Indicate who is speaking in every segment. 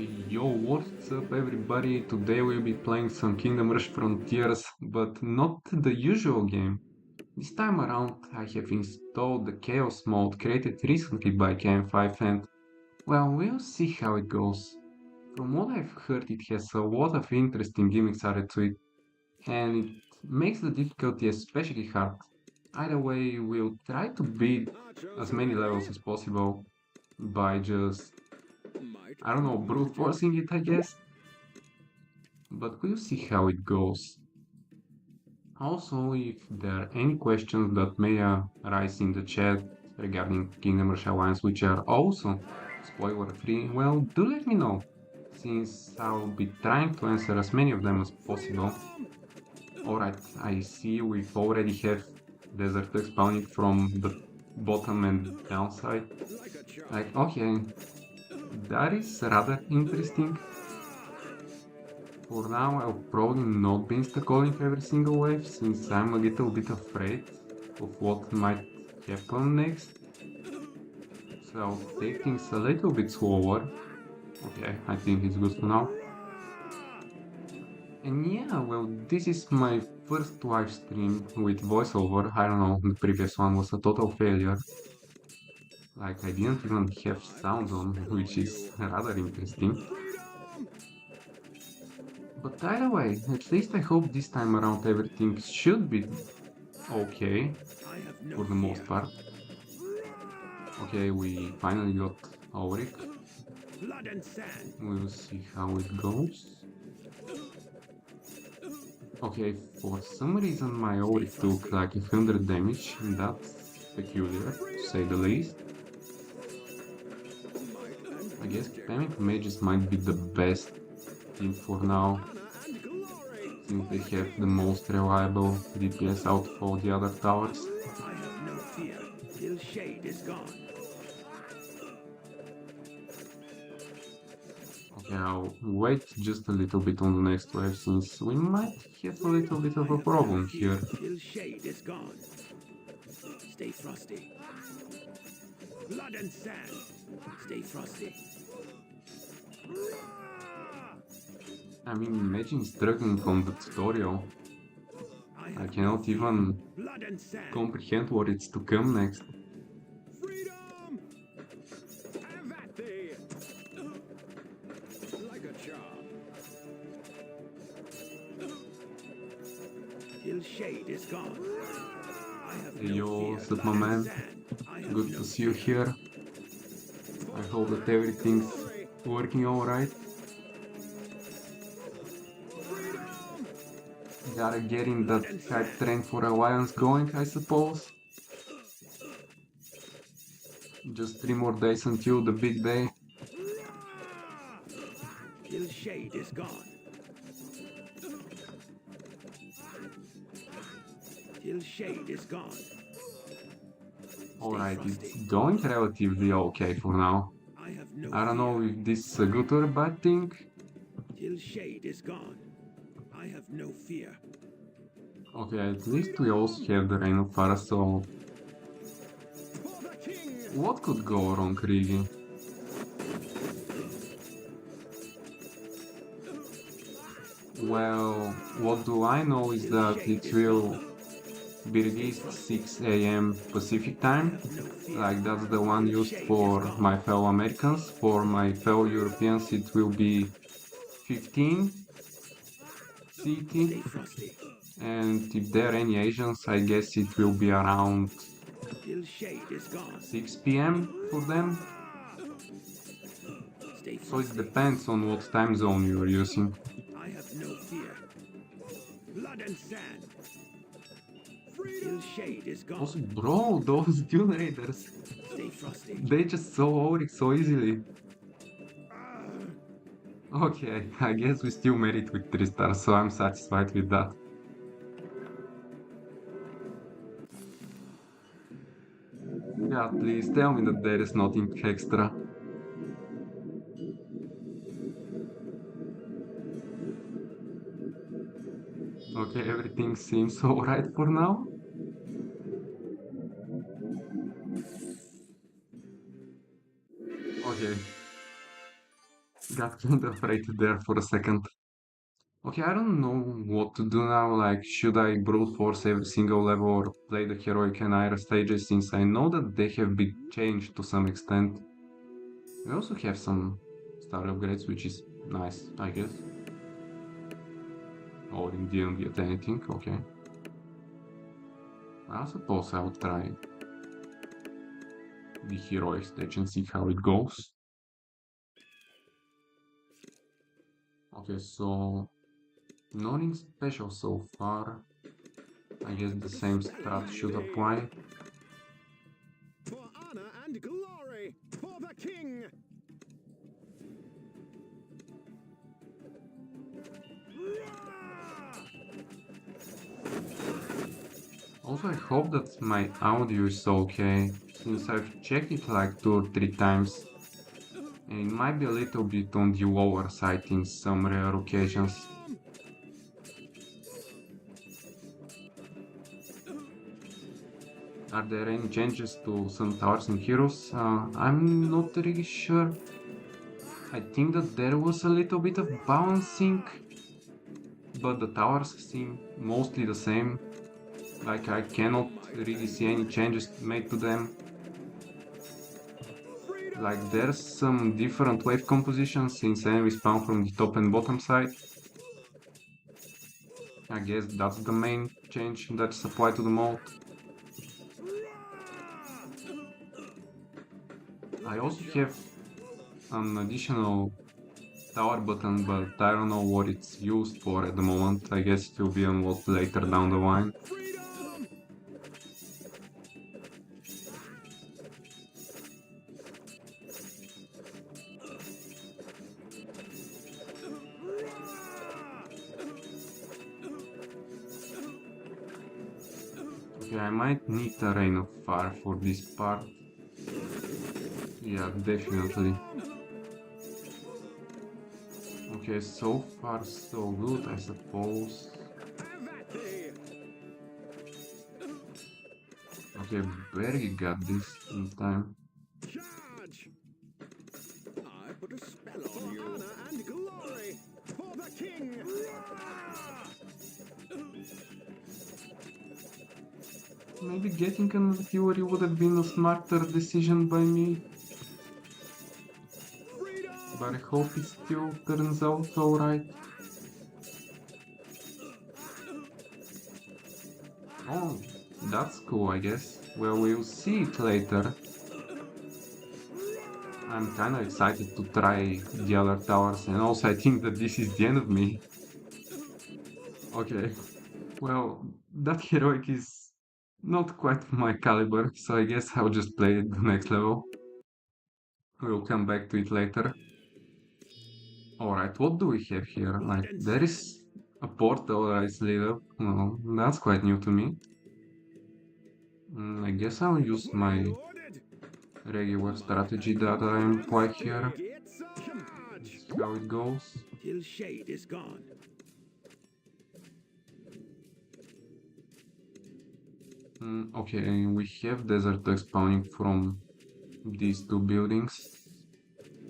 Speaker 1: Yo, what's up everybody? Today we'll be playing some Kindom Rush Frontiers, but not the usual game. This time around I have installed the Chaos mode created recently by KN5 and, well, we'll see how it goes. From what I've heard, it has a lot of interesting gimmicks added to it, and it makes the difficulty especially hard. Either way, we'll try to beat as many levels as possible by just, I don't know, brute forcing it, I guess. But we'll see how it goes. Also, if there are any questions that may arise in the chat regarding Kingdom Rush Alliance, which are also spoiler-free, well, do let me know, since I'll be trying to answer as many of them as possible. Alright, I see we already have Desert spawning from the bottom and downside. Like, okay, that is rather interesting. For now, I'll probably not be insta-calling every single wave, since I'm a little bit afraid of what might happen next. So I'll take things a little bit slower. Okay, I think it's good for now. And yeah, well, this is my first live stream with voiceover. I don't know, the previous one was a total failure. Like, I didn't even have sound on, which is rather interesting. But either way, at least I hope this time around everything should be okay, for the most part. Okay, we finally got Auric. We'll see how it goes. Okay, for some reason my Auric took like 100 damage, and that's peculiar, to say the least. I guess spamming mages might be the best team for now, since they have the most reliable DPS out of all the other towers.
Speaker 2: I have no fear till shade is gone.
Speaker 1: Okay, I'll wait just a little bit on the next wave, since we might have a little bit of a problem here.
Speaker 2: Till shade is gone. Stay frosty. Blood and sand. Stay frosty.
Speaker 1: I mean, imagine struggling on the tutorial. I cannot even comprehend what it's to come next.
Speaker 2: Freedom! Have at thee! Like a charm. Till shade is gone. I have
Speaker 1: Hey
Speaker 2: no
Speaker 1: yo,
Speaker 2: fear.
Speaker 1: what's up, my man? Good to see you here. I hope that everything's working alright. Gotta get in that hype train for Alliance going, I suppose. Just 3 more days until the big day.
Speaker 2: Till shade is gone. Till shade is gone.
Speaker 1: Alright, it's going relatively okay for now. I don't know if this is a good or a bad thing.
Speaker 2: Till shade is gone. I have no fear.
Speaker 1: Okay, at least we also have the Reign of Fire, so what could go wrong, really? Well, what do I know is that it will be released 6 AM Pacific time, like that's the one used for my fellow Americans. For my fellow Europeans it will be 15 CT, and if there are any Asians, I guess it will be around 6 PM for them. So it depends on what time zone you are using.
Speaker 2: I have no fear. Blood and sand. Till shade is gone.
Speaker 1: Also, bro, those Dune Raiders,
Speaker 2: Stay frosty.
Speaker 1: they just saw Auric so easily. Okay, I guess we still made it with 3 stars, so I'm satisfied with that. Yeah, please tell me that there is nothing extra. Okay, everything seems alright for now. Okay. Got kind of afraid there for a second. Okay, I don't know what to do now, like should I brute force every single level or play the heroic and Ira stages since I know that they have been changed to some extent. We also have some star upgrades, which is nice, I guess. Or it didn't get anything, okay. I suppose I'll try the heroic stage and see how it goes. Okay, so nothing special so far. I guess the same strat should apply.
Speaker 2: For honor and glory, for the king.
Speaker 1: Also, I hope that my audio is okay, since I've checked it like 2 or 3 times, and it might be a little bit on the lower side in some rare occasions. Are there any changes to some towers and heroes? I'm not really sure. I think that there was a little bit of balancing, but the towers seem mostly the same. Like I cannot really see any changes made to them. Like there's some different wave compositions since enemies spawn from the top and bottom side. I guess that's the main change that's applied to the mode. I also have an additional tower button, but I don't know what it's used for at the moment. I guess it will be unlocked later down the line. Okay, I might need a rain of fire for this part. Yeah, definitely. Okay, so far so good, I suppose. Okay, barely got this in time.
Speaker 2: Charge! I put a spell on you. Honor and glory, for the king.
Speaker 1: Maybe getting another fury would have been a smarter decision by me. But I hope it still turns out alright. Oh, that's cool, I guess. Well, we'll see it later. I'm kinda excited to try the other towers, and also I think that this is the end of me. Okay, well, that heroic is not quite my caliber, so I guess I'll just play the next level. We'll come back to it later. Alright, what do we have here? Like, there is a portal that is lit up. Well, that's quite new to me. I guess I'll use my regular strategy that I employ here. See how it goes.
Speaker 2: Till shade is gone.
Speaker 1: Okay, we have desert spawning from these 2 buildings.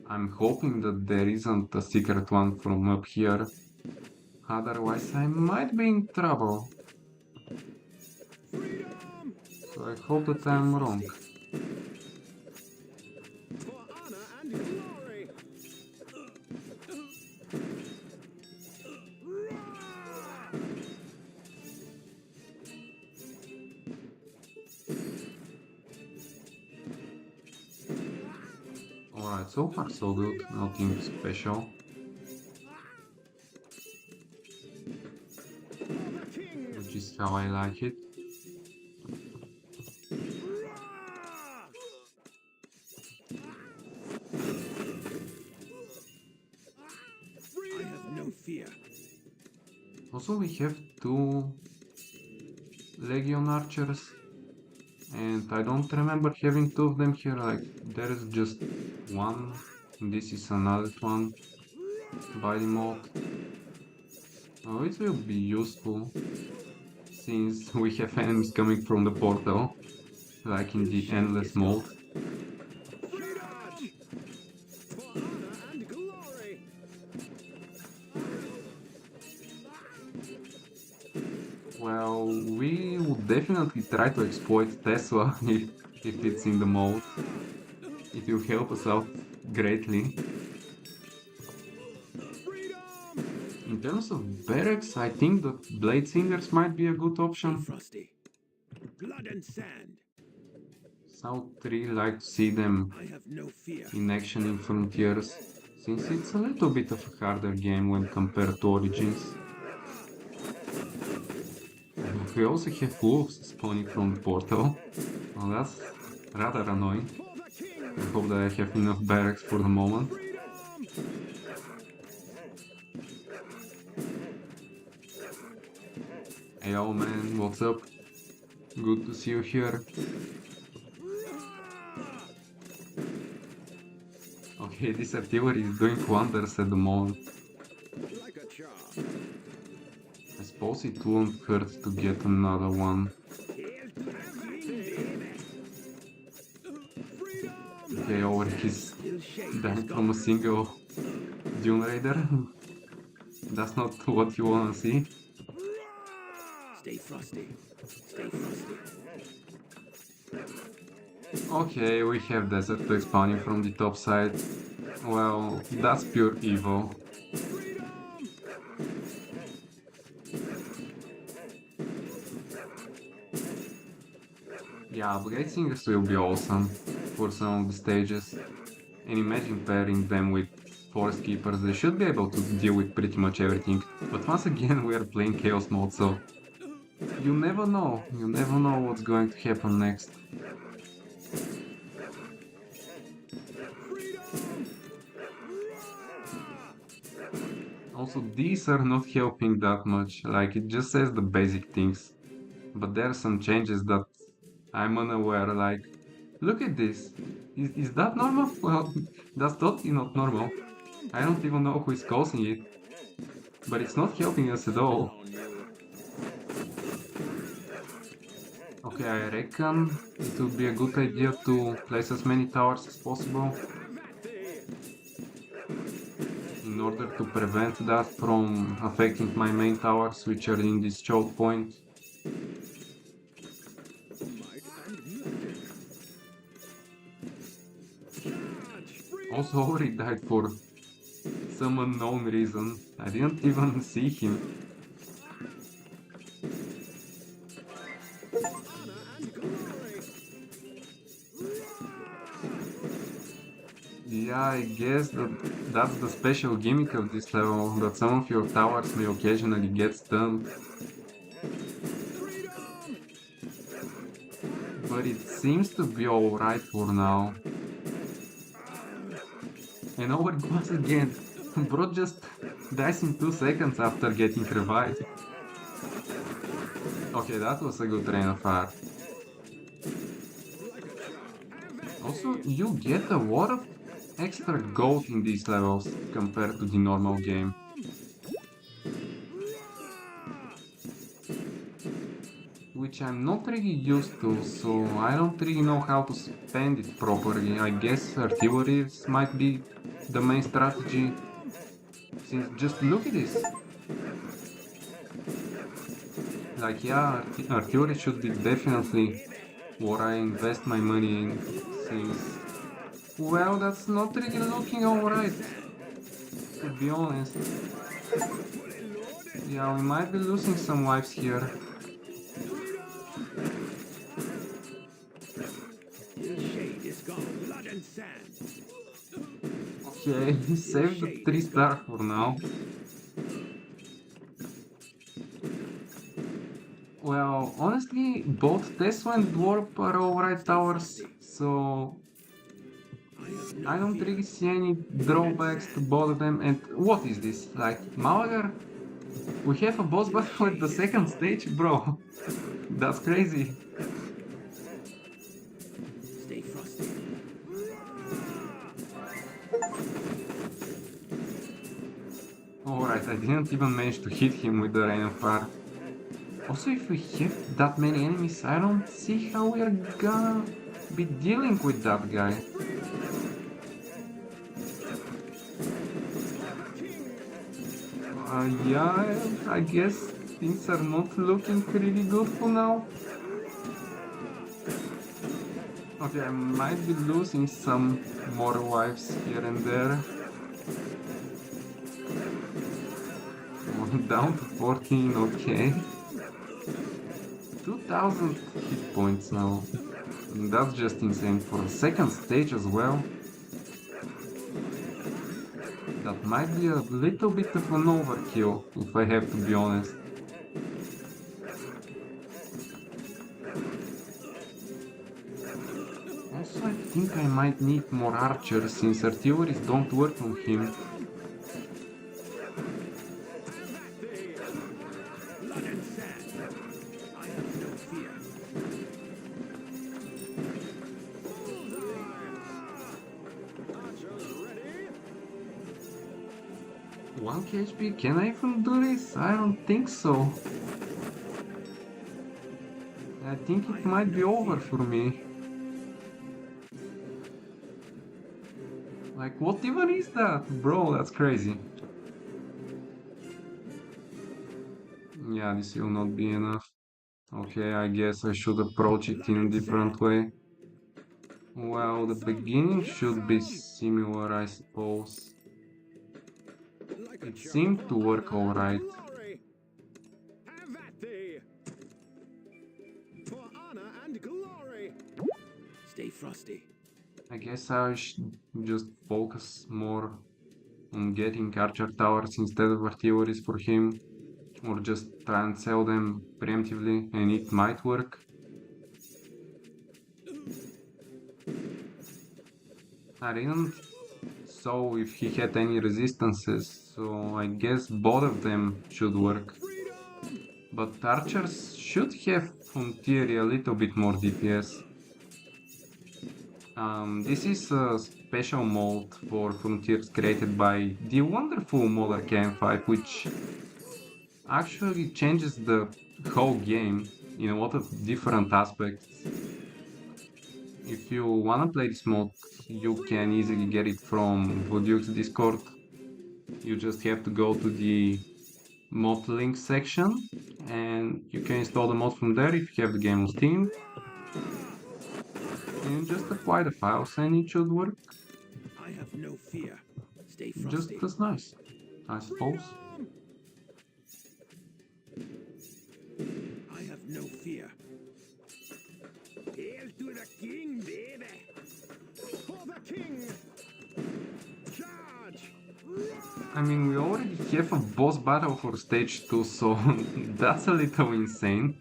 Speaker 1: I'm hoping that there isn't a secret one from up here. Otherwise, I might be in trouble. So I hope that I'm wrong.
Speaker 2: For honor and glory.
Speaker 1: Alright, so far so good, nothing special. Which is how I like it.
Speaker 2: I have no fear.
Speaker 1: Also, we have 2 Legion archers, and I don't remember having 2 of them here. Like, there is just one. This is another one by the mod. Oh, it will be useful since we have enemies coming from the portal, like in the endless mode.
Speaker 2: For honor and glory.
Speaker 1: So we would definitely try to exploit Tesla if it's in the mode. It will help us out greatly. In terms of barracks, I think that Blade Singers might be a good
Speaker 2: Stay
Speaker 1: option.
Speaker 2: frosty. Blood and sand.
Speaker 1: I would really like to see them
Speaker 2: I have no fear.
Speaker 1: in action in Frontiers, since it's a little bit of a harder game when compared to Origins. We also have wolves spawning from the portal. Well, that's rather annoying. I hope that I have enough barracks for the moment. Hey, oh man, what's up? Good to see you here. Okay, this artillery is doing wonders at the moment.
Speaker 2: Like a charm.
Speaker 1: I suppose it won't hurt to get another one.
Speaker 2: Here's to everything. Freedom.
Speaker 1: Okay, over he's
Speaker 2: Still shade
Speaker 1: dying
Speaker 2: is
Speaker 1: from a
Speaker 2: gone.
Speaker 1: single Dune Raider. That's not what you wanna see.
Speaker 2: Stay frosty. Stay frosty.
Speaker 1: Okay, we have desert to expanding from the top side. Well, that's pure evil. Yeah, Blade Singers will be awesome for some of the stages. And imagine pairing them with Forest Keepers, they should be able to deal with pretty much everything. But once again, we are playing Chaos mode, so you never know what's going to happen next. Also, these are not helping that much, like it just says the basic things. But there are some changes that I'm unaware, like, look at this. Is that normal? Well, that's totally not normal. I don't even know who is causing it. But it's not helping us at all. Okay, I reckon it would be a good idea to place as many towers as possible in order to prevent that from affecting my main towers, which are in this choke point. Also, Ori died for some unknown reason. I didn't even see him. Yeah, I guess that's the special gimmick of this level, that some of your towers may occasionally get stunned. But it seems to be alright for now. And over it once again. Bro just dies in 2 seconds after getting revived. Okay, that was a good rain of fire. Also, you get a lot of extra gold in these levels compared to the normal game. Which I'm not really used to, so I don't really know how to spend it properly. I guess artilleries might be the main strategy. Since just look at this. Like, yeah, artillery should be definitely what I invest my money in, since, well, that's not really looking alright, to be honest. Yeah, we might be losing some lives here. Okay, save the 3-star for now. Well, honestly, both Tesla and Dwarf are alright towers, so I don't really see any drawbacks to both of them. And what is this? Like, Malaga? We have a boss battle at the second stage? Bro, that's crazy.
Speaker 2: Stay frosty.
Speaker 1: Alright, I didn't even manage to hit him with the rain of fire. Also, if we have that many enemies, I don't see how we are gonna be dealing with that guy. Yeah, I guess things are not looking really good for now. Okay, I might be losing some more lives here and there. Down to 14, okay. 2000 hit points now. That's just insane for a second stage as well. That might be a little bit of an overkill, if I have to be honest. Also, I think I might need more archers since artilleries don't work on him.
Speaker 2: Blood and sand. I have no fear.
Speaker 1: 1 HP, can I even do this? I don't think so. I think it might be over for me. Like, what even is that? Bro, that's crazy. Yeah, this will not be enough. Okay, I guess I should approach it in a different way. Well, the beginning should be similar, I suppose. It seemed to work alright.
Speaker 2: Have at thee. For honor and glory. Stay frosty.
Speaker 1: I guess I should just focus more on getting archer towers instead of artilleries for him, or just try and sell them preemptively, and it might work. I didn't saw if he had any resistances, so I guess both of them should work. But archers should have on theory a little bit more DPS. This is a special mode for Frontiers created by the wonderful modder KnA, which actually changes the whole game in a lot of different aspects. If you wanna play this mode, you can easily get it from Voduke's Discord. You just have to go to the mod link section and you can install the mod from there if you have the game on Steam. And just apply the files and it should work
Speaker 2: I have no fear. Stay
Speaker 1: just
Speaker 2: frosty.
Speaker 1: as nice, I suppose.
Speaker 2: I have no fear. Hail to the king, baby. For the king. Charge.
Speaker 1: I mean, we already have a boss battle for stage 2, so that's a little insane.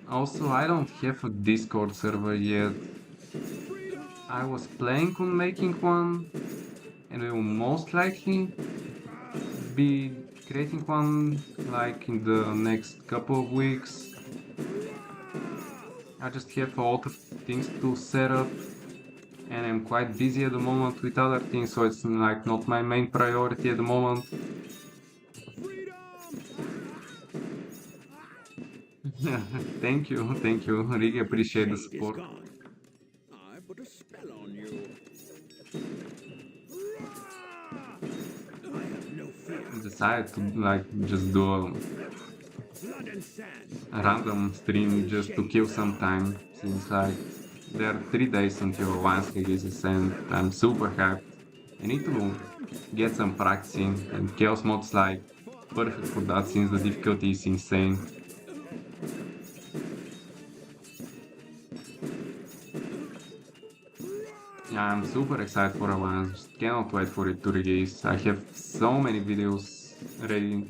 Speaker 1: Also, I don't have a Discord server yet. I was planning on making one, and we will most likely be creating one like in the next couple of weeks. I just have a lot of things to set up, and I'm quite busy at the moment with other things, so it's like not my main priority at the moment. Thank you, really appreciate the
Speaker 2: Shade is
Speaker 1: support.
Speaker 2: gone. I put a spell on you. I have no fear.
Speaker 1: I decided to like just do
Speaker 2: Blood and sand.
Speaker 1: a random stream just to kill some time, since like there are 3 days until Alliance releases and I'm super hyped. I need to get some practicing, and Chaos mod's like perfect for that since the difficulty is insane. Yeah, I'm super excited for Alliance, just cannot wait for it to release. I have so many videos ready.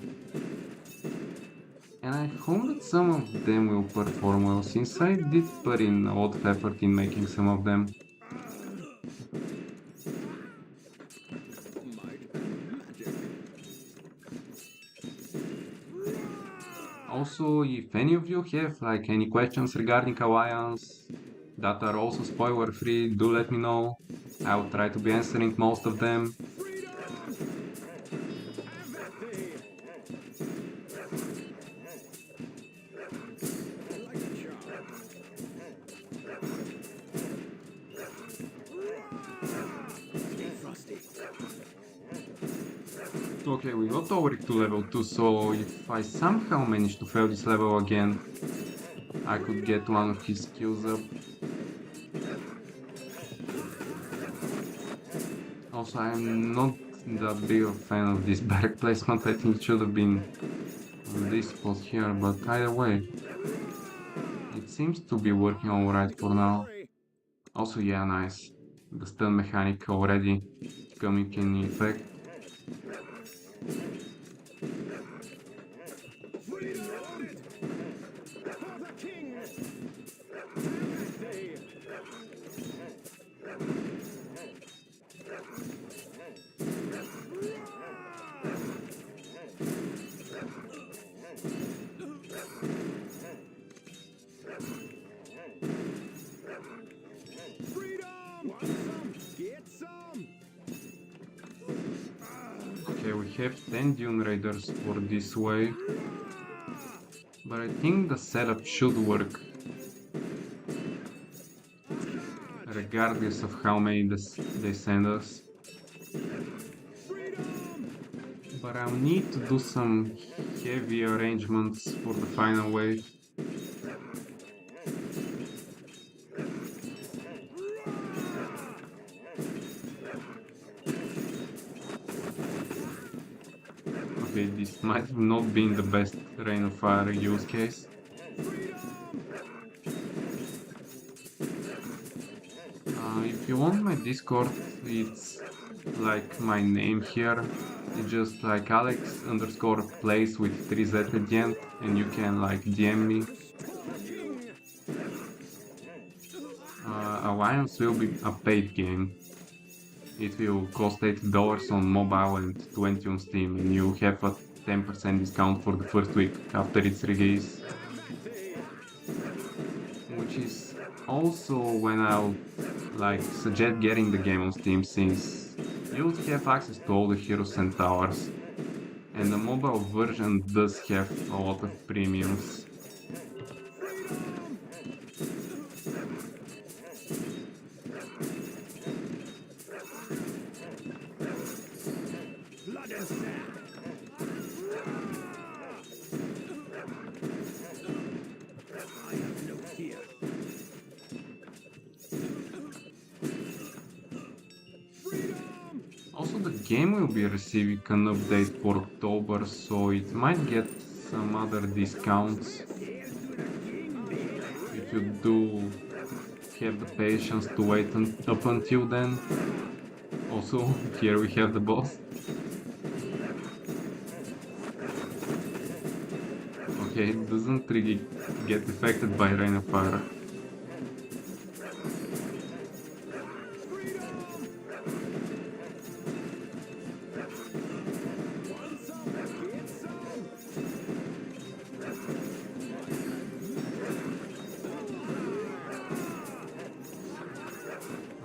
Speaker 1: And I hope that some of them will perform well, since I did put in a lot of effort in making some of them. Also, if any of you have like any questions regarding Alliance that are also spoiler free, do let me know. I will try to be answering most of them.
Speaker 2: Stay frosty.
Speaker 1: Okay, we got over to level 2, so if I somehow manage to fail this level again, I could get one of his skills up. Also, I'm not that big a fan of this barrack placement. I think it should have been on this spot here, but either way, it seems to be working alright for now. Also, yeah, nice. The stun mechanic already coming in effect. Okay, we have 10 Dune Raiders for this wave, but I think the setup should work, regardless of how many they send us. But I'll need to do some heavy arrangements for the final wave. Okay, this might have not been the best Rain of Fire use case. If you want my Discord, it's like my name here. It's just like Alex underscore plays with 3Z at the end, and you can like DM me. Alliance will be a paid game. It will cost $8 on mobile and 20 on Steam, and you have a 10% discount for the first week after its release. Which is also when I'll suggest getting the game on Steam, since you'll have access to all the heroes and towers, and the mobile version does have a lot of premiums. Also, the game will be receiving an update for October, so it might get some other discounts if you do have the patience to wait up until then. Also, here we have the boss. Okay, it doesn't really get affected by Rain of Fire.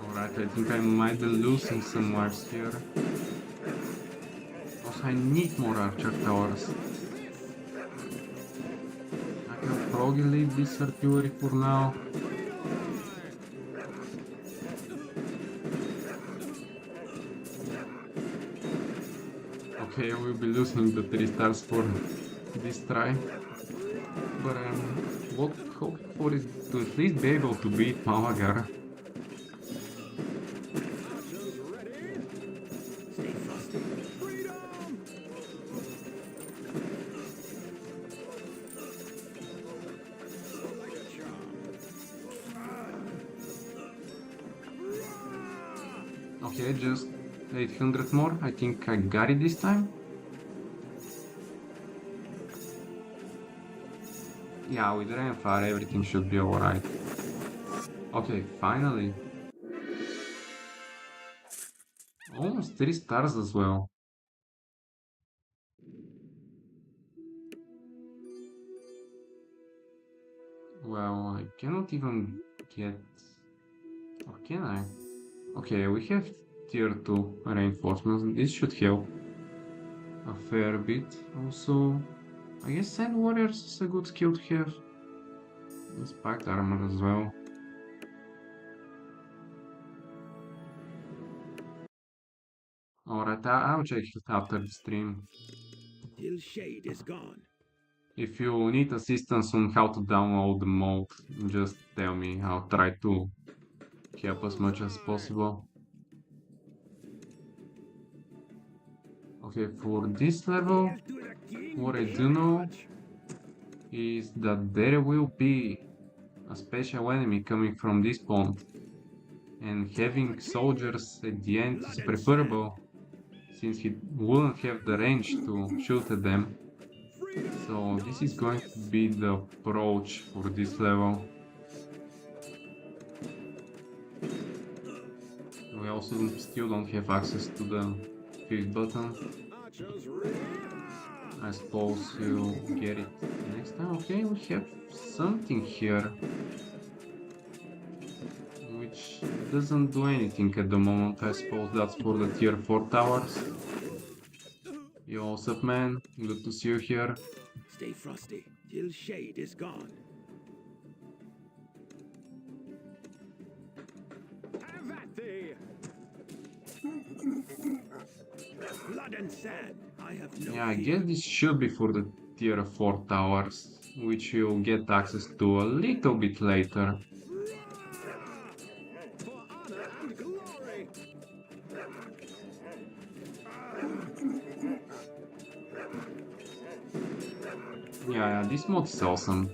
Speaker 1: Alright, I think I might be losing some lives here. Also, I need more archer towers. I can probably leave this artillery for now. Okay, I will be losing the 3 stars for this try. But what I'm hoping for is to at least be able to beat Malagar. Okay, just 800 more. I think I got it this time. Yeah, with Rainfire everything should be alright. Okay, finally. Almost 3 stars as well. Well, I cannot even get... Or can I? Okay, we have tier 2 reinforcements. This should help a fair bit. Also, I guess Sand Warriors is a good skill to have. And Spiked Armor as well. Alright, I'll check it after the stream.
Speaker 2: Till shade is gone.
Speaker 1: If you need assistance on how to download the mode, just tell me. I'll try to help as much as possible. Okay, for this level,
Speaker 2: Hail to the king,
Speaker 1: what I
Speaker 2: hail
Speaker 1: do know
Speaker 2: much.
Speaker 1: is that there will be a special enemy coming from this pond, and having soldiers at the end is preferable since he wouldn't have the range to shoot at them. So this is going to be the approach for this level. We also still don't have access to the fifth button.
Speaker 2: Archers, rear!
Speaker 1: I suppose you'll get it next time. Okay, we have something here, which doesn't do anything at the moment. I suppose that's for the tier 4 towers. Yo, what's up, man? Good to see you here.
Speaker 2: Stay frosty till shade is gone. Have at thee! Blood and sand. I have no
Speaker 1: Yeah, I
Speaker 2: fear.
Speaker 1: guess this should be for the tier 4 towers, which you'll get access to a little bit later.
Speaker 2: For honor and glory.
Speaker 1: Yeah, this mod is awesome.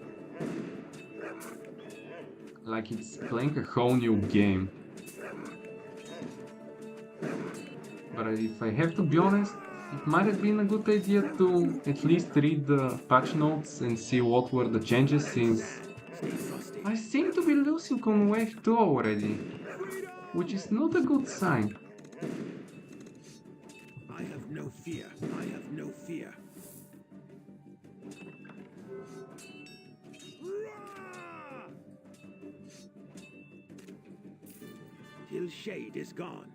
Speaker 1: Like it's playing a whole new game. But if I have to be honest, it might have been a good idea to at least read the patch notes and see what were the changes, since
Speaker 2: Stay frosty.
Speaker 1: I seem to be losing on wave 2 already, which is not a good sign.
Speaker 2: I have no fear. I have no fear. Roar! Till shade is gone.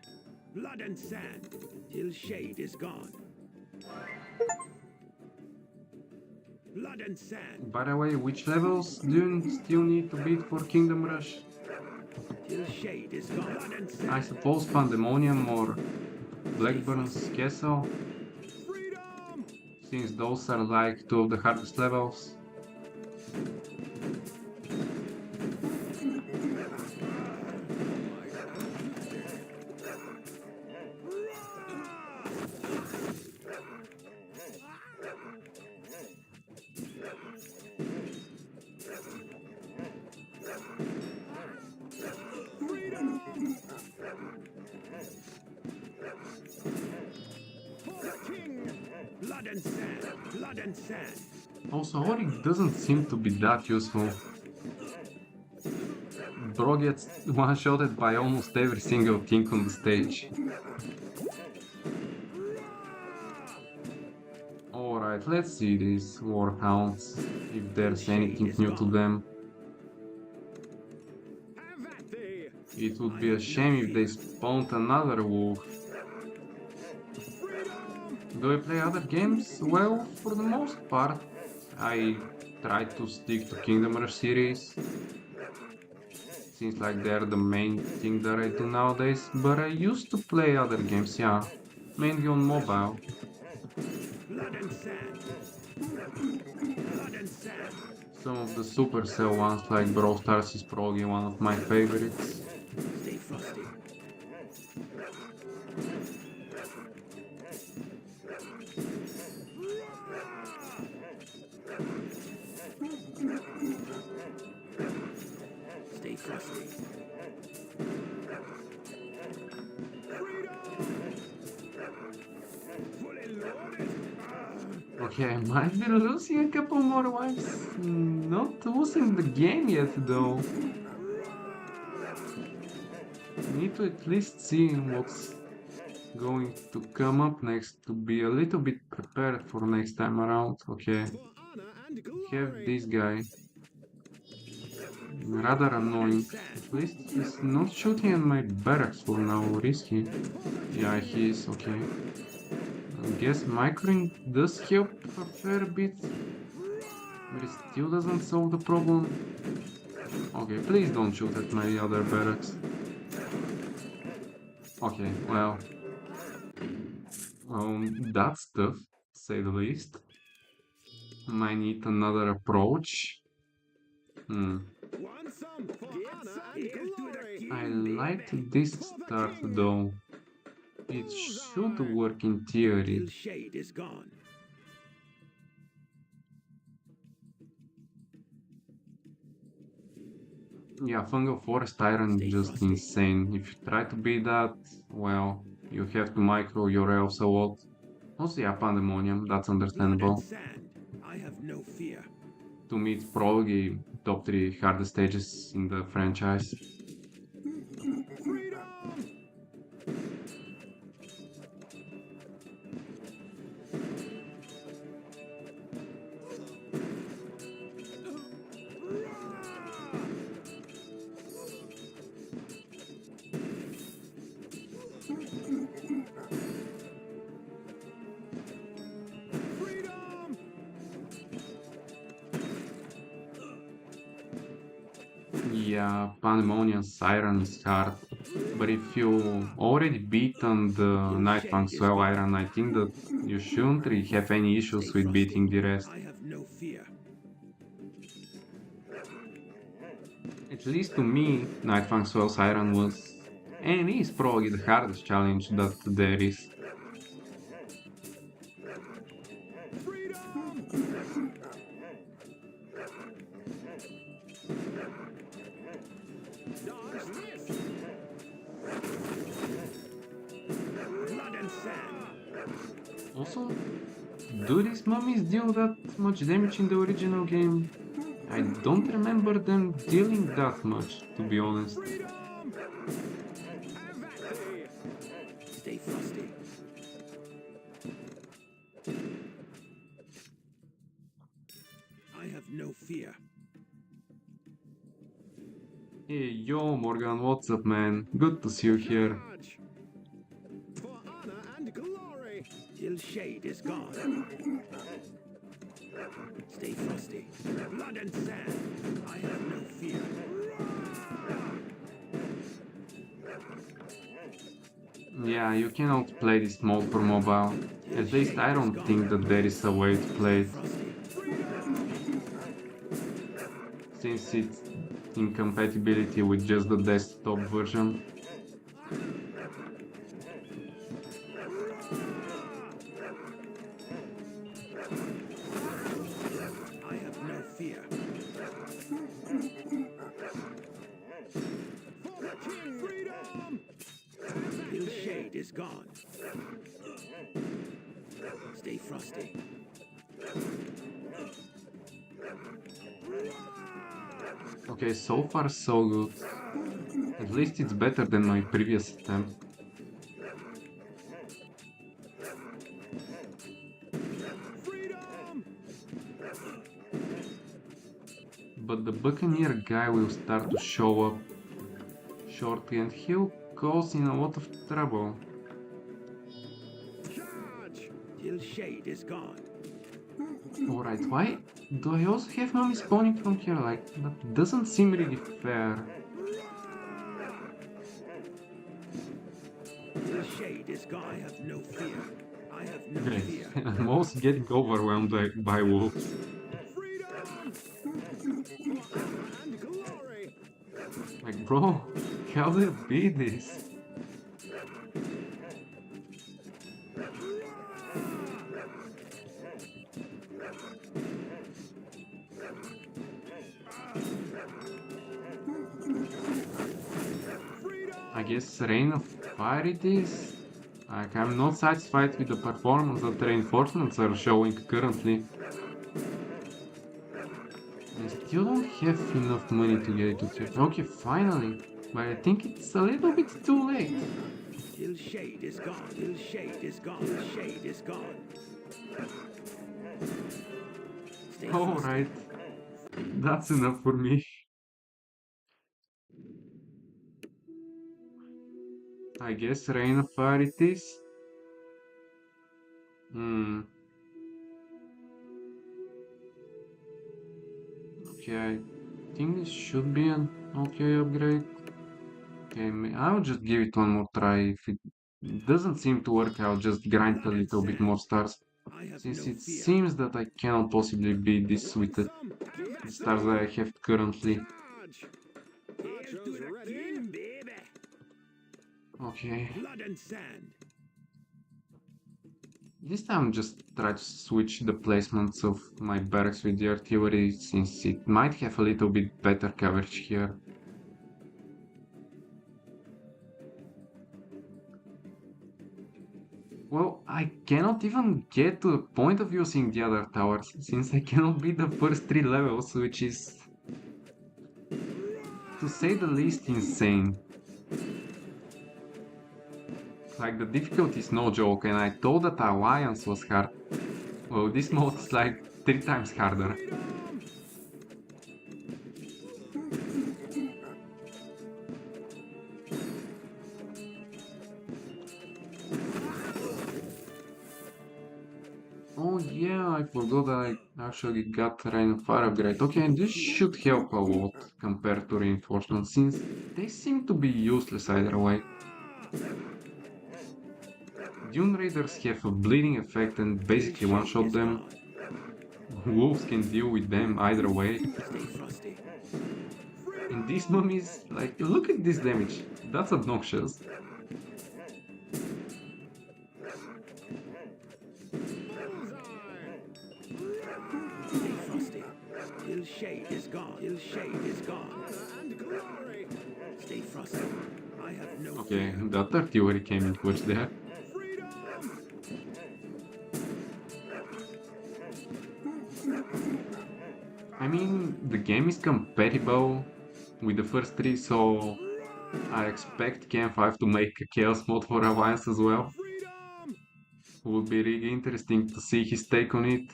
Speaker 2: Blood and sand. Till shade is gone. Blood and sand.
Speaker 1: By the way, which levels do you still need to beat for Kindom Rush?
Speaker 2: Till shade is gone. Blood and sand.
Speaker 1: I suppose Pandemonium or Blackburn's Castle,
Speaker 2: Freedom!
Speaker 1: since those are like two of the hardest levels.
Speaker 2: For the king! Blood and sand. Blood and sand.
Speaker 1: Also, Auric doesn't seem to be that useful. Bro gets one-shotted by almost every single thing on the stage. Alright, let's see these warhounds, if there's anything new to them.
Speaker 2: Have at thee!
Speaker 1: It would be a shame if they spawned another wolf. Do I play other games? Well, for the most part, I try to stick to Kindom Rush series. Seems like they're the main thing that I do nowadays, but I used to play other games, yeah, mainly on mobile.
Speaker 2: Blood and sand. Blood and sand.
Speaker 1: Some of the Supercell ones like Brawl Stars is probably one of my favorites.
Speaker 2: Stay frosty. Stay frosty. Fully loaded.
Speaker 1: Okay, I might be losing a couple more lives. Not losing the game yet though. Need to at least see what's going to come up next to be a little bit prepared for next time around. Okay,
Speaker 2: For honor and
Speaker 1: have
Speaker 2: glory.
Speaker 1: this guy. Rather annoying. At least he's not shooting at my barracks for now, or is he? Yeah, he is, okay. I guess microing does help a fair bit, but it still doesn't solve the problem. Okay, please don't shoot at my other barracks. Okay, well, That's tough, to say the least. Might need another approach. Hmm.
Speaker 2: Want some for honor and glory.
Speaker 1: I liked this start though. It should work in theory.
Speaker 2: Till shade is gone.
Speaker 1: Yeah, Fungal Forest Iron
Speaker 2: Stay
Speaker 1: is just
Speaker 2: frosty.
Speaker 1: insane. If you try to beat that, well, you have to micro your elves a lot. Also, yeah, Pandemonium, that's
Speaker 2: Blood and
Speaker 1: understandable.
Speaker 2: sand. I have no fear.
Speaker 1: To me, it's probably top 3 hardest stages in the franchise.
Speaker 2: Freedom! Freedom!
Speaker 1: Yeah, Pandemonium Siren is hard. But if you already beaten the Nightfang Swell Iron, I think that you shouldn't really have any issues
Speaker 2: Stay
Speaker 1: with
Speaker 2: frosty.
Speaker 1: beating the rest.
Speaker 2: I have no fear.
Speaker 1: At least to me, Nightfang Swell Siren was and is probably the hardest challenge that there is.
Speaker 2: Freedom! Dodge this! Blood and sand.
Speaker 1: Also, do these mummies deal that much damage in the original game? I don't remember them dealing that much, to be honest.
Speaker 2: Freedom! Have at thee! Stay frosty. I have no fear.
Speaker 1: Hey, yo, Morgan, what's up, man? Good to see you here.
Speaker 2: Charge! For honor and glory! Till shade is gone. Stay frosty. Blood and sand. I have no fear.
Speaker 1: Yeah, you cannot play this mode for mobile. At least I don't think that there is a way to play it, since it's incompatibility with just the desktop version.
Speaker 2: I have no fear. For the king! Freedom! Till shade is gone. Stay frosty.
Speaker 1: Okay, so far so good. At least it's better than my previous attempt.
Speaker 2: Freedom!
Speaker 1: But the Buccaneer guy will start to show up shortly and he'll cause in a lot of trouble.
Speaker 2: Charge! Till shade is gone.
Speaker 1: Alright, why do I also have mummy spawning from here? Like, that doesn't seem really fair.
Speaker 2: Till shade is gone. I have no fear. I have no
Speaker 1: Great.
Speaker 2: fear.
Speaker 1: I'm also getting overwhelmed by wolves.
Speaker 2: Freedom! For honor and glory!
Speaker 1: Like, bro, how do you beat this? I guess Rain of Fire it is. Like, I'm not satisfied with the performance that reinforcements are showing currently. I still don't have enough money to get to church. Okay, finally. But I think it's a little bit too late.
Speaker 2: Till shade is gone. Till shade is gone. Till shade is gone. Stay frosty.
Speaker 1: Alright. That's enough for me. I guess Rain of Fire it is. Okay, I think this should be an okay upgrade. Okay, I'll just give it one more try. If it Doesn't seem to work. I'll just grind a
Speaker 2: Blood and
Speaker 1: little bit
Speaker 2: sand.
Speaker 1: more stars,
Speaker 2: I have
Speaker 1: since
Speaker 2: no
Speaker 1: it
Speaker 2: fear.
Speaker 1: seems that I cannot possibly beat this with the stars that I have currently.
Speaker 2: Charge! Here's to the king, baby!
Speaker 1: Okay,
Speaker 2: Blood and sand.
Speaker 1: this time just try to switch the placements of my barracks with the artillery, since it might have a little bit better coverage here. Well, I cannot even get to the point of using the other towers, since I cannot beat the first 3 levels, which is, to say the least, insane. Like, the difficulty is no joke, and I thought that Alliance was hard. Well, this mode is like 3 times harder. Oh yeah, I forgot that I actually got Rain of Fire upgrade. Okay, and this should help a lot compared to reinforcements, since they seem to be useless either way. Dune Raiders have a bleeding effect and basically one-shot them. Wolves can deal with them either way.
Speaker 2: Stay frosty.
Speaker 1: And these mummies, like, look at this damage. That's obnoxious.
Speaker 2: Stay frosty. His shade is gone. His shade is gone. And glory. Stay frosty. I have no
Speaker 1: Okay,
Speaker 2: fear.
Speaker 1: that artillery came in clutch there.
Speaker 2: Freedom!
Speaker 1: I mean, the game is compatible with the first 3, so I expect KN5 to make a Chaos mode for Alliance as well.
Speaker 2: Freedom!
Speaker 1: Would be really interesting to see his take on it.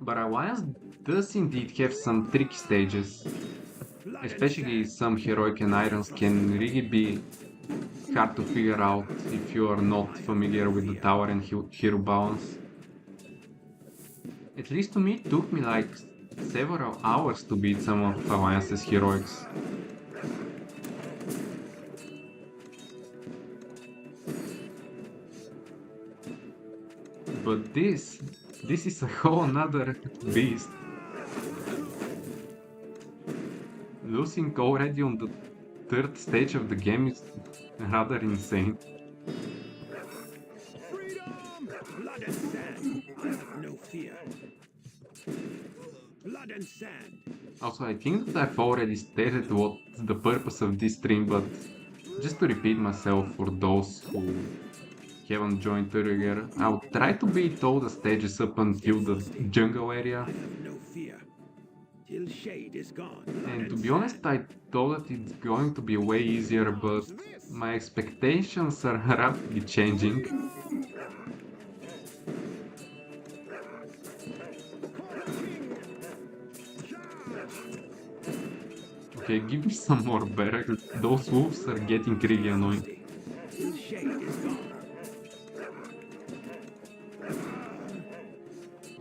Speaker 1: But Alliance does indeed have some tricky stages.
Speaker 2: Blood and
Speaker 1: Especially
Speaker 2: sand.
Speaker 1: some heroic and irons can really be hard to figure out if you are not familiar with the tower and hero balance. At least to me, it took me like several hours to beat some of Alliance's heroics. But this is a whole nother beast. Losing already on the 3rd stage of the game is rather insane.
Speaker 2: Freedom! Blood and sand. I have no fear. Blood and sand.
Speaker 1: Also, I think that I've already stated what's the purpose of this stream, but just to repeat myself for those who haven't joined earlier, I'll try to beat all the stages up until the jungle area.
Speaker 2: I have no fear. Till shade is gone. Blood
Speaker 1: And to
Speaker 2: and
Speaker 1: be honest,
Speaker 2: sand.
Speaker 1: I thought that it's going to be way easier, but my expectations are rapidly changing. Okay, give me some more barracks. Those wolves are getting really annoying.
Speaker 2: Till shade is gone.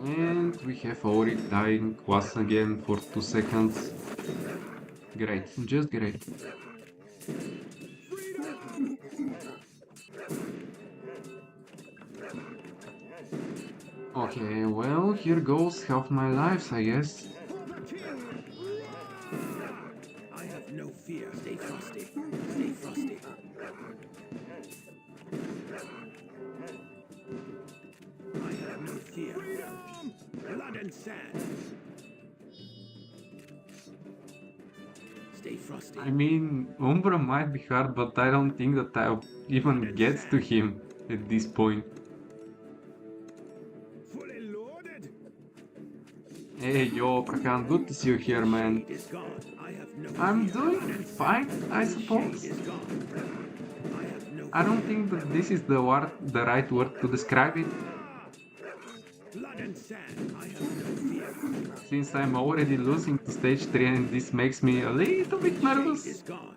Speaker 1: And we have Ori dying once again for 2 seconds. Great, just great. Okay, well, here goes half my lives, I guess.
Speaker 2: I have no fear. Stay frosty. Stay frosty. I have no fear. Blood and sand. Stay frosty.
Speaker 1: I mean, Umbra might be hard, but I don't think that I'll even get to him at this point.
Speaker 2: Fully loaded.
Speaker 1: Hey, yo, Prakan, good to see you here, man.
Speaker 2: Shade is gone. I have no
Speaker 1: I'm
Speaker 2: fear.
Speaker 1: doing
Speaker 2: Blood and
Speaker 1: fine, I
Speaker 2: Shade
Speaker 1: suppose.
Speaker 2: is gone. I have no
Speaker 1: I don't think that this is the right word to describe it,
Speaker 2: blood and sand. I have no fear.
Speaker 1: since I'm already losing to stage 3 and this makes me a little bit
Speaker 2: Shade
Speaker 1: nervous
Speaker 2: is gone.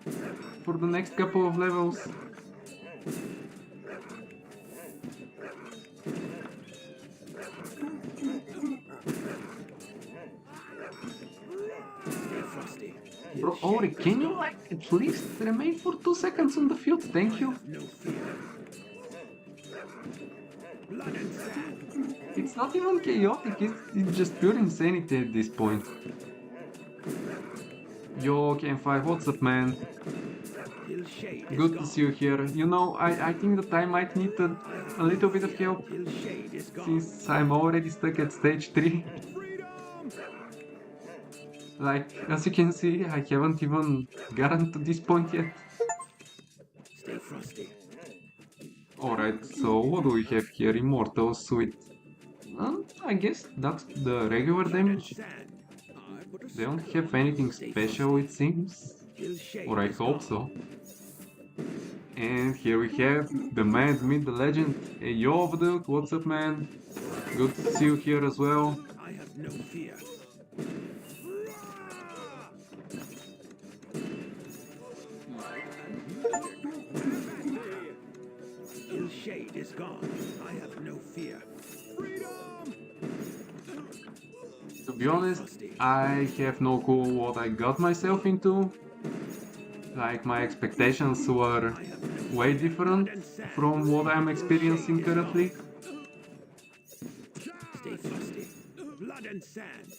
Speaker 1: for the next couple of levels.
Speaker 2: Stay frosty.
Speaker 1: Bro, Ori, can you like at least remain for 2 seconds on the field? Thank you.
Speaker 2: No fear. Blood and sand.
Speaker 1: It's not even chaotic, it's just pure insanity at this point. Yo, KM5, what's up, man?
Speaker 2: His shade is
Speaker 1: Good to
Speaker 2: gone.
Speaker 1: see you here. You know, I think that I might need a little bit of help
Speaker 2: His shade is gone.
Speaker 1: since I'm already stuck at stage 3.
Speaker 2: Freedom!
Speaker 1: Like, as you can see, I haven't even gotten to this point yet.
Speaker 2: Stay frosty.
Speaker 1: Alright, so what do we have here? Immortal Suite. I guess that's the regular
Speaker 2: Blood and
Speaker 1: damage.
Speaker 2: sand. I put a
Speaker 1: They don't
Speaker 2: spell
Speaker 1: have
Speaker 2: on
Speaker 1: anything
Speaker 2: you. Stay
Speaker 1: special, it seems.
Speaker 2: His shade
Speaker 1: Or I
Speaker 2: is
Speaker 1: hope
Speaker 2: gone.
Speaker 1: so. And here we have the man, the myth, the legend. Hey, yo, dude, what's up, man? Good to see you here as well.
Speaker 2: I have no fear. His shade is gone. I have no fear. Freedom!
Speaker 1: To be honest, I have no clue what I got myself into. Like, my expectations were way different from what I'm experiencing currently.
Speaker 2: Stay frosty. Blood and sand.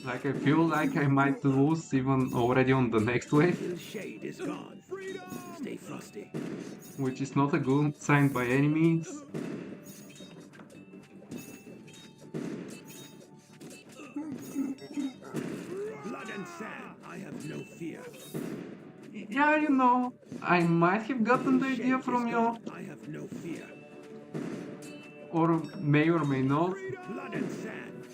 Speaker 1: Like, I feel like I might lose even already on the next wave,
Speaker 2: His shade is gone. Stay frosty.
Speaker 1: which is not a good sign by any means.
Speaker 2: Blood and sand. I have no fear.
Speaker 1: Yeah, you know, I might have gotten the idea from you,
Speaker 2: I have no fear.
Speaker 1: or may not.
Speaker 2: Blood and sand.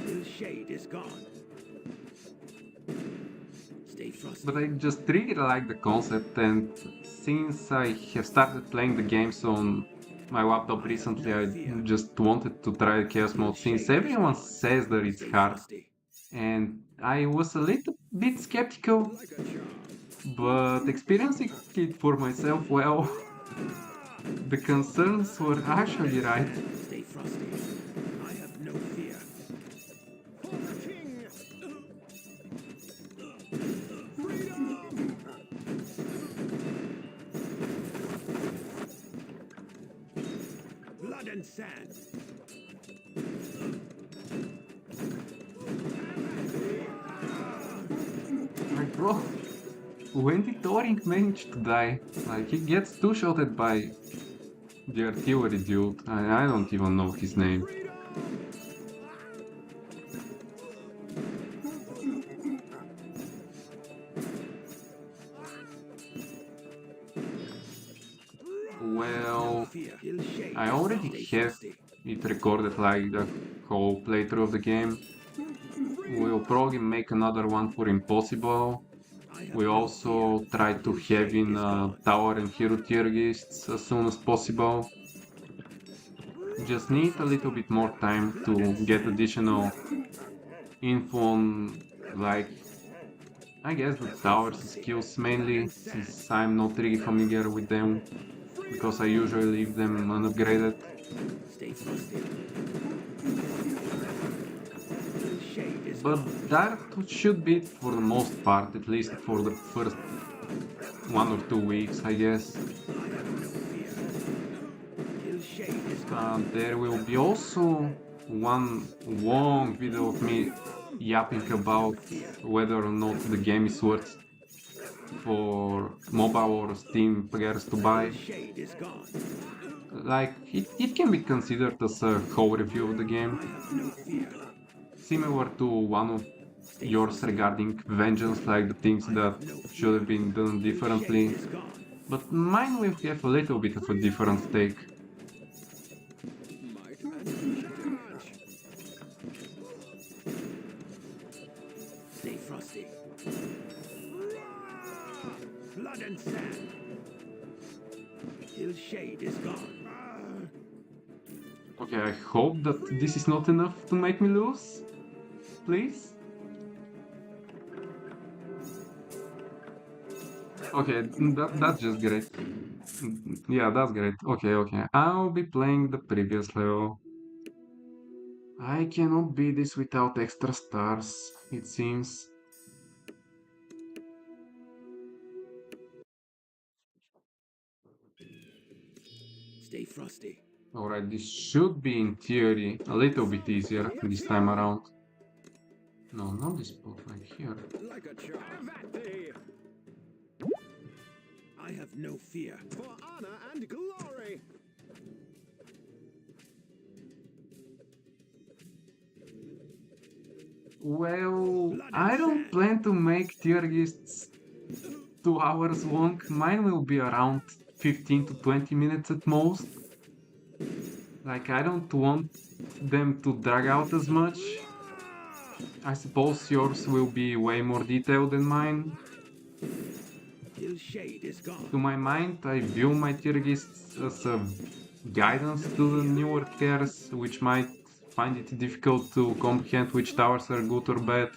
Speaker 2: His shade is gone. Stay frosty.
Speaker 1: But I just really like the concept, and since I have started playing the games on my laptop recently, I just wanted to try the chaos mode since everyone says that it's
Speaker 2: Stay
Speaker 1: hard.
Speaker 2: frosty.
Speaker 1: And I was a little bit skeptical,
Speaker 2: Like a charm.
Speaker 1: but experiencing it for myself, well, the concerns were actually right.
Speaker 2: Stay frosty. I have no fear. For the king. Freedom. Blood and sand.
Speaker 1: Like, bro, when did Thorin manage to die? Like, he gets two-shotted by the artillery dude. I don't even know his name. Well,
Speaker 2: Fear. His shade
Speaker 1: I
Speaker 2: is
Speaker 1: already
Speaker 2: gone.
Speaker 1: have it recorded, like the whole playthrough of the game. We'll probably make another one for Impossible. We also try to have in Tower and Hero tier lists as soon as possible. Just need a little bit more time to get additional info on, like, I guess the towers skills mainly, since I'm not really familiar with them, because I usually leave them unupgraded.
Speaker 2: Stay frosty. His shade is
Speaker 1: But
Speaker 2: gone.
Speaker 1: that should be it for the most part, at least for the first 1 or 2 weeks, I guess.
Speaker 2: I have no fear. His shade is gone.
Speaker 1: There will be also one long video of me yapping about whether or not the game is worth for mobile or Steam players to buy.
Speaker 2: His shade is gone.
Speaker 1: Like, it can be considered as a whole review of the game,
Speaker 2: I have no fear.
Speaker 1: similar to one of yours regarding Vengeance, like the things that should have been done differently.
Speaker 2: Is gone.
Speaker 1: But mine will have a little bit of a different take.
Speaker 2: Might and touch. Stay frosty. Blood and sand. His shade is gone.
Speaker 1: Okay, I hope that this is not enough to make me lose. Please? Okay, that's just great. Yeah, that's great. Okay. I'll be playing the previous level. I cannot beat this without extra stars, it seems.
Speaker 2: Stay frosty.
Speaker 1: Alright, this should be in theory a little bit easier this time around. No, not this spot right here.
Speaker 2: Like a charm. I have no fear. For honor and glory.
Speaker 1: Well, I don't plan to make tier lists 2 hours long. Mine will be around 15 to 20 minutes at most. Like, I don't want them to drag out as much. I suppose yours will be way more detailed than mine.
Speaker 2: Till shade is gone.
Speaker 1: To my mind, I view my tier lists as a guidance to the newer players, which might find it difficult to comprehend which towers are good or bad,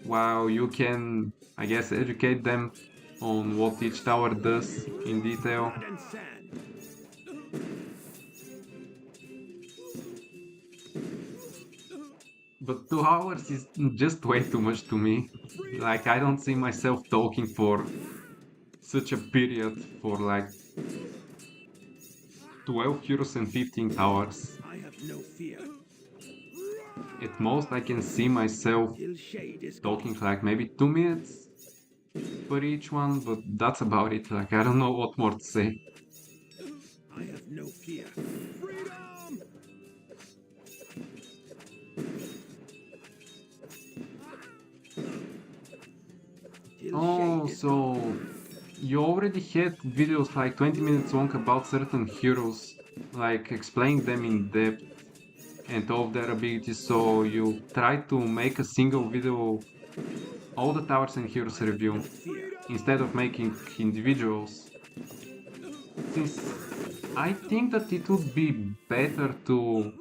Speaker 1: while you can, I guess, educate them on what each tower does in detail.
Speaker 2: Blood and sand.
Speaker 1: But 2 hours is just way too much to me. Like, I don't see myself talking for such a period for like 12 heroes and 15 towers.
Speaker 2: I have no fear.
Speaker 1: At most, I can see myself
Speaker 2: Till shade is
Speaker 1: talking
Speaker 2: gone.
Speaker 1: like maybe 2 minutes for each one, but that's about it. Like, I don't know what more to say.
Speaker 2: I have no fear. Freedom! Till
Speaker 1: Oh,
Speaker 2: shade is
Speaker 1: so you already had videos like 20 minutes long about certain heroes, like explaining them in depth and all of their abilities, so you try to make a single video all the towers and heroes review
Speaker 2: fear.
Speaker 1: instead of making individuals. Since I think that it would be better to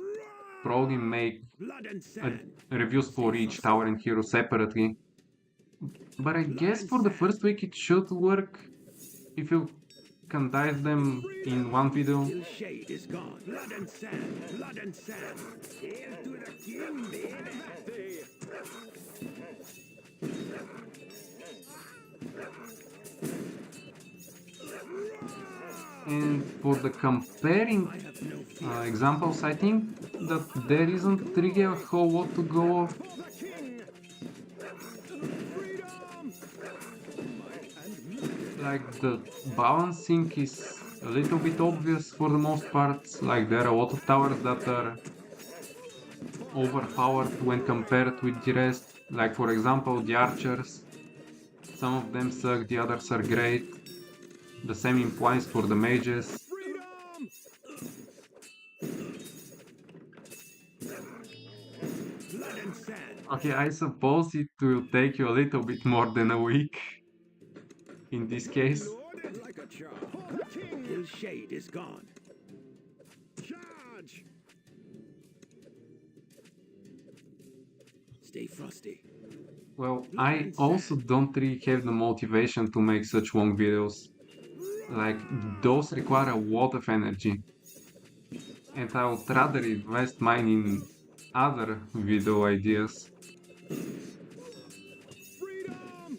Speaker 1: probably make
Speaker 2: Blood and sand.
Speaker 1: reviews for each tower and hero separately. But I guess for the first week it should work if you condense them in one video.
Speaker 2: Till shade is gone. Blood and sand. Blood and sand. Hail to the king, baby.
Speaker 1: And for the comparing
Speaker 2: I have no fear.
Speaker 1: examples, I think that there isn't really a whole lot to go off.
Speaker 2: For the king. Freedom.
Speaker 1: Like the balancing is a little bit obvious for the most part. Like there are a lot of towers that are overpowered when compared with the rest. Like for example the archers. Some of them suck, the others are great. The same implies for the mages.
Speaker 2: Freedom. Blood and sand.
Speaker 1: Okay, I suppose it will take you a little bit more than a week in this case.
Speaker 2: Lord, like a charm. For the king. Till shade is gone. Charge. Stay frosty.
Speaker 1: Well, I also don't really have the motivation to make such long videos. Like, those require a lot of energy. And I would rather invest mine in other video ideas.
Speaker 2: Freedom.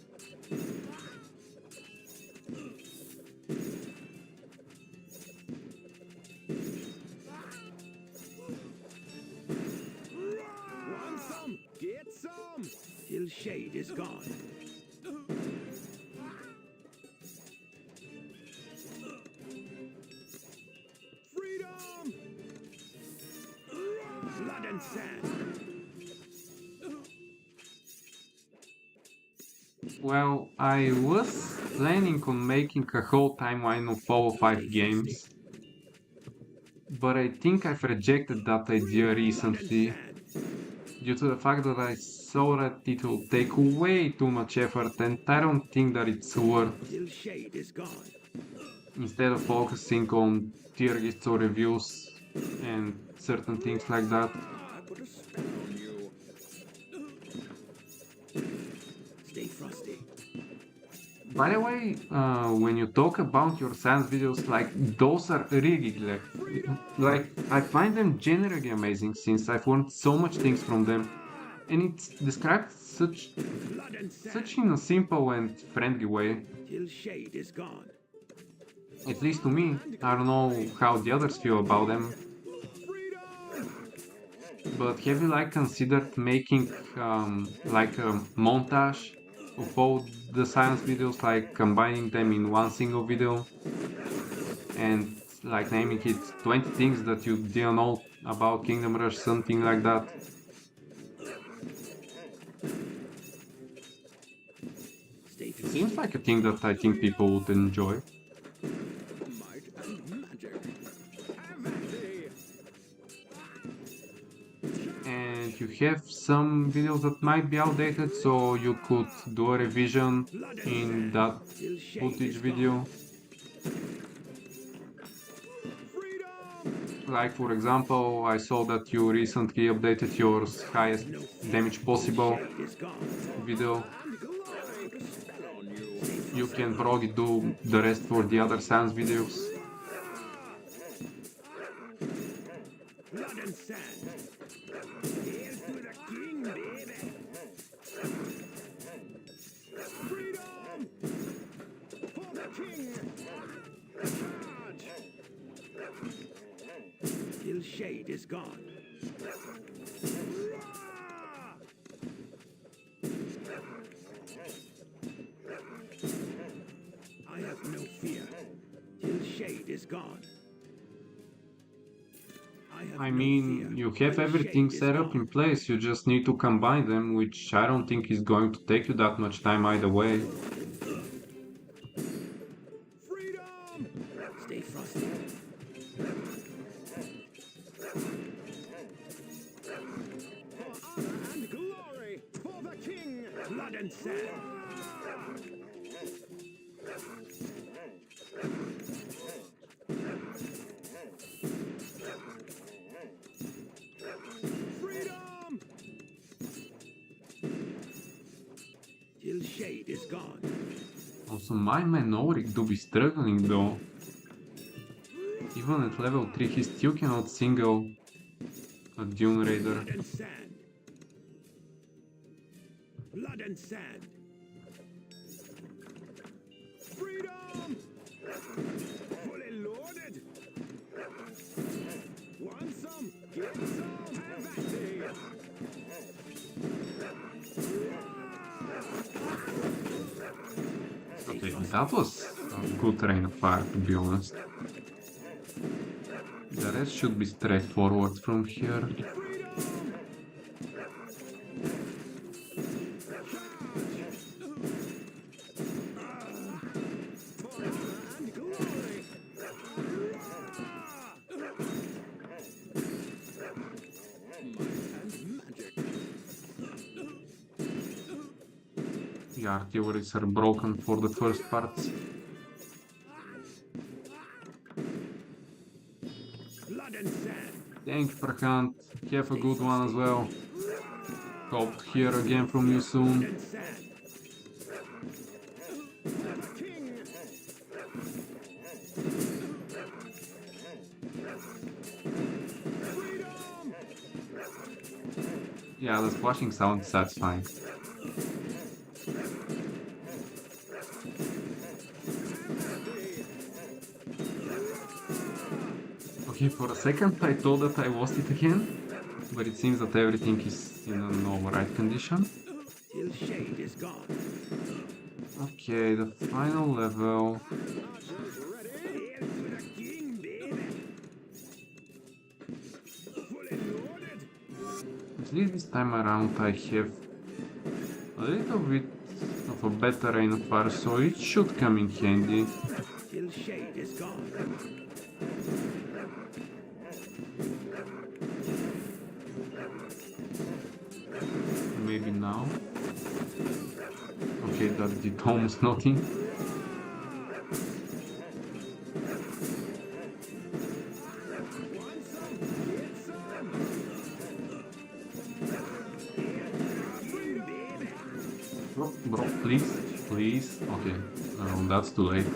Speaker 2: Want some? Get some. Till shade is gone. Freedom. Blood and sand.
Speaker 1: Well, I was planning on making a whole timeline of all 5 games. But I think I've rejected that idea recently due to the fact that I saw that it will take way too much effort and I don't think that it's worth
Speaker 2: Till shade is gone.
Speaker 1: instead of focusing on tier lists or reviews and certain things like that.
Speaker 2: I put a spell on you. Stay frosty.
Speaker 1: By the way, when you talk about your science videos, like those are really Like, I find them generally amazing since I've learned so much things from them, and it's described
Speaker 2: Blood and
Speaker 1: such
Speaker 2: sand
Speaker 1: in a simple and friendly way.
Speaker 2: till shade is gone.
Speaker 1: At least to me. I don't know how the others feel about them, but have you like considered making like a montage of all the science videos, like combining them in one single video and like naming it 20 things that you didn't know about Kingdom Rush, something like that?
Speaker 2: Stay
Speaker 1: It
Speaker 2: frosty.
Speaker 1: seems like a thing that I think people would enjoy.
Speaker 2: Might and magic. Have at thee.
Speaker 1: And you have some videos that might be outdated, so you could do a revision
Speaker 2: Blood and
Speaker 1: in
Speaker 2: sand
Speaker 1: that
Speaker 2: till shade
Speaker 1: footage
Speaker 2: is
Speaker 1: video.
Speaker 2: gone. Freedom!
Speaker 1: Like for example, I saw that you recently updated your highest
Speaker 2: No fear
Speaker 1: damage
Speaker 2: till
Speaker 1: possible
Speaker 2: shade is gone.
Speaker 1: video.
Speaker 2: And glory to spell on you.
Speaker 1: You can probably do the rest for the other science videos.
Speaker 2: Blood and sand. Here's to the king, baby. Freedom! For the king! Charge! Till shade is gone. I have no fear. Till shade is gone.
Speaker 1: I mean, you have everything set up in place, you just need to combine them, which I don't think is going to take you that much time either way.
Speaker 2: Freedom! Stay frosty. For honor and glory, for the king, blood and sand. Freedom! Till shade is gone.
Speaker 1: Also, my man Ulrich do be struggling though. Even at level 3 he still cannot single a Dune Raider.
Speaker 2: Blood and sand. Blood and sand. Freedom! Fully loaded. Want some? Get some. Have at thee.
Speaker 1: Okay, that was a good rain of fire, to be honest. The rest should be straightforward from here.
Speaker 2: And glory. Might and magic.
Speaker 1: The artilleries are broken for the first parts.
Speaker 2: Blood and sand.
Speaker 1: Thank you, Prakant. Have a good one as well. Hope to hear again from you soon.
Speaker 2: And sand. For the king. Freedom!
Speaker 1: Yeah, the splashing sound is satisfying. Okay, for a second I thought that I lost it again, but it seems that everything is in an alright condition.
Speaker 2: Till shade is gone.
Speaker 1: Okay, the final level.
Speaker 2: Archers ready. Here's to the king, baby. Fully loaded.
Speaker 1: At least this time around I have a little bit of a better rain of fire, so it should come in handy.
Speaker 2: Till shade is gone.
Speaker 1: Maybe now. Okay, that did almost nothing.
Speaker 2: Want some? Get some. Freedom, baby.
Speaker 1: Bro, please, please. Okay, no, that's too late.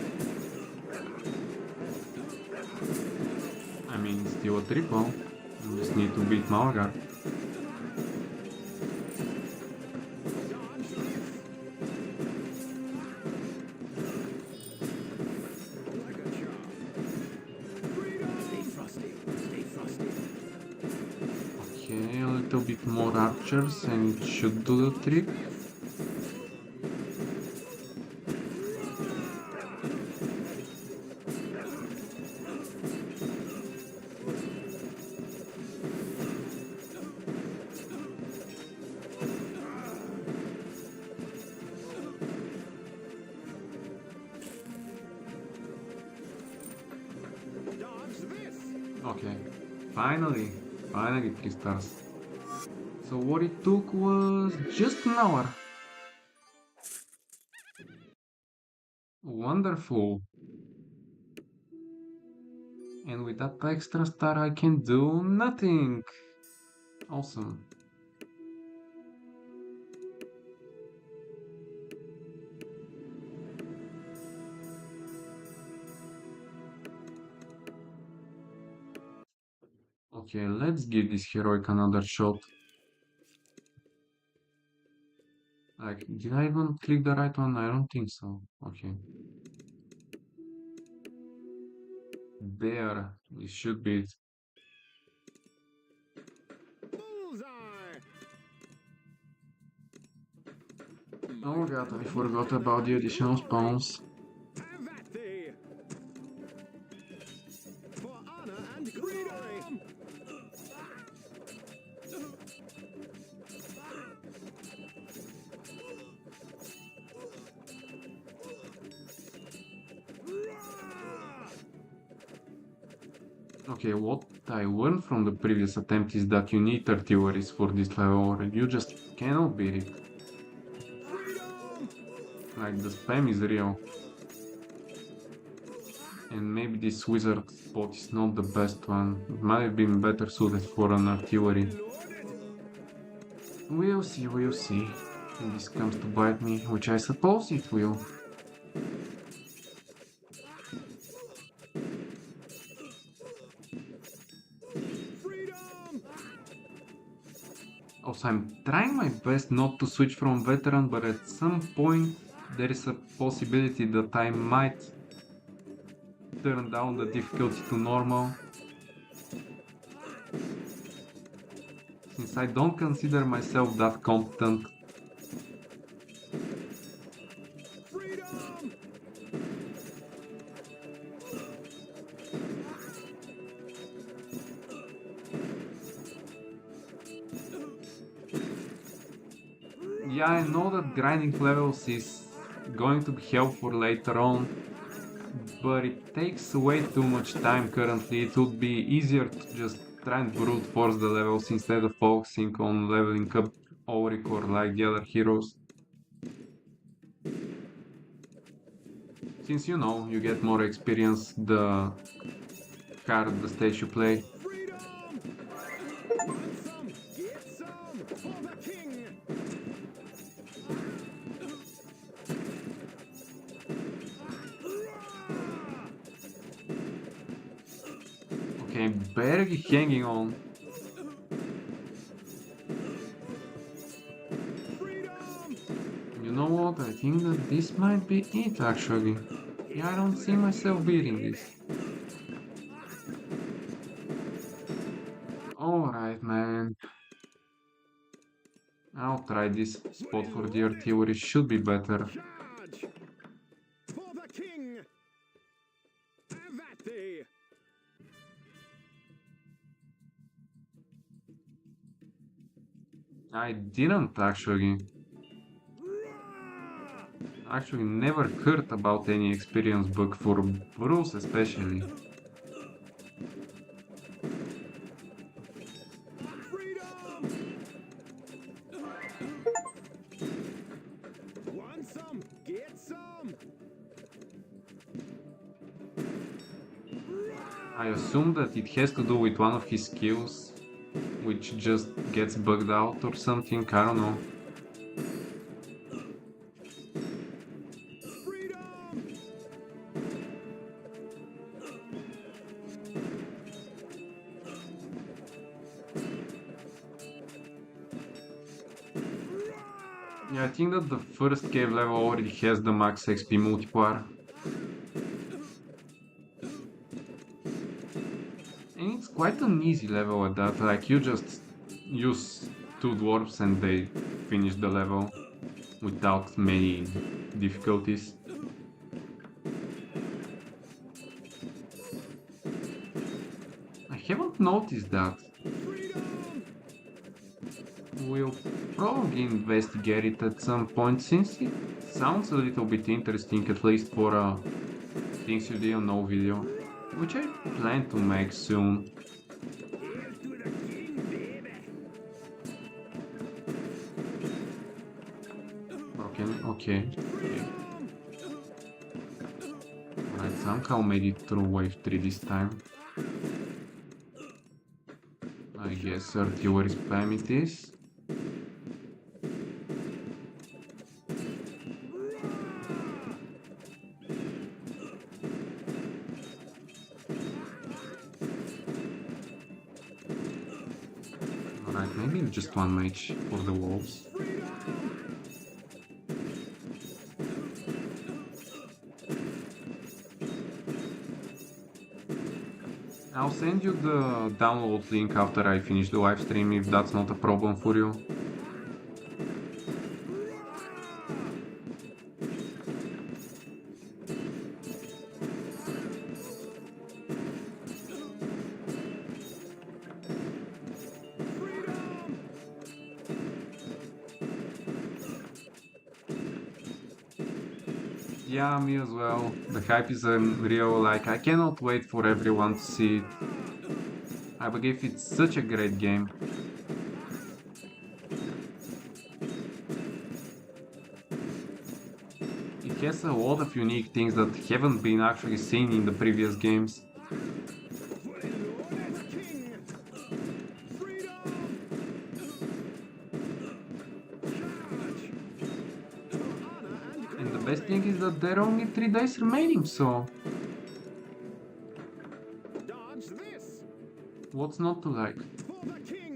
Speaker 1: I mean, do a triple. You just need to beat Malgar.
Speaker 2: Like a charm. Freedom! Stay frosty. Stay frosty.
Speaker 1: Okay, a little bit more archers and it should do the trick.
Speaker 2: Dodge this!
Speaker 1: Okay, finally 3 stars. So what it took was just an hour. Wonderful. And with that extra star I can do nothing. Awesome. Okay, let's give this heroic another shot. Like, did I even click the right one? I don't think so. Okay. There, it should be it.
Speaker 2: Bullseye!
Speaker 1: Oh god, I forgot about the additional spawns.
Speaker 2: Have at thee! For honor and freedom!
Speaker 1: Okay, what I learned from the previous attempt is that you need 30 worries for this level or you just cannot beat it.
Speaker 2: Freedom!
Speaker 1: Like, the spam is real. And maybe this wizard spot is not the best one. It might have been better suited for an artillery. We'll see, we'll see. If this comes to bite me, which I suppose it will.
Speaker 2: Freedom!
Speaker 1: Also, I'm trying my best not to switch from veteran, but at some point there is a possibility that I might turn down the difficulty to normal. Since I don't consider myself that competent.
Speaker 2: Freedom!
Speaker 1: Yeah, I know that grinding levels is going to be helpful later on, but it takes way too much time currently. It would be easier to just try and brute force the levels instead of focusing on leveling up Auric or like the other heroes. Since you know, you get more experience the harder the stage you play.
Speaker 2: Freedom! Want some? Get some! For the king!
Speaker 1: Okay, barely hanging on.
Speaker 2: Freedom!
Speaker 1: You know what? I think that this might be it actually. Yeah, I don't see myself beating this. Alright, man. I'll try this spot for the artillery, should be better.
Speaker 2: Charge! For the king! Have at thee!
Speaker 1: I didn't actually. Actually never heard about any experience bug for Bruce especially.
Speaker 2: Freedom! Want some? Get some!
Speaker 1: I assume that it has to do with one of his skills, which just gets bugged out or something, I don't know.
Speaker 2: Freedom!
Speaker 1: Yeah, I think that the first cave level already has the max XP multiplier. And it's quite an easy level at that, like you just use two dwarfs and they finish the level without many difficulties. I haven't noticed that. We'll probably investigate it at some point since it sounds a little bit interesting, at least for a things you didn't know video, which I plan to make soon.
Speaker 2: Hail to the king, baby.
Speaker 1: Okay. Alright, somehow made it through wave 3 this time. I guess hyoe spam it is. Alright, maybe just one mage for the wolves. I'll send you the download link after I finish the live stream if that's not a problem for you. Yeah, me as well. The hype is real, like I cannot wait for everyone to see it. I believe it's such a great game. It has a lot of unique things that haven't been actually seen in the previous games. And the best thing is that there are only 3 days remaining, so
Speaker 2: Dodge this
Speaker 1: what's not to like?
Speaker 2: for the king.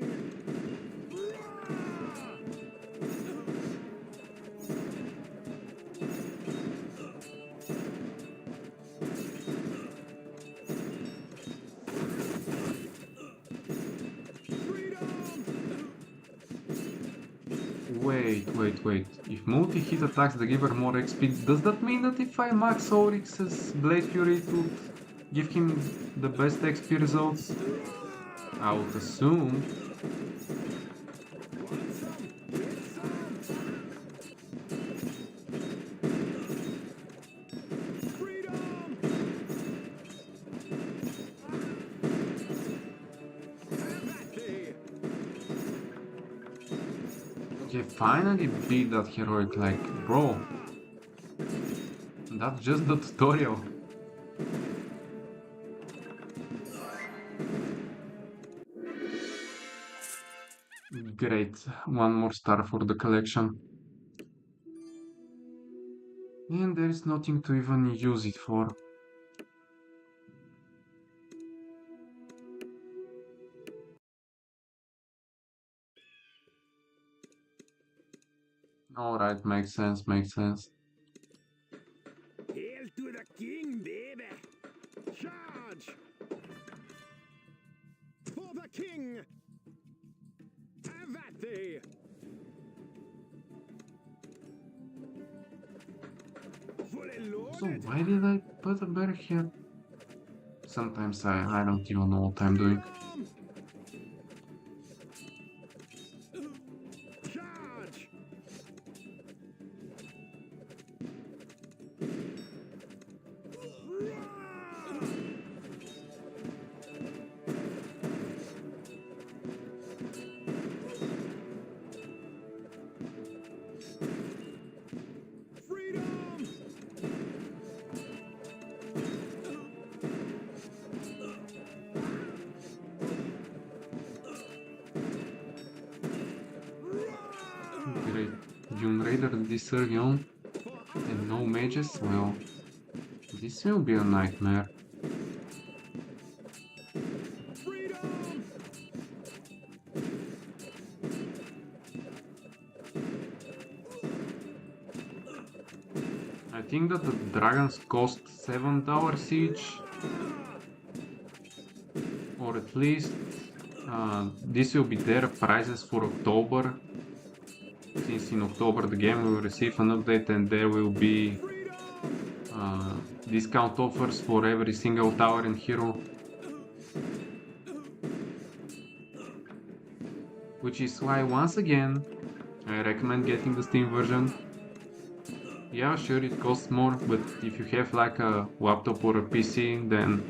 Speaker 1: Wait. If multi-hit attacks deliver more XP, does that mean that if I max Oryx's Blade Fury it would give him the best XP results? I would assume. Okay, finally beat that heroic, like, bro. That's just the tutorial. Great, one more star for the collection. And there is nothing to even use it for. Alright, makes sense.
Speaker 2: Hail to the king, baby. Charge for the king. Have at thee. Fully
Speaker 1: So
Speaker 2: loaded.
Speaker 1: why did I put a bear here? Sometimes I don't even know what I'm doing.
Speaker 2: Charge. Freedom.
Speaker 1: Great. Dune Raider this early on and no mages? Well, this will be a nightmare.
Speaker 2: Freedom.
Speaker 1: I think that the dragons cost $7 each, or at least this will be their prices for October, since in October the game will receive an update and there will be discount offers for every single tower and hero, which is why once again I recommend getting the Steam version. Yeah, sure, it costs more, but if you have like a laptop or a PC, then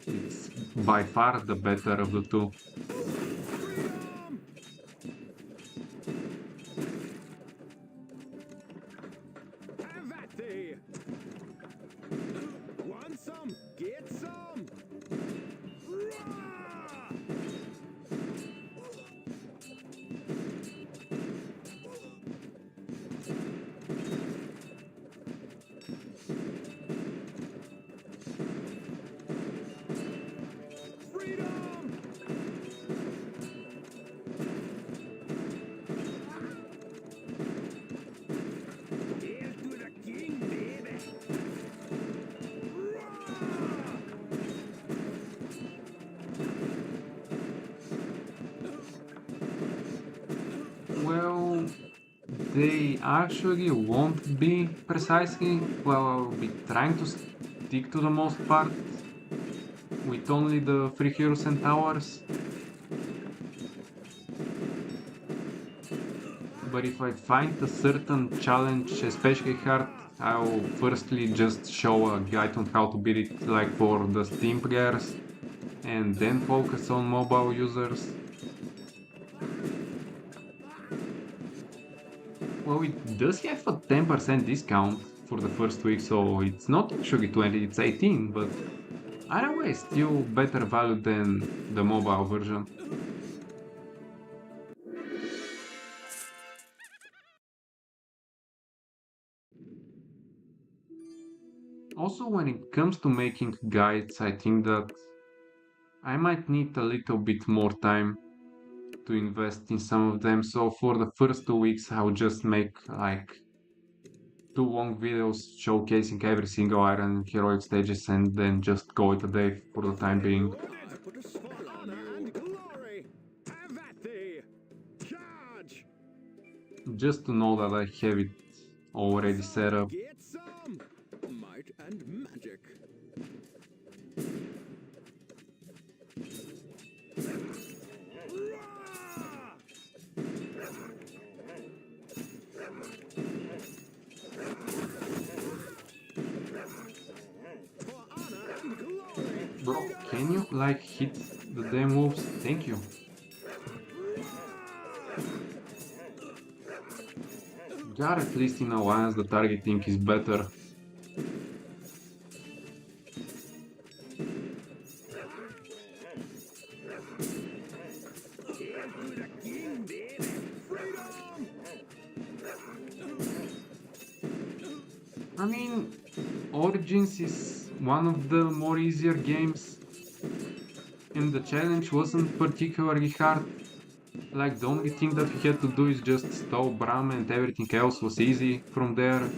Speaker 1: it's by far the better of the two.
Speaker 2: Have at thee! Want some? Get some! Freedom! Hail to the king, baby!
Speaker 1: Well, they actually won't be precisely. Well, I'll be trying to stick to the most part with only the free heroes and towers. But if I find a certain challenge especially hard, I'll firstly just show a guide on how to beat it, like for the Steam players, and then focus on mobile users. Well, it does have a 10% discount for the first week, so it's not actually 20, it's 18, but either way, still better value than the mobile version. Also, when it comes to making guides, I think that I might need a little bit more time to invest in some of them. So for the first 2 weeks, I'll just make like 2 long videos showcasing every single iron and heroic stages and then just call it a day for the time being.
Speaker 2: Put us for honor and glory! Have at thee! Charge!
Speaker 1: Just to know that I have it already set up.
Speaker 2: Get some! Might and magic. For honor and glory!
Speaker 1: Bro, can you like hit the damn moves? Thank you. God, at least in Alliance the targeting is better.
Speaker 2: Hail to the king, baby! Freedom!
Speaker 1: I mean, Origins is one of the more easier games, and the challenge wasn't particularly hard. Like, the only thing that we had to do is just stall Bram and everything else was easy from there.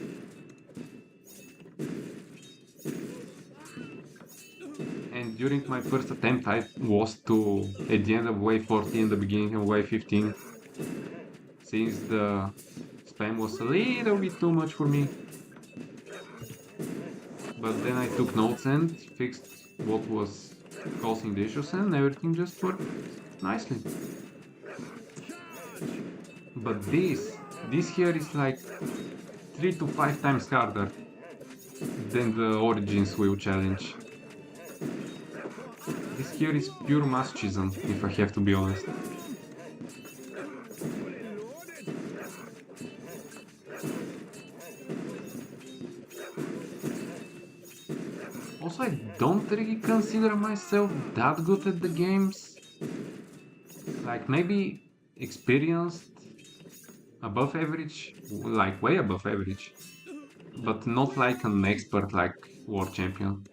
Speaker 1: And during my first attempt I lost to at the end of wave 40 and the beginning of wave 15, since the spam was a little bit too much for me. But then I took notes and fixed what was causing the issues and everything just worked nicely. But this here is like 3 to 5 times harder than the Origins Wheel challenge. This here is pure masochism, if I have to be honest. Also, I don't really consider myself that good at the games. Like, maybe experienced, above average, like way above average, but not like an expert like World Champion.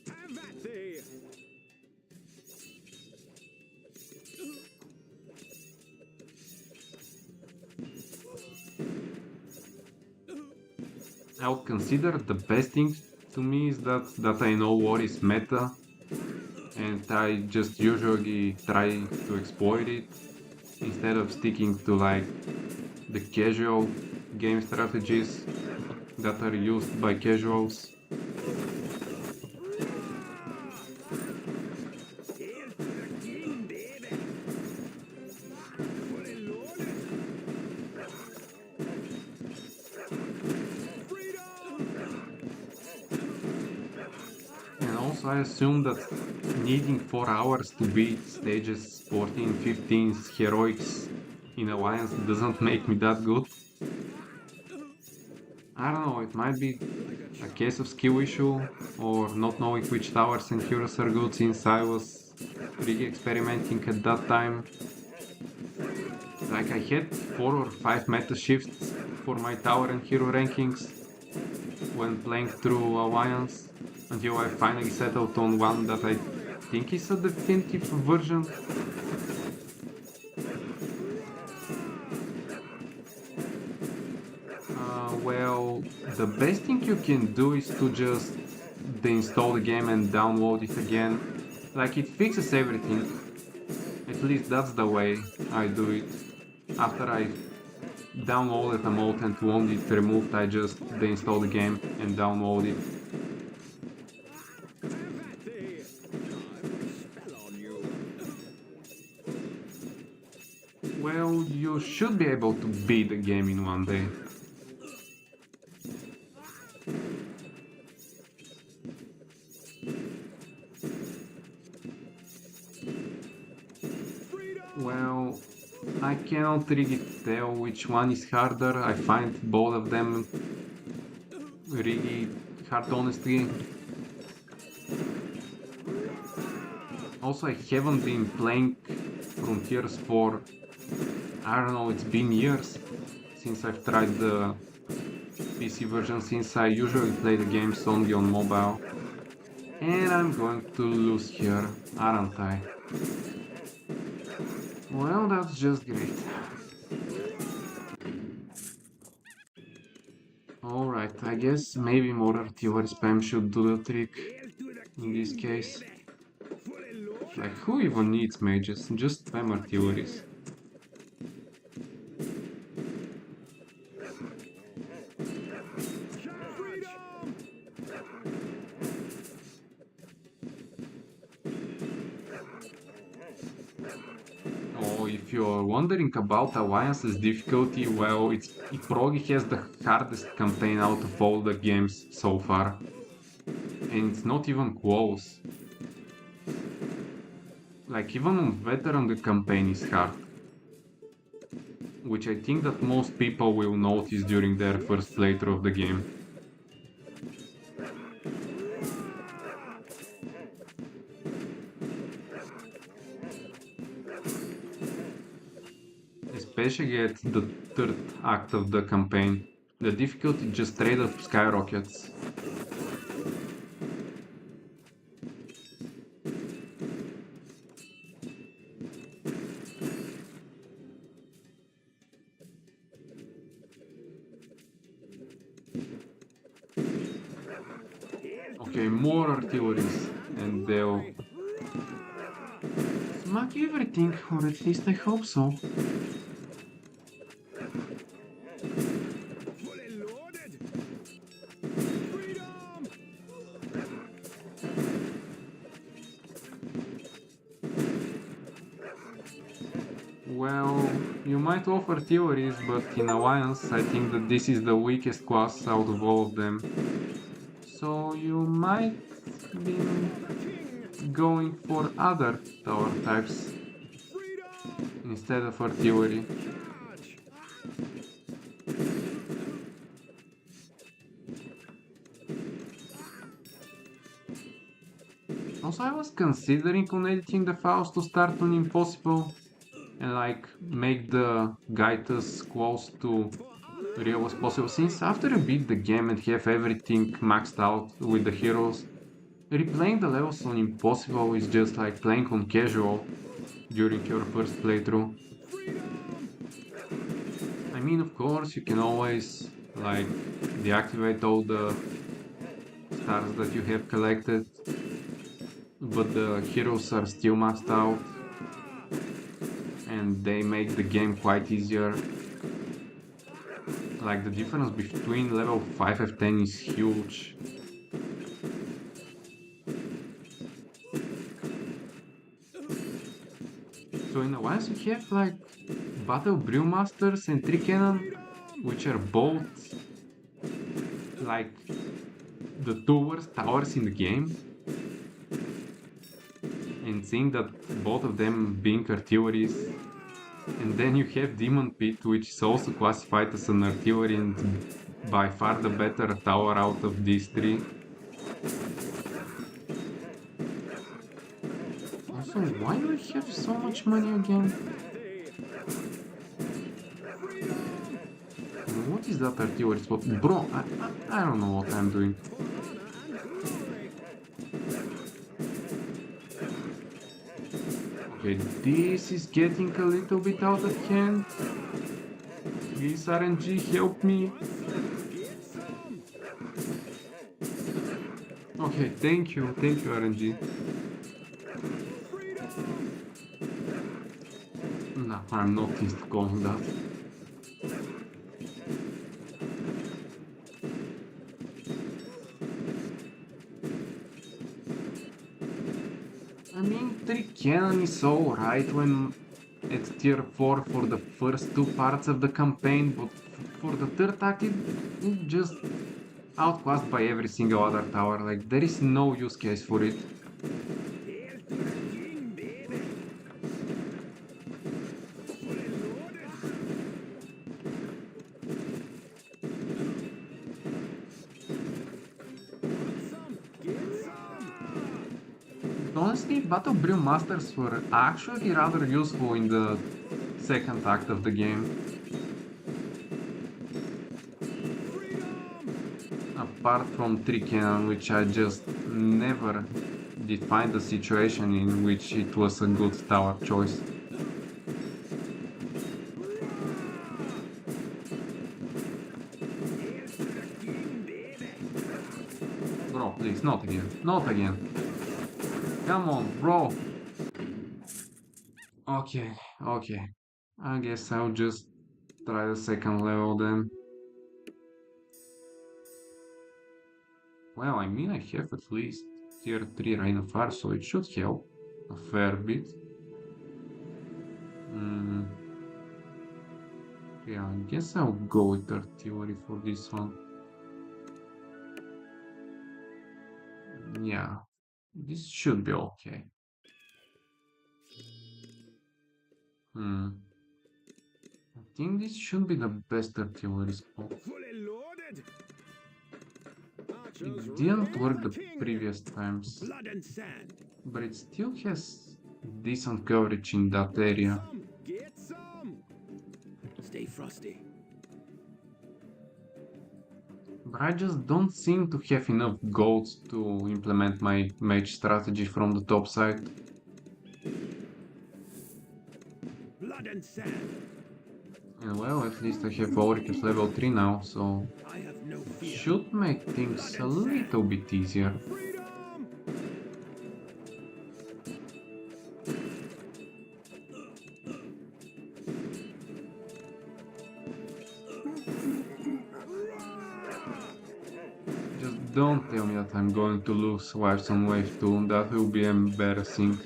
Speaker 2: Have at thee!
Speaker 1: I would consider the best thing to me is that I know what is meta, and I just usually try to exploit it instead of sticking to like the casual game strategies that are used by casuals.
Speaker 2: Here's to the king, baby. Fully loaded.
Speaker 1: And also I assume that needing 4 hours to beat stages 14, 15 heroics in Alliance doesn't make me that good. I don't know, it might be a case of skill issue or not knowing which towers and heroes are good since I was really experimenting at that time. Like I had 4 or 5 meta shifts for my tower and hero rankings when playing through Alliance until I finally settled on one that I think is a definitive version. Well, the best thing you can do is to just deinstall the game and download it again. Like it fixes everything. At least that's the way I do it. After I downloaded a mod and want it removed, I just deinstall the game and download it. Well, you should be able to beat the game in one day. Well, I cannot really tell which one is harder. I find both of them really hard, honestly. Also, I haven't been playing Frontiers for, I don't know, it's been years since I've tried the PC version, since I usually play the games only on mobile. And I'm going to lose here, aren't I? Well, that's just great. Alright, I guess maybe more artillery spam should do the trick in this case. Like, who even needs mages? Just spam artilleries. Oh, if you're wondering about Alliance's difficulty, well, it probably has the hardest campaign out of all the games so far. And it's not even close. Like, even on veteran, the campaign is hard. Which I think that most people will notice during their first playthrough of the game. Especially at the third act of the campaign, the difficulty just straight up skyrockets. Okay, more artilleries, and they'll smack everything, or at least I hope so. Well, you might offer theories, but in Alliance I think that this is the weakest class out of all of them. So you might be going for other tower types instead of artillery. Also, I was considering on editing the files to start on impossible and like make the guide as close to real as possible, since after you beat the game and have everything maxed out with the heroes, replaying the levels on impossible is just like playing on casual during your first playthrough. I mean, of course, you can always like deactivate all the stars that you have collected, but the heroes are still maxed out, and they make the game quite easier. Like the difference between level 5 and 10 is huge. So in Alliance you have like Battle Brewmasters and 3 Cannon, which are both like the two worst towers in the game. And seeing that both of them being artilleries. And then you have Demon Pit, which is also classified as an artillery and by far the better tower out of these three. Also, why do I have so much money again? What is that artillery spot? Bro, I don't know what I'm doing. Okay, this is getting a little bit out of hand. Please, RNG, help me. Okay, thank you, RNG. No, I'm not calling that. I mean, 3 Cannon is alright when it's tier 4 for the first two parts of the campaign, but for the third act it's just outclassed by every single other tower. Like, there is no use case for it. Honestly, Battle Brewmasters were actually rather useful in the second act of the game. Apart from 3 Cannon, which I just never did find a situation in which it was a good tower choice. Bro, please, not again, not again. Come on, bro. Okay. I guess I'll just try the second level then. Well, I mean, I have at least tier 3 Rain of Fire, so it should help a fair bit. Yeah, I guess I'll go with artillery for this one. Yeah, this should be okay. I think this should be the best artillery spot. It didn't work the previous times, but it still has decent coverage in that area.
Speaker 2: Stay frosty.
Speaker 1: But I just don't seem to have enough golds to implement my mage strategy from the top side.
Speaker 2: Blood and sand.
Speaker 1: And well, at least I have Auric at level 3 now, so
Speaker 2: I have no fear.
Speaker 1: should make things a little bit easier. Just don't tell me that I'm going to lose lives on wave 2, that will be embarrassing.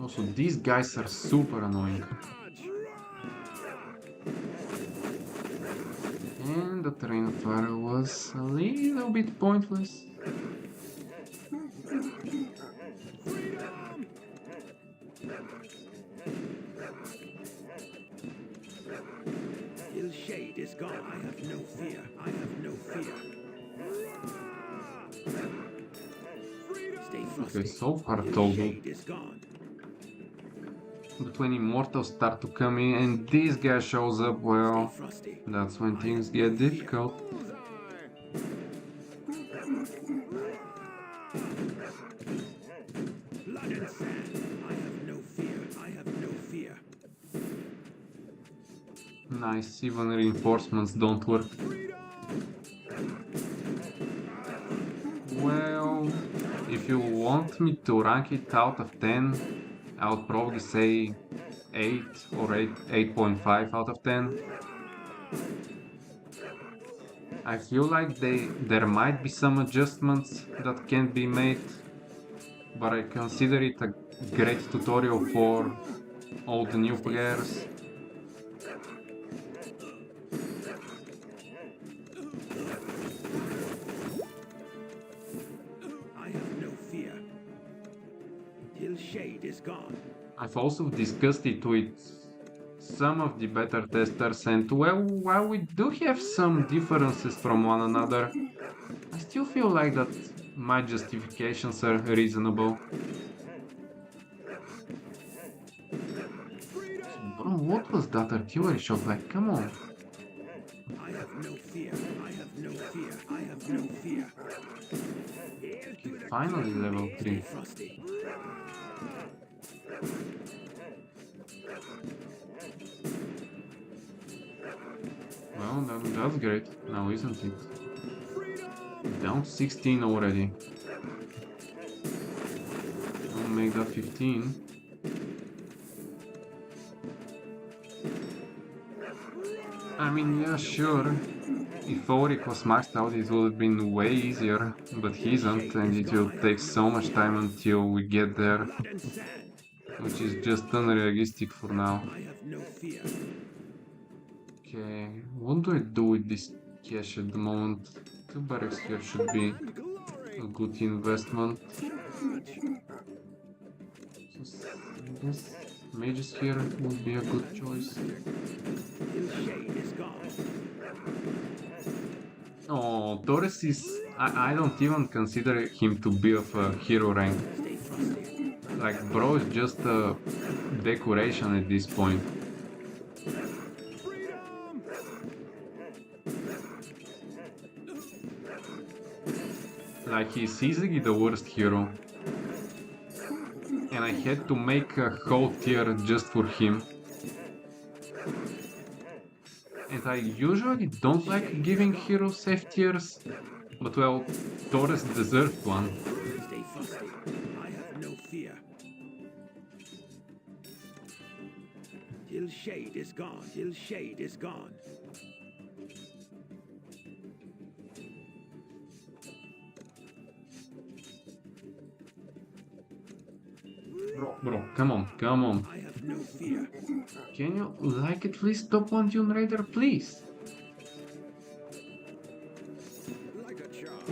Speaker 1: Also, these guys are super annoying. And the train of fire was a little bit pointless.
Speaker 2: Ill shade is gone. I have no fear. I have no fear. Stay frosty.
Speaker 1: Okay, so far
Speaker 2: Ill
Speaker 1: total.
Speaker 2: shade is gone.
Speaker 1: But when immortals start to come in and this guy shows up, well,
Speaker 2: Stay frosty.
Speaker 1: that's when things get difficult. Nice, even reinforcements don't work. Well, if you want me to rank it out of 10, I would probably say 8 or 8.5 out of 10. I feel like there might be some adjustments that can be made, but I consider it a great tutorial for all the new players.
Speaker 2: I have no fear. Till shade is gone.
Speaker 1: I've also discussed it with some of the beta testers, and well, while we do have some differences from one another, I still feel like that my justifications are reasonable. Bro, what was that artillery shot like? Come on.
Speaker 2: I have no fear. I have no fear. I have no fear.
Speaker 1: Finally level 3.
Speaker 2: Frosty.
Speaker 1: Well, that's great now, isn't it? Down 16 already. I'll make that 15. I mean, yeah, sure. If Auric was maxed out, it would have been way easier, but he isn't, and it will take so much time until we get there, which is just unrealistic for now.
Speaker 2: I have no fear.
Speaker 1: Okay, what do I do with this cash at the moment? 2 barracks here should be a good investment. So I guess mages here would be a good choice.
Speaker 2: Till shade is gone.
Speaker 1: Oh, Torres is... I don't even consider him to be of a hero rank.
Speaker 2: Stay frosty.
Speaker 1: Like, bro is just a decoration at this point. Like, he's easily the worst hero. And I had to make a whole tier just for him. And I usually don't like giving heroes safe tiers, but well, Torres deserved one.
Speaker 2: Stay frosty. I have no fear. Till shade is gone. Till shade is gone.
Speaker 1: Bro, come on, come on.
Speaker 2: I have no fear.
Speaker 1: Can you, like, at least top 1 Dune Raider, please?
Speaker 2: Like a charm.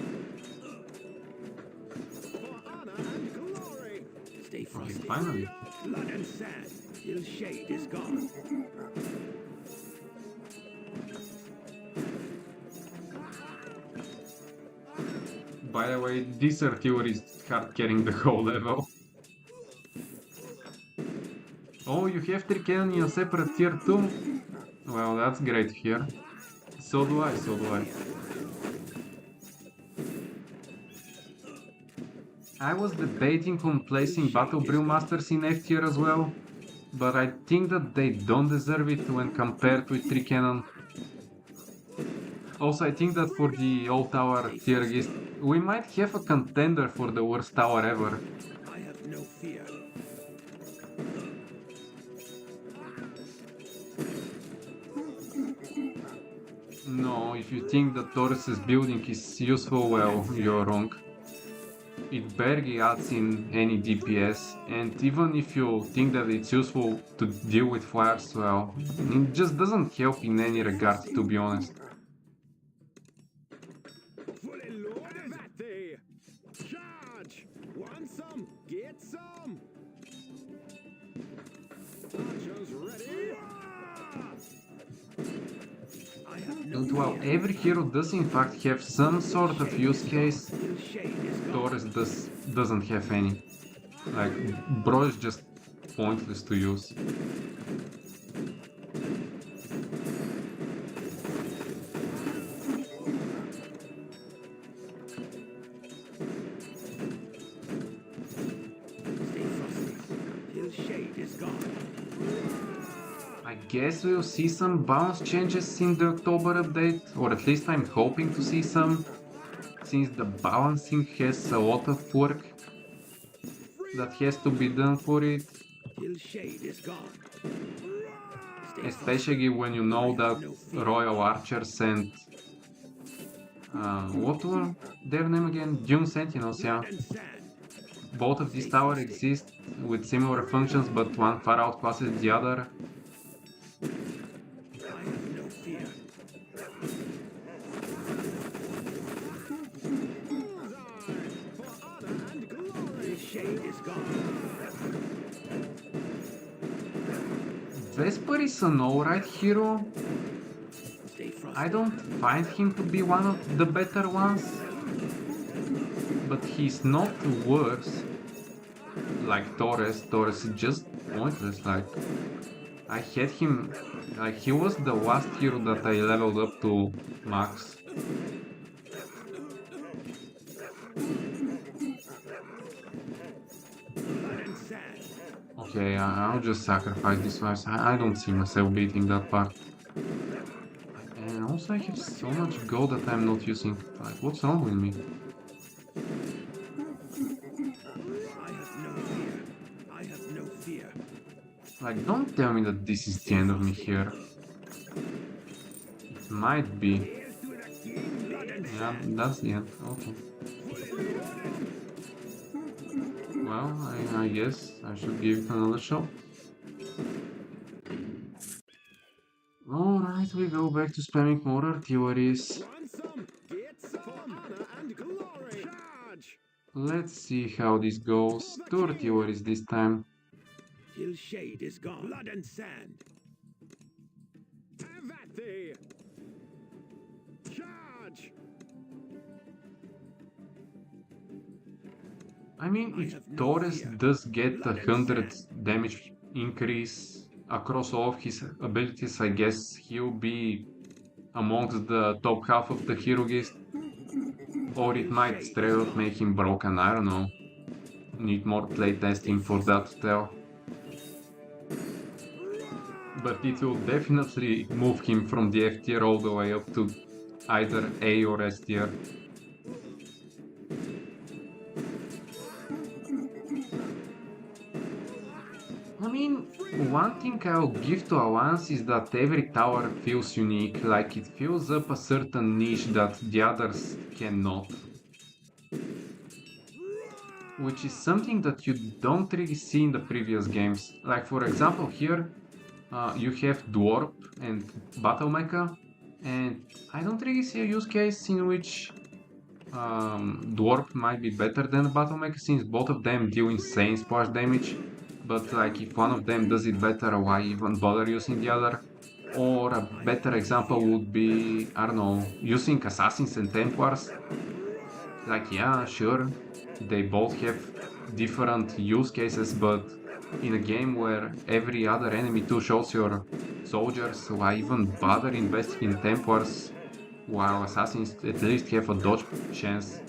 Speaker 2: For honor and glory. Stay
Speaker 1: Okay,
Speaker 2: frosty.
Speaker 1: finally.
Speaker 2: Blood and sand. Till shade is gone.
Speaker 1: By the way, this artillery is hard carrying the whole level. Oh, you have 3 cannon in a separate tier too? Well, that's great here. So do I, so do I. I was debating on placing Battle Brewmasters in F tier as well, but I think that they don't deserve it when compared with 3 cannon. Also, I think that for the old tower tier list, we might have a contender for the worst tower ever.
Speaker 2: I have no fear.
Speaker 1: No, if you think that Torres' building is useful, well, you're wrong. It barely adds in any DPS, and even if you think that it's useful to deal with flyers, well, it just doesn't help in any regard, to be honest.
Speaker 2: Fully loaded. That day. Charge. Want some? Get some. Archers ready. I have no
Speaker 1: And while every hero does in fact have some sort of use case,
Speaker 2: Till shade is gone.
Speaker 1: Torres doesn't have any. Like, bro is just pointless to use.
Speaker 2: Stay frosty. Till shade is gone.
Speaker 1: I guess we'll see some balance changes in the October update, or at least I'm hoping to see some, since the balancing has a lot of work that has to be done for it,
Speaker 2: Till shade is gone. Stay
Speaker 1: especially when you know that Royal Archers and what were their name again? Dune Sentinels, yeah.
Speaker 2: and sand.
Speaker 1: Both of these towers exist with similar functions, but one far outclasses the other.
Speaker 2: I have no fear. Till shade is gone.
Speaker 1: Vesper is an alright hero.
Speaker 2: Stay frosty.
Speaker 1: I don't find him to be one of the better ones, but he's not worse. Like Torres is just pointless. Like, I had him, like, he was the last hero that I leveled up to max.
Speaker 2: Blood and sand.
Speaker 1: Okay, I'll just sacrifice this one. I don't see myself beating that part. And also I have so much gold that I'm not using. Like, what's wrong with me?
Speaker 2: I have no fear. I have no fear.
Speaker 1: Like, don't tell me that this is the end of me here. It might be.
Speaker 2: Blood and
Speaker 1: Yeah, that's the end. Okay. Well, I guess I should give it another shot. Alright, we go back to spamming more artilleries.
Speaker 2: want some. Get some. For honor and glory. Charge.
Speaker 1: Let's see how this goes. 2 artilleries this time.
Speaker 2: Till shade is gone. Blood and sand. Have at thee. Charge.
Speaker 1: I mean, if Torres does get 100 damage increase across all of his abilities, I guess he'll be amongst the top half of the hero list. Or it might straight up make him broken, I don't know. Need more playtesting for that to tell. But it will definitely move him from the F tier all the way up to either A or S tier. I mean, one thing I'll give to Alliance is that every tower feels unique, like it fills up a certain niche that the others cannot. Which is something that you don't really see in the previous games. Like for example here, you have Dwarf and Battle Mecha, and I don't really see a use case in which Dwarf might be better than Battle Mecha, since both of them deal insane splash damage. But like if one of them does it better, why even bother using the other? Or a better example would be, I don't know, using Assassins and Templars. Like yeah, sure, they both have different use cases, but in a game where every other enemy two-shots your soldiers, why even bother investing in Templars, while Assassins at least have a dodge chance,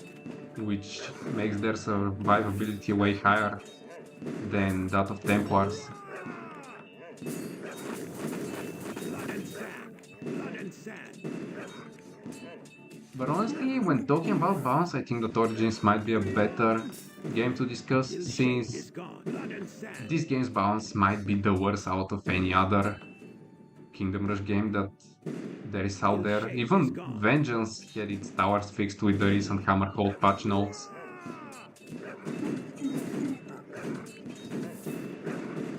Speaker 1: which makes their survivability way higher than that of Templars.
Speaker 2: Blood and sand. Blood and sand.
Speaker 1: But honestly, when talking about balance, I think that Origins might be a better game to discuss, since
Speaker 2: Is gone. Blood and sand.
Speaker 1: this game's balance might be the worst out of any other Kindom Rush game that there is out there. Even Vengeance had its towers fixed with the recent Hammerhold patch notes.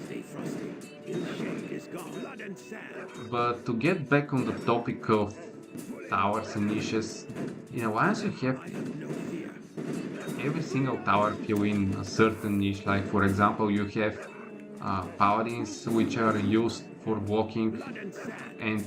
Speaker 2: Stay frosty. Till shade is gone. Blood and sand.
Speaker 1: But to get back on the topic of towers and niches, in Alliance you have
Speaker 2: I have no fear.
Speaker 1: every single tower fill in a certain niche. Like for example, you have paladins, which are used for blocking,
Speaker 2: Blood and sand.
Speaker 1: and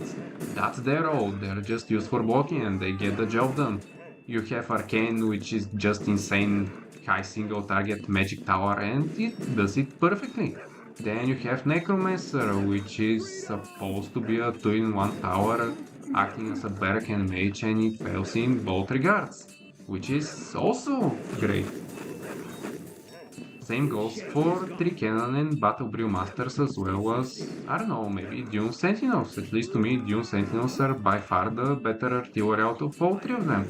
Speaker 1: that's their role. They're just used for blocking and they get the job done. You have Arcane, which is just insane high single target magic tower, and it does it perfectly. Then you have Necromancer, which is supposed to be a 2-in-1 tower, acting as a barrack and mage, and it fails in both regards, which is also great. same goes for 3 Canon and Battle Brewmasters as well as, I don't know, maybe Dune Sentinels. At least to me, Dune Sentinels are by far the better artillery out of all three of them.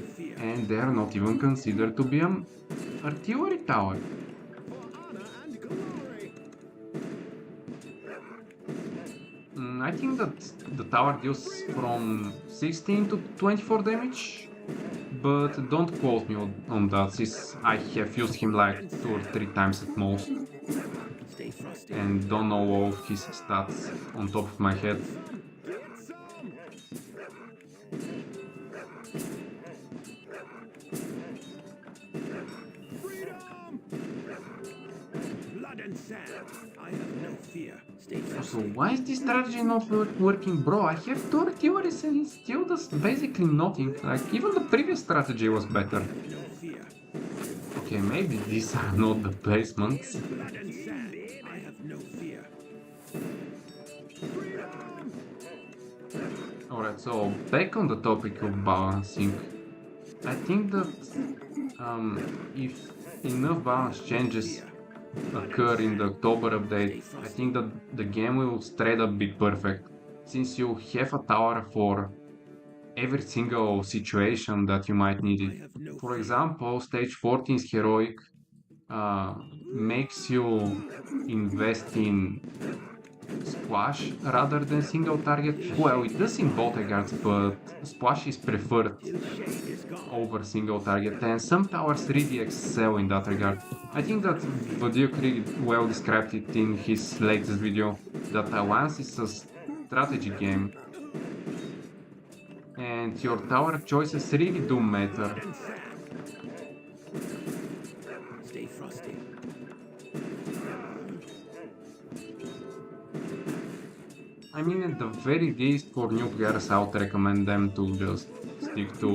Speaker 1: And they are not even considered to be an artillery tower. I think that the tower deals from 16 to 24 damage, but don't quote me on that, since I have used him like 2 or 3 times at most,
Speaker 2: Stay frosty.
Speaker 1: and don't know all of his stats on top of my head.
Speaker 2: Blood and sand. I have no fear. Stay
Speaker 1: So
Speaker 2: frosty.
Speaker 1: why is this strategy not working, bro? I have 2 artilleries and it still does basically nothing. Like, even the previous strategy was better.
Speaker 2: No fear.
Speaker 1: Okay, maybe these are not the placements.
Speaker 2: Blood and sand. I have no fear.
Speaker 1: Alright, so back on the topic of balancing. I think that if enough balance changes occur in the October update, I think that the game will straight up be perfect, since you have a tower for every single situation that you might need it. For example, stage 14's heroic makes you invest in splash rather than single target. Well, it does in both regards, but splash is preferred over single target, and some towers really excel in that regard. I think that Duke really well described it in his latest video, that Alliance is a strategy game, and your tower choices really do matter.
Speaker 2: Stay frosty.
Speaker 1: I mean, at the very least, for new players, I would recommend them to just stick to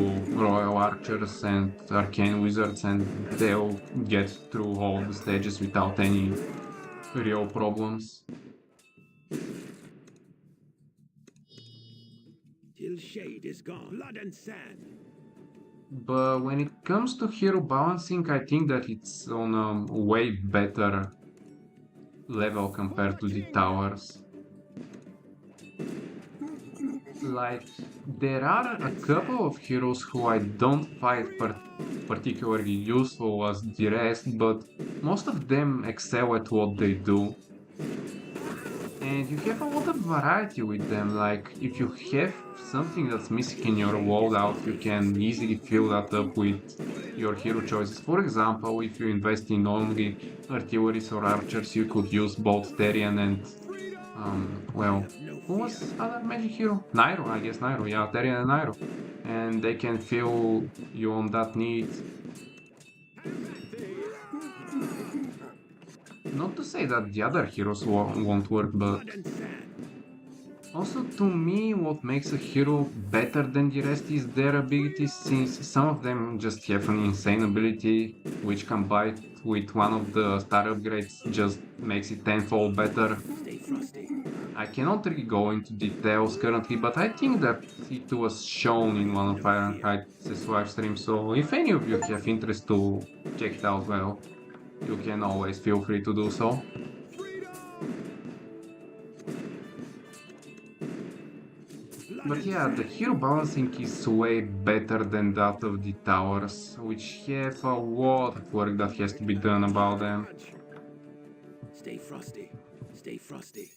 Speaker 1: Royal Archers and Arcane Wizards, and they'll get through all the stages without any real problems.
Speaker 2: Till shade is gone. Blood and sand.
Speaker 1: But when it comes to hero balancing, I think that it's on a way better level compared to the towers. Like, there are a couple of heroes who I don't find particularly useful as the rest, but most of them excel at what they do. And you have a lot of variety with them. Like, if you have something that's missing in your loadout, you can easily fill that up with your hero choices. For example, if you invest in only artilleries or archers, you could use both Therian and well, who was other magic hero? Nairo, I guess Nairo, yeah, Therian and Nairo. And they can fill you on that need. Not to say that the other heroes won't work, but also to me what makes a hero better than the rest is their abilities, since some of them just have an insane ability which combined with one of the star upgrades just makes it tenfold better.
Speaker 2: Stay frosty.
Speaker 1: I cannot really go into details currently, but I think that it was shown in one of Ironhide's live streams, so if any of you have interest to check it out, well, you can always feel free to do so. But yeah, the hero balancing is way better than that of the towers, which have a lot of work that has to be done about them.
Speaker 2: Stay frosty. Stay frosty.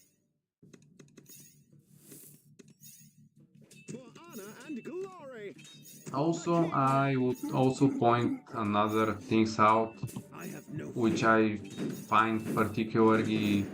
Speaker 2: For honor and glory.
Speaker 1: Also, I would also point another things out,
Speaker 2: I have no
Speaker 1: which I find particularly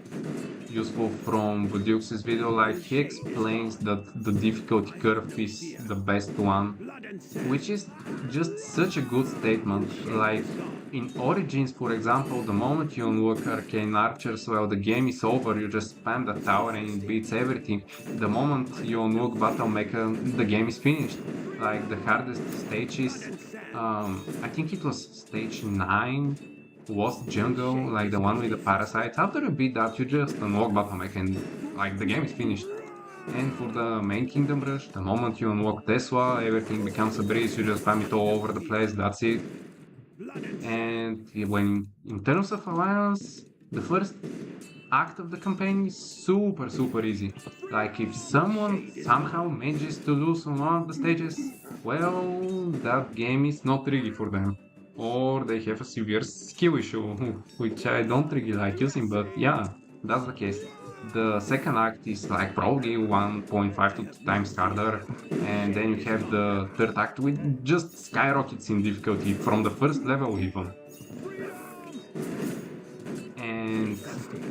Speaker 1: useful from Buduk's video. Like, he explains that the difficulty curve is the best one,
Speaker 2: blood and sand.
Speaker 1: which is just such a good statement. Like, in Origins, for example, the moment you unlock Arcane Archers, well, the game is over, you just spam the tower and it beats everything. The moment you unlock Battle Mecha, the game is finished. Like, the hardest stage is, I think it was stage 9, was Jungle, like the one with the parasites. After you beat that, you just unlock Battle Mecha and, like, the game is finished. And for the main Kindom Rush, the moment you unlock Tesla, everything becomes a breeze, you just spam it all over the place, that's it. And when in terms of alliance, the first act of the campaign is super easy. Like if someone somehow manages to lose on one of the stages, well, that game is not really for them. Or they have a severe skill issue, which I don't really like using, but yeah, that's the case. The second act is like probably 1.5 to 2 times harder, and then you have the third act with just skyrockets in difficulty from the first level even. And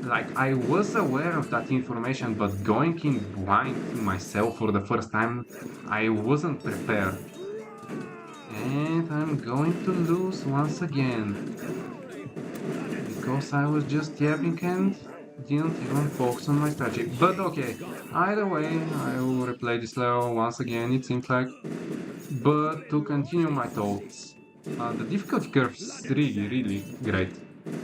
Speaker 1: like I was aware of that information, but going in blind myself for the first time, I wasn't prepared. And I'm going to lose once again. Because I was just yapping and didn't even focus on my strategy. But okay, either way, I will replay this level once again, it seems like. But to continue my thoughts, the difficulty curve is really great.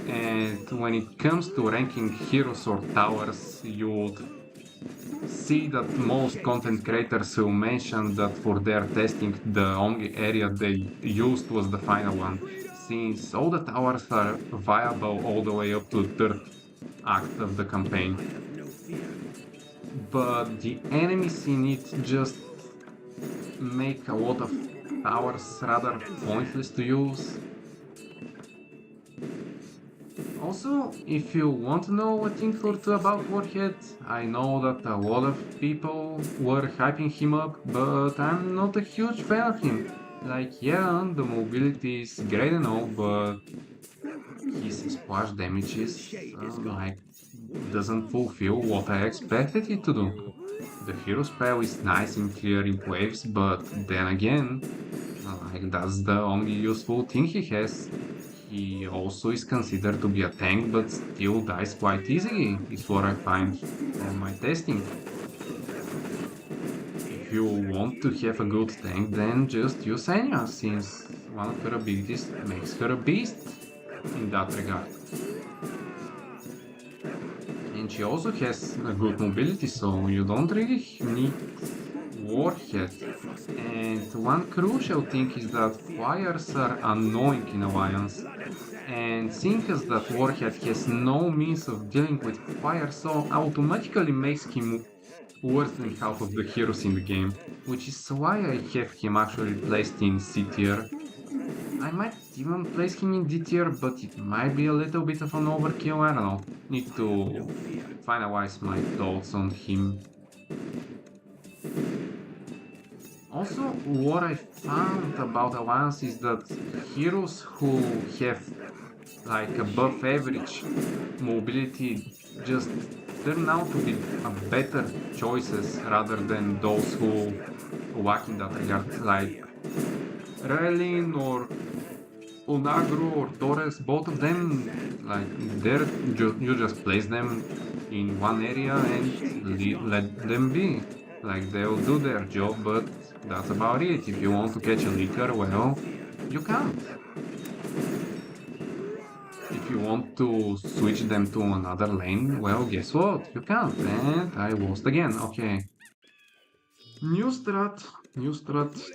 Speaker 1: And when it comes to ranking heroes or towers, you would see that most content creators will mention that for their testing, the only area they used was the final one, since all the towers are viable all the way up to the third act of the campaign. But the enemies in it just make a lot of towers rather pointless to use. Also, if you want to know a thing or two about Warhead, I know that a lot of people were hyping him up, but I'm not a huge fan of him. Like, yeah, the mobility is great and all, but his splash damage is, like, doesn't fulfill what I expected it to do. The hero spell is nice in clearing waves, but then again, like, that's the only useful thing he has. He also is considered to be a tank, but still dies quite easily, is what I find from my testing. If you want to have a good tank, then just use Anya, since one of her abilities makes her a beast in that regard. And she also has a good mobility, so you don't really need Warhead. And one crucial thing is that flyers are annoying in Alliance. And seeing as that Warhead has no means of dealing with fire, so automatically makes him worse than half of the heroes in the game, which is why I have him actually placed in C tier. I might even place him in D tier, but it might be a little bit of an overkill, I don't know. Need to finalize my thoughts on him. Also, what I found about Alliance is that heroes who have like above average mobility just turn out to be a better choices rather than those who lack in that regard, like Relin or Unagru or Torres, both of them, like you just place them in one area and let them be. Like they'll do their job, but that's about it. If you want to catch a licker, well, you can't. If you want to switch them to another lane, well, guess what? You can't. And I lost again. Okay. New strat,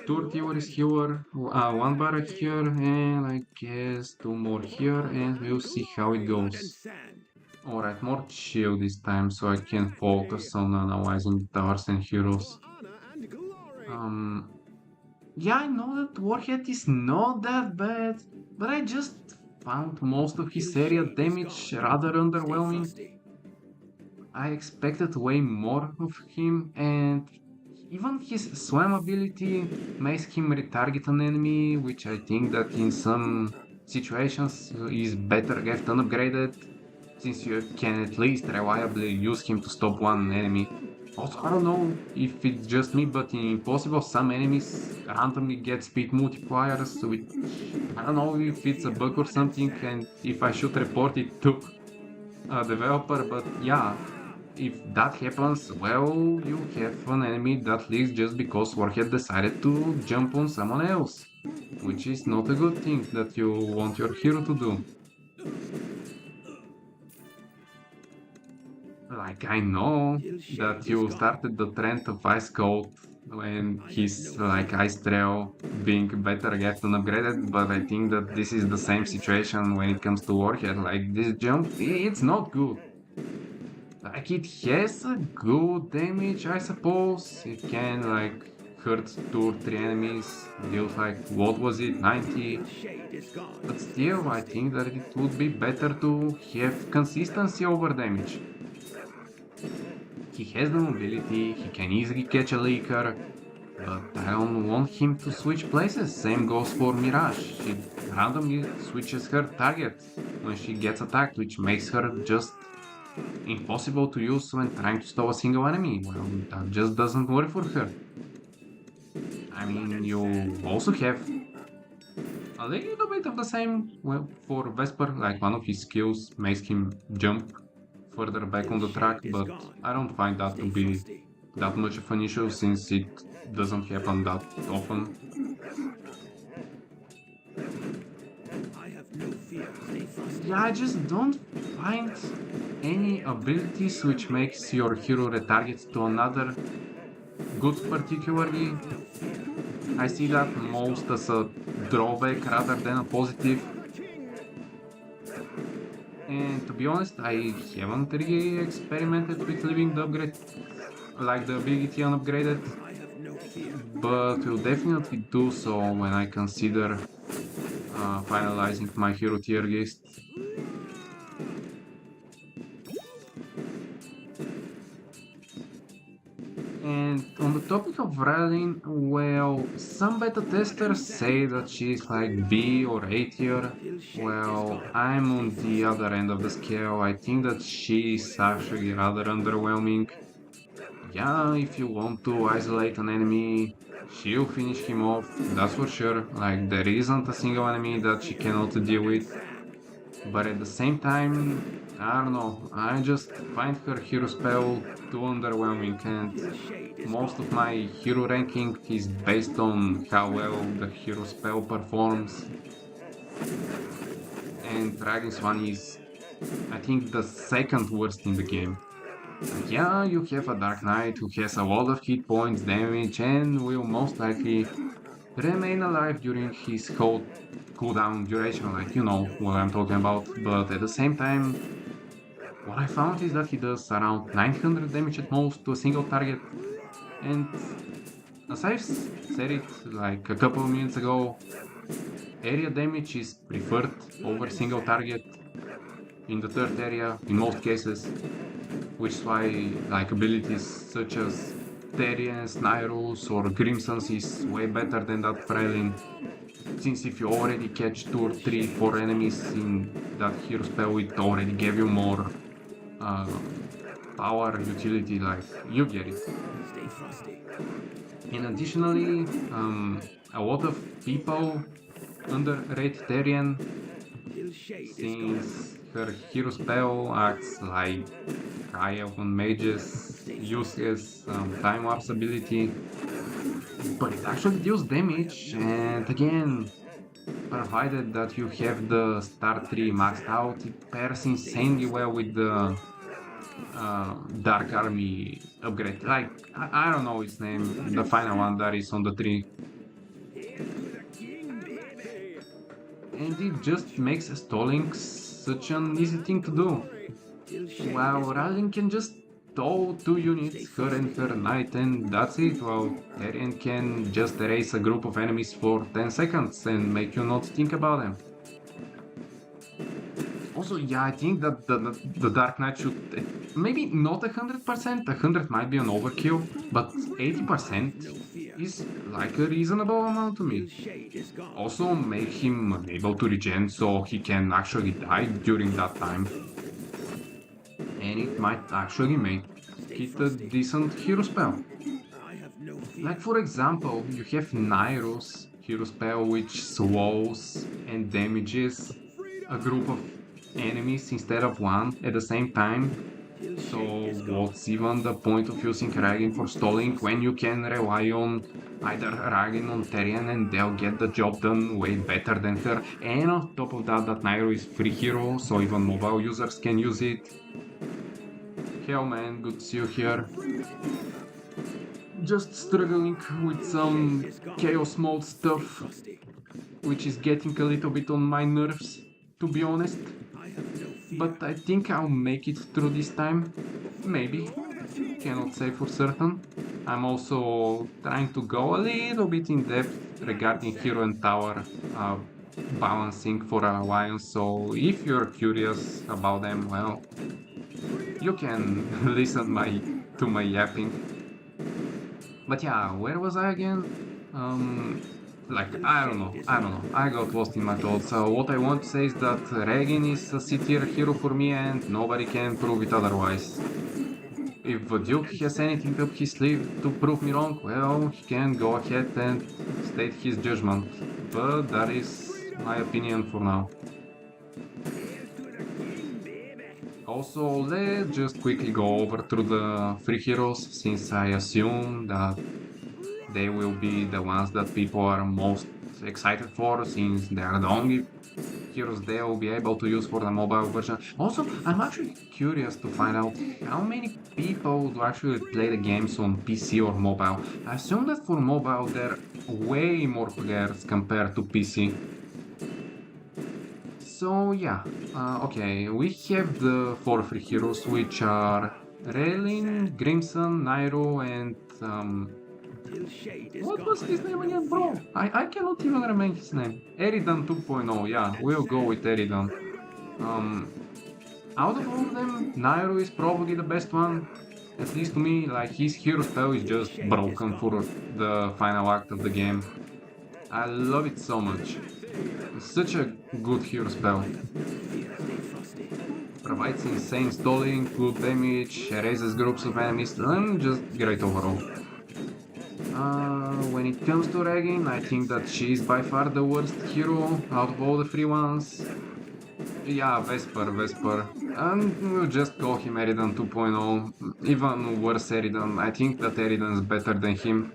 Speaker 1: 30 is here, one barrack here, and I guess two more here, and we'll see how it goes. Alright, more chill this time, so I can focus on analyzing the towers and heroes. Yeah, I know that Warhead is not that bad, but I just found most of his area damage rather underwhelming. I expected way more of him, and even his swim ability makes him retarget an enemy, which I think that in some situations is better left unupgraded, since you can at least reliably use him to stop one enemy. Also, I don't know if it's just me, but in Impossible some enemies randomly get speed multipliers, which I don't know if it's a bug or something, and if I should report it to a developer, but yeah, if that happens, well, you have an enemy that leaves just because Warhead decided to jump on someone else, which is not a good thing that you want your hero to do. Like, I know that you started the trend of Ice Cold when he's like Ice Trail being better get than upgraded, but I think that this is the same situation when it comes to Warhead. Like this jump, it's not good. Like it has a good damage, I suppose. It can like hurt 2 or 3 enemies, deals like what was it, 90? But still, I think that it would be better to have consistency over damage. He has the mobility, he can easily catch a leaker, but I don't want him to switch places. Same goes for Mirage. She randomly switches her target when she gets attacked, which makes her just impossible to use when trying to stop a single enemy. Well, that just doesn't work for her. I mean, you also have a little bit of the same, well, for Vesper, like one of his skills makes him jump further back on the track, but I don't find that to be that much of an issue since it doesn't happen that often. Yeah, I just don't find any abilities which makes your hero retarget to another good particularly. I see that most as a drawback rather than a positive. And to be honest, I haven't really experimented with leaving the upgrade, like the ability unupgraded, but will definitely do so when I consider finalizing my hero tier list. And on the topic of Radin, well, some beta testers say that she's like B or A tier. Well, I'm on the other end of the scale. I think that she's actually rather underwhelming. Yeah, if you want to isolate an enemy, she'll finish him off, that's for sure. Like, there isn't a single enemy that she cannot deal with. But at the same time, I don't know, I just find her hero spell too underwhelming, and most of my hero ranking is based on how well the hero spell performs. And Dragon's one is, I think, the second worst in the game. Like, yeah, you have a Dark Knight who has a lot of hit points, damage, and will most likely remain alive during his whole cooldown duration, like you know what I'm talking about. But at the same time, what I found is that he does around 900 damage at most to a single target. And as I've said it like a couple of minutes ago, area damage is preferred over single target in the third area in most cases, which is why like abilities such as Therians, Nairos or Crimsons is way better than that Frelin, since if you already catch 2 or 3, 4 enemies in that hero spell, it already gave you more power, utility, like you get it. And additionally, a lot of people underrate Therian since her hero spell acts like high on mages, uses time lapse ability, but it actually deals damage, and again, provided that you have the star tree maxed out, it pairs insanely well with the Dark Army upgrade. Like, I don't know its name, the final one that is on the tree. And it just makes stalling such an easy thing to do. While Ralin can just stall 2 units, her and her knight, and that's it, while Therian can just erase a group of enemies for 10 seconds and make you not think about them. Also, yeah, I think that the Dark Knight should, maybe not 100%, 100 might be an overkill, but 80% is like a reasonable amount to me. Also, make him unable to regen so he can actually die during that time. And it might actually make it a decent hero spell. Like for example, you have Nairos hero spell which slows and damages a group of enemies instead of one at the same time. So what's even the point of using Ragin for stalling when you can rely on either Ragin or Therian and they'll get the job done way better than her. And on top of that, that Nairo is free hero, so even mobile users can use it. Hell man, good to see you here. just struggling with some chaos mode stuff,
Speaker 2: Frosty.
Speaker 1: which is getting a little bit on my nerves, to be honest.
Speaker 2: I have no fear.
Speaker 1: But I think I'll make it through this time. Maybe. Cannot say for certain. I'm also trying to go a little bit in depth regarding hero and tower balancing for a while, so if you're curious about them, well, you can listen to my yapping. But yeah, where was I again? I don't know. I got lost in my thoughts. What I want to say is that Regin is a C-tier hero for me and nobody can prove it otherwise. If the Duke has anything up his sleeve to prove me wrong, well, he can go ahead and state his judgment. But that is my opinion for now. Also, let's just quickly go over through the free heroes, since I assume that they will be the ones that people are most excited for, since they are the only heroes they will be able to use for the mobile version. Also, I'm actually curious to find out how many people do actually play the games on PC or mobile. I assume that for mobile there are way more players compared to PC. So yeah, okay, we have the 4 free heroes, which are Raylin, Grimson, Nairo, and what was his name again, bro? I cannot even remember his name. Eridan 2.0, yeah, we'll go with Eridan. Out of all of them, Nairo is probably the best one. At least to me, like, his hero spell is just broken for the final act of the game. I love it so much. It's such a good hero spell. Provides insane stalling, good damage, erases groups of enemies, and just great overall. When it comes to Regin, I think that she's by far the worst hero out of all the free ones. Yeah, Vesper. And we'll just call him Eridan 2.0. Even worse Eridan. I think that Eridan is better than him.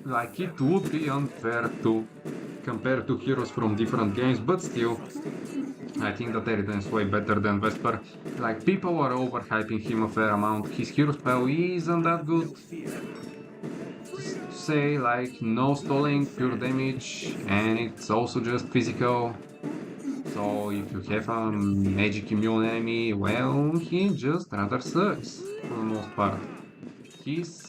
Speaker 1: Like, it would be unfair to compare two heroes from different games, but still, I think that Eridan is way better than Vesper. Like, people are overhyping him a fair amount. His hero spell isn't that good. Say, like, no stalling, pure damage, and it's also just physical. So if you have a magic immune enemy, well, he just rather sucks for the most part. His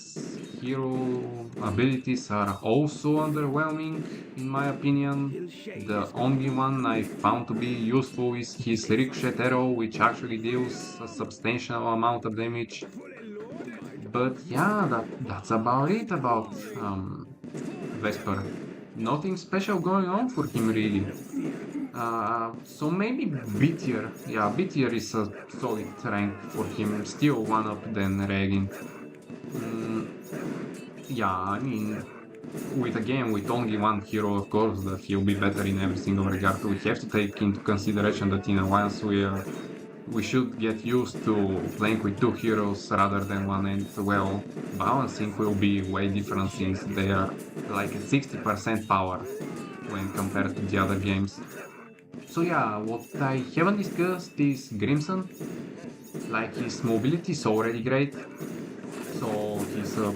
Speaker 1: hero abilities are also underwhelming, in my opinion. The only one I found to be useful is his ricochet arrow, which actually deals a substantial amount of damage. But yeah, that's about it about Vesper. Nothing special going on for him, really. So maybe B tier. Yeah, B tier is a solid rank for him, still one up than Regin. Yeah, I mean, with only one hero, of course, that he'll be better in every single regard. We have to take into consideration that in Alliance we should get used to playing with 2 heroes rather than one, and well, balancing will be way different since they are like at 60% power when compared to the other games. So yeah, what I haven't discussed is Grimson. Like, his mobility is already great, so he's a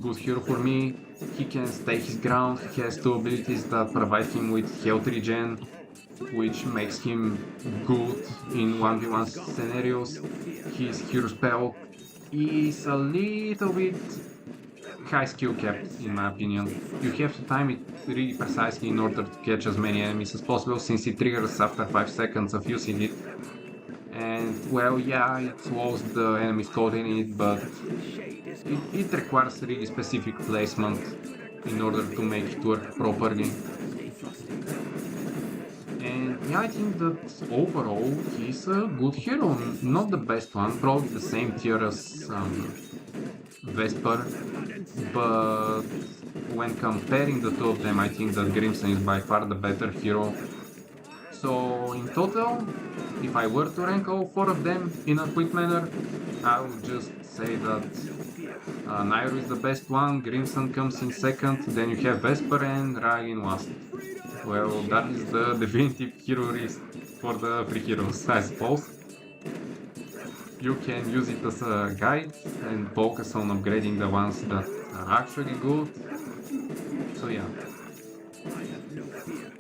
Speaker 1: good hero for me. He can stay his ground, he has 2 abilities that provide him with health regen, which makes him good in 1v1 scenarios. His hero spell is a little bit high skill capped, in my opinion. You have to time it really precisely in order to catch as many enemies as possible, since it triggers after 5 seconds of using it. And well, yeah, it slows the enemies caught in it, but it requires really specific placement in order to make it work properly. And yeah, I think that overall he's a good hero, not the best one, probably the same tier as Vesper, but when comparing the two of them, I think that Grimson is by far the better hero. So in total, if I were to rank all 4 of them in a quick manner, I would just say that Nairo is the best one, Grimson comes in second, then you have Vesper and Ragin last. Well, that is the definitive hero list for the free heroes, I suppose. you can use it as a guide and focus on upgrading the ones that are actually good. So yeah,
Speaker 2: I have no fear.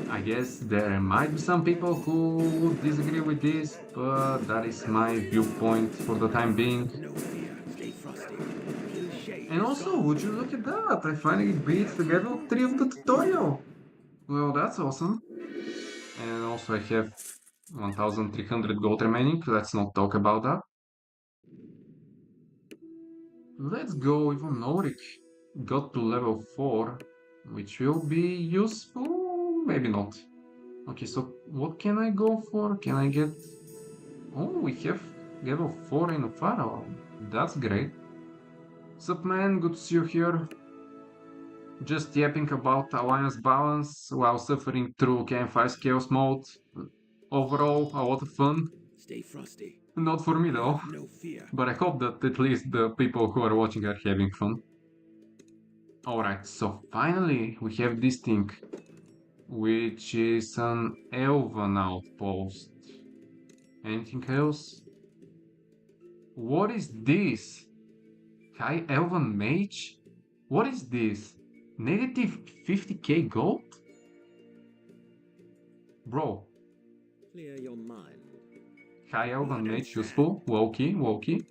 Speaker 1: I guess there might be some people who would disagree with this, but that is my viewpoint for the time being.
Speaker 2: No fear. Stay frosty. Kill shade
Speaker 1: And
Speaker 2: is
Speaker 1: also,
Speaker 2: gone.
Speaker 1: would you look at that? I finally beat the level 3 of the tutorial. Well, that's awesome. And also I have 1300 gold remaining. Let's not talk about that. Let's go even Norik. Got to level 4, which will be useful. Maybe not. Okay, so what can I go for? Can I get... Oh, we have level 4 in a Pharaoh. That's great. Sup man, good to see you here. Just yapping about alliance balance while suffering through KM5's chaos mode. Overall, a lot of fun.
Speaker 2: Stay frosty.
Speaker 1: Not for me though,
Speaker 2: No fear.
Speaker 1: but I hope that at least the people who are watching are having fun. Alright, so finally we have this thing, which is an elven outpost. Anything else? What is this? High elven mage? What is this? Negative 50k gold? Bro,
Speaker 2: Clear your mind.
Speaker 1: high elven mage useful? Wokey.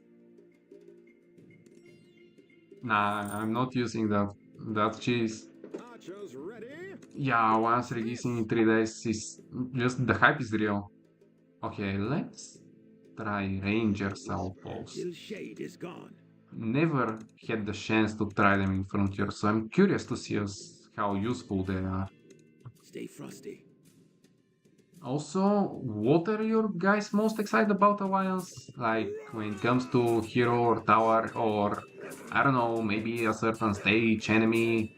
Speaker 1: Nah, I'm not using that. That cheese.
Speaker 2: Archers ready.
Speaker 1: Yeah, once releasing in 3 days is just the hype is real. Okay, let's try Rangers outpost.
Speaker 2: Till shade is gone.
Speaker 1: Never had the chance to try them in Frontiers, so I'm curious to see how useful they are.
Speaker 2: Stay frosty.
Speaker 1: Also, what are you guys most excited about Alliance? Like when it comes to hero or tower or I don't know, maybe a certain stage, enemy.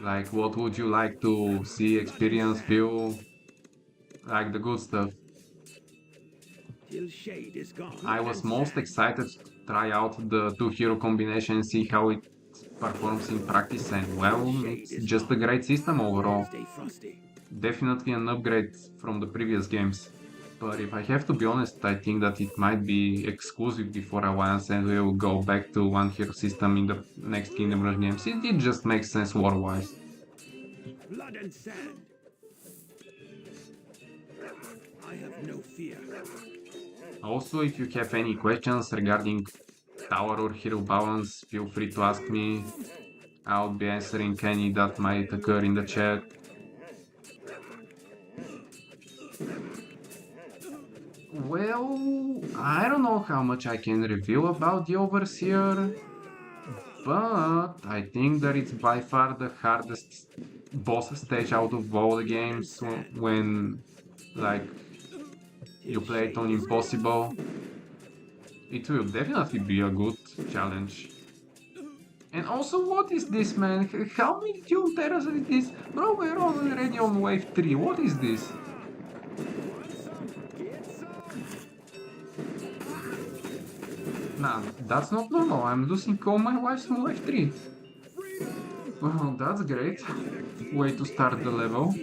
Speaker 1: Like what would you like to see, experience, feel? Like the good stuff.
Speaker 2: Till shade is gone.
Speaker 1: I was most excited to try out the two hero combination and see how it performs in practice, and well, it's just a great system overall.
Speaker 2: Stay frosty.
Speaker 1: Definitely an upgrade from the previous games. But if I have to be honest, I think that it might be exclusive before Alliance and we will go back to one hero system in the next Kindom Rush games. It just makes sense war-wise.
Speaker 2: Blood and sand. I have no fear.
Speaker 1: Also, if you have any questions regarding tower or hero balance, feel free to ask me. I'll be answering any that might occur in the chat. Well, I don't know how much I can reveal about the Overseer, but I think that it's by far the hardest boss stage out of all the games when, like, you play it on Impossible. It will definitely be a good challenge. And also, what is this, man? How many Doom Terrors is this? Bro, we're already on wave 3. What is this? Nah, that's not normal. I'm losing all my lives on wave 3. Well, that's great. Way to start the level.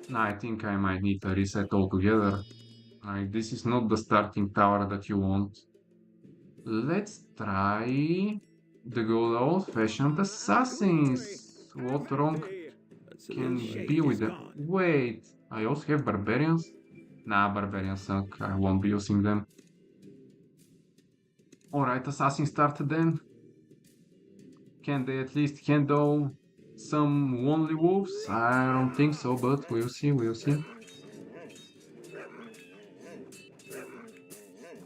Speaker 1: Nah, I think I might need a reset altogether. Like, this is not the starting tower that you want. Let's try the good old-fashioned assassins. What wrong can be with them? Wait, I also have barbarians? Nah, barbarians suck. I won't be using them. Alright, assassin started then. Can they at least handle some only wolves? I don't think so, but we'll see, we'll see.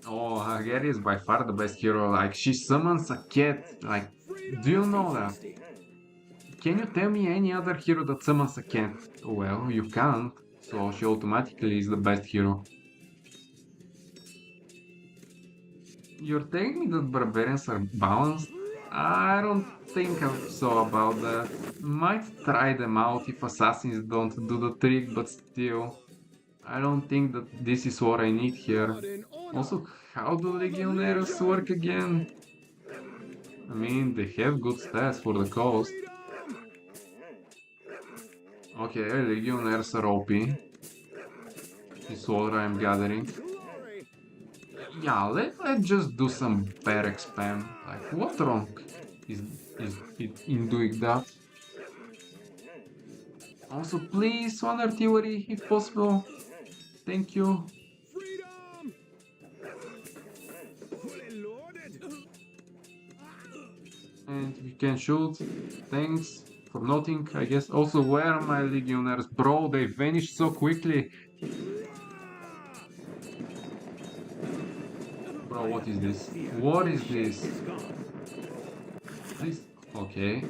Speaker 1: Oh, Gary is by far the best hero. Like, she summons a cat. Like, do you know that? Can you tell me any other hero that summons a cat? Well, you can't, so she automatically is the best hero. You're telling me that barbarians are balanced? I don't think so about that. Might try them out if assassins don't do the trick, but still. I don't think that this is what I need here. Also, how do Legionnaires work again? I mean, they have good stats for the cost. Okay, Legionnaires are OP. Is what I'm gathering. Yeah, let's just do some barrack spam. Like, what wrong is, is in doing that? Also, please, one artillery, if possible. Thank you.
Speaker 2: Freedom! Fully loaded.
Speaker 1: And you can shoot. Thanks for noting, I guess. Also, where are my legionnaires? Bro, they vanished so quickly. Bro, what is this? What is this? This? Okay.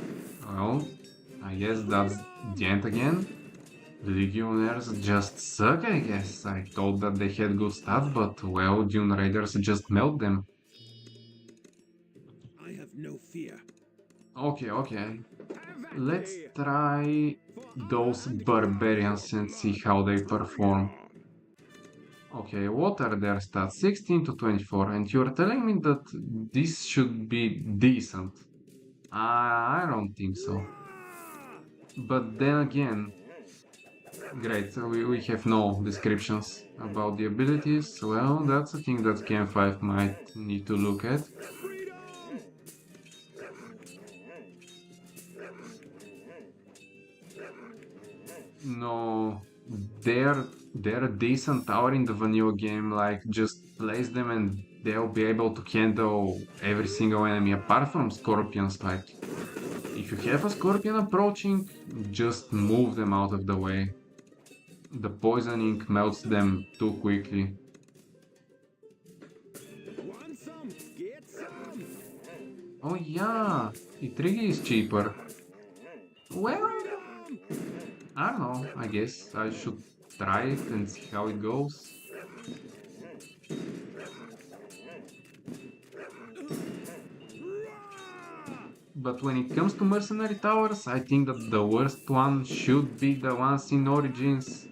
Speaker 1: Well, I guess that's the end again. The Legionnaires just suck, I guess. I thought that they had good stats, but well, Dune Raiders just melt them.
Speaker 2: I have no fear.
Speaker 1: Okay. Let's try those barbarians and see how they perform. Okay, what are their stats? 16 to 24, and you're telling me that this should be decent. I don't think so. But then again, great, so we have no descriptions about the abilities. Well, that's a thing that KN5 might need to look at. No, they're a decent tower in the vanilla game, like just place them and they'll be able to handle every single enemy apart from scorpions. Like, if you have a scorpion approaching, just move them out of the way. The poisoning melts them too quickly.
Speaker 2: Want some? Get some.
Speaker 1: Oh yeah, Itrigi is cheaper. Well, I don't know, I guess I should try it and see how it goes. But when it comes to mercenary towers, I think that the worst one should be the ones in Origins.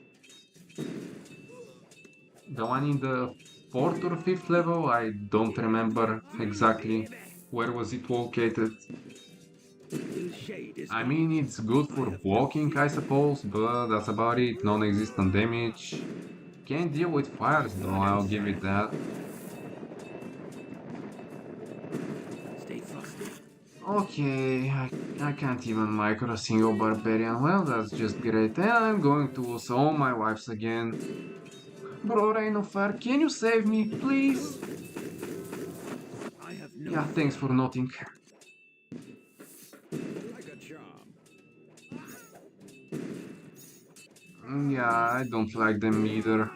Speaker 1: The one in the 4th or 5th level, I don't remember exactly where was it located. I mean, it's good for walking, I suppose, but that's about it, non-existent damage. Can't deal with fires though, I'll give it that. Okay, I can't even micro a single barbarian. Well, that's just great. And I'm going to lose all my wives again. Bro, Rain of Fire, can you save me, please? Yeah, thanks for noting. Yeah, I don't like them either.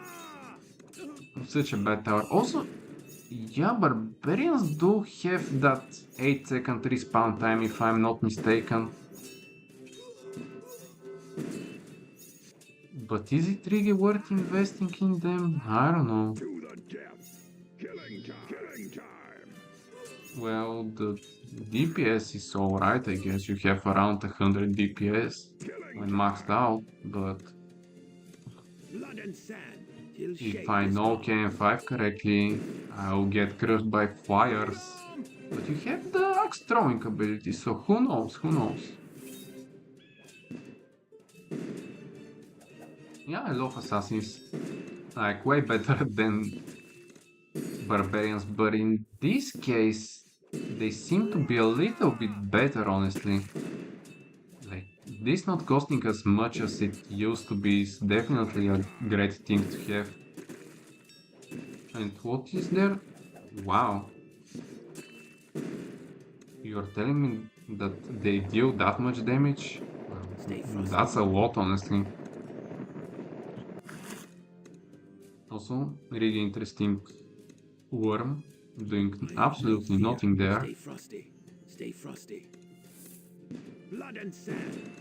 Speaker 1: Such a bad tower. Also, yeah, barbarians do have that 8-second respawn time if I'm not mistaken. But is it really worth investing in them? I don't know. Well, the DPS is alright, I guess. You have around 100 DPS when maxed out, but if I know KN5 correctly, I'll get crushed by fires. But you have the axe throwing ability, so who knows? Yeah, I love assassins. Like, way better than barbarians, but in this case, they seem to be a little bit better, honestly. Like, this not costing as much as it used to be is definitely a great thing to have. And what is there? Wow. You're telling me that they deal that much damage? Well, that's a lot, honestly. Also, really interesting worm doing absolutely nothing there.
Speaker 2: Stay frosty. Blood and sand.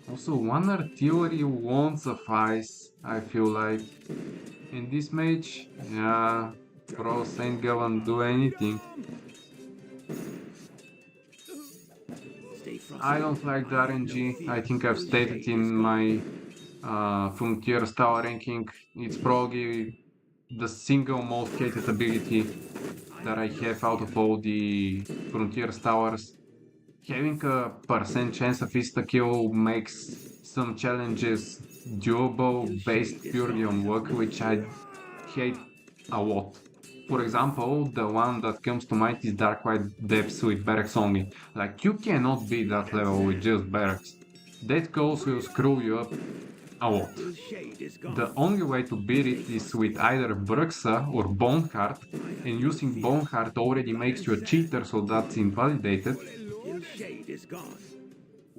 Speaker 1: Also, one artillery won't suffice, I feel like. In this mage, yeah, pros ain't gonna do anything. I don't like the RNG. I think I've stated in my Frontiers tower ranking, it's probably the single most hated ability that I have out of all the Frontiers towers. Having a percent chance of insta-kill makes some challenges doable based purely on luck, which I hate a lot. For example, the one that comes to mind is Dark White Depths with barracks only. Like, you cannot beat that level with just barracks. That calls will screw you up a lot.
Speaker 2: His shade is gone.
Speaker 1: The only way to beat it is with either Bruxa or Boneheart, and using Boneheart already makes you a cheater, so that's invalidated,
Speaker 2: His shade is gone.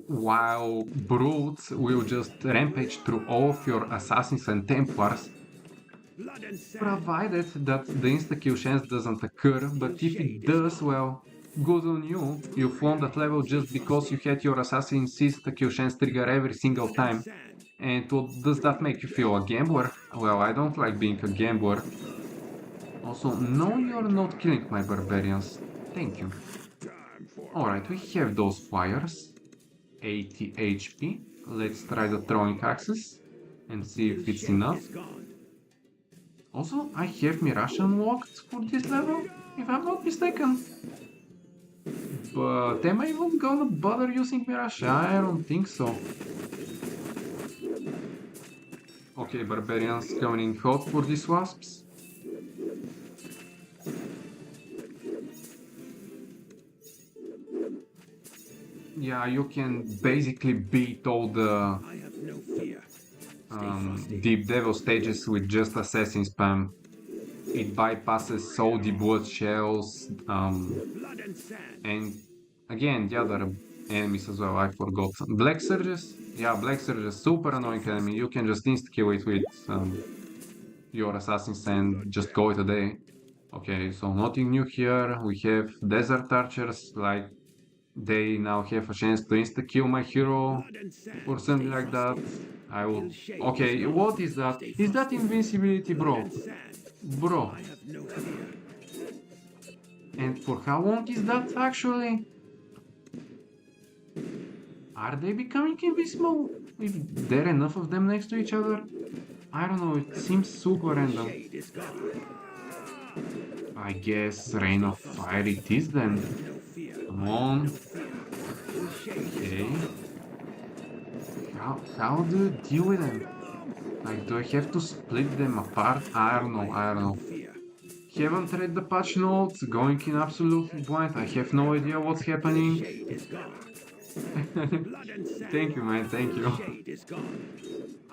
Speaker 1: while Brutes will just rampage through all of your Assassins and Templars,
Speaker 2: Blood and sand.
Speaker 1: provided that the insta-kill chance doesn't occur, but if it does, well, good on you. You've won that level just because you had your Assassin's insta-kill chance trigger every single time.
Speaker 2: Sand.
Speaker 1: And what does that make you feel, a gambler? Well, I don't like being a gambler. Also, no, you're not killing my barbarians. Thank you. Alright, we have those fires. 80 HP. Let's try the throwing axes and see if it's enough.
Speaker 2: Is gone.
Speaker 1: Also, I have Mirage unlocked for this level, if I'm not mistaken. But am I even gonna bother using Mirage? I don't think so. Okay, barbarians coming in hot for these wasps. Yeah, you can basically beat all the
Speaker 2: I have no fear. Stay frosty.
Speaker 1: deep devil stages with just assassin spam. It bypasses all the blood shells,
Speaker 2: Blood and sand.
Speaker 1: and again the other enemies as well, I forgot. Black Surges? Yeah, Black Surges, super annoying enemy. You can just insta-kill it with your assassins and just call it a day. Okay, so nothing new here. We have Desert Archers, like they now have a chance to insta-kill my hero
Speaker 2: Blood and sand.
Speaker 1: or something
Speaker 2: Stay
Speaker 1: like that.
Speaker 2: frosty.
Speaker 1: I will... Okay, what is that? Is that invincibility, bro?
Speaker 2: Sand.
Speaker 1: Bro.
Speaker 2: I have no fear.
Speaker 1: And for how long is that actually? Are they becoming invisible? If there are enough of them next to each other? I don't know, it seems super random.
Speaker 2: Shade is gone.
Speaker 1: I guess Rain of Fire it is then.
Speaker 2: No fear.
Speaker 1: Come on.
Speaker 2: His shade is
Speaker 1: Okay.
Speaker 2: gone.
Speaker 1: How do you deal with them? Like, do I have to split them apart? I don't know.
Speaker 2: Fear.
Speaker 1: Haven't read the patch notes, going in absolutely blind. I have no idea what's happening.
Speaker 2: Shade is gone. Blood and sand.
Speaker 1: Thank you, man, thank you.
Speaker 2: Shade is gone.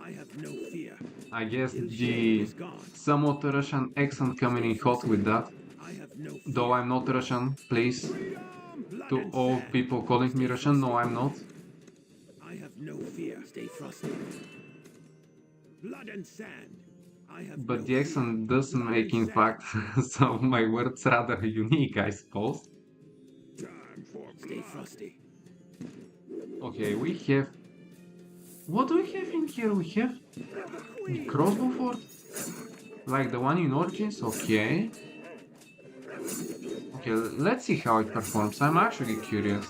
Speaker 2: I have no fear.
Speaker 1: I guess
Speaker 2: Shade
Speaker 1: the
Speaker 2: is gone.
Speaker 1: somewhat Russian accent coming in hot with that.
Speaker 2: I have no fear.
Speaker 1: Though I'm not Russian, please.
Speaker 2: Blood
Speaker 1: To
Speaker 2: and
Speaker 1: all
Speaker 2: sand.
Speaker 1: people calling me Russian, no, I'm not.
Speaker 2: I have no fear. Stay frosty. Blood and sand. I have
Speaker 1: But
Speaker 2: no
Speaker 1: the accent does make, in fact, some of my words rather unique, I suppose.
Speaker 2: Stay frosty.
Speaker 1: Okay, we have... What do we have in here? We have the crossbow fort? Like the one in Origins? Okay. Okay, let's see how it performs. I'm actually curious.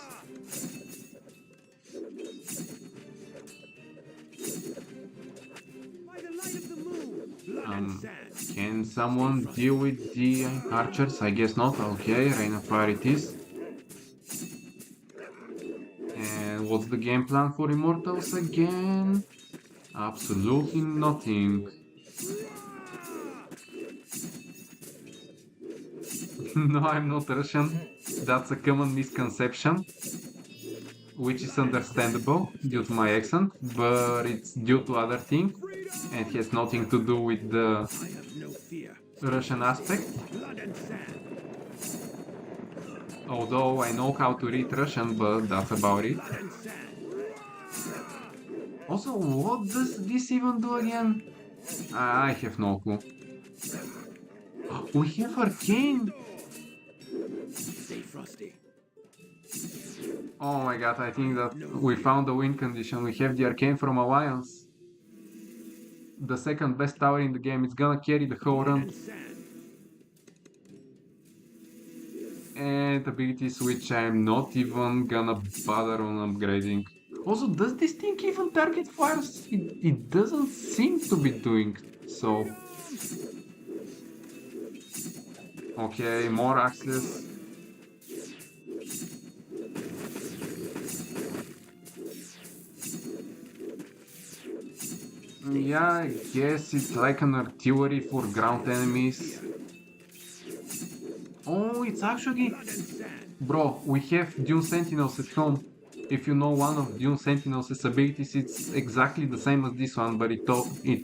Speaker 2: By the light of the moon. Blood and sand.
Speaker 1: Can someone deal with the archers? I guess not. Okay, Rain of Fire it is. And what's the game plan for Immortals again? Absolutely nothing. No, I'm not Russian. That's a common misconception. Which is understandable due to my accent, but it's due to other things and has nothing to do with the
Speaker 2: I have no fear.
Speaker 1: Russian aspect.
Speaker 2: Blood and sand.
Speaker 1: Although I know how to read Russian, but that's about it.
Speaker 2: Blood and sand.
Speaker 1: Also, what does this even do again? I have no clue. We have Arcane!
Speaker 2: Stay frosty.
Speaker 1: Oh my god, I think that we found the win condition. We have the Arcane from Alliance. The second best tower in the game. It's gonna carry the whole run.
Speaker 2: And sand.
Speaker 1: And abilities which I'm not even gonna bother on upgrading. Also, does this thing even target fires? It doesn't seem to be doing so. Okay, more access. Yeah, I guess it's like an artillery for ground enemies. Oh, it's actually... Bro, we have Dune Sentinels at home. If you know one of Dune Sentinels' abilities, it's exactly the same as this one, but it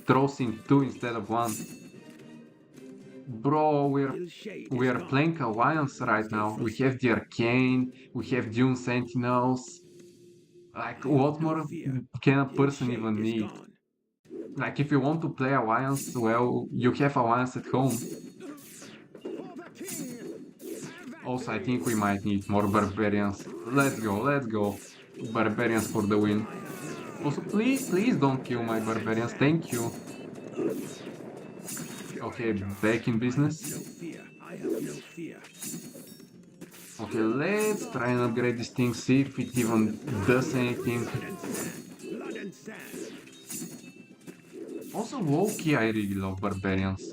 Speaker 1: throws in two instead of one. Bro, we're playing Alliance right now. We have the Arcane, we have Dune Sentinels. Like, what more can a person even need? Like, if you want to play Alliance, well, you have Alliance at home. Also, I think we might need more Barbarians. Let's go, let's go. Barbarians for the win. Also, please don't kill my Barbarians, thank you. Okay, back in business. Okay, let's try and upgrade this thing, see if it even does anything. Also, low-key, I really love Barbarians.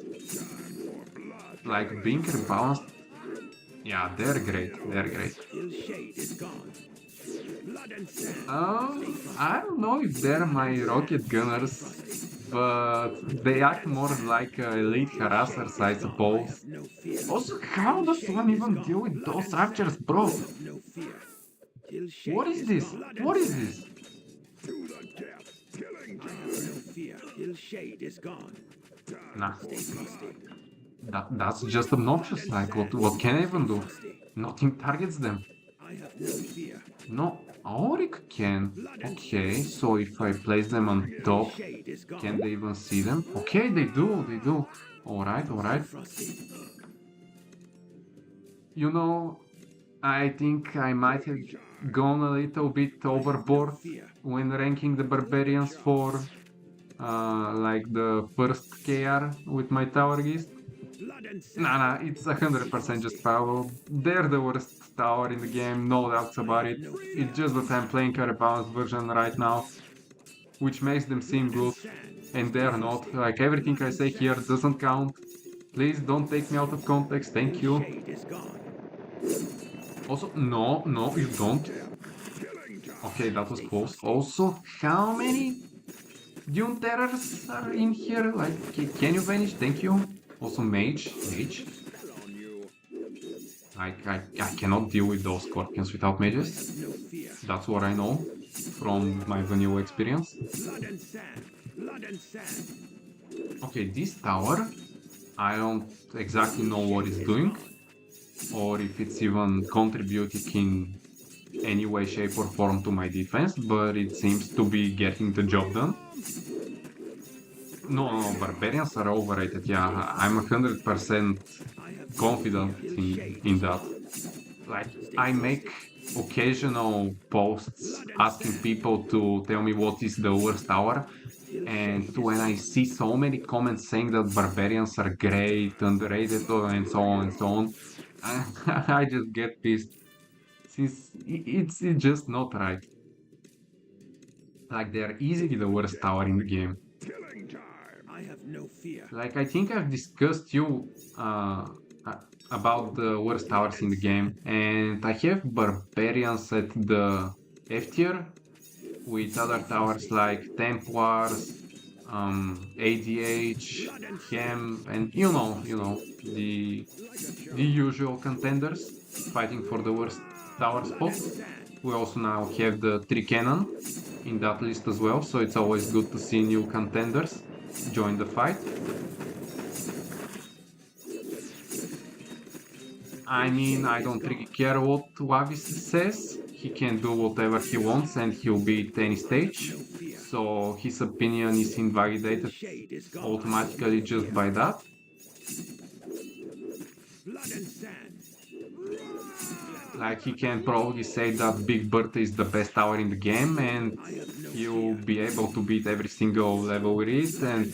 Speaker 1: Like, being balanced. Yeah, they're great, they're great. I don't know if they're my rocket gunners, but they act more like elite harassers, I suppose. Also, how does one even deal with those archers, bro? What is this? What is this? Nah, that's just obnoxious. Like, what can I even do? Nothing targets them. No, Auric can. Okay, so if I place them on top, can they even see them? Okay, they do. Alright, alright. You know, I think I might have gone a little bit overboard when ranking the barbarians for like the first KR with my tower geese. Nah, it's 100% just foul. They're the worst tower in the game, no doubts about it. It's just that I'm playing a rebalanced version right now, which makes them seem good, and they're not. Like, everything I say here doesn't count. Please don't take me out of context, thank you. Also, no, you don't. Okay, that was close. Also, how many Dune Terrors are in here? Like, can you vanish? Thank you. Also, Mage. I cannot deal with those scorpions without mages. That's what I know from my vanilla experience. Okay, this tower, I don't exactly know what it's doing, or if it's even contributing in any way, shape or form to my defense, but it seems to be getting the job done. No, barbarians are overrated, yeah, I'm 100% confident in that. Like, I make occasional posts asking people to tell me what is the worst tower, and when I see so many comments saying that barbarians are great, underrated, and so on, I just get pissed. Since it's just not right. Like, they're easily the worst tower in the game. Like, I think I've discussed you about the worst towers in the game, and I have barbarians at the F tier with other towers like Templars, ADH, Hem, and the usual contenders fighting for the worst tower spot. We also now have the 3 cannon in that list as well, so it's always good to see new contenders join the fight. I mean, I don't really care what Wavis says. He can do whatever he wants and he'll beat any stage. So his opinion is invalidated automatically just by that. Like, he can probably say that Big Bertha is the best tower in the game and he'll be able to beat every single level with it and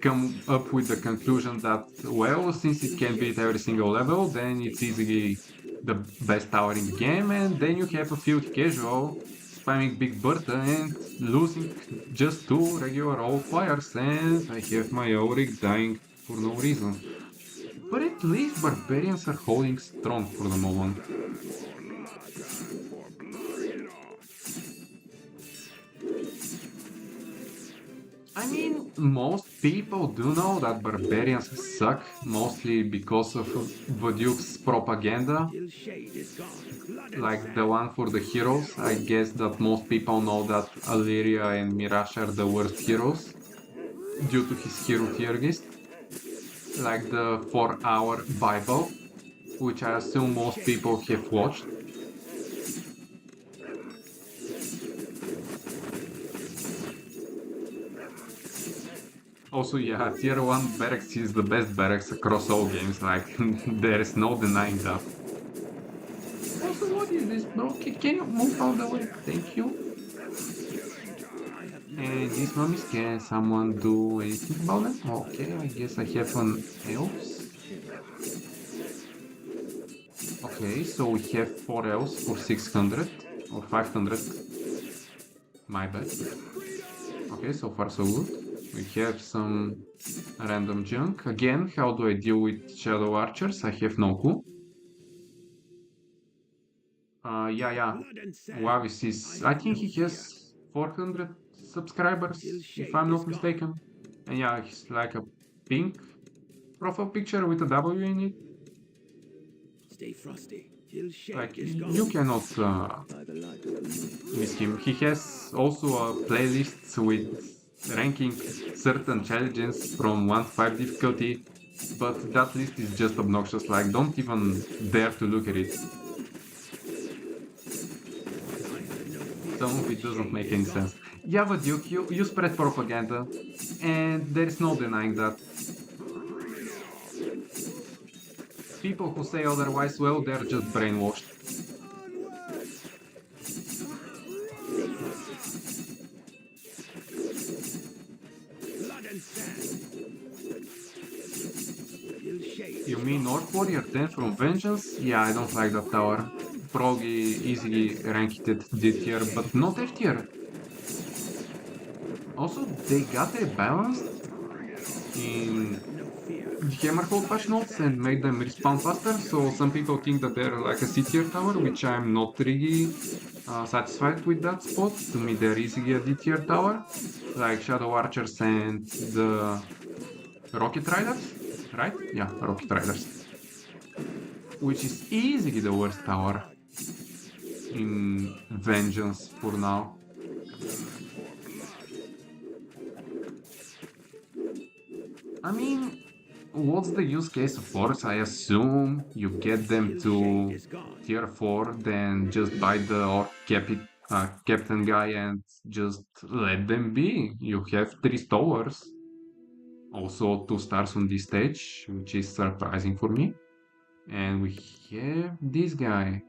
Speaker 1: come up with the conclusion that, well, since it can beat every single level, then it's easily the best tower in the game, and then you have a field casual spamming Big Bertha and losing just 2 regular old players, and I have my Auric dying for no reason. But at least barbarians are holding strong for the moment. I mean, most people do know that barbarians suck, mostly because of Vaduke's propaganda,
Speaker 2: Till shade is gone. Blood and
Speaker 1: like the
Speaker 2: sand.
Speaker 1: one for the heroes. I guess that most people know that Illyria and Mirage are the worst heroes due to his hero tier list, like the 4-hour Bible, which I assume
Speaker 2: Till
Speaker 1: most
Speaker 2: shade
Speaker 1: people
Speaker 2: is
Speaker 1: have
Speaker 2: gone.
Speaker 1: watched. Also, yeah, tier 1 barracks is the best barracks across all games, like, there is no denying that. Also, what is this, bro? Can you move out of the way? Thank you. And these mummies, can someone do anything about them? Okay, I guess I have an elves. Okay, so we have 4 elves for 600 or 500. My bad. Okay, so far so good. We have some random junk. Again, how do I deal with shadow archers? I have no clue. Yeah.
Speaker 2: Blood and sand.
Speaker 1: Wavis is,
Speaker 2: I
Speaker 1: I
Speaker 2: have
Speaker 1: think
Speaker 2: no
Speaker 1: he
Speaker 2: fear.
Speaker 1: has 400 subscribers,
Speaker 2: Till
Speaker 1: if
Speaker 2: shade
Speaker 1: I'm
Speaker 2: is
Speaker 1: not
Speaker 2: gone.
Speaker 1: mistaken. And yeah, he's like a pink profile picture with a W in it.
Speaker 2: Stay frosty. Till shade
Speaker 1: Like,
Speaker 2: is
Speaker 1: you
Speaker 2: gone.
Speaker 1: cannot
Speaker 2: By the light of the moon.
Speaker 1: miss him. He has also a playlist with ranking certain challenges from 1 to 5 difficulty, but that list is just obnoxious. Like, don't even dare to look at it.
Speaker 2: I have no fear.
Speaker 1: Some of
Speaker 2: Till
Speaker 1: it doesn't
Speaker 2: shade
Speaker 1: make
Speaker 2: is
Speaker 1: any
Speaker 2: gone.
Speaker 1: sense. Yeah, but Duke, you spread propaganda, and there is no denying that. People who say otherwise, well, they're just brainwashed.
Speaker 2: Blood and sand. Till shade
Speaker 1: You
Speaker 2: is
Speaker 1: mean
Speaker 2: gone.
Speaker 1: North Warrior 10 from Vengeance? Yeah, I don't like that tower. Probably easily ranked at D tier, but not F tier. Also, they got rebalanced in
Speaker 2: No fear.
Speaker 1: the Hammerhold patch notes and made them respawn faster, so some people think that they're like a C tier tower, which I'm not really satisfied with that spot. To me, they're easily a D tier tower, like Shadow Archers and the Rocket Riders, right? Yeah, Rocket Riders, which is easily the worst tower in Vengeance for now. I mean, what's the use case of force? I assume you get them
Speaker 2: Till shade
Speaker 1: to
Speaker 2: is gone.
Speaker 1: tier 4, then just buy the orc captain guy and just let them be. You have 3 towers. Also 2 stars on this stage, which is surprising for me. And we have this guy.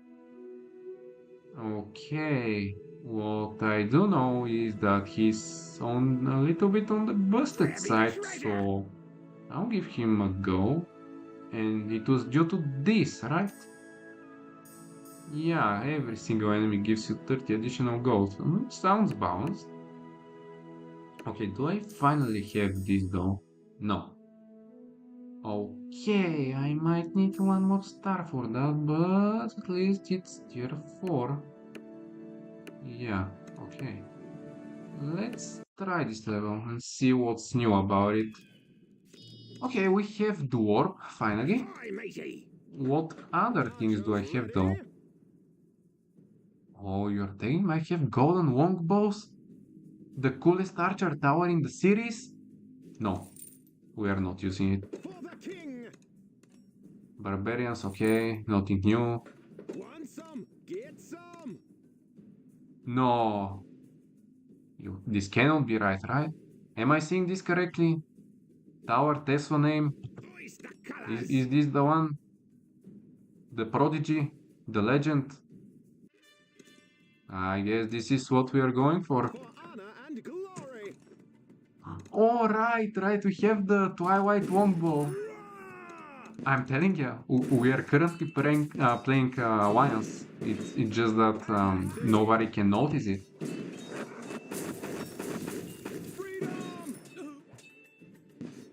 Speaker 1: Okay. What I do know is that he's on a little bit on the busted side, so I'll give him a go. And it was due to this, right? Yeah, every single enemy gives you 30 additional gold. Sounds balanced. Okay, do I finally have this though? No. Okay, I might need one more star for that, but at least it's tier 4. Yeah, okay. Let's try this level and see what's new about it. Okay, we have Dwarf, finally.
Speaker 2: Hi, matey.
Speaker 1: What other things do I have though? Oh, you're telling me I have golden longbows? The coolest archer tower in the series? No, we are not using it.
Speaker 2: For the king.
Speaker 1: Barbarians, okay, nothing new.
Speaker 2: Want some? Get some.
Speaker 1: No, this cannot be right? Am I seeing this correctly? Tower Tesla name?
Speaker 2: Voice the
Speaker 1: Is,
Speaker 2: colors.
Speaker 1: is this the one? The prodigy? The legend? I guess this is what we are going for.
Speaker 2: For honor and glory.
Speaker 1: Oh, right, we have the Twilight Longbow. I'm telling you, we are currently playing Alliance. It's just that nobody can notice it.
Speaker 2: Freedom.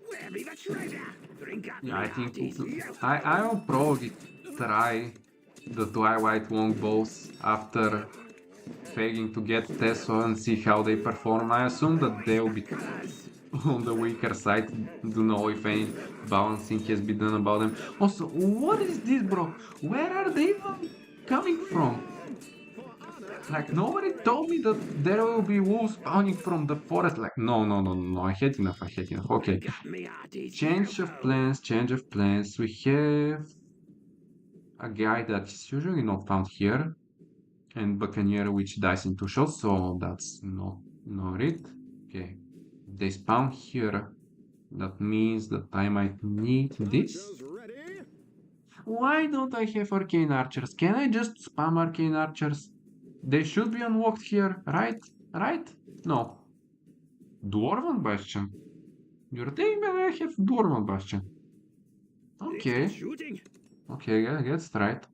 Speaker 2: Where be the treasure? Drink up,
Speaker 1: Yeah, I think
Speaker 2: hearties.
Speaker 1: I'll probably try the Twilight Longbows after begging to get Tesla and see how they perform. I assume that they'll be on the weaker side. Don't know if any balancing has been done about them. Also, what is this, bro? Where are they even coming from? Like, nobody told me that there will be wolves spawning from the forest. Like, no. I had enough. Okay. Change of plans. We have a guy that's usually not found here, and Buccaneer which dies in 2 shots, so that's not it. Okay, they spawn here. That means that I might need this. Why don't I have arcane archers? Can I just spam arcane archers? They should be unlocked here, right? No. Dwarven Bastion. You're telling me I have Dwarven Bastion. Okay. Yeah, that's right.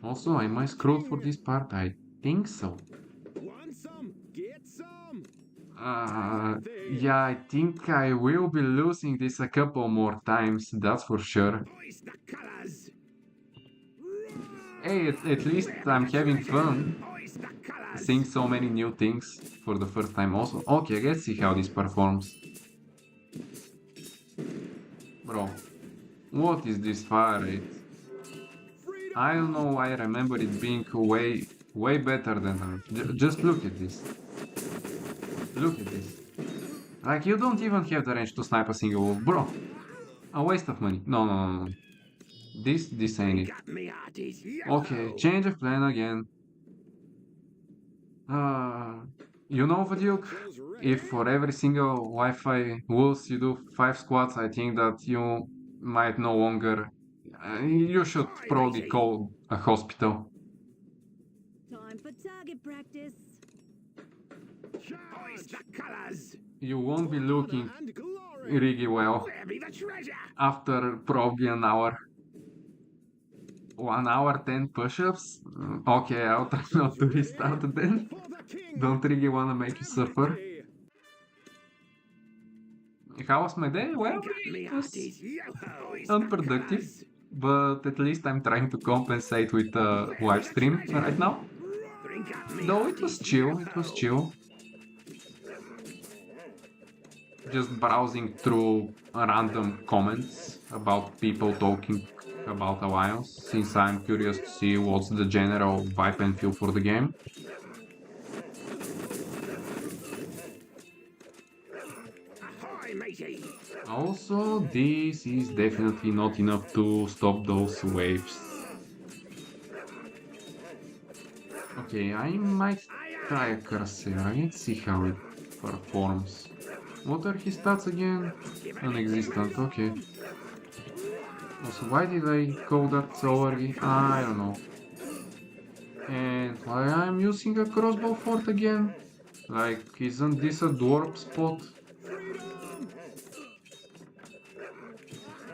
Speaker 1: Also, am I screwed for this part? I think so. Yeah, I think I will be losing this a couple more times, that's for sure. Hey, at least I'm having fun seeing so many new things for the first time also. Okay, let's see how this performs. Bro, what is this fire rate? I don't know, I remember it being way better than that. Just look at this. Like, you don't even have the range to snipe a single wolf, bro. A waste of money. No. This ain't it. Okay, change of plan again. You know, Duke, if for every single Wi-Fi wolves you do 5 squats, I think that you might no longer... you should probably call a hospital.
Speaker 3: Time for target practice.
Speaker 1: You won't be looking really well after probably an hour. 1 hour 10 push-ups? Okay, I'll try not to restart then. Don't really wanna make you suffer. How was my day? Well, it was unproductive, but at least I'm trying to compensate with a live stream right now. Though it was chill. Just browsing through random comments about people talking about Alliance, since I'm curious to see what's the general vibe and feel for the game. Also, this is definitely not enough to stop those waves. Okay, I might try a Corsair. Let's see how it performs. What are his stats again? Non-existent, okay. Also, why did I call that so early? I don't know. And why I'm using a crossbow fort again? Like, isn't this a dwarf spot?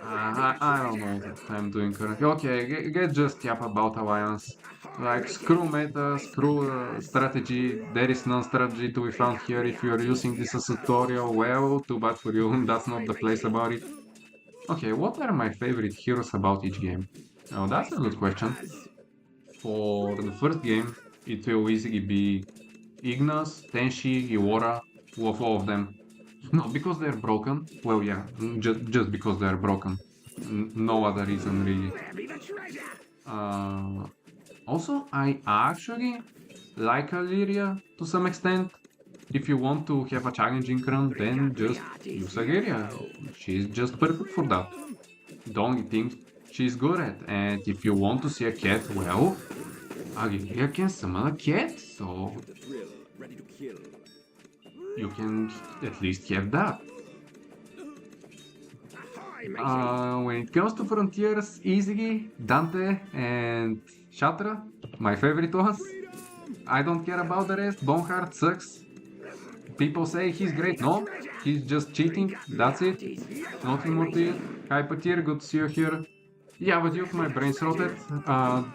Speaker 1: I don't know what I'm doing currently. Okay, get just yap about Alliance. Like, screw meta, screw strategy, there is no strategy to be found here. If you're using this as a tutorial, well, too bad for you, that's not the place about it. Okay, what are my favorite heroes about each game? Oh, that's a good question. For the first game, it will easily be Ignis, Tenshi, Iwara, all of them. Not because they're broken, well yeah, just because they're broken. No other reason really. Also, I actually like Illyria to some extent. If you want to have a challenging run, then just use Illyria. She's just perfect for that. The only thing she's good at, and if you want to see a cat, well, Illyria can summon a cat, so you can at least have that. When it comes to Frontiers, easily Dante and Shatra, my favorite ones. I don't care about the rest. Boneheart sucks. People say he's great. No, he's just cheating. That's it. Nothing more to it. Hypertier, good to see you here. Yeah, but you, my brain's rotted.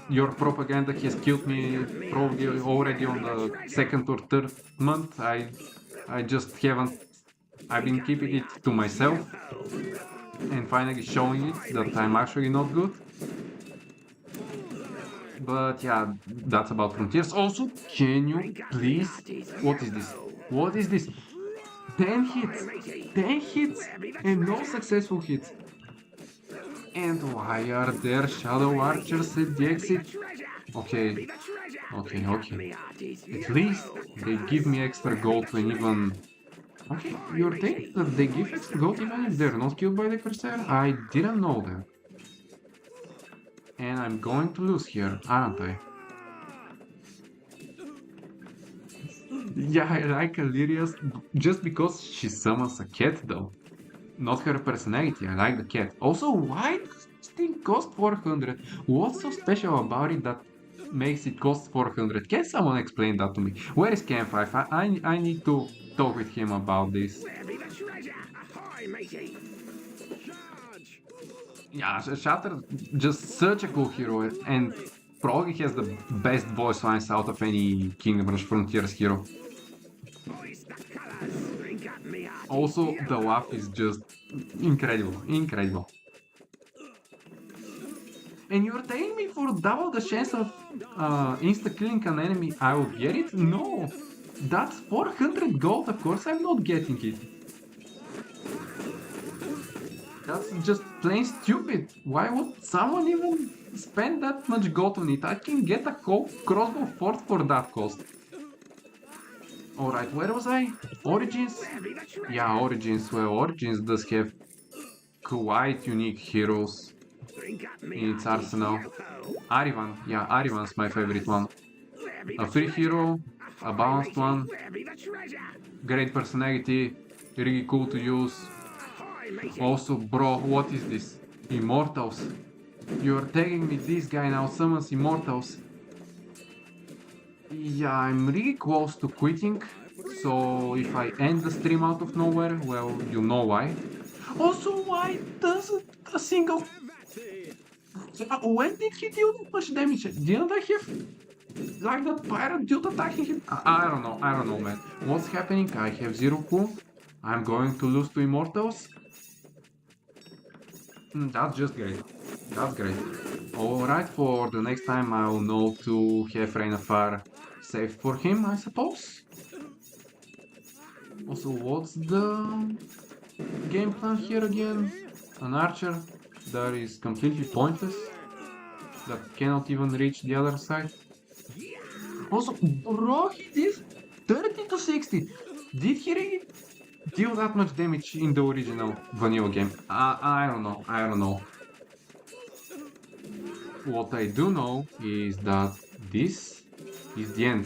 Speaker 1: Your propaganda has killed me probably already on the second or third month. I just haven't. I've been keeping it to myself and finally showing it that I'm actually not good. But yeah, that's about Frontiers. Also, can you please... What is this? What is this? 10 hits! 10 hits! And no successful hits. And why are there shadow archers at the exit? Okay, okay. At least they give me extra gold when even... Okay, you're saying that they give extra gold even if they're not killed by the Crusader? I didn't know that. And I'm going to lose here, aren't I? Yeah, I like Illyria's just because she summons a cat though. Not her personality, I like the cat. Also, why does this thing cost 400? What's so special about it that makes it cost 400? Can someone explain that to me? Where is Camp 5? I need to talk with him about this.
Speaker 2: Where be the treasure? Ahoy, matey! Charge!
Speaker 1: Yeah, Shatter, just such a cool hero and probably has the best voice lines out of any Kindom Rush Frontiers hero.
Speaker 2: Hoist the colours! Drink up me hearty!
Speaker 1: Also, the laugh is just incredible, incredible. And you're telling me for double the chance of insta-killing an enemy, I will get it? No! That's 400 gold, of course I'm not getting it. That's just plain stupid. Why would someone even spend that much gold on it? I can get a crossbow fort for that cost. Alright, where was I? Origins? Yeah, Origins. Well, Origins does have quite unique heroes in its arsenal. Arivan, yeah, Arivan's my favorite one. A free hero, a balanced one, great personality, really cool to use. Also, bro, what is this? Immortals. You're telling me this guy now summons Immortals. Yeah, I'm really close to quitting, so if I end the stream out of nowhere, well, you know why. Also, why doesn't a single... When did he deal that much damage? Didn't I have like that pirate dude attacking him? I don't know, man. What's happening? I have zero clue. I'm going to lose to Immortals. That's just great. That's great. Alright, for the next time I'll know to have Rainafar saved for him, I suppose. Also, what's the game plan here again? An archer that is completely pointless, that cannot even reach the other side. Also, bro, he did 30 to 60. Did he really deal that much damage in the original vanilla game? I don't know. What I do know is that this is the end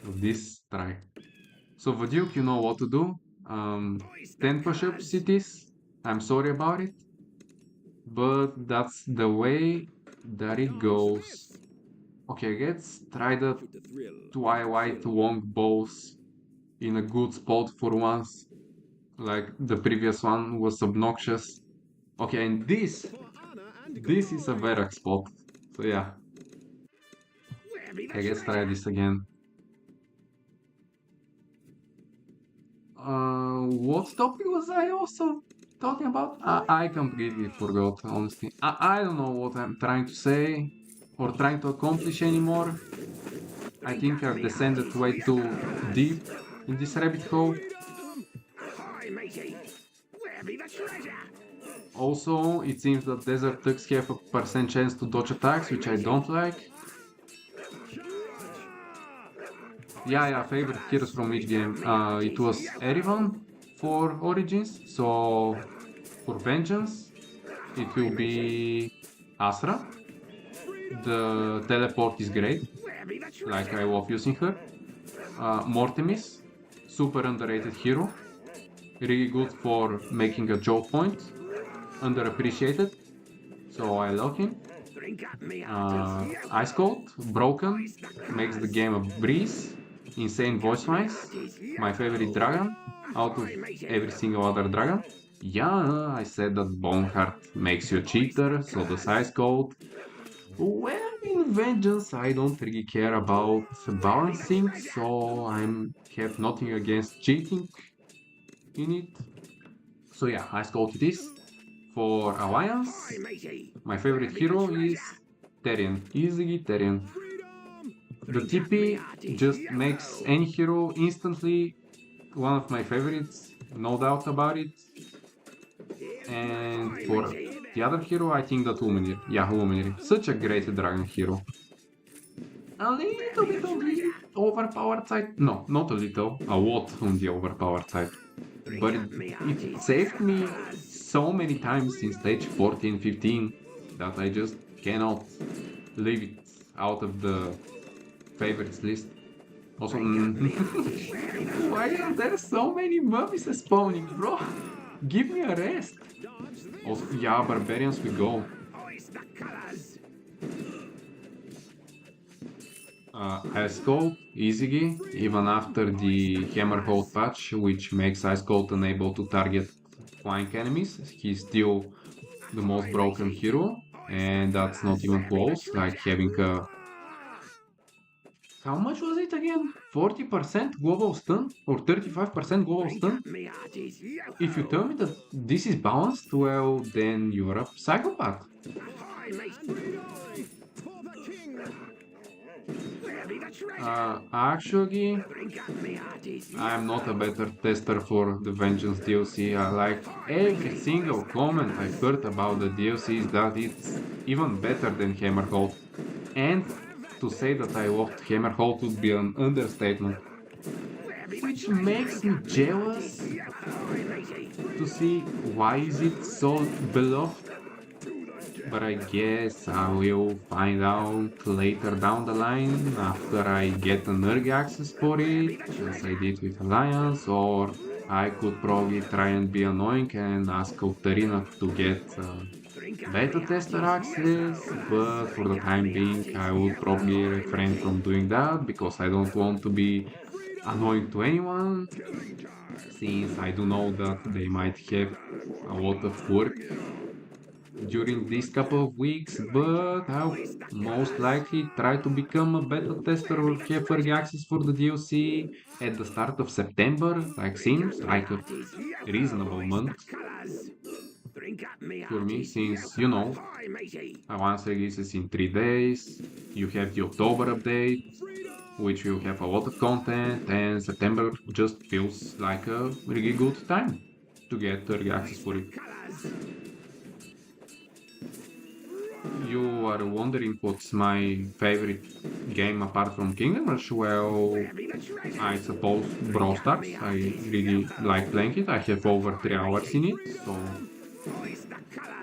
Speaker 1: of this try. So Vaduke, you know what to do. 10 push-up cities. I'm sorry about it, but that's the way that it goes. Okay, let's try the Twilight longbows in a good spot for once. Like the previous one was obnoxious. Okay, and this is a Verak spot. So yeah. Okay, let's try this again. What topic was I also talking about? I completely forgot, honestly. I don't know what I'm trying to say or trying to accomplish anymore. I think I've descended way too deep in this rabbit hole. Also, it seems that desert tugs have a percent chance to dodge attacks, which I don't like. Yeah, favorite heroes from each game. It was Erivan for Origins, so for Vengeance it will be Asra. The teleport is great, like I love using her. Mortimis, super underrated hero, really good for making a joke point, underappreciated, so I love him. Ice Cold, broken, makes the game a breeze. Insane voice lines, my favorite dragon out of every single other dragon. Yeah, I said that Boneheart makes you a cheater, so does Ice Cold. Well, in Vengeance I don't really care about balancing, so I have nothing against cheating in it. So yeah, Ice Cold it is. For Alliance, my favorite hero is Therian. Easy Therian. The TP just makes any hero instantly one of my favorites, no doubt about it. And for the other hero, I think that Luminir. Yeah, Luminir. Such a great dragon hero. A little bit on the overpowered side. No, not a little. A lot on the overpowered side. But it saved me so many times in stage 14, 15 that I just cannot leave it out of the favorites list. Also, why are there so many mummies spawning, bro? Give me a rest. Also, yeah, barbarians we go. Ice Cold, easy, even after the Hammerhold patch, which makes Ice Cold unable to target flying enemies, he's still the most broken hero, and that's not even close, like having a... How much was it again? 40% global stun? Or 35% global stun? If you tell me that this is balanced, well, then you're a psychopath. Actually, I'm not a better tester for the Vengeance DLC. I like every single comment I've heard about the DLCs that it's even better than Hammerhold. And to say that I loved Hammerhold would be an understatement. Which makes me jealous to see why is it so beloved. But I guess I will find out later down the line after I get an early access for it, as I did with Alliance, or I could probably try and be annoying and ask Katarina to get beta tester access, but for the time being I would probably refrain from doing that because I don't want to be annoying to anyone, since I do know that they might have a lot of work during these couple of weeks, but I'll most likely try to become a beta tester or have early access for the DLC at the start of September, like seems like a reasonable month for me, since, you know, Avance releases in 3 days, you have the October update, which will have a lot of content, and September just feels like a really good time to get early access for it. You are wondering what's my favorite game apart from Kindom Rush? Well, I suppose Brawl Stars. I really like playing it. I have over 3 hours in it, so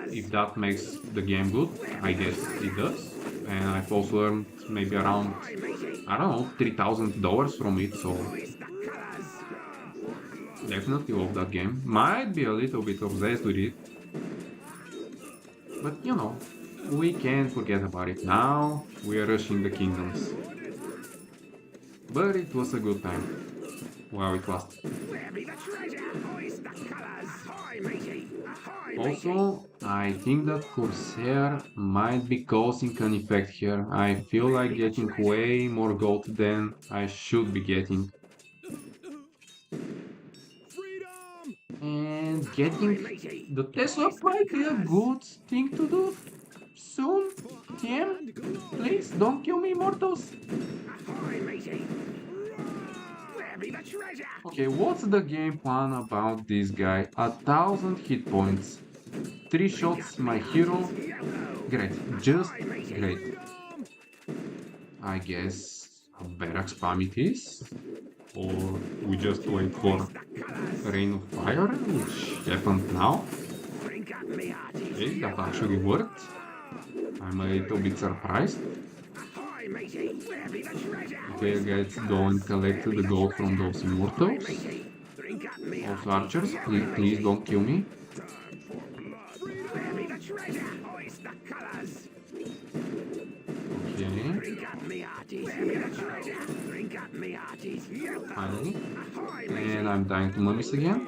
Speaker 1: if that makes the game good, I guess it does. And I've also earned maybe around, I don't know, $3,000 from it, so definitely love that game. Might be a little bit obsessed with it, but you know, we can't forget about it now. We are rushing the kingdoms. But it was a good time while it lasted. Also, I think that Corsair might be causing an effect here. I feel like getting way more gold than I should be getting. And getting the Tesla might be a good thing to do soon. TM, please don't kill me, mortals. Okay, what's the game plan about this guy? 1,000 hit points. 3 shots, my hero. Great, just great. I guess a barrack spam it is. Or we just wait for Rain of Fire, which happened now. Okay, that actually worked. I'm a little bit surprised. Okay, let's go and collect the gold from those immortals. Also archers, please don't kill me. Okay. Finally. And I'm dying to mummies again.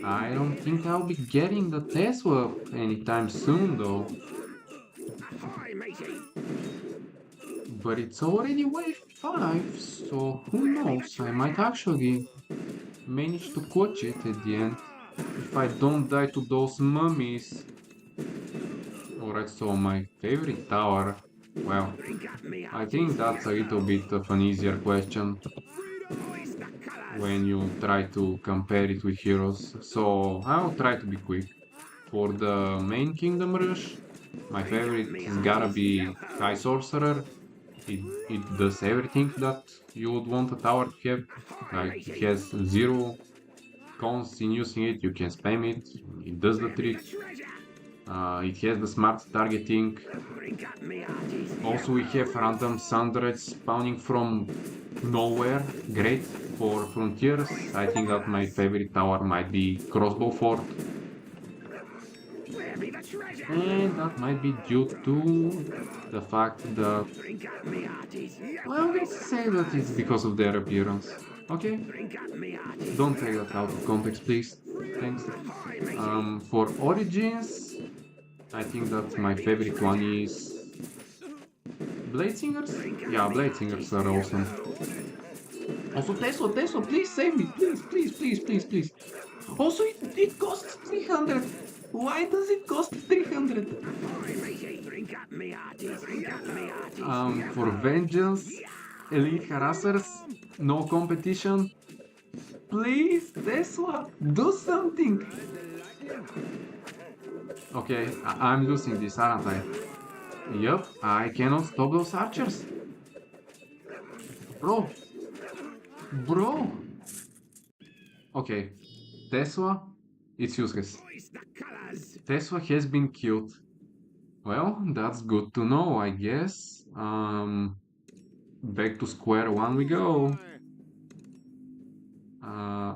Speaker 1: I don't think I'll be getting the Tesla anytime soon though. But it's already wave 5, so who knows, I might actually manage to catch it at the end if I don't die to those mummies. Alright, so my favorite tower, well, I think that's a little bit of an easier question when you try to compare it with heroes, so I'll try to be quick. For the main Kingdom Rush, my favorite is gotta be High Sorcerer. It does everything that you would want a tower to have. Like, it has zero cons in using it, you can spam it, it does the trick. It has the smart targeting. Also, we have random sundreds spawning from nowhere. Great for Frontiers. I think that my favorite tower might be Crossbow Fort. And that might be due to the fact that, well, let's say that it's because of their appearance. Okay? Don't take that out of context, please. Thanks. For Origins, I think that my favorite one is Blade Singers? Yeah, Blade Singers are awesome. Also, Tesla, please save me. Please. Also, it costs 300. Why does it cost 300? For Vengeance, Elite Harassers, no competition. Please, Tesla, do something. Okay, I'm losing this, aren't I? Yup, I cannot stop those archers. Bro. Okay, Tesla, it's useless. Tesla has been killed. Well, that's good to know, I guess. Back to square one we go.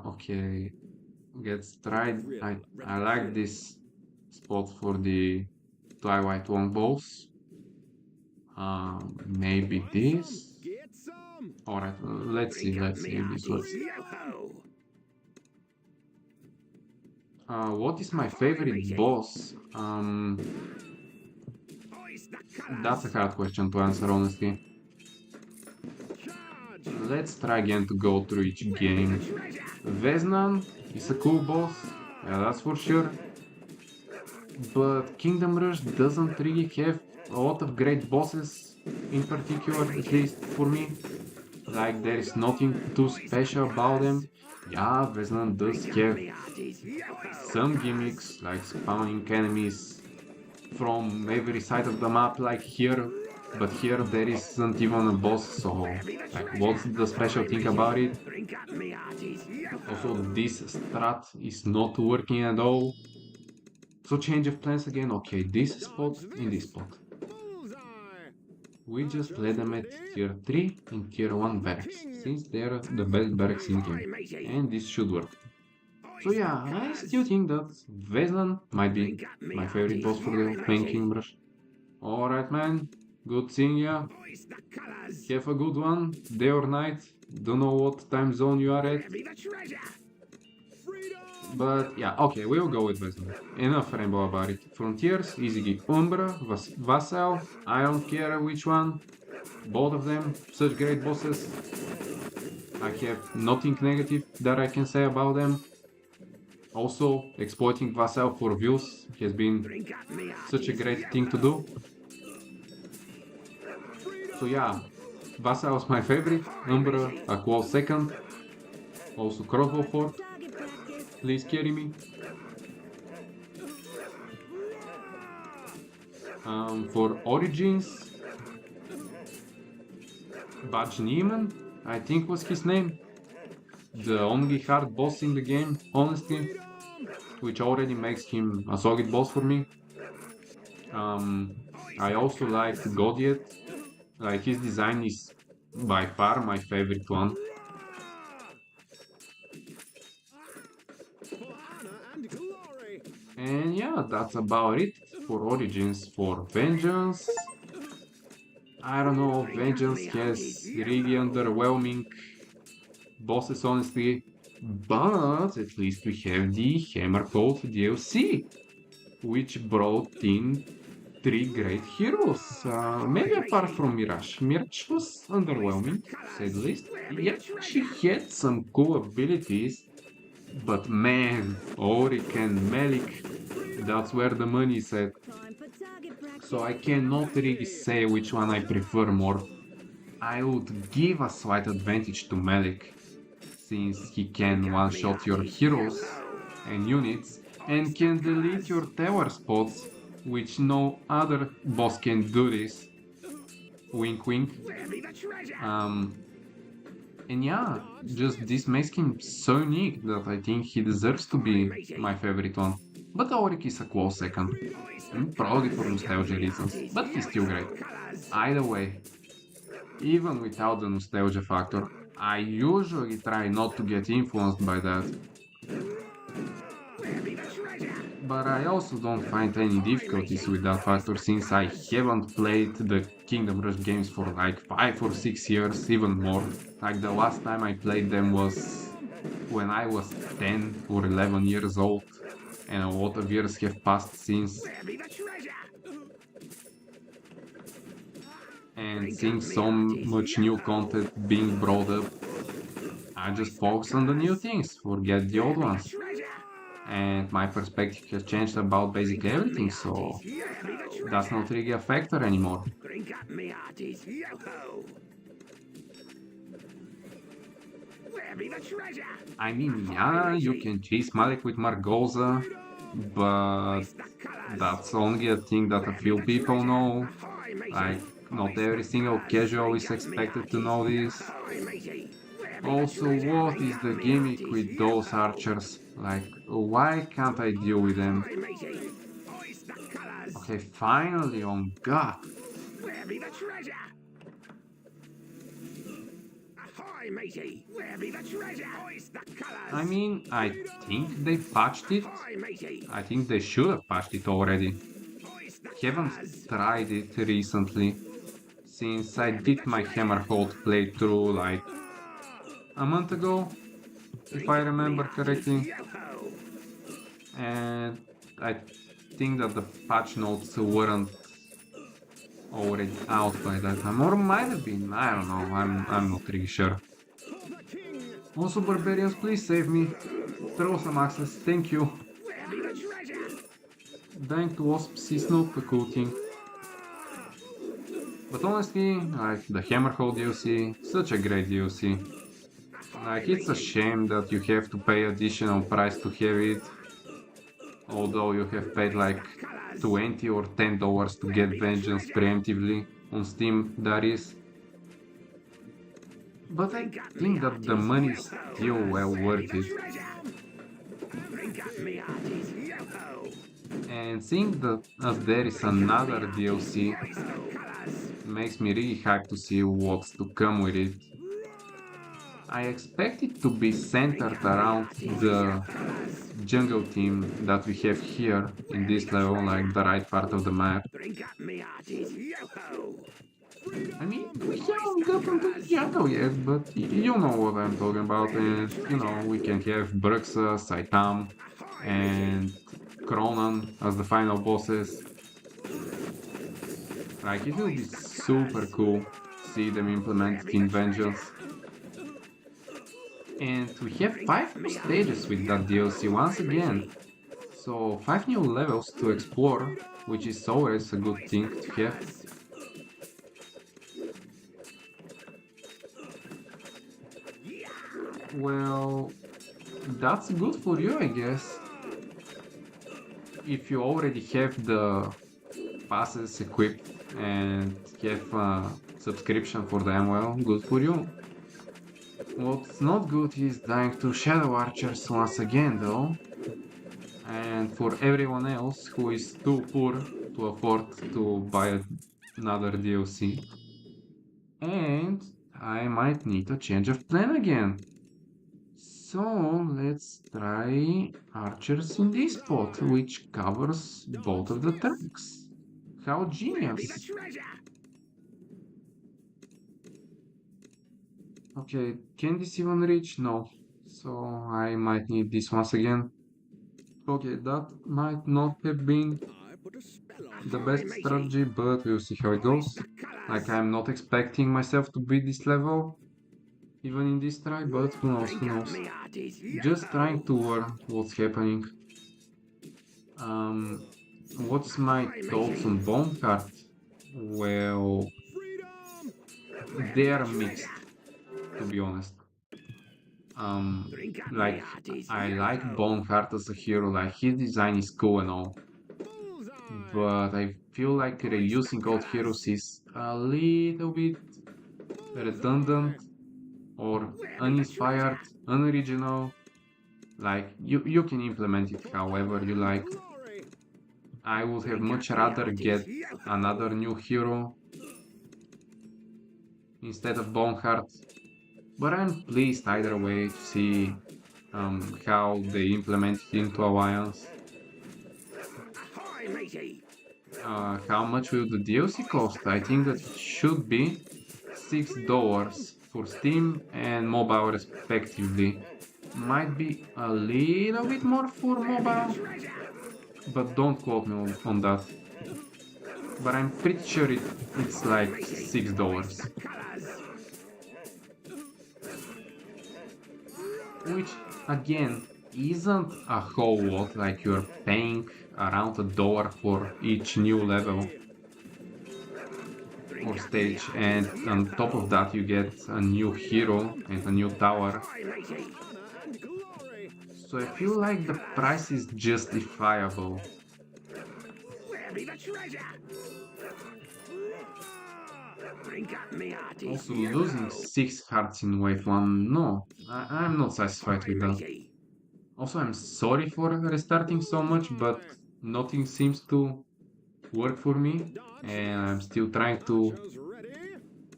Speaker 1: Okay, let's try. I like this spot for the Twilight longbows. Maybe this. Alright, let's see if this works. What is my favorite boss? That's a hard question to answer, honestly. Let's try again to go through each game. Veznan is a cool boss, yeah, that's for sure. But Kingdom Rush doesn't really have a lot of great bosses, in particular, at least for me. Like, there is nothing too special about them. Yeah, Veznan does have some gimmicks, like spawning enemies from every side of the map, like here. But here there isn't even a boss, so like, what's the special thing about it? Also, this strat is not working at all. So change of plans again. Okay, this spot in this spot. We just let them at tier 3 and tier 1 barracks, since they're the best barracks in game. And this should work. So yeah, I still think that Vezlan might be my favorite boss for the main Kingdom Rush. Alright man, good seeing ya. Have a good one, day or night. Don't know what time zone you are at. But yeah, okay, we'll go with Vezlan. Enough rainbow about it. Frontiers, easy gig. Umbra, Vassal, I don't care which one. Both of them, such great bosses. I have nothing negative that I can say about them. Also, exploiting Vassal for views has been such a great thing to do. So yeah, Vassal is my favorite, Umbra a close second. Also Crossbow Fort, please carry me. For Origins, Badge Neiman, I think was his name. The only hard boss in the game, honestly, which already makes him a solid boss for me. I also like Godiet, like his design is by far my favorite one. And yeah, that's about it for Origins. For Vengeance, I don't know, Vengeance has really underwhelming bosses, honestly, but at least we have the Hammer Code DLC, which brought in three great heroes. Maybe apart from Mirage. Mirage was underwhelming, to say the least. Yeah, she had some cool abilities, but man, Auric and Melik, that's where the money is at.
Speaker 3: Time for target practice.
Speaker 1: So I cannot really say which one I prefer more. I would give a slight advantage to Melik, since he can one-shot your heroes and units, and can delete your tower spots, which no other boss can do this. Wink wink. And yeah, just this makes him so unique that I think he deserves to be my favorite one. But Auric is a close second. Probably for nostalgia reasons, but he's still great. Either way, even without the nostalgia factor, I usually try not to get influenced by that. But I also don't find any difficulties with that factor since I haven't played the Kingdom Rush games for like 5 or 6 years, even more. Like the last time I played them was when I was 10 or 11 years old, and a lot of years have passed since. And seeing so much new content being brought up, I just focus on the new things, forget the old ones. And my perspective has changed about basically everything, so that's not really a factor anymore.
Speaker 2: Drink up, me hearties. Yo-ho! Where be the treasure?
Speaker 1: I mean, yeah, you can chase Malik with Margosa, but that's only a thing that a few people know. Like, not every single casual is expected to know this. Also, what is the gimmick with those archers? Like, why can't I deal with them? Okay, finally, on God.
Speaker 2: Where be the treasure? Ahoy, matey! Where be the treasure? Hoist the colours!
Speaker 1: I mean, I think they patched it.
Speaker 2: Ahoy, matey!
Speaker 1: I think they should have patched it already.
Speaker 2: Hoist the
Speaker 1: Haven't
Speaker 2: colours!
Speaker 1: tried it recently, since I did my Hammerhold playthrough like a month ago, if I remember correctly.
Speaker 2: Yo-ho!
Speaker 1: And I think that the patch notes weren't already out by that time, or might have been. I don't know. I'm not really sure. Also, barbarians, please save me. Throw some access. Thank you.
Speaker 2: Where be the treasure?
Speaker 1: Dying to wasps is not a cool thing. But honestly, like the Hammerhold DLC, such a great DLC. Like, it's a shame that you have to pay additional price to have it. Although you have paid like 20 or $10 to get Vengeance preemptively on Steam, that is. But I think that the money is still well worth it.
Speaker 2: Drink up, me hearties. Yo-ho!
Speaker 1: And seeing that as there is another DLC makes me really hyped to see what's to come with it. I expect it to be centered around the jungle team that we have here in this level, like the right part of the map.
Speaker 2: Drink up, me hearties. Yo-ho!
Speaker 1: I mean, we haven't gotten to the jungle yet, but you know what I'm talking about, and you know, we can have Bruxa, Saitam, and Cronan as the final bosses. Like, it will be super cool to see them implemented in Vengeance. And we have 5 new stages with that DLC once again. So 5 new levels to explore, which is always a good thing to have. Well, that's good for you, I guess. If you already have the passes equipped and have a subscription for them, well, good for you. What's not good is dying to Shadow Archers once again, though. And for everyone else who is too poor to afford to buy another DLC. And I might need a change of plan again. So let's try Archers in this spot, which covers both of the tracks. How genius! Okay, can this even reach? No. So I might need this once again. Okay, that might not have been
Speaker 2: put a spell on
Speaker 1: the
Speaker 2: you.
Speaker 1: best strategy, but we'll see how it goes. Like, I'm not expecting myself to beat this level, even in this try, but who knows, who knows. Just trying to learn what's happening. What's my thoughts on Bone Card? Well, they are mixed, to be honest. Like, I like Boneheart as a hero, like his design is cool and all, but I feel like reusing old heroes is a little bit redundant or uninspired, unoriginal. Like, you can implement it however you like. I would have much rather get another new hero instead of Boneheart, but I'm pleased either way to see how they implement it into Alliance. How much will the DLC cost? I think that it should be $6 for Steam and mobile respectively. Might be a little bit more for mobile, but don't quote me on that. But I'm pretty sure it's like $6. Which, again, isn't a whole lot, like you're paying around $1 for each new level or stage, and on top of that you get a new hero and a new tower. So I feel like the price is justifiable. Also, losing 6 hearts in wave 1, no, I'm not satisfied with that. Also, I'm sorry for restarting so much, but nothing seems to work for me, and I'm still trying to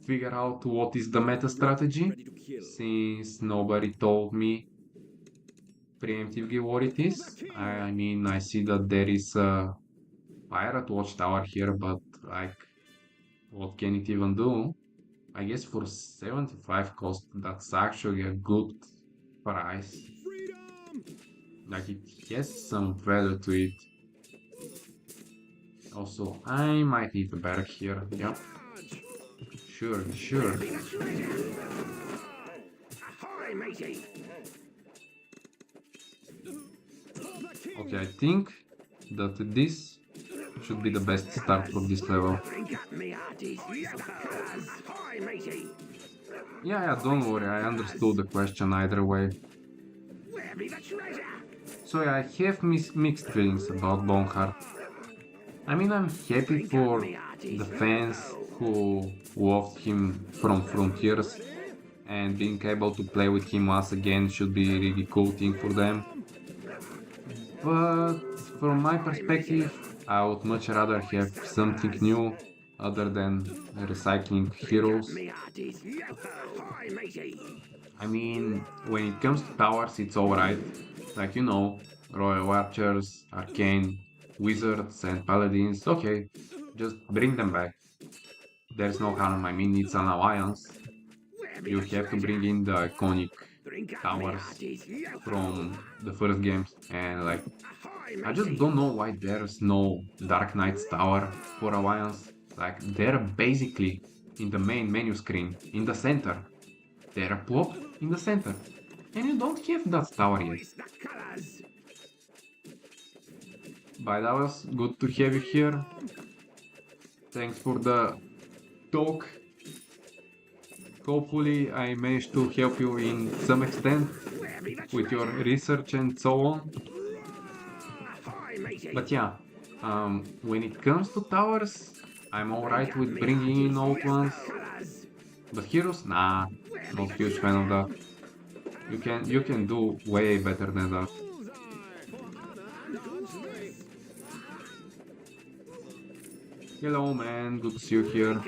Speaker 1: figure out what is the meta strategy, since nobody told me preemptively what it is. I mean, I see that there is a pirate watchtower here, but like, what can it even do? I guess for 75 cost, that's actually a good price. Like, it has some value to it. Also, I might need a barrack here. Yep. Sure. Okay, I think that this should be the best start for this level. Yeah, don't worry, I understood the question either way. So yeah, I have mixed feelings about Boneheart. I mean, I'm happy for the fans who loved him from Frontiers, and being able to play with him once again should be a really cool thing for them. But from my perspective, I would much rather have something new other than recycling heroes. I mean, when it comes to towers, it's alright. Like, you know, Royal Archers, Arcane, Wizards, and Paladins, okay, just bring them back. There's no harm, I mean, it's an alliance. You have to bring in the iconic towers from the first games, and like, I just don't know why there's no Dark Knight's tower for Alliance. Like, they're basically in the main menu screen, in the center. They're plopped in the center. And you don't have that tower yet. But that was good to have you here. Thanks for the talk. Hopefully I managed to help you in some extent with your research and so on. But yeah, when it comes to towers, I'm alright with bringing in old ones. But heroes, nah, not huge fan of that. You can do way better than that. Hello man, good to see you here.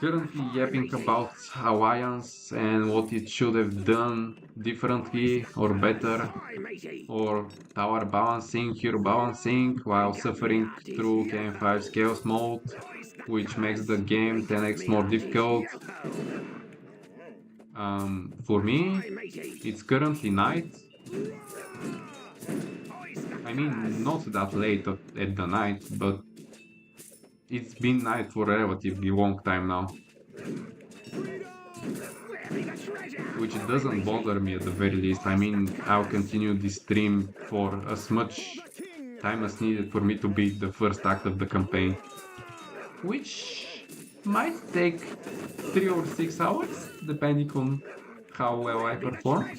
Speaker 1: Currently yapping about Alliance and what it should have done differently or better, or tower balancing, hero balancing, while suffering through KN5's chaos mode, which makes the game 10x more difficult. For me, it's currently night. I mean, not that late at the night, but it's been night for a relatively long time now. Which doesn't bother me at the very least. I mean, I'll continue this stream for as much time as needed for me to beat the first act of the campaign. Which might take 3 or 6 hours, depending on how well I perform.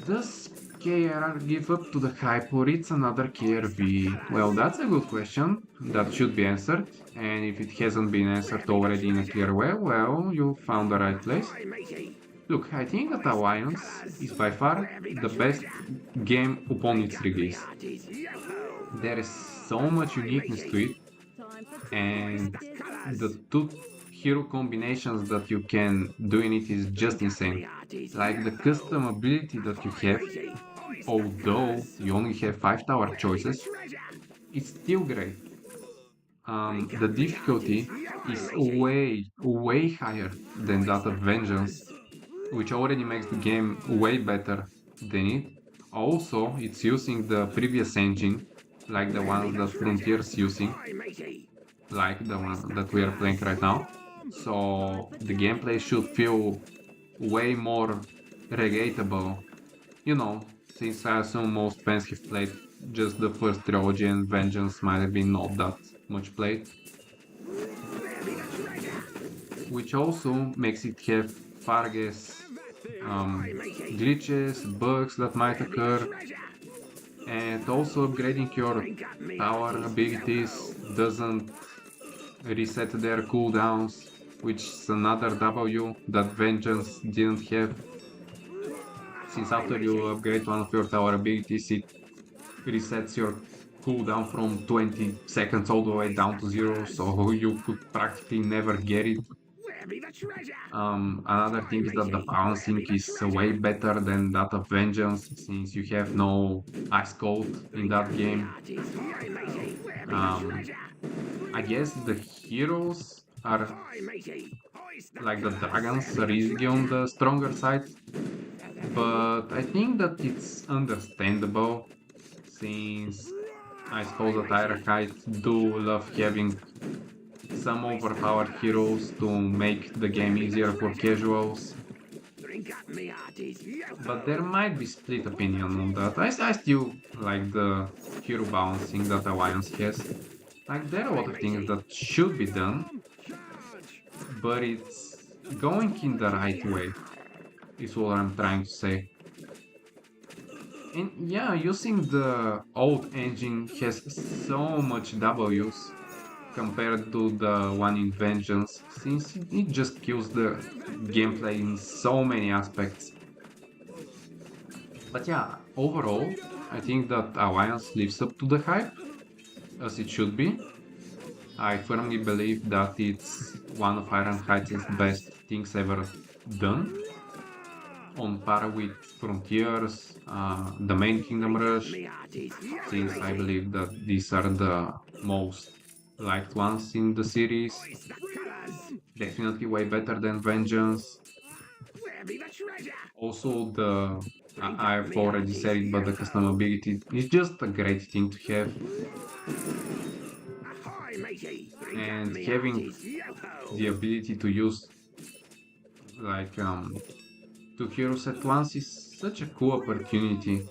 Speaker 1: Does KR give up to the hype or it's another KRV? Well, that's a good question that should be answered, and if it hasn't been answered already in a clear way, well, you found the right place. Look, I think that Alliance is by far the best game upon its release. There is so much uniqueness to it,
Speaker 3: Time for target
Speaker 1: and
Speaker 3: practice.
Speaker 1: the two hero combinations that you can do in it is just insane. Like the custom ability that you have, although you only have 5 tower choices, it's still great. The difficulty is way higher than that of Vengeance, which already makes the game way better than it. Also, it's using the previous engine, like the ones that Frontiers using, like the one that we are playing right now. So the gameplay should feel way more relatable. You know, since I assume most fans have played just the first trilogy and Vengeance might have been not that much played. Which also makes it have far less glitches, bugs that might occur, and also upgrading your tower abilities doesn't reset their cooldowns, which is another W that Vengeance didn't have. Since after you upgrade one of your tower abilities, it resets your cooldown from 20 seconds all the way down to 0, so you could practically never get it. Another thing is that the balancing is way better than that of Vengeance, since you have no ice cold in that game. I guess the heroes are like the dragons are easily on the stronger side, but I think that it's understandable since I suppose that Ironhide do love having some overpowered heroes to make the game easier for casuals. But there might be split opinion on that. I still like the hero balancing that Alliance has. Like there are a lot of things that should be done, but it's going in the right way, is what I'm trying to say. And yeah, using the old engine has so much W's compared to the one in Vengeance, since it just kills the gameplay in so many aspects. But yeah, overall, I think that Alliance lives up to the hype, as it should be. I firmly believe that it's one of Ironhide's best things ever done, on par with Frontiers, the main Kingdom Rush, since I believe that these are the most liked ones in the series. Definitely way better than Vengeance. Also, I've already said it, but the custom ability is just a great thing to have. And having the ability to use like two heroes at once is such a cool opportunity.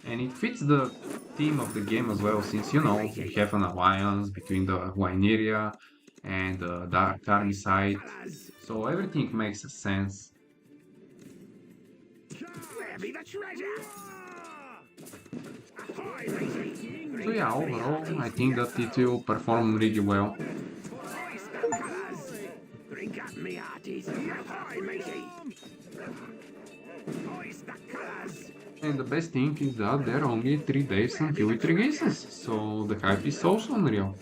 Speaker 1: And it fits the theme of the game as well, since you know you have an alliance between the Wyneria and the Dark Army side, so everything makes sense. So yeah, overall, I think that it will perform really well. And the best thing is that there are only 3 days until it releases, so the hype is also unreal.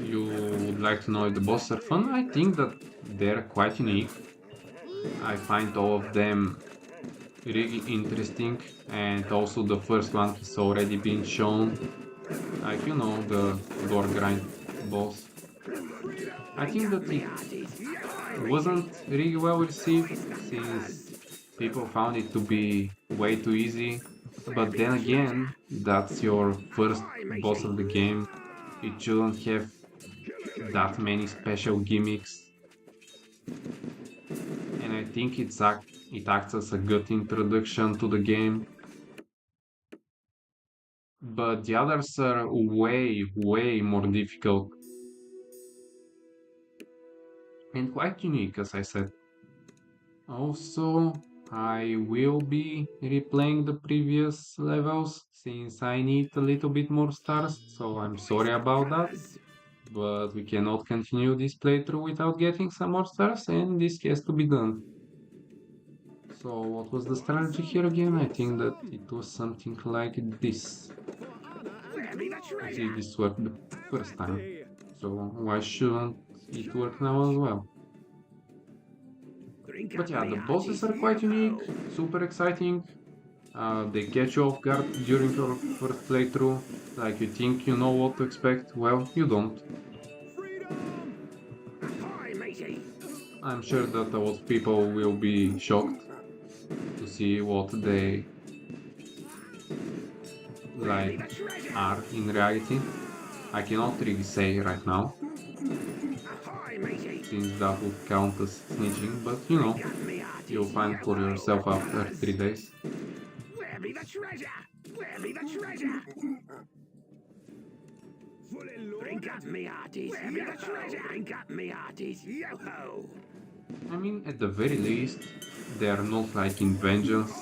Speaker 1: You would like to know if the bosses are fun? I think that they're quite unique. I find all of them really interesting, and also the first one has already been shown, like the gore grind boss. I think that it wasn't really well received since people found it to be way too easy, but then again, that's your first boss of the game. It shouldn't have that many special gimmicks, and I think it acts as a good introduction to the game. But the others are way, way more difficult and quite unique, as I said. Also, I will be replaying the previous levels since I need a little bit more stars, so I'm sorry about that. But we cannot continue this playthrough without getting some more stars, and this has to be done. So what was the strategy here again? I think that it was something like this. I see this worked the first time, so why shouldn't it work now as well? But yeah, the bosses are quite unique, super exciting. They catch you off guard during your first playthrough, like you think you know what to expect, well, you don't. I'm sure that a lot of people will be shocked to see what they like are in reality. I cannot really say right now, since that would count as snitching, but you'll find for yourself after 3 days.
Speaker 2: Where be the treasure? Where be the treasure? Drink up me hearties. Where be the treasure? Drink up me hearties. Yo-ho!
Speaker 1: I mean, at the very least, they are not like in Vengeance,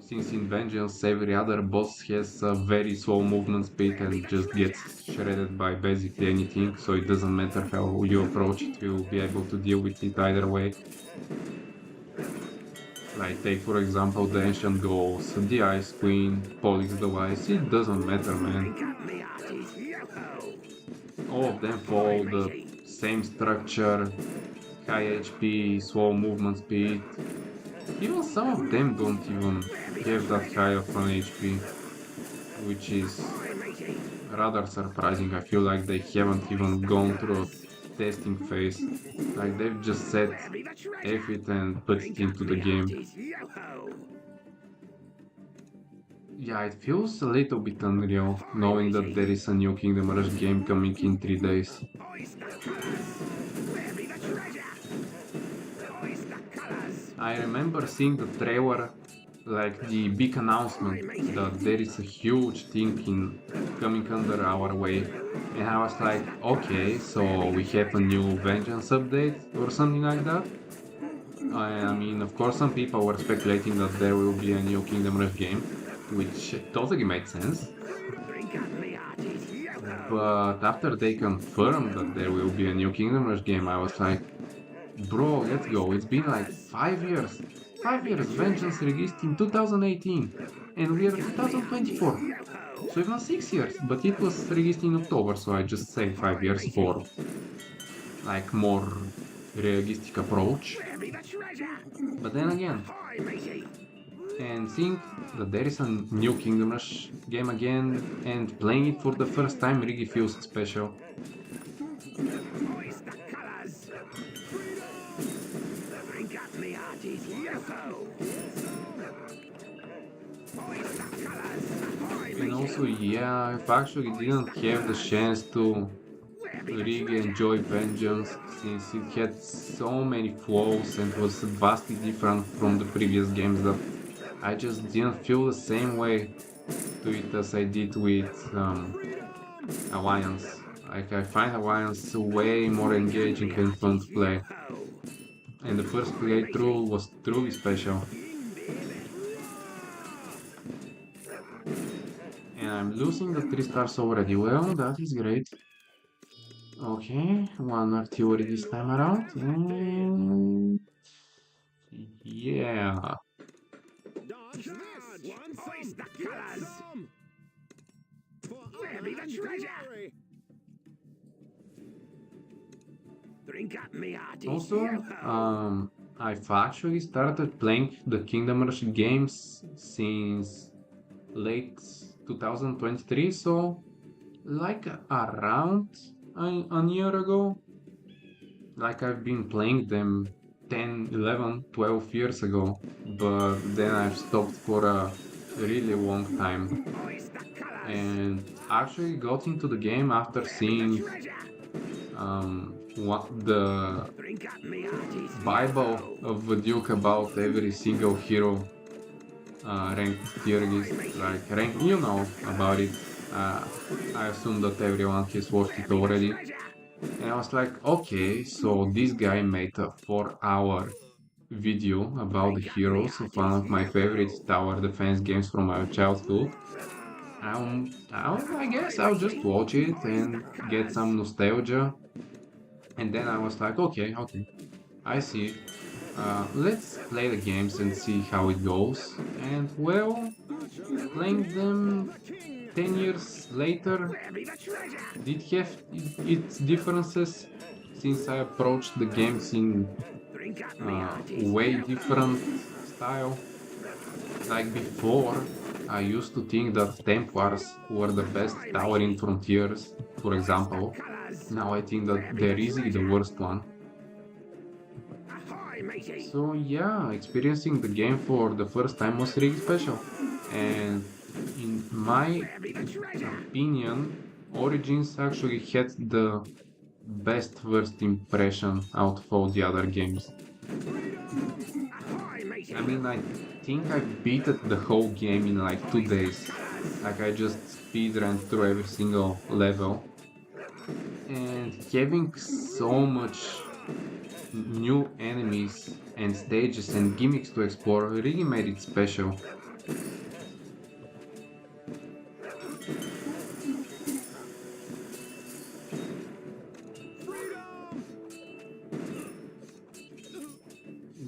Speaker 1: since in Vengeance every other boss has a very slow movement speed and just gets shredded by basically anything, so it doesn't matter how you approach it, you'll be able to deal with it either way. Like take for example the Ancient Ghost, the Ice Queen, Polyx Device, it doesn't matter, man. All of them follow the same structure, high HP, slow movement speed. Even some of them don't even have that high of an HP, which is rather surprising. I feel like they haven't even gone through a testing phase. Like they've just set F it and put it into the game. Yeah, it feels a little bit unreal knowing that there is a new Kingdom Rush game coming in 3 days. I remember seeing the trailer, like the big announcement that there is a huge thing coming under our way, and I was like, okay, so we have a new Vengeance update or something like that. I mean, of course, some people were speculating that there will be a new Kingdom Rush game, which totally made sense. But after they confirmed that there will be a new Kingdom Rush game, I was like, bro, let's go. It's been like 5 years. 5 years. Vengeance released in 2018. And we are 2024. So even 6 years. But it was released in October, so I just say 5 years for like more realistic approach. But then again, and seeing that there is a new Kingdom Rush game again and playing it for the first time really feels special. And also, yeah, I've actually didn't have the chance to really enjoy Vengeance since it had so many flaws and was vastly different from the previous games that I just didn't feel the same way to it as I did with Alliance. Like I find Alliance way more engaging and fun to play. And the first playthrough was truly special. And I'm losing the 3 stars already. Well, that is great. Okay, one artillery this time around. And yeah.
Speaker 2: Where be the treasure? Drink up me hearties.
Speaker 1: Also,
Speaker 2: Yo-ho.
Speaker 1: I've actually started playing the Kingdom Rush games since late 2023, so like around a year ago. Like I've been playing them 10, 11, 12 years ago, but then I've stopped for a really long time
Speaker 2: Hoist the colours.
Speaker 1: and actually got into the game after
Speaker 2: Where be the
Speaker 1: seeing
Speaker 2: treasure?
Speaker 1: what the
Speaker 2: Drink up me hearties.
Speaker 1: Bible
Speaker 2: Yo-ho.
Speaker 1: of the Duke about every single hero ranked tier list, like rank, you know about it. I assume that everyone has watched it already.
Speaker 2: Treasure.
Speaker 1: And I was like, okay, so this guy made a 4 hour video about the heroes of one of my favorite tower defense games from my childhood. I guess I'll just watch it and get some nostalgia. And then I was like, okay, I see. Let's play the games and see how it goes. And well, playing them 10 years later
Speaker 2: Where be the treasure?
Speaker 1: did have its differences since I approached the games in
Speaker 2: Drink up me hearties.
Speaker 1: way
Speaker 2: Yo-ho.
Speaker 1: different style. Like before, I used to think that Templars were the best tower in Frontiers, for example.
Speaker 2: Colours.
Speaker 1: Now I think that they're easily the worst one.
Speaker 2: Ahoy, matey.
Speaker 1: So yeah, experiencing the game for the first time was really special. And in my
Speaker 2: Where be the treasure?
Speaker 1: opinion, Origins actually had the best first impression out of all the other games.
Speaker 2: Ahoy, matey.
Speaker 1: I mean, I think I beat the whole game in like 2 days. Like I just speedran through every single level. And having so much new enemies and stages and gimmicks to explore really made it special.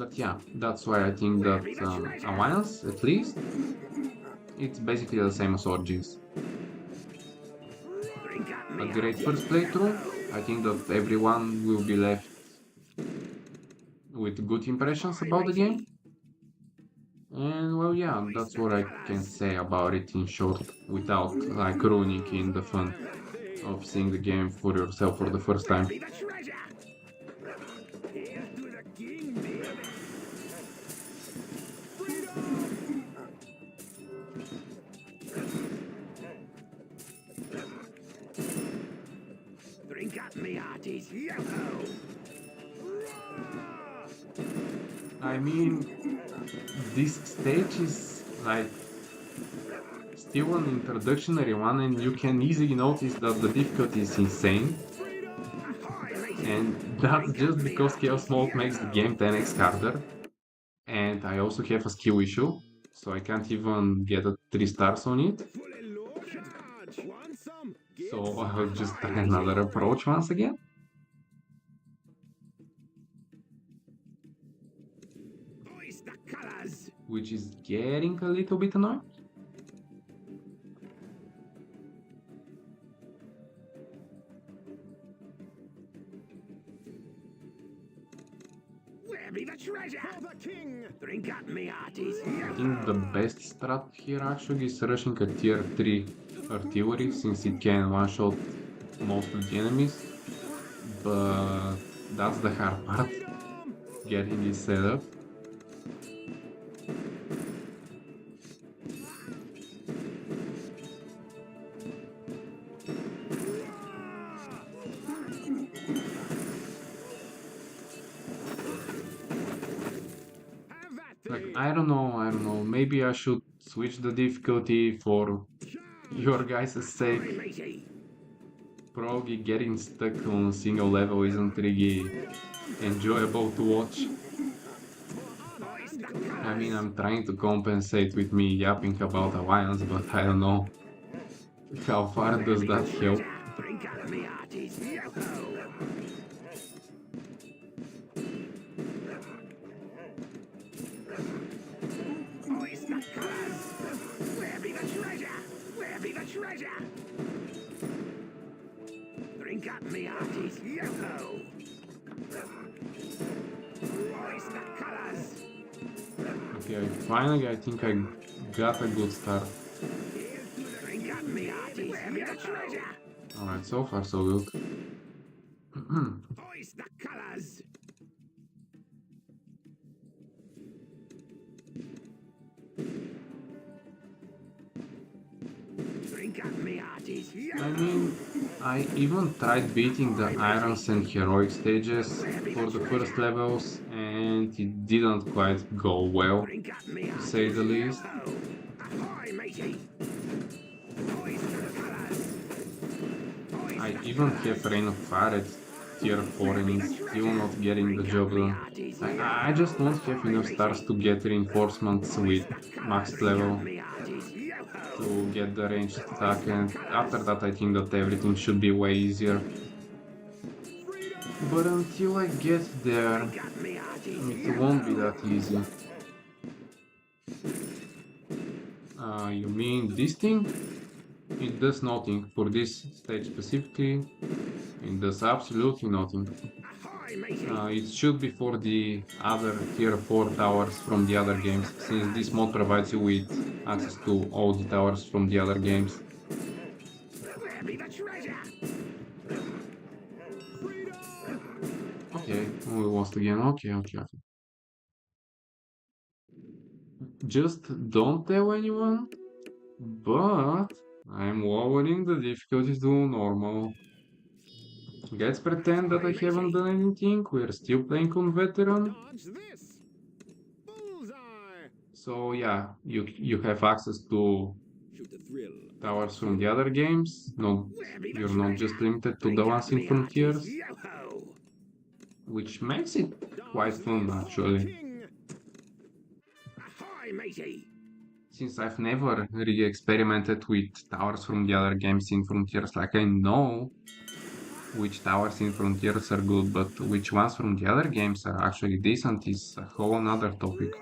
Speaker 1: But yeah, that's why I think that Alliance, at least, it's basically the same as Origins.
Speaker 2: Drink up
Speaker 1: A
Speaker 2: me
Speaker 1: great
Speaker 2: hearties.
Speaker 1: first playthrough. I think that everyone will be left with good impressions about the game. And well, yeah, that's what I can say about it in short, without like ruining in the fun of seeing the game for yourself for the first time.
Speaker 2: Be the treasure. Here to the king, baby. Drink up me hearties. Yo-ho.
Speaker 1: I mean, this stage is like still an introductory one, and you can easily notice that the difficulty is insane.
Speaker 2: Ahoy, matey.
Speaker 1: And that's just because Chaos Mode makes the game 10x harder. And I also have a skill issue, so I can't even get a 3 stars on it.
Speaker 2: Fully loaded. Charge. Want some?
Speaker 1: So I'll just try another approach once again.
Speaker 2: Hoist the colours.
Speaker 1: Which is getting a little bit annoying.
Speaker 2: Where be the treasure? For the king. Drink up me hearties.
Speaker 1: I think the best strat here actually is rushing a tier 3 artillery, since it can one-shot most of the enemies. But that's the hard part, getting it set up. Like, I don't know, maybe I should switch the difficulty for your guys' sake.
Speaker 2: Matey.
Speaker 1: Probably getting stuck on single level isn't really enjoyable to watch.
Speaker 2: Hoist the
Speaker 1: I
Speaker 2: colours.
Speaker 1: mean, I'm trying to compensate with me yapping about Alliance, but I don't know how far does that help.
Speaker 2: Drink up me hearties. Yo-ho. Hoist the colours. Where be the treasure? Where be the treasure? Drink up me hearties, yo-ho! Hoist the colours!
Speaker 1: Okay, finally I think I got a good start.
Speaker 2: Drink up me hearties, yo-ho!
Speaker 1: Alright, so far so good.
Speaker 2: Hoist the colours! Drink up me hearties,
Speaker 1: I mean, I even tried beating the irons and heroic stages for the first levels, and it didn't quite go well,
Speaker 2: Drink up me
Speaker 1: to say the least.
Speaker 2: Ahoy, matey! Hoist the colours!
Speaker 1: I even have Rain of Fire at tier 4 and it's still not getting the job done. I just don't have enough stars to get reinforcements with maxed level to get the ranged attack, and after that I think that everything should be way easier. But until I get there, it won't be that easy. You mean this thing? It does nothing. For this stage specifically, it does absolutely nothing. It should be for the other tier 4 towers from the other games, since this mod provides you with access to all the towers from the other games. Okay, we lost again. Okay. Just don't tell anyone, but I'm lowering the difficulty to normal. Let's pretend that I haven't done anything. We're still playing on veteran.
Speaker 2: Dodge this! Bullseye!
Speaker 1: So yeah, you have access to
Speaker 2: Shoot the thrill.
Speaker 1: towers from the other games. No, you're not just limited to the ones in Frontiers,
Speaker 2: Yo-ho!
Speaker 1: which makes it quite fun actually.
Speaker 2: King! Ahoy, matey!
Speaker 1: Since I've never really experimented with towers from the other games in Frontiers, like I know which towers in Frontiers are good, but which ones from the other games are actually decent is a whole another topic.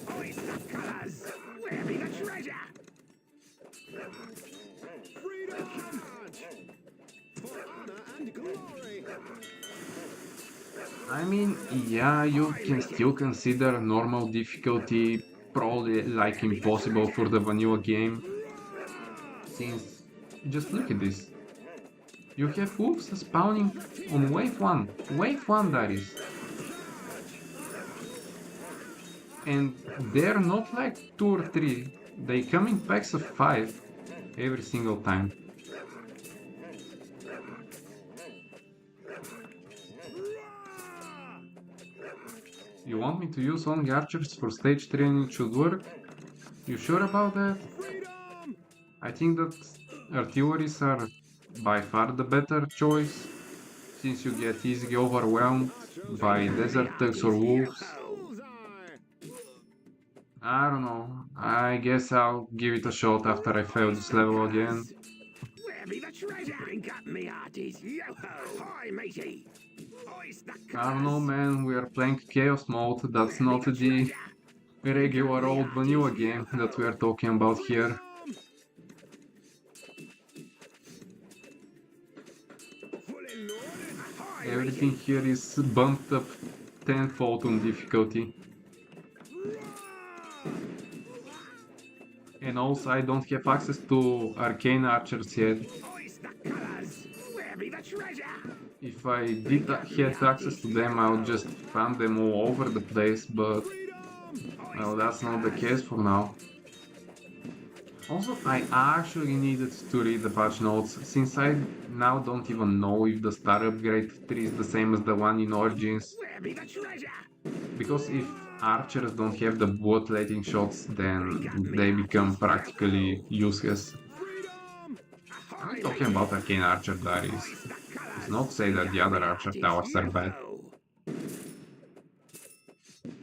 Speaker 2: Hoist the colours! Where be the treasure? Freedom! For honor and glory!
Speaker 1: I mean, yeah, you can still consider normal difficulty probably like impossible for the vanilla game, since just look at this. You have wolves spawning on wave 1 that is. And they're not like 2 or 3, they come in packs of 5 every single time. You want me to use only archers for stage 3 and it should work? You sure about that?
Speaker 2: Freedom!
Speaker 1: I think that artilleries are by far the better choice, since you get easily overwhelmed by desert thugs or wolves.
Speaker 2: Bullseye!
Speaker 1: I don't know, I guess I'll give it a shot after I fail this level again.
Speaker 2: Where be the treasure? Drink up me hearties, yo-ho! Ahoy, matey! Hoist the
Speaker 1: I don't know,
Speaker 2: colours!
Speaker 1: man, we are playing chaos mode, that's not the regular old vanilla game that we are talking about here.
Speaker 2: Fully loaded! Ahoy,
Speaker 1: Everything here is bumped up tenfold on difficulty. And also I don't have access to arcane archers yet.
Speaker 2: Hoist the colours! Where be the treasure?
Speaker 1: If I did have access to them, I would just find them all over the place, but well, that's not the case for now. Also, I actually needed to read the patch notes, since I now don't even know if the star upgrade tree is the same as the one in Origins.
Speaker 2: Where be the treasure?
Speaker 1: Because if archers don't have the bullet lighting shots, then they become practically useless.
Speaker 2: Freedom!
Speaker 1: I'm talking about arcane archer diaries. It's not to say that the other archer towers are bad.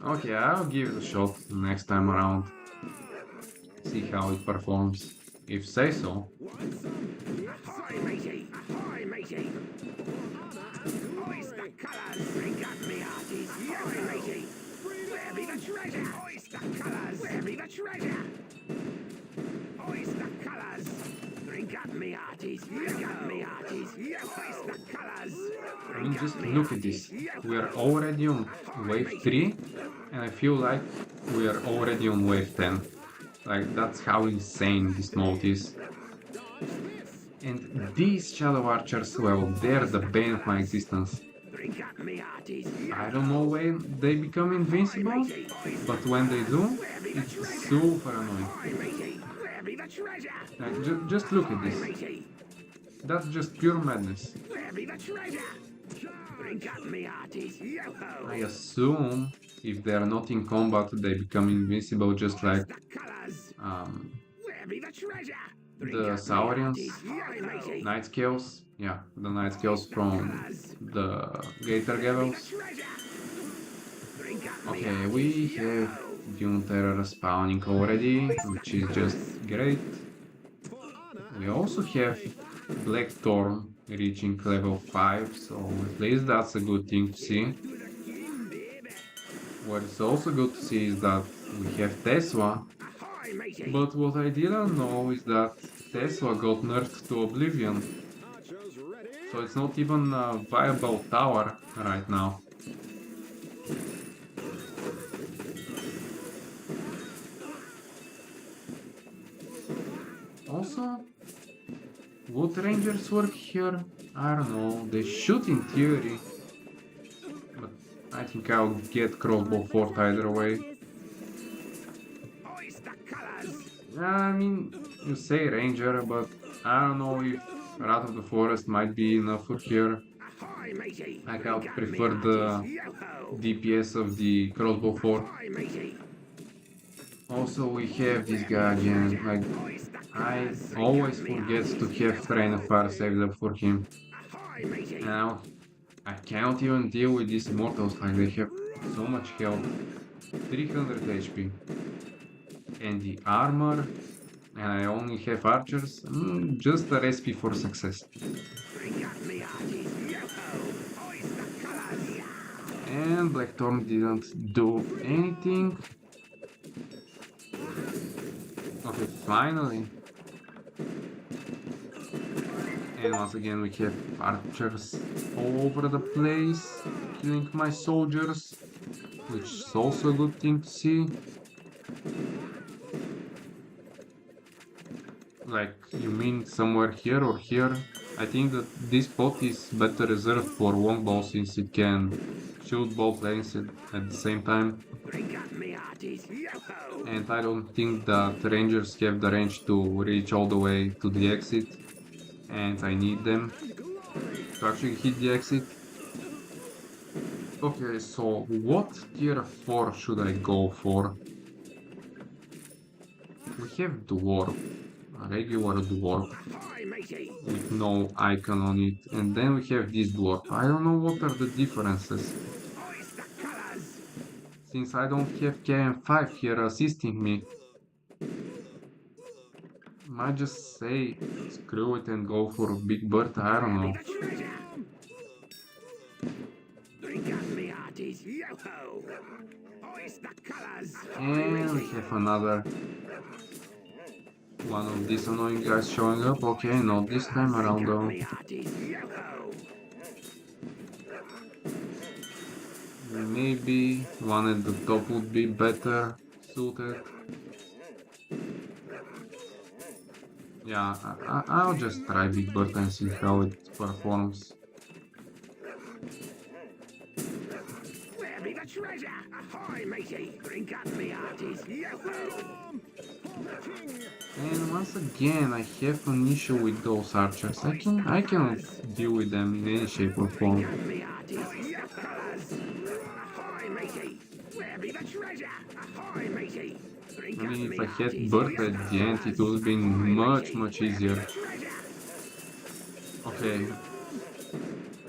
Speaker 1: Okay, I'll give it a shot next time around. See how it performs. If say so.
Speaker 2: Ahoy, matey! Ahoy, matey! Hoist the colours! Drink up me hearties! Ahoy, matey! Where be the treasure? Hoist the colours! Where be the treasure? Drink up me hearties, drink up me hearties, hoist the colours.
Speaker 1: I mean, just look at this. We are already on wave 3, and I feel like we are already on wave 10. Like, that's how insane this mode is. And these shadow archers, well, they're the bane of my existence.
Speaker 2: Drink up me hearties.
Speaker 1: I don't know when they become invincible, but when they do, it's super annoying.
Speaker 2: Where be the treasure?
Speaker 1: Like, just look at this. That's just pure madness.
Speaker 2: Where be the treasure? Drink up me hearties. Yo-ho.
Speaker 1: I assume if they're not in combat, they become invincible just like
Speaker 2: The colours. Where be the treasure?
Speaker 1: the Saurians, Night Scales, yeah, the Night Scales from the Gator Gavels. Okay, we have Dune Terror spawning already, which is just great. We also have Blackthorn reaching level 5, so at least that's a good thing to see. What is also good to see is that we have Tesla, but what I didn't know is that Tesla got nerfed to oblivion, so it's not even a viable tower right now. Also, would Rangers work here? I don't know, they should in theory, but I think I'll get crossbow fort either way. I mean, you say ranger, but I don't know if Rat of the Forest might be enough for here. Like, I would prefer the DPS of the crossbow fort. Also, we have this guy again, like, I always forget to have Train of Fire saved up for him. Now, I cannot even deal with these mortals, like, they have so much health. 300 HP. And the armor, and I only have archers, just a recipe for success. And Blackthorn didn't do anything. Okay, finally. And once again we have archers all over the place, killing my soldiers, which is also a good thing to see. Like, you mean somewhere here or here? I think that this spot is better reserved for longbow since it can shoot both lanes at the same time. And I don't think that rangers have the range to reach all the way to the exit. And I need them to actually hit the exit. Okay, so what tier 4 should I go for? We have Dwarf. A regular dwarf with no icon on it, and then we have this dwarf. I don't know what are the differences, since I don't have KM5 here assisting me. Might just say screw it and go for Big Bird, I don't know. And we have another one of these annoying guys showing up. Okay, not this time around though. Maybe one at the top would be better suited. Yeah, I'll just try Big Bird and see how it performs.
Speaker 2: Where be the treasure? Ahoy, matey! Drink up me hearties, yo-ho!
Speaker 1: And once again, I have an issue with those archers. I cannot deal with them in any shape or form. I mean, if I had Bird at the end, it would have been much easier. Okay,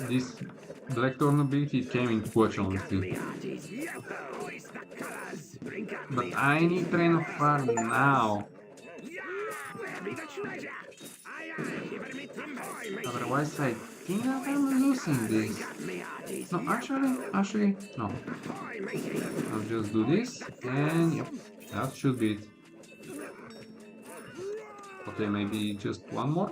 Speaker 1: this Blackthorn ability came in clutch, honestly. But I need Train of Fire now. Otherwise, I think that I'm losing this. No, actually, no. I'll just do this, and yep, that should be it. Okay, maybe just one more?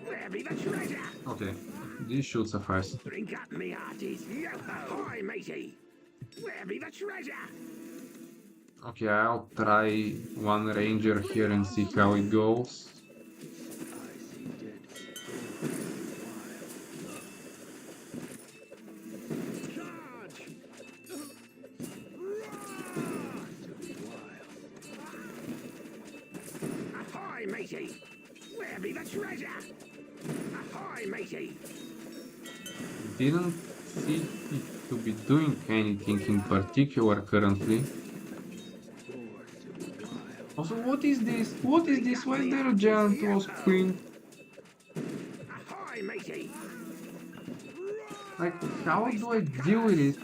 Speaker 2: Where be the treasure?
Speaker 1: Okay, this should suffice.
Speaker 2: Drink up, me hearties. Ahoy, matey. Where be the treasure?
Speaker 1: Okay, I'll try one ranger here and see how it goes.
Speaker 2: Ahoy, matey. Where be the treasure? Ahoy, matey.
Speaker 1: Didn't see it to be doing anything in particular currently. Also, what is this? What is this? Why is there a giant wasp queen?
Speaker 2: Ahoy, matey.
Speaker 1: Like, how do I deal with it?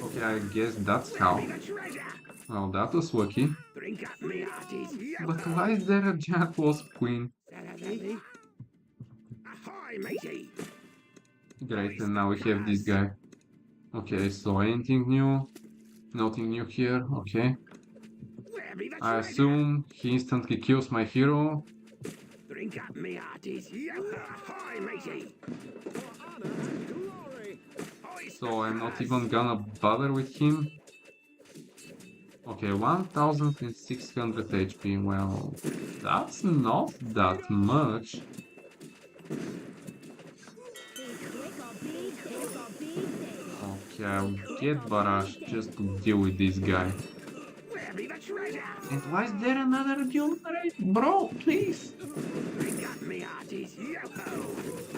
Speaker 1: Okay, I guess that's how.
Speaker 2: Be the treasure.
Speaker 1: Well, that was lucky.
Speaker 2: Drink up, me hearties.
Speaker 1: But why is there a giant wasp queen?
Speaker 2: Ahoy, matey.
Speaker 1: Great, and now we have this guy. Okay, so anything new? Nothing new here, okay.
Speaker 2: Where be the
Speaker 1: I
Speaker 2: treasure?
Speaker 1: assume he instantly kills my hero.
Speaker 2: Drink up, me hearties. Ahoy, matey.
Speaker 1: So I'm not even gonna bother with him. Okay, 1600 HP. Well, that's not that much.
Speaker 3: Be quick or be quick or be dead.
Speaker 1: Okay, I'll get Barrage just to deal with this guy.
Speaker 2: Where be the treasure?
Speaker 1: And why is there another duel? Bro, please.
Speaker 2: Drink up, me hearties.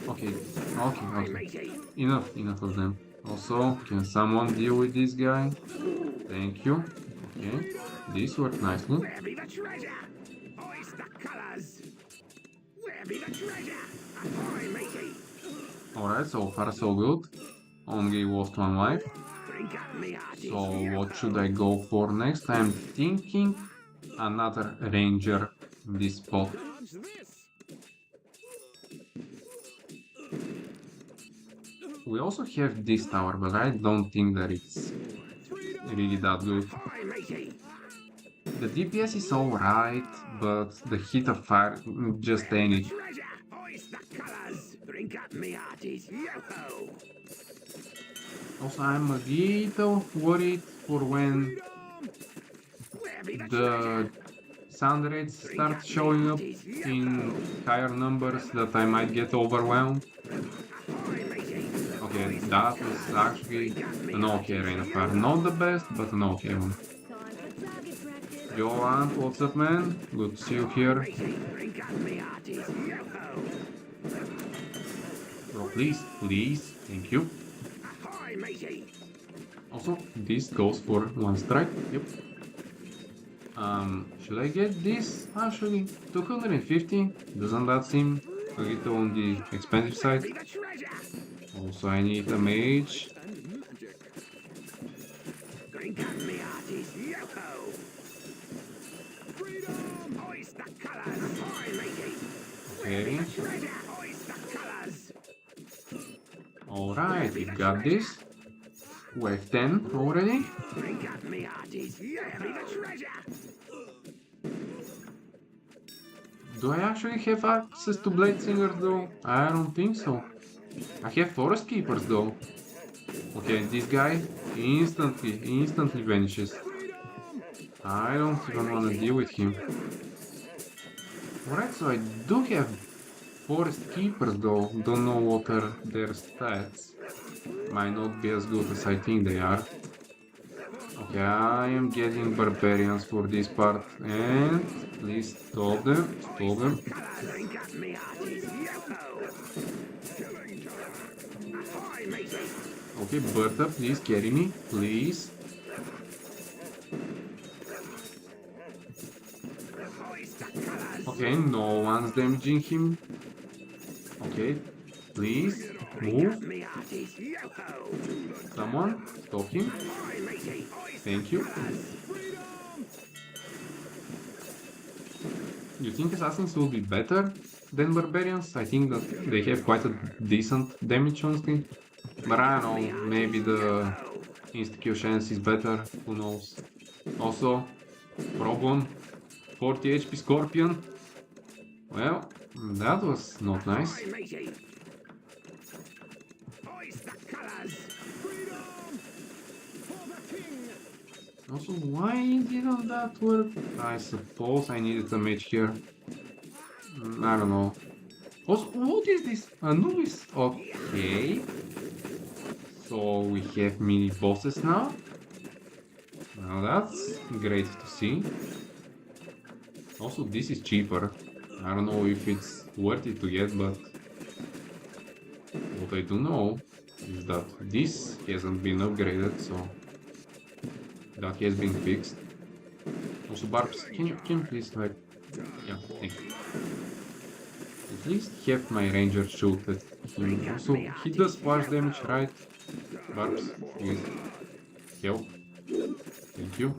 Speaker 1: Okay,
Speaker 2: Ahoy,
Speaker 1: okay.
Speaker 2: matey.
Speaker 1: Enough of them. Also, can someone deal with this guy? Thank you. Okay, this worked nicely.
Speaker 2: Where be the treasure? Oyster colors. Where be the treasure? Ahoy, matey.
Speaker 1: Alright, so far so good. Only lost one life.
Speaker 2: Drink up, me hearties.
Speaker 1: So what should I go for next? I'm thinking another ranger in this spot. We also have this tower, but I don't think that it's really that good.
Speaker 2: Ahoy, matey.
Speaker 1: The DPS is alright, but the hit of fire just ain't it.
Speaker 2: Treasure. Oyster colors. Drink up, me hearties. Yo-ho.
Speaker 1: Also, I'm a little worried for when
Speaker 2: Where be the
Speaker 1: the sound rates start showing up in higher numbers that I might get overwhelmed.
Speaker 2: Ahoy, matey.
Speaker 1: Okay, that was actually an okay rain of fire. Not the best, but an okay one.
Speaker 3: Time for target practice.
Speaker 1: Johan, what's up, man? Good to see you here.
Speaker 2: Matey. Drink up, me hearties. Yo-ho.
Speaker 1: Bro, please, thank you.
Speaker 2: Ahoy, matey.
Speaker 1: Also, this goes for one strike. Yep. Should I get this? Actually, 250? Doesn't that seem a little on the expensive side?
Speaker 2: Be the treasure.
Speaker 1: Also, I need a mage.
Speaker 2: Drink up, me hearties. Yo-ho. Freedom. Oyster colors. Ahoy, matey.
Speaker 1: Okay.
Speaker 2: Treasure. Oyster colors.
Speaker 1: Alright, we got this. Wave 10 already.
Speaker 2: Drink up, me hearties. Where be the treasure?
Speaker 1: Do I actually have access to Blade Singers though? I don't think so. I have Forest Keepers though. Okay, this guy instantly vanishes. I don't even want to deal with him. Alright, so I do have Forest Keepers though. Don't know what are their stats. Might not be as good as I think they are. Okay, I am getting Barbarians for this part. And please stop them.
Speaker 2: Drink up, me hearties. Yo-ho. Ahoy, matey.
Speaker 1: Okay, Bertha, please carry me, please.
Speaker 2: Oyster colors.
Speaker 1: Okay, no one's damaging him. Okay, please move.
Speaker 2: Me hearties. Yo-ho.
Speaker 1: Someone stop him.
Speaker 2: Ahoy, matey.
Speaker 1: Thank you. You think assassins will be better than barbarians? I think that they have quite a decent damage honestly. But I don't know, maybe the insta-kill chance is better, who knows. Also, problem, 40 HP Scorpion. Well, that was not nice.
Speaker 2: Aye, matey. Hoist the colours. Freedom for the king.
Speaker 1: Also, why didn't that work? I suppose I needed a mage here. I don't know. Also, what is this? Anubis? Okay. So we have mini bosses now. Now that's great to see. Also, this is cheaper. I don't know if it's worth it to get, but what I do know is that this hasn't been upgraded, so that has been fixed. Also, Barbs, can you please, like, yeah, thank you. At least have my ranger shoot at him. Also, he does splash damage, right? Barbs, please help. Thank you.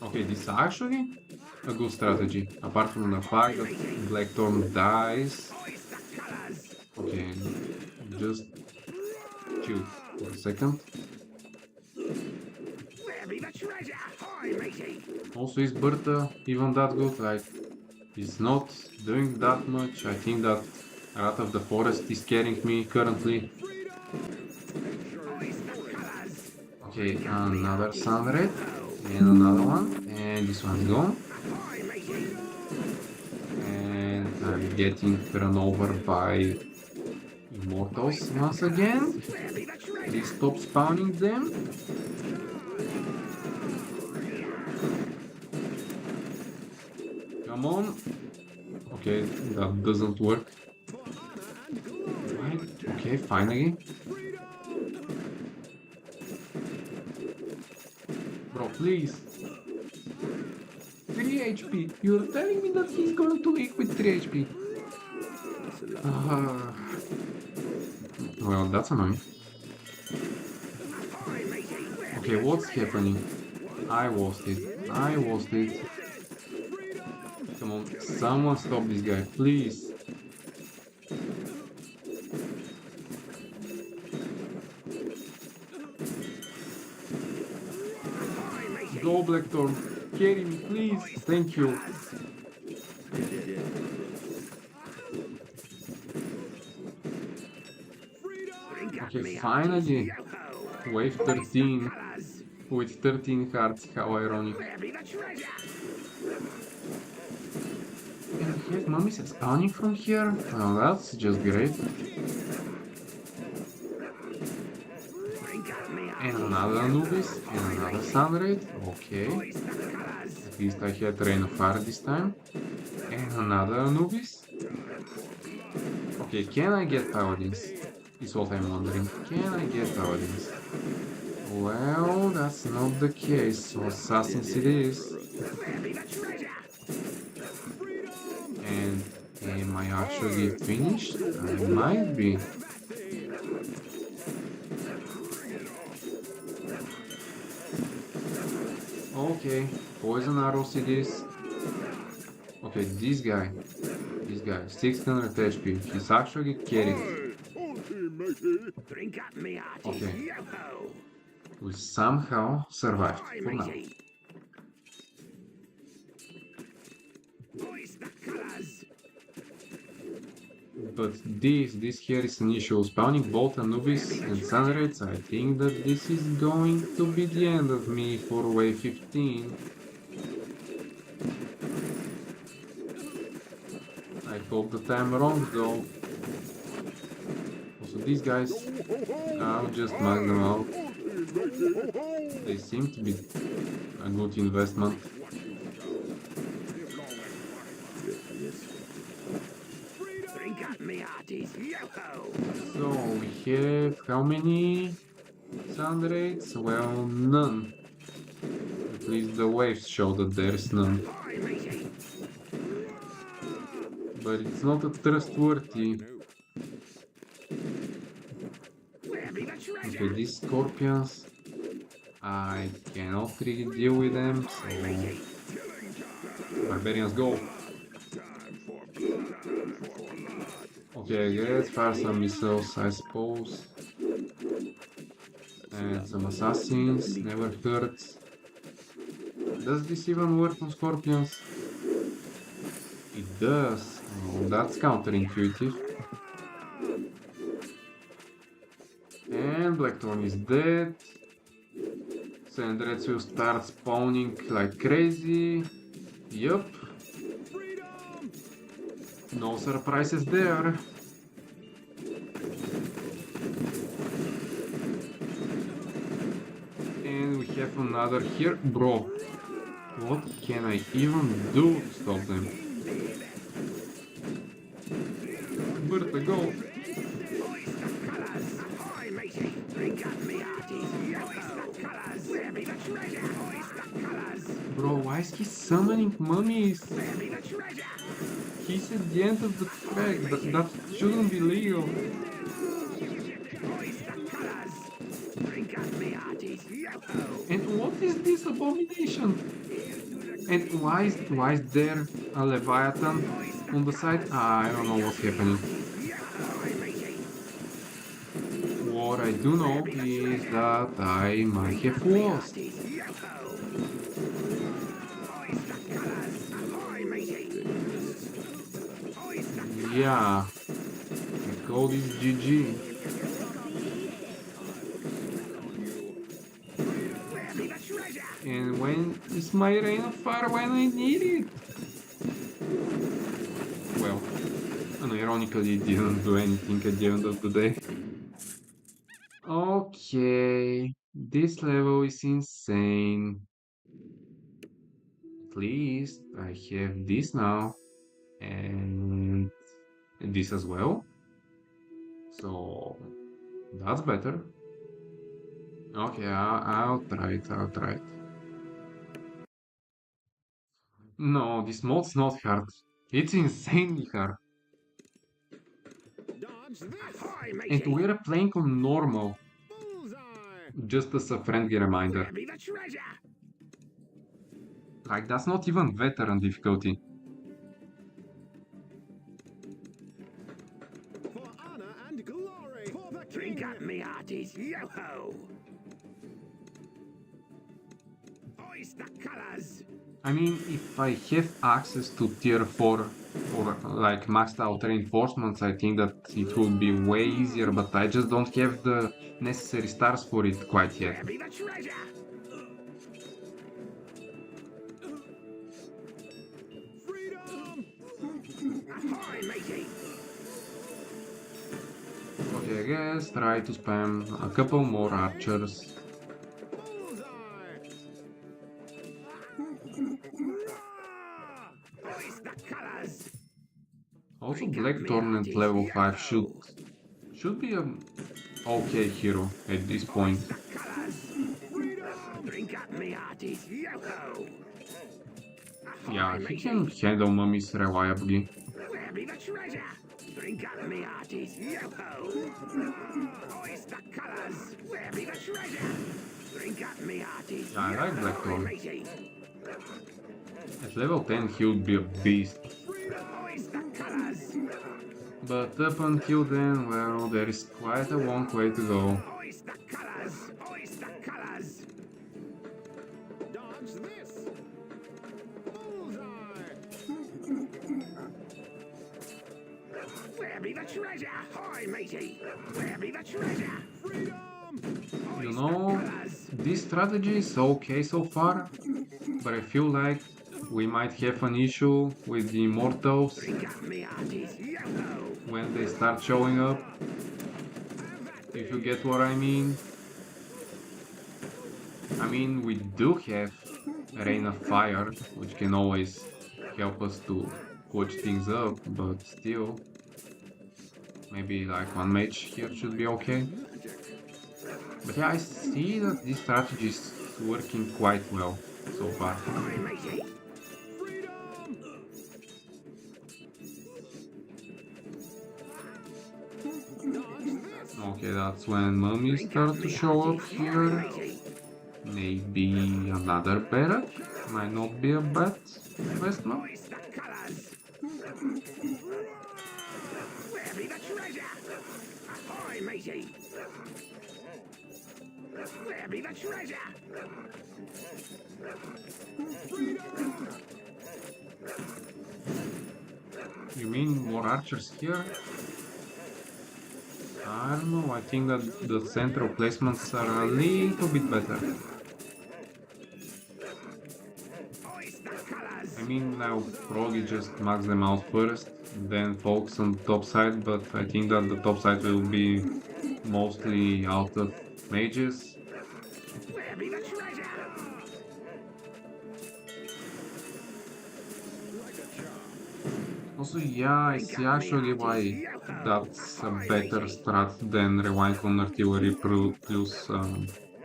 Speaker 1: Okay, this is actually a good strategy. Apart from the fact that Blackthorn dies. Okay, just chill for a second.
Speaker 2: Where be the treasure? Aye, matey.
Speaker 1: Also, is Bertha even that good? Like, he's not doing that much. I think that Rat of the Forest is carrying me currently.
Speaker 2: Hoist the colours.
Speaker 1: Okay, another Sunred, and another one, and this one's gone.
Speaker 2: Aye, matey.
Speaker 1: And I'm getting run over by Immortals once again.
Speaker 2: Where be the treasure?
Speaker 1: Please stop spawning them. Come on. Okay, that doesn't work. Right. Okay, finally. Bro, please. 3 HP. You're telling me that he's going to leak with 3 HP. Well, that's annoying.
Speaker 2: Aye, matey. Where
Speaker 1: Okay, what's happening? I lost it. I lost it. Come on, someone stop this guy, please. Go, Blackthorn. Carry me, please. Thank you. Okay, finally. Wave 13 with 13 hearts. How ironic.
Speaker 2: Where be the treasure?
Speaker 1: And we have mummies spawning from here? Well, that's just great. And another Anubis, and another Sunraid. Okay. At least I had Rain of Fire this time. And another Anubis. Okay, can I get Paladins? Is what I'm wondering. Can I get Paladins? Well, that's not the case, so Assassins it is. And am I actually finished? I might be. Okay, poison arrows it is. Okay, this guy, 600 HP, he's actually carried.
Speaker 2: Drink up me hearties.
Speaker 1: Okay.
Speaker 2: Yo-ho.
Speaker 1: We somehow survived
Speaker 2: Aye,
Speaker 1: for now.
Speaker 2: matey. Hoist the colours.
Speaker 1: But this here is initial spawning both Anubis and Sunraids. I think that this is going to be the end of me for wave 15. I hope that I'm wrong though. Also these guys, I'll just mark them out. They seem to be a good investment.
Speaker 2: Drink up me hearties. Yo-ho.
Speaker 1: So we have how many Sunraids? Well, none. At least the waves show that there's none.
Speaker 2: Aye, matey.
Speaker 1: But it's not a trustworthy.
Speaker 2: Where be the treasure?
Speaker 1: Okay, these scorpions, I cannot really deal with them, so barbarians go. Okay, let's fire some missiles, I suppose. And some assassins, never hurts. Does this even work on scorpions? It does. Oh, that's counterintuitive. And Blackthorn is dead. Sandrets will start spawning like crazy. Yup. No surprises there. And we have another here. Bro, what can I even do to stop them? Where'd they go? Bro, why is he summoning mummies? He's at the end of the track. That shouldn't be legal. And what is this abomination? And why is there a Leviathan on the side? I don't know what's happening. What I do know is that I might have lost. Yeah, the code is GG. And when is my rain of fire when I need it? Well, unironically it didn't do anything at the end of the day. Okay, this level is insane. At least I have this now, and this as well. So that's better. Okay, I'll try it. No, this mod's not hard. It's insanely hard. And we're playing on normal, just as a friendly reminder. Like, that's not even veteran difficulty.
Speaker 2: For honor and glory, for the king. Drink up, me hearties, yo-ho! Hoist the colors!
Speaker 1: I mean, if I have access to tier 4 or like maxed out reinforcements, I think that it will be way easier, but I just don't have the necessary stars for it quite yet.
Speaker 2: Where be the treasure? Freedom! Ahoy, matey!
Speaker 1: Okay, I guess try to spam a couple more archers.
Speaker 2: Hoist the colors!
Speaker 1: Also, Blackthorn at level 5 should be a okay hero at this point.
Speaker 2: Drink up, me hearties, yo-ho!
Speaker 1: Yeah, he can handle mummies reliably.
Speaker 2: Where be the treasure? Drink up, me hearties, yo-ho! Hoist the colors! Where be the treasure? Drink up, me hearties,
Speaker 1: Yeah, I like Blackthorn.
Speaker 2: matey!
Speaker 1: At level 10 he would be a beast.
Speaker 2: Hoist the colors!
Speaker 1: But up until then, well, there is quite a long way to go.
Speaker 2: Hoist the colors! Hoist the colors! Dodge this! Bullseye! Where be the treasure? Hoy, matey! Where be the treasure? Freedom!
Speaker 1: You know, this strategy is okay so far, but I feel like we might have an issue with the immortals when they start showing up, if you get what I mean. I mean, we do have Rain of Fire, which can always help us to coach things up, but still, maybe like one mage here should be okay. But yeah, I see that this strategy is working quite well so far. Okay, that's when mummies start to show up here. Maybe another barrack might not be a bad investment.
Speaker 2: Where be the treasure? Ahoy, matey! Where be the treasure?
Speaker 1: You mean more archers here? I don't know, I think that the central placements are a little bit better. I mean, I'll probably just max them out first, then focus on the top side, but I think that the top side will be mostly out of mages.
Speaker 2: Where be the treasure?
Speaker 1: Also, yeah, I see actually why that's a better strat than relying on artillery plus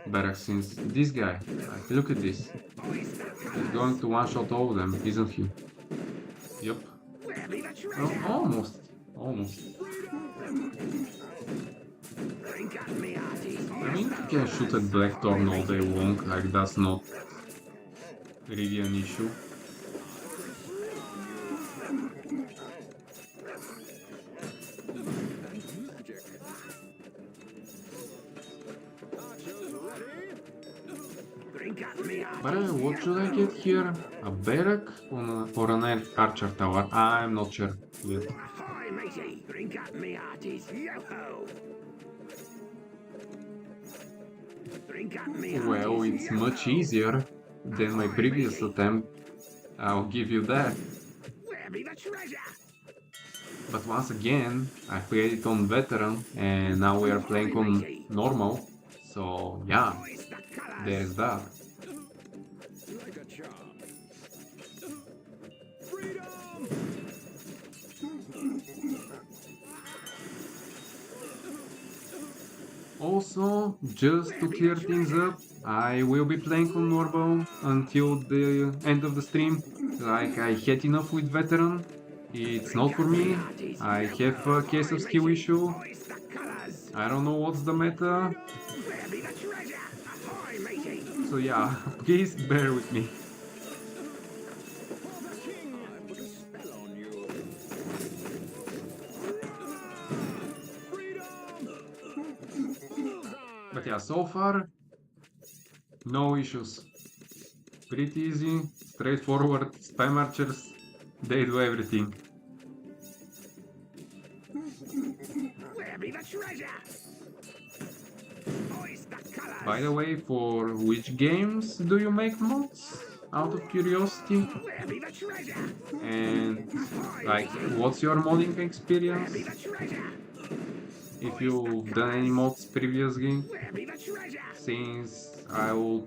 Speaker 1: barracks, since this guy, like, look at this. He's going to one-shot all of them, isn't he? Yep.
Speaker 2: Where be the
Speaker 1: Well,
Speaker 2: treasure?
Speaker 1: almost. Almost.
Speaker 2: Drink up me hearties.
Speaker 1: I mean, you can shoot at Blackthorn all day long, like, that's not really an issue.
Speaker 2: Drink up me
Speaker 1: But
Speaker 2: hearties.
Speaker 1: what should I get here? A barrack or an archer tower? I'm not sure yet.
Speaker 2: Ahoy, matey. Drink up me hearties. Yo-ho. Drink up me hearties.
Speaker 1: Well, it's much
Speaker 2: Yo-ho.
Speaker 1: easier than my previous attempt, I'll give you that.
Speaker 2: Where be the treasure?
Speaker 1: But once again, I played it on veteran and now we are playing on normal, so yeah,
Speaker 2: Hoist the colours.
Speaker 1: there's that.
Speaker 2: Like a charm.
Speaker 1: Also, just to clear things up, I will be playing on normal until the end of the stream. Like, I had enough with veteran. It's not for me. I have a case of skill issue.
Speaker 2: Hoist the colours.
Speaker 1: I don't know what's the meta.
Speaker 2: Where be the treasure? Ahoy, matey.
Speaker 1: So yeah, please bear with me.
Speaker 2: I put a spell on you.
Speaker 1: But yeah, so far, no issues. Pretty easy, straightforward, spam archers, they do everything.
Speaker 2: Where be the treasure? Hoist the colours.
Speaker 1: By the way, for which games do you make mods? Out of curiosity?
Speaker 2: Where be the treasure?
Speaker 1: And like, what's your modding experience?
Speaker 2: Where be the treasure?
Speaker 1: If you've done any mods previously,
Speaker 2: Where be the treasure?
Speaker 1: since I will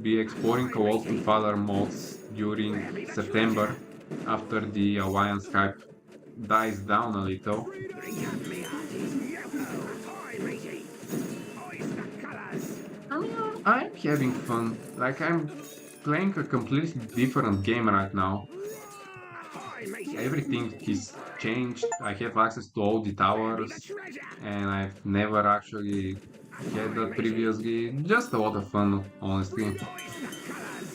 Speaker 1: be exploring a lot of other mods during September after the Alliance hype dies down a little.
Speaker 2: Drink up me hearties. Yo-ho. Ahoy, matey. Hoist the colours.
Speaker 1: I mean, I'm having fun. Like, I'm playing a completely different game right now.
Speaker 2: Ahoy, matey.
Speaker 1: Everything is changed. I have access to all the towers,
Speaker 2: Treasure.
Speaker 1: and I've never actually had that previously. Just a lot of fun, honestly.
Speaker 2: Hoist the colours.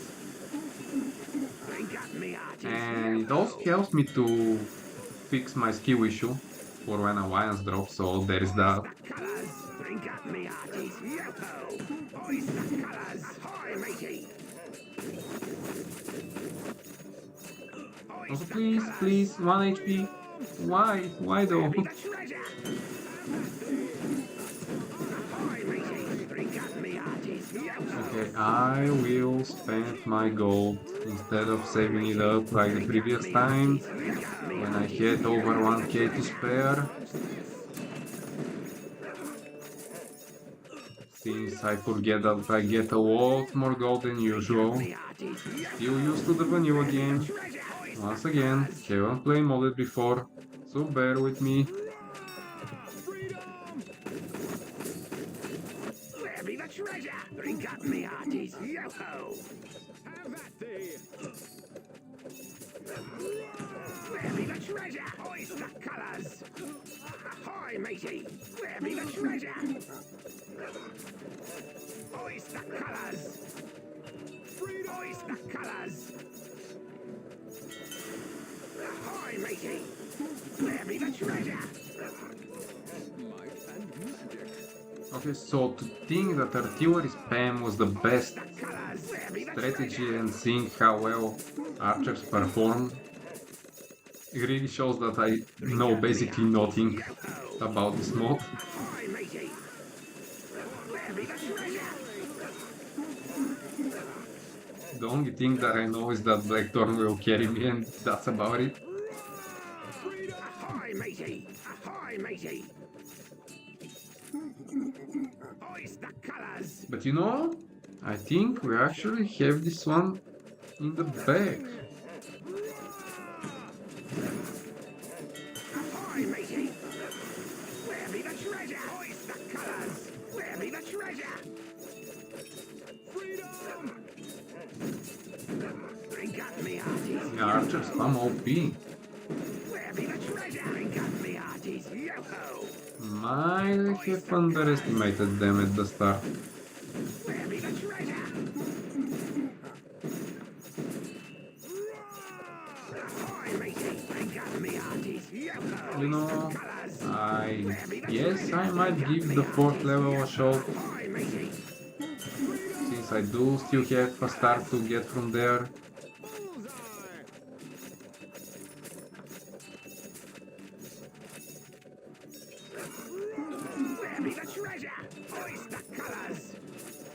Speaker 2: Drink up me hearties.
Speaker 1: And it also helps me to fix my skill issue for when Alliance drops, so there is that.
Speaker 2: Colours. Drink up me hearties. Yo-ho. Hoist the colours. Ahoy, matey.
Speaker 1: Also, please, 1 HP. Why? Why though?
Speaker 2: The treasure. Ahoy, matey. Drink up me hearties. Yo-ho.
Speaker 1: Okay, I will spend my gold instead of saving it up like the previous time when I had over 1k to spare. Since I forget that I get a lot more gold than usual. Still used to the vanilla game. Once again, haven't played modded before, so bear with me.
Speaker 2: Where be the treasure? Drink up me hearties. Yo-ho. Have at thee. Where be the treasure? Hoist the colours. Ahoy, matey. Where be the treasure? Hoist the colours. Hoist the colours. Ahoy, matey. Where be the treasure? Might and magic.
Speaker 1: Okay, so to think that artillery spam was the best
Speaker 2: Colors, where be the
Speaker 1: strategy
Speaker 2: treasure?
Speaker 1: and seeing how well archers perform, it really shows that I
Speaker 2: Drink
Speaker 1: know
Speaker 2: up me
Speaker 1: basically
Speaker 2: hearties,
Speaker 1: nothing
Speaker 2: yo-ho!
Speaker 1: about this mod.
Speaker 2: Ahoy, matey! Where be the treasure?
Speaker 1: The only thing that I know is that Blackthorn will carry me and that's about it.
Speaker 2: Ahoy, matey! Ahoy, matey! Hoist the colors!
Speaker 1: But you know, I think we actually have this one in the bag.
Speaker 2: Ahoy, matey! Where be the treasure? Hoist the colors! Where be the treasure? Freedom! Drink up me hearties,
Speaker 1: Yeah, archers spam OP.
Speaker 2: where be the treasure? Drink up me hearties, yo-ho!
Speaker 1: Might have underestimated them at the start.
Speaker 2: Where be the treasure? Ahoy, matey! Drink up me hearties, yo-ho!
Speaker 1: You know,
Speaker 2: Colors!
Speaker 1: I guess I might give the 4th level a shot,
Speaker 2: Ahoy, matey!
Speaker 1: since I do still have a start to get from there.
Speaker 2: Where be the treasure? Hoist the colors!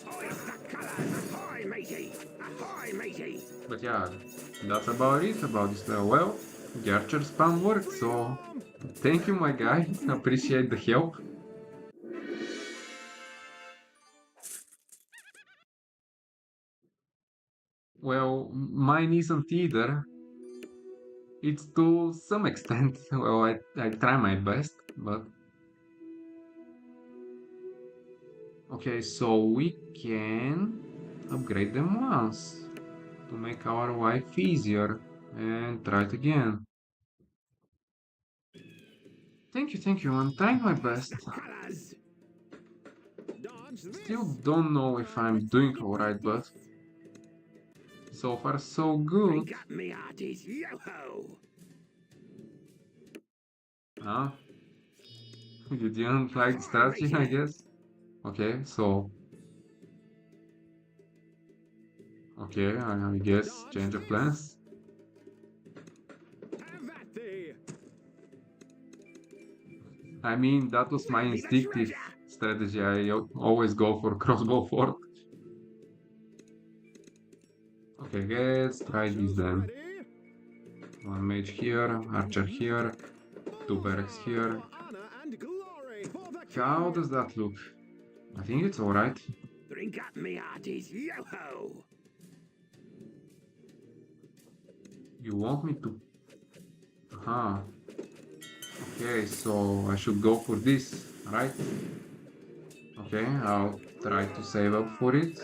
Speaker 2: Hoist the colors! Ahoy, matey! Ahoy, matey!
Speaker 1: But yeah, that's about it about this level. Well, the archer spam worked, so thank you my guy, appreciate the help. Well, mine isn't either. It's to some extent, well, I try my best, but... Okay, so we can upgrade them once to make our life easier and try it again. Thank you, I'm trying my best.
Speaker 2: Colors!
Speaker 1: Still don't know if I'm doing alright, but so far so good.
Speaker 2: Drink up me hearties, yo-ho!
Speaker 1: Huh? You didn't like the strategy, I guess? Okay, so... Okay, I guess change of plans. I mean, that was my instinctive strategy. I always go for crossbow fort. Okay, let's try this then. One mage here, archer here, 2 barracks here. How does that look? I think it's alright.
Speaker 2: Drink up me hearties, yo-ho!
Speaker 1: You want me to... Aha. Okay, so I should go for this, right? Okay, I'll try to save up for it.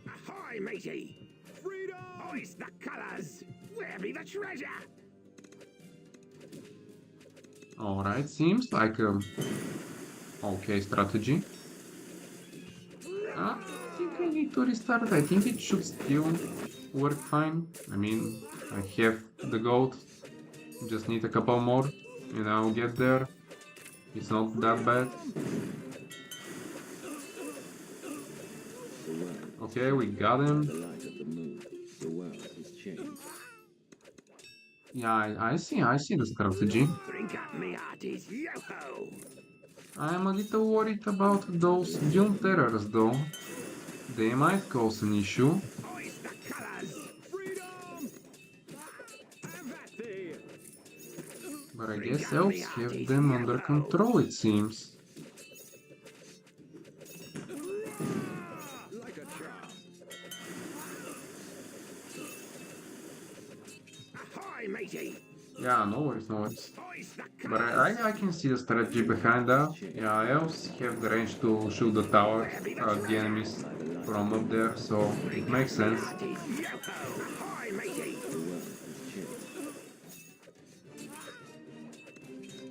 Speaker 2: Ahoy, matey! Freedom! Hoist the colors! Where be the treasure?
Speaker 1: Alright, seems like a okay strategy. I think I need to restart. I think it should still work fine. I mean, I have the gold. Just need a couple more and I'll get there. It's not that bad. Okay, we got him. Yeah, I see the strategy.
Speaker 2: Drink up me hearties, yo-ho!
Speaker 1: I'm a little worried about those Doom Terrors though. They might cause an issue.
Speaker 2: Hoist the colors! Freedom! Have at thee!
Speaker 1: But I guess elves have them under control, it seems.
Speaker 2: Like a charm. Ahoy, matey!
Speaker 1: Yeah, no worries, no worries.
Speaker 2: Hoist the
Speaker 1: But
Speaker 2: colors!
Speaker 1: I can see the strategy behind that. Yeah, elves have the range to shoot the tower, the enemies from up there, so it makes sense.
Speaker 2: Hearties, yo-ho! Ahoy, matey!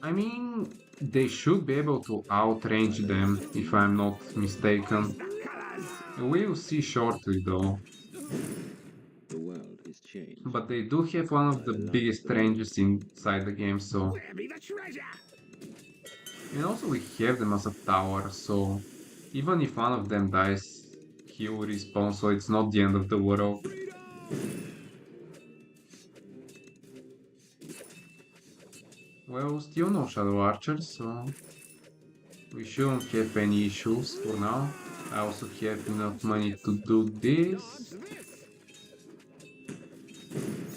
Speaker 1: I mean, they should be able to outrange them, if I'm not mistaken.
Speaker 2: The colors!
Speaker 1: We'll see shortly though.
Speaker 4: The world is changed.
Speaker 1: But they do have one of the biggest ranges inside the game, so...
Speaker 2: Where be the treasure?
Speaker 1: And also we have them as a tower, so even if one of them dies, he will respawn, so it's not the end of the world. Well, still no shadow archers, so we shouldn't have any issues for now. I also have enough money to do this.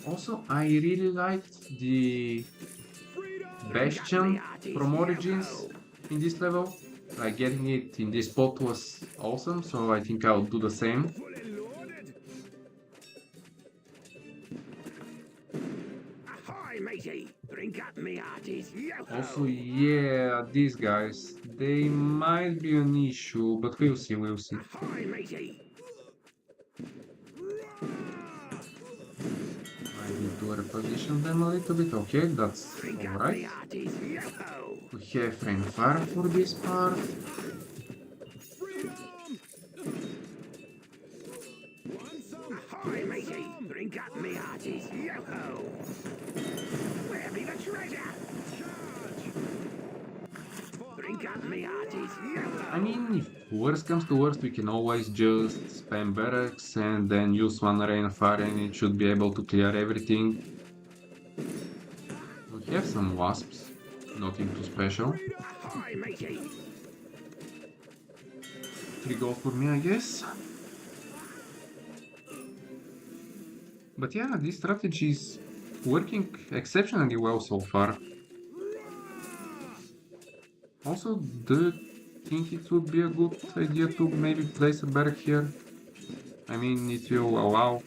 Speaker 1: Also, I really liked the Bastion from Origins in this level. Like getting it in this spot was awesome, so I think I'll do the same.
Speaker 2: Fully loaded. Ahoy, matey! Drink up, me hearties.
Speaker 1: Also,
Speaker 2: Yo-ho!
Speaker 1: yeah, these guys, they might be an issue, but we'll see, we'll see.
Speaker 2: Ahoy, matey!
Speaker 1: I need to reposition them a little bit. Okay, that's
Speaker 2: Drink up, me
Speaker 1: alright.
Speaker 2: hearties. Yo-ho!
Speaker 1: We have rain fire for this part.
Speaker 2: Ahoy, matey! Drink up, me hearties. Yo-ho! Where be the treasure? Drink up, me hearties. Yo-ho!
Speaker 1: I mean, if worst comes to worst, we can always just spam barracks and then use one rain fire and it should be able to clear everything. We have some wasps, nothing too special.
Speaker 2: Ahoy, matey!
Speaker 1: 3 gold for me, I guess. But yeah, this strategy is working exceptionally well so far. Also, do you think it would be a good idea to maybe place a barrack here? I mean, it will allow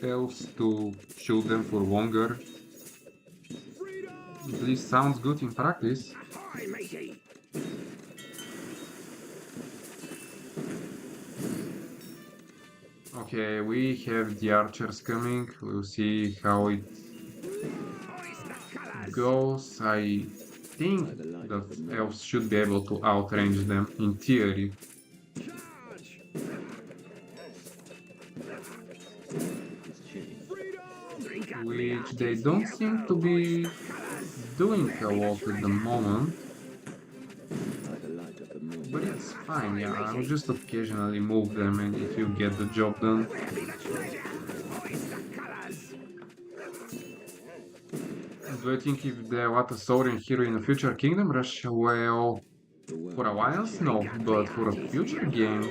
Speaker 1: elves to shoot them for longer. At least sounds good in practice.
Speaker 2: Ahoy, matey!
Speaker 1: Okay, we have the archers coming. We'll see how it
Speaker 2: Hoist the colours!
Speaker 1: goes. I think the elves should be able to outrange them in theory.
Speaker 2: Charge!
Speaker 4: Is changed.
Speaker 2: Drink up, me
Speaker 1: Which they
Speaker 2: hearties.
Speaker 1: don't seem to
Speaker 2: Yo-ho!
Speaker 1: be
Speaker 2: Hoist the colours!
Speaker 1: doing a lot at the moment.
Speaker 4: By the light of the moon.
Speaker 1: But it's fine, yeah, I'll just occasionally move them and it will get the job done.
Speaker 2: Where be the treasure? Hoist the colours!
Speaker 1: Do I think if there was a Saurian hero in a future Kingdom Rush? Well,
Speaker 4: The world
Speaker 1: for Alliance, no, but for a future game,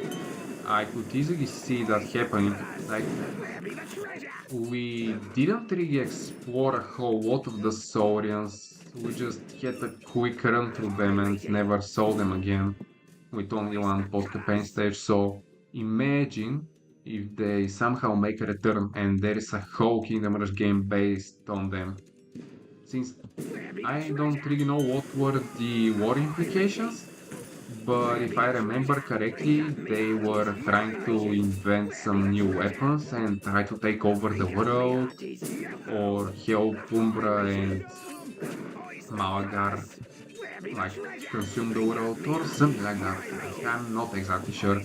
Speaker 1: I could easily see that happening. Like,
Speaker 2: Where be the treasure?
Speaker 1: we didn't really explore a whole lot of the Saurians, we just had a quick run through them and never saw them again, with only one post-campaign stage, so imagine if they somehow make a return and there is a whole Kingdom Rush game based on them. Since
Speaker 2: Where be the
Speaker 1: I
Speaker 2: treasure?
Speaker 1: don't really know what were the war implications, but if I remember correctly, they were trying to invent some new weapons and try to take over the world,
Speaker 2: Hearties. Yo-ho!
Speaker 1: or help Umbra and
Speaker 2: Hoist the
Speaker 1: Malagar
Speaker 2: colours! Where be the
Speaker 1: like
Speaker 2: treasure?
Speaker 1: consume the world or something like that. I'm not exactly sure,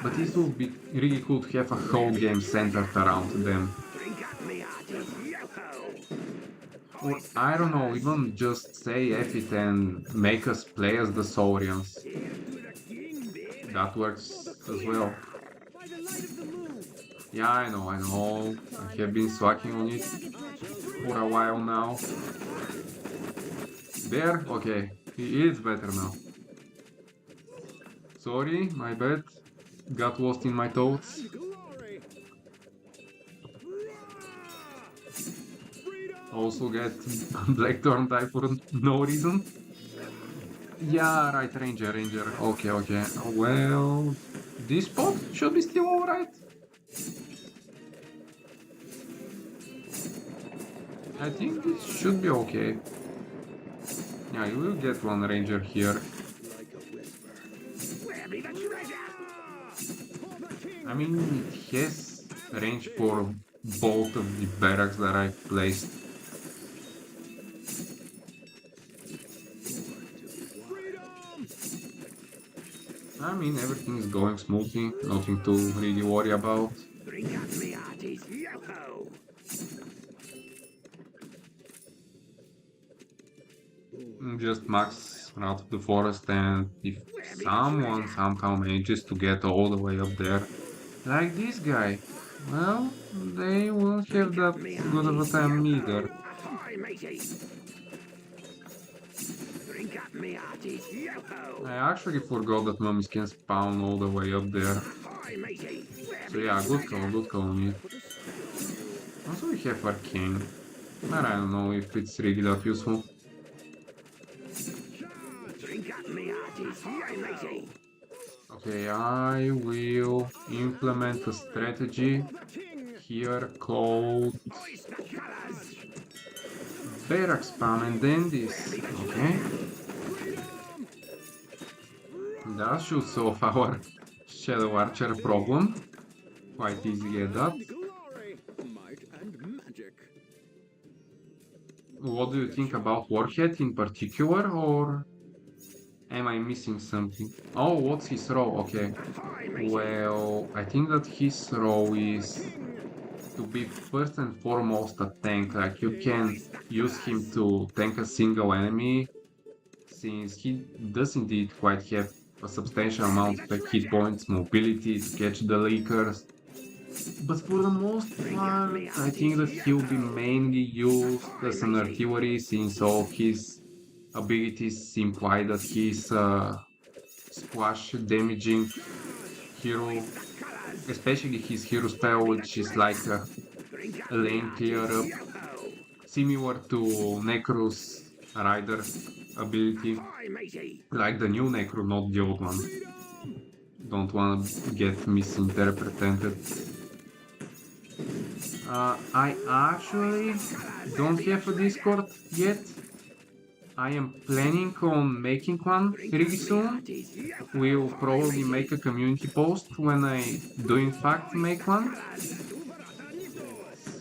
Speaker 1: but it would be really cool to have a whole game centered around them.
Speaker 2: Drink up, me hearties. Yo-ho!
Speaker 1: Or I don't know, even just say F it and make us play as the Saurians.
Speaker 2: Here to the king, baby!
Speaker 1: That works as well.
Speaker 3: By the light of the moon.
Speaker 1: Yeah, I know. I have been slacking on it for a while now. There? Okay, it's better now. Sorry, my bad. Got lost in my thoughts.
Speaker 2: Glory!
Speaker 1: Also get Blackthorn die for no reason. Yeah, right, Ranger. Okay. Well, this spot should be still alright. I think this should be okay. Yeah, you will get one Ranger here.
Speaker 4: like a whisper.
Speaker 2: Where be the treasure?
Speaker 1: I mean, it has range for both of the barracks that I've placed. I mean, everything is going smoothly, nothing to really worry about.
Speaker 2: Drink up, me hearties. Yo-ho!
Speaker 1: Just max out of the forest, and if someone somehow manages to get all the way up there, like this guy, well, they won't have
Speaker 2: Drink up
Speaker 1: that
Speaker 2: me
Speaker 1: good of a
Speaker 2: hearties,
Speaker 1: time
Speaker 2: yo-ho!
Speaker 1: either.
Speaker 2: Ahoy, matey! Drink up me hearties, yo-ho!
Speaker 1: I actually forgot that mummies can spawn all the way up there.
Speaker 2: Ahoy, matey! Where
Speaker 1: So
Speaker 2: be
Speaker 1: yeah,
Speaker 2: the
Speaker 1: good call on it. Also we have Arcane, but I don't know if it's really that useful.
Speaker 2: Drink up me hearties, yo, matey!
Speaker 1: Okay, I will implement a strategy here called
Speaker 2: Hoist the colours!
Speaker 1: barrack spam and then this. Okay, that should solve our Shadow Archer problem. Quite easy get that.
Speaker 2: Glory, might and magic.
Speaker 1: What do you think about Warhead in particular, or am I missing something? Oh, what's his role? Okay.
Speaker 2: Ahoy, matey!
Speaker 1: Well, I think that his role is to be first and foremost a tank. Like you can use him to tank a single enemy, since he does indeed quite have a substantial amount of hit points, mobility to catch the leakers. But for the most part, I think that he'll be mainly used as an artillery, since all of his abilities imply that he's a splash damaging hero, especially his hero spell, which is like a lane clear up, similar to Necro's Rider ability,
Speaker 2: Ahoy, matey!
Speaker 1: like the new Necro, not the old one. Don't want to get misinterpreted. I actually don't have a Discord yet. I am planning on making one really soon. We'll probably make a community post when I do in fact make one.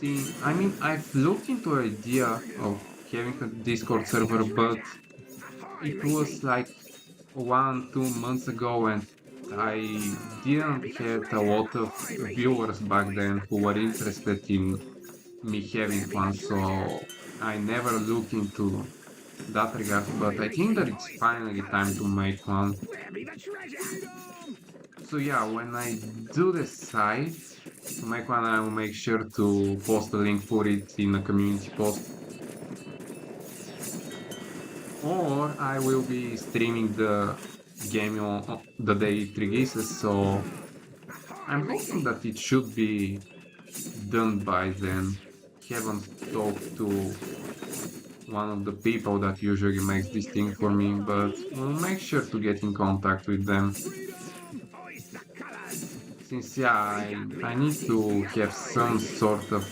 Speaker 1: See, I mean, I've looked into the idea of having a Discord server, but it was like 1-2 months ago, and I didn't have a lot of viewers back then who were interested in me having one, so I never looked into that regard, but I think that it's finally time to make one.
Speaker 2: Where be the treasure?
Speaker 1: So yeah, when I do decide to make one, I will make sure to post a link for it in a community post. Or I will be streaming the game on the day it releases, so I'm hoping that it should be done by then. Haven't talked to one of the people that usually makes this thing for me, but we'll make sure to get in contact with them.
Speaker 2: Hoist the colours!
Speaker 1: Since yeah, I need to have some sort of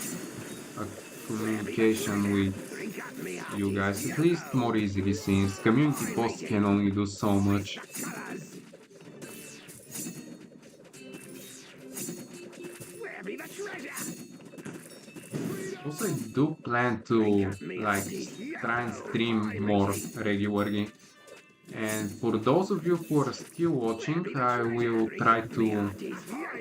Speaker 1: a communication with
Speaker 2: Drink up me
Speaker 1: you guys,
Speaker 2: hearties,
Speaker 1: at least more easily, since community posts can only do so much.
Speaker 2: colours! Where be the treasure?
Speaker 1: Also, I do plan to like try and stream more regularly. And for those of you who are still watching, I will try to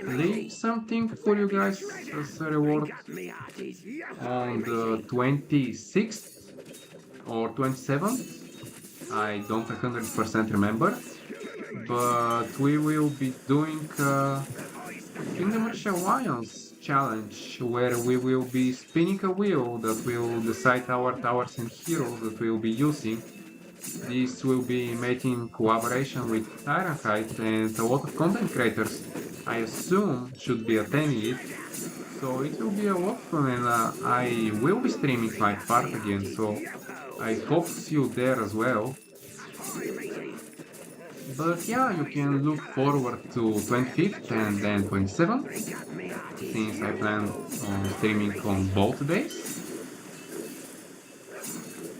Speaker 1: leave something for you guys as a reward
Speaker 2: Me hearties,
Speaker 1: on the 26th or 27th. I don't 100% remember, but we will be doing Kindom Rush Alliance challenge, where we will be spinning a wheel that will decide our towers and heroes that we will be using. This will be made in collaboration with Ironhide, and a lot of content creators, I assume, should be attending it. So it will be a lot of fun, and I will be streaming my part again, so I hope to see you there as well. But yeah, you can look forward to 25th and then 27th, since I plan on streaming on both days.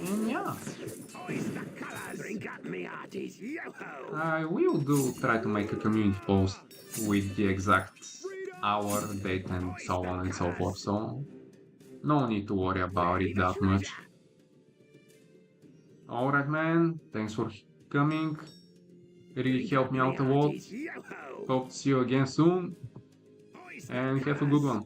Speaker 1: And yeah, I will try to make a community post with the exact hour, date, and so on and so forth, so no need to worry about it that much. Alright, man, thanks for coming. Really helped me out a lot. Hope to see you again soon, and have a good one.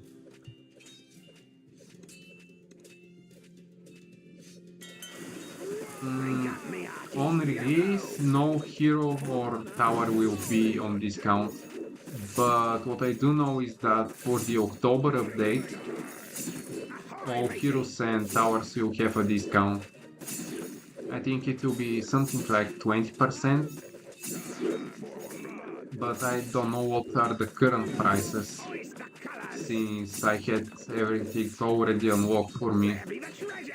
Speaker 1: On release, no hero or tower will be on discount. But what I do know is that for the October update, all heroes and towers will have a discount. I think it will be something like 20%, but I don't know what are the current prices,
Speaker 2: Hoist the colours!
Speaker 1: since I had everything already unlocked for me.
Speaker 2: Where be the treasure?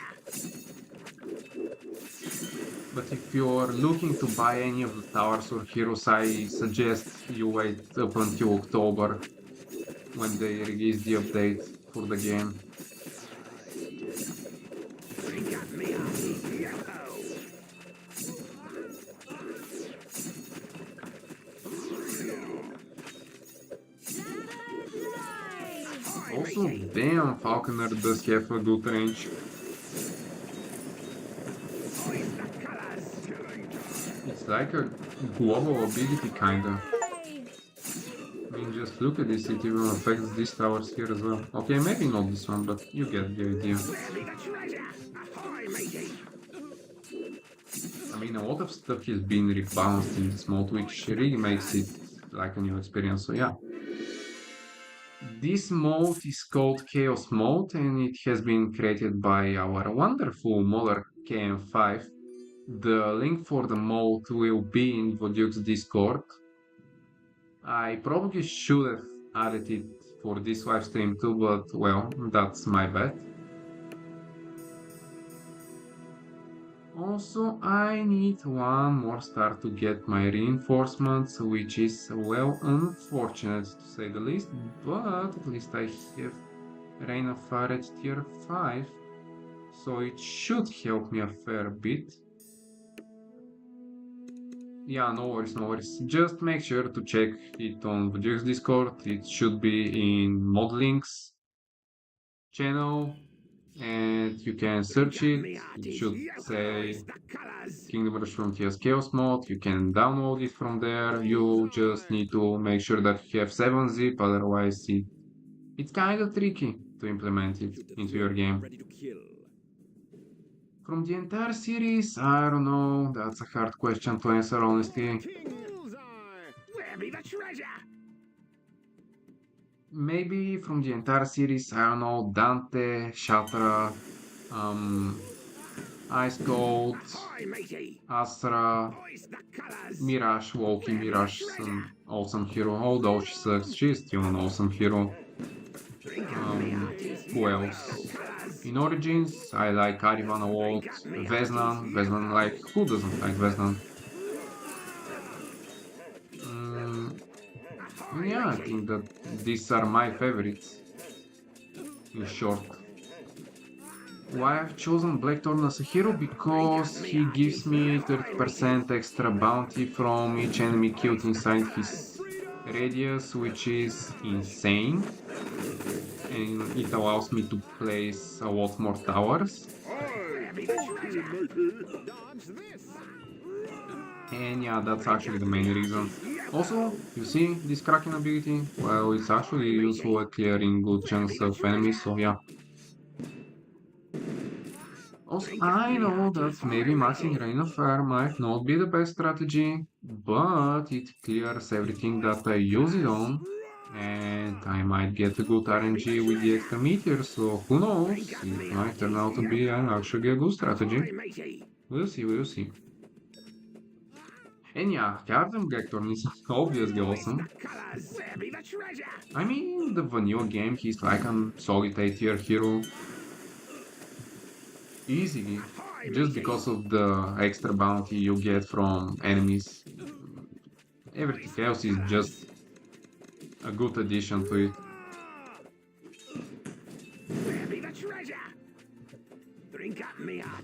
Speaker 1: But if you're looking to buy any of the towers or heroes, I suggest you wait up until October when they release the update for the game.
Speaker 2: Drink up me hearties, yo-ho!
Speaker 1: Also, damn, Falconer does have a good range.
Speaker 2: Hoist the colours!
Speaker 1: It's like a global ability kinda. I mean, just look at this, it even affects these towers here as well. Okay, maybe not this one, but you get the idea.
Speaker 2: Where be the treasure? Ahoy, matey!
Speaker 1: I mean, a lot of stuff has been rebalanced in this mode, which really makes it like a new experience, so yeah. This mode is called Chaos Mode, and it has been created by our wonderful modder KM5. The link for the mode will be in Voduke's Discord. I probably should have added it for this live stream too, but well, that's my bad. Also, I need one more star to get my reinforcements, which is, well, unfortunate to say the least, but at least I have Reign of Fire at tier 5, so it should help me a fair bit. Yeah, no worries, no worries. Just make sure to check it on Voduke's Discord. It should be in Modlinks channel, and you can search it. It should say Kindom Rush Frontiers Chaos Mode. You can download it from there. You just need to make sure that you have 7-zip, otherwise it's kind of tricky to implement it into your game.
Speaker 4: Ready to kill.
Speaker 1: From the entire series, I don't know, that's a hard question to answer honestly.
Speaker 2: Where be the treasure?
Speaker 1: Maybe from the entire series, I don't know, Dante, Shatra, Ice Cold,
Speaker 2: Ahoy, matey!
Speaker 1: Astra,
Speaker 2: Hoist the colours!
Speaker 1: Mirage, Walkie Mirage is an awesome hero, although she sucks, she's still an awesome hero. Who else? In Origins, I like Arivan a lot, Veznan, like, who doesn't like Veznan? Yeah, I think that these are my favorites, in short. Why I've chosen Blackthorn as a hero? Because he gives me 30% extra bounty from each enemy killed inside his radius, which is insane. And it allows me to place a lot more towers. And yeah, that's actually the main reason. Also, you see this Kraken ability? Well, it's actually useful at clearing good chunks of enemies, so yeah. Also, I know that maybe maxing Reign of Fire might not be the best strategy, but it clears everything that I use it on, and I might get a good RNG with the extra meteor, so who knows, it might turn out to be actually a good strategy. We'll see, we'll see. And yeah, Captain Blackthorn is obviously awesome. I mean, the vanilla game, he's like a solid A-tier hero. Easily, just because of the extra bounty you get from enemies. Everything else is just a good addition to it.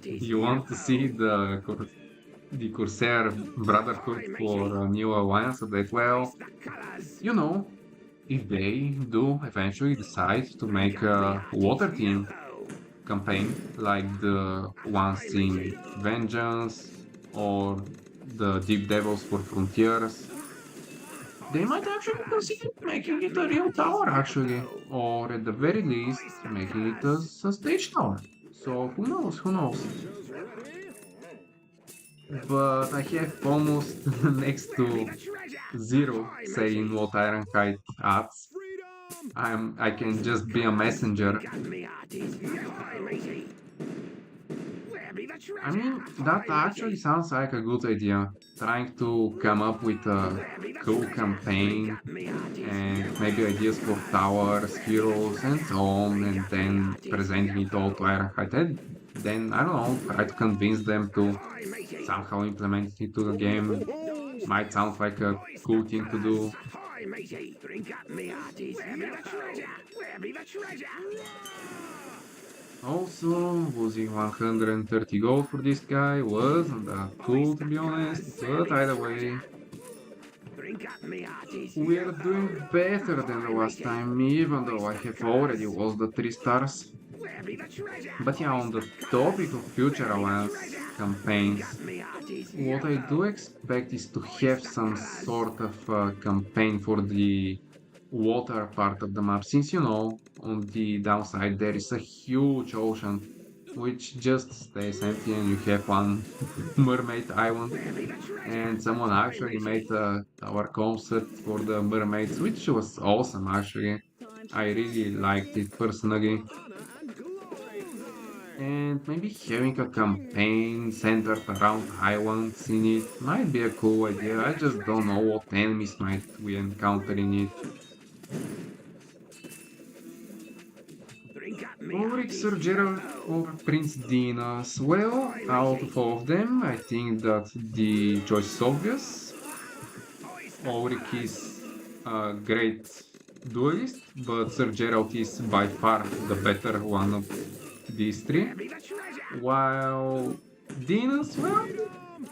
Speaker 1: You want to see the Corsair Brotherhood for a new alliance update? Well, you know, if they do eventually decide to make a water team campaign like the ones in Vengeance or the Deep Devils for Frontiers, they might actually consider making it a real tower actually, or at the very least making it a stage tower. So who knows, who knows. but I have almost next to zero say in what Ironhide adds. I can just be a messenger. I mean, that actually sounds like a good idea. Trying to come up with a cool campaign and maybe ideas for towers, heroes, and so on, and then presenting it all to Ironhide. And then, I don't know, try to convince them to somehow implement it into the game. Might sound like a cool thing to do.
Speaker 2: Ahoy, matey! Drink up, me hearties! Where be the treasure? Where be the treasure?
Speaker 1: Also, losing 130 gold for this guy wasn't that cool to be honest, but either way,
Speaker 2: Drink up, me hearties!
Speaker 1: we're doing better than the last time, even though I have already lost the 3 stars.
Speaker 2: Where be the treasure?
Speaker 1: But yeah, on the topic of future Alliance campaigns,
Speaker 2: Me hearties!
Speaker 1: what I do expect is to have some sort of campaign for the water part of the map, since you know, on the downside there is a huge ocean which just stays empty and you have one mermaid island, and someone actually made our concept for the mermaids, which was awesome actually. I really liked it personally. And maybe having a campaign centered around islands in it might be a cool idea. I just don't know what enemies might we encounter in it.
Speaker 2: Drink up, me
Speaker 1: Ulrich,
Speaker 2: hearties!
Speaker 1: Sir Gerald, or Prince Dinas? Well, out of all of them, I think that the choice is obvious. Ulrich is a great duelist, but Sir Gerald is by far the better one of these three. While Dinas, well,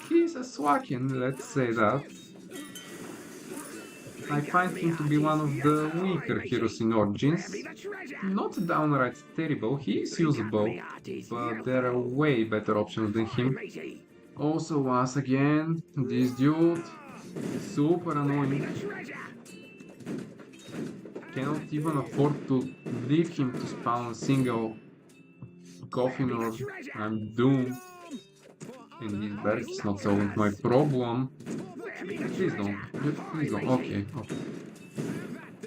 Speaker 1: he's a Swakin, let's say that. I find him to be one of the weaker heroes in Origins. Not downright terrible, he is usable, but there are way better options than him. Also, once again, this dude is super annoying. Cannot even afford to leave him to spawn a single coffin or I'm doomed. And this barrack is not solving my problem. Please don't. Please don't. Okay, okay.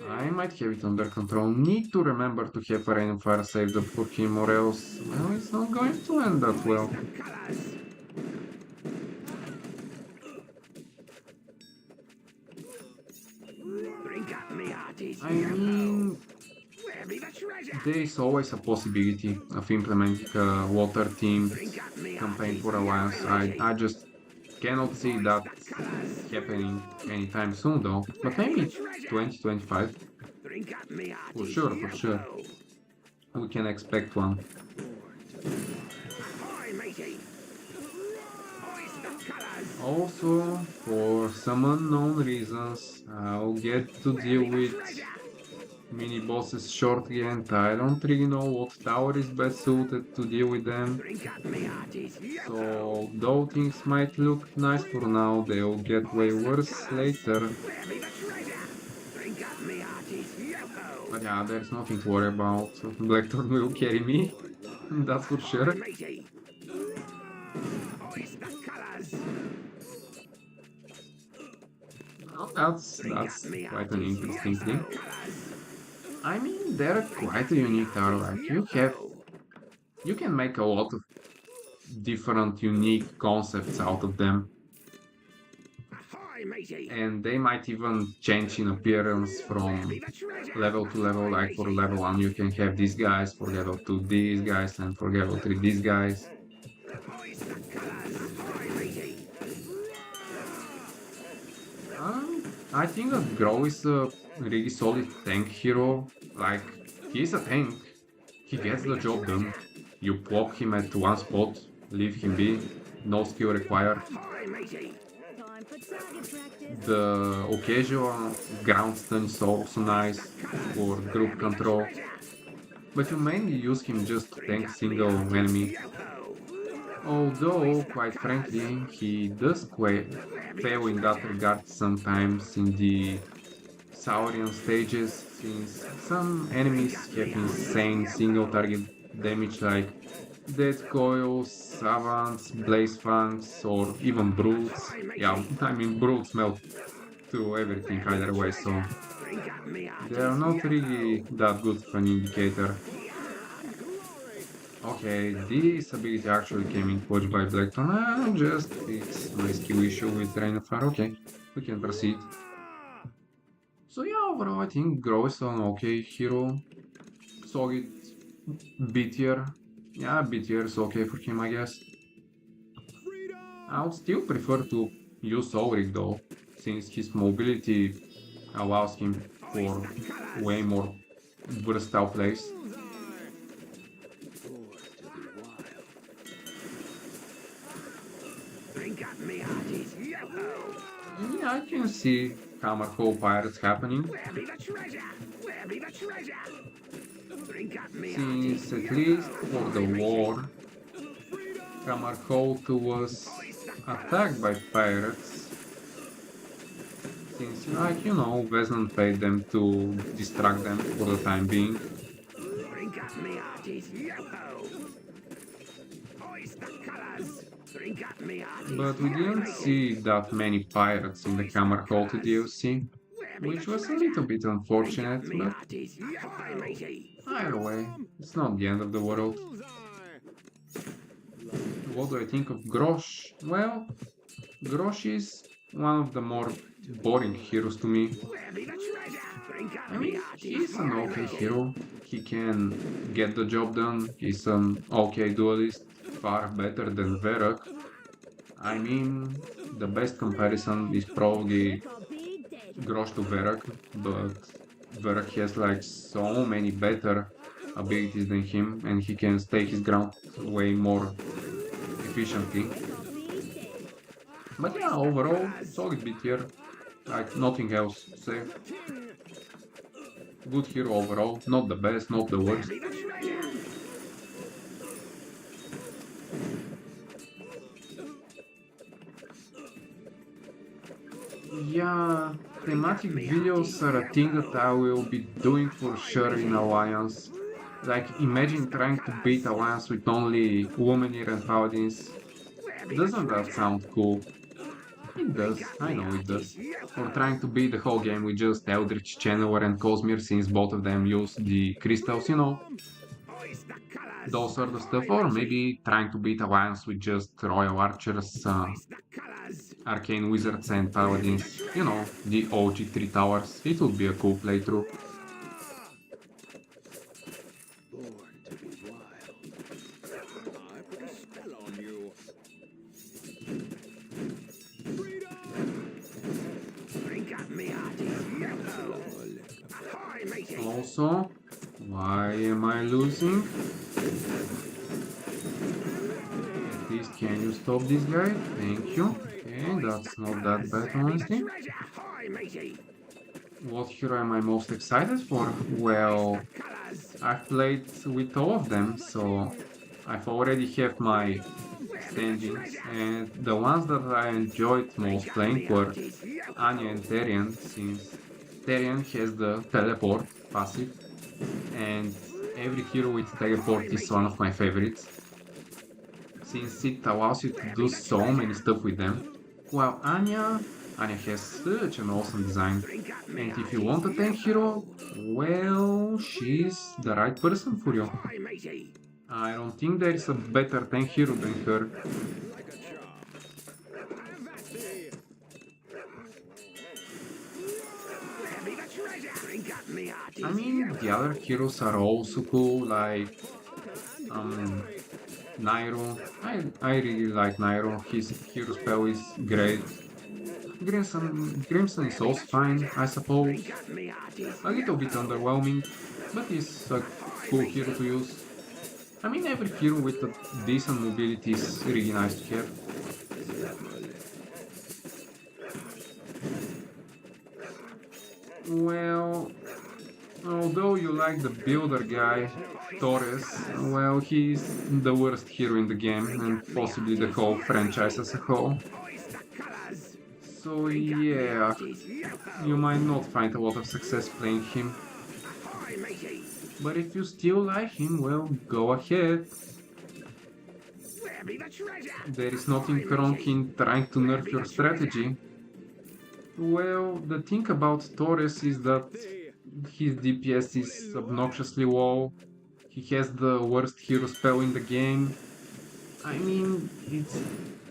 Speaker 1: I might have it under control. Need to remember to have a rain and fire saved up for him or else, well, it's not going to end that well. I mean, there is always a possibility of implementing a water themed campaign for Alliance. I just cannot see that happening anytime soon though, but maybe 2025. For sure, for sure. We can expect one. Also, for some unknown reasons, I'll get to deal with mini bosses shortly, and I don't really know what tower is best suited to deal with them. So, though things might look nice for now, they'll get way worse later. But yeah, there's nothing to worry about. Blackthorn will carry me, that's for sure. Oh, that's quite an interesting thing. I mean, they're quite a unique tower. Like you can make a lot of different unique concepts out of them. And they might even change in appearance from level to level. Like for level 1 you can have these guys, for level 2 these guys, and for level 3 these guys. I think that Grow is a really solid tank hero. Like, he's a tank. He gets the job done. You plop him at one spot, leave him be, no skill required. The occasional ground stun is also nice for group control, but you mainly use him just to tank single enemy. Although, quite frankly, he does fail in that regard sometimes in the Saurian stages, since some enemies have insane single target damage like Dead coils, savants, blaze fangs, or even brutes. Yeah, I mean brutes melt through everything either way, so
Speaker 2: Drink up me
Speaker 1: they are
Speaker 2: hearties,
Speaker 1: not really
Speaker 2: yo-ho!
Speaker 1: that good of an indicator. Okay, this ability actually came in coached by Blackton. Just it's my skill issue with Rain of Fire. Okay, we can proceed. So yeah, overall I think Grow is an okay hero. Solid B tier. Yeah, B tier is okay for him, I guess. I would still prefer to use Ulrich though, since his mobility allows him for way more versatile plays.
Speaker 4: Born to be wild.
Speaker 2: Drink up me hearties, yo-ho!
Speaker 1: Yeah, I can see Hammer Hole Pirates happening,
Speaker 2: Where be the treasure? Where be the treasure? Drink up me
Speaker 1: since
Speaker 2: hearties,
Speaker 1: at least for
Speaker 2: yo-ho!
Speaker 1: the war, Hammer Hole was attacked by pirates, since like Veznan paid them to distract them for the time being.
Speaker 2: Drink up me hearties, yo-ho! Hoist the colours! Drink up me hearties,
Speaker 1: But we didn't see that many pirates in the Hammer Hole DLC,
Speaker 2: Where be the
Speaker 1: which was a
Speaker 2: treasure?
Speaker 1: little bit
Speaker 2: Drink
Speaker 1: unfortunate,
Speaker 2: up me
Speaker 1: but
Speaker 2: hearties, yo-ho, matey!
Speaker 1: either way, it's not the end of the world. What do I think of Grosh? Well, Grosh is one of the more boring heroes to me.
Speaker 2: Where be the treasure? Drink up
Speaker 1: I
Speaker 2: me
Speaker 1: mean,
Speaker 2: hearties,
Speaker 1: he's an
Speaker 2: yo-ho,
Speaker 1: okay
Speaker 2: matey!
Speaker 1: hero. He can get the job done. He's an okay duelist, far better than Verak. I mean, the best comparison is probably
Speaker 3: Quick or be dead.
Speaker 1: Grosh to Verak, but Verak has like so many better abilities than him, and he can stay his ground way more efficiently.
Speaker 3: Quick or be dead.
Speaker 1: But yeah, overall, solid B tier. Like nothing else to say. Good hero overall. Not the best, not the
Speaker 2: Where
Speaker 1: worst.
Speaker 2: be the treasure?
Speaker 1: Yeah, thematic videos are a thing that I will be doing for sure in Alliance. Like, imagine trying to beat Alliance with only Womanir and Paladins.
Speaker 2: Where be the
Speaker 1: Doesn't that
Speaker 2: treasure?
Speaker 1: sound cool? It
Speaker 2: Drink
Speaker 1: does,
Speaker 2: up
Speaker 1: I
Speaker 2: me
Speaker 1: know it
Speaker 2: hearties,
Speaker 1: does. Or
Speaker 2: yo-ho!
Speaker 1: trying to beat the whole game with just Eldritch Channeler and Cosmere since both of them use the crystals.
Speaker 2: Hoist the colours!
Speaker 1: Those sort of stuff.
Speaker 2: Ahoy,
Speaker 1: Or
Speaker 2: matey!
Speaker 1: maybe trying to beat Alliance with just Royal Archers,
Speaker 2: Hoist the colours!
Speaker 1: Arcane Wizards and
Speaker 2: Where be the
Speaker 1: Paladins.
Speaker 2: treasure?
Speaker 1: The OG 3 towers. It would be a cool playthrough.
Speaker 4: Born to be wild.
Speaker 2: I put a spell on you. Drink up me hearties, yo-ho! Ahoy, matey!
Speaker 1: Also, why am I losing? At least can you stop this guy? Thank you. Okay, that's not that bad
Speaker 2: Where be the
Speaker 1: honestly.
Speaker 2: treasure? Ahoy, matey!
Speaker 1: What hero am I most excited for? Well,
Speaker 2: Colours!
Speaker 1: I've played with all of them, so I've already have my standings, and the ones that I enjoyed most playing were Anya and Therian, since Therian has the teleport passive, and every hero with teleport is one of my favorites, since it allows you to do so many stuff with them. While Anya has such an awesome design,
Speaker 2: Drink up me
Speaker 1: and if you
Speaker 2: hearties,
Speaker 1: want a tank hero, well, she's the right person for you.
Speaker 2: ahoy, matey!
Speaker 1: I don't think there is a better tank hero than her.
Speaker 2: Like a charm. Avasti! Where be the treasure? Drink up me hearties,
Speaker 1: I mean, the other heroes are also cool, like Nairo. I really like Nairo. His hero spell is great. Grimson is also fine, I suppose.
Speaker 2: Drink up me hearties,
Speaker 1: A little bit underwhelming, but he's a cool hero to use. I mean, every hero with a decent mobility is really nice to have. Well, although you like the builder guy, Torres, well, he's the worst hero in the game and possibly the whole franchise as a whole.
Speaker 2: hoist the colours!
Speaker 1: So yeah,
Speaker 2: Hearties, yo-ho!
Speaker 1: you might not find a lot of success playing him.
Speaker 2: Ahoy, matey!
Speaker 1: But if you still like him, well, go ahead.
Speaker 2: Where be the treasure?
Speaker 1: there is nothing wrong in trying to nerf your strategy. Well, the thing about Torres is that his DPS is obnoxiously low. He has the worst hero spell in the game. I mean,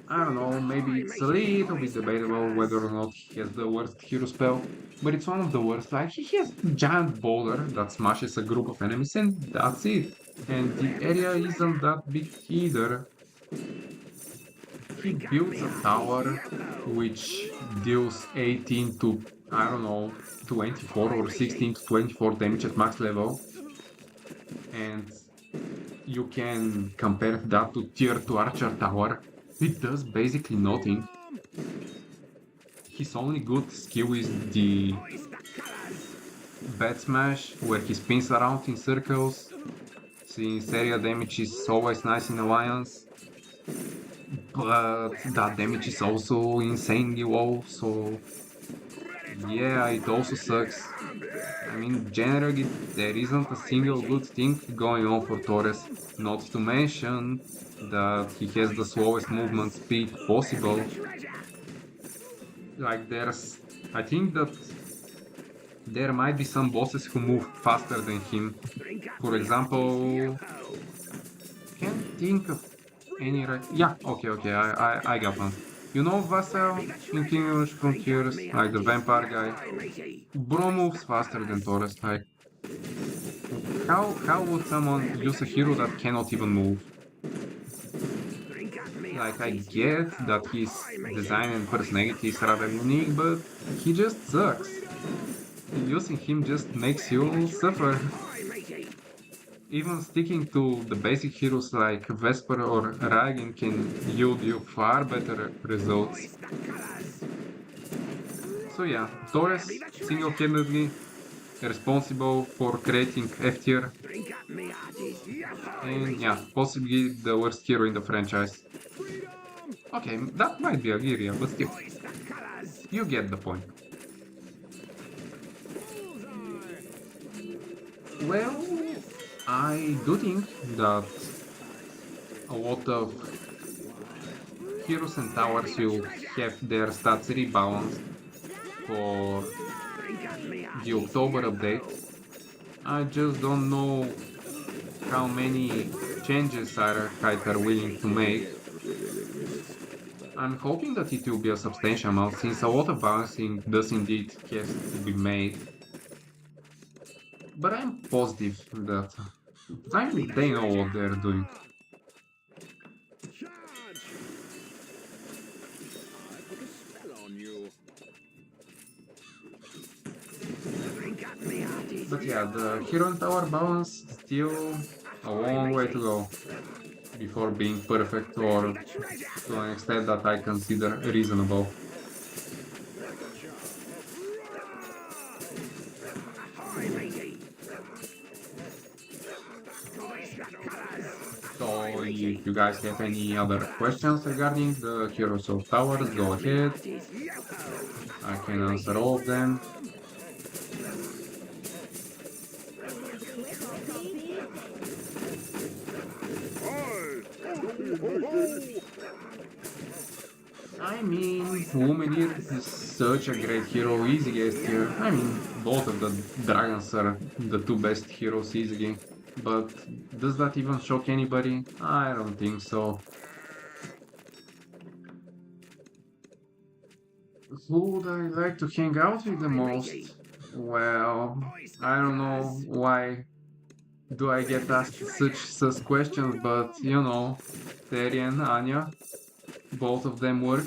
Speaker 1: I don't know, maybe it's a little bit debatable whether or not he has the worst hero spell, but it's one of the worst. Like, he has giant boulder that smashes a group of enemies, and that's it. And the area isn't that big either. He builds a tower which deals 18 to, I don't know, 24 or 16 to 24 damage at max level. And you can compare that to tier 2 archer tower. It does basically nothing. His only good skill is the bat smash, where he spins around in circles, since area damage is always nice in Alliance. But that damage is also insanely low, so yeah, it also sucks. I mean, generally, there isn't a single good thing going on for Torres, not to mention that he has the slowest movement speed possible. Like, I think that there might be some bosses who move faster than him. For example, can't think of any yeah, okay, I got one. You know Vassal in Kindom Rush Frontiers, like the vampire guy? Bro moves faster than Torres, like, how would someone use a hero that cannot even move? Like, I get that his design and personality is rather unique, but he just sucks. Using him just makes you suffer. Even sticking to the basic heroes like Vesper or Ragin can yield you far better results. So yeah, Torres single-handedly responsible for creating F tier, and yeah, possibly the worst hero in the franchise. Okay, that might be a Giria, but still, you get the point. Well, I do think that a lot of heroes and towers will have their stats rebalanced for the October update. I just don't know how many changes Kite are willing to make. I'm hoping that it will be a substantial amount, since a lot of balancing does indeed have to be made. But I'm positive that they know what they're doing. But yeah, the hero and tower balance still a long way to go before being perfect, or to an extent that I consider reasonable. So if you guys have any other questions regarding the heroes of towers, go ahead. I can answer all of them. I mean, Luminir is such a great hero, easy guest here. I mean, both of the dragons are the two best heroes easily. But does that even shock anybody? I don't think so. Who would I like to hang out with the most? Well, I don't know why do I get asked such questions, but you know, Terry and Anya, both of them work.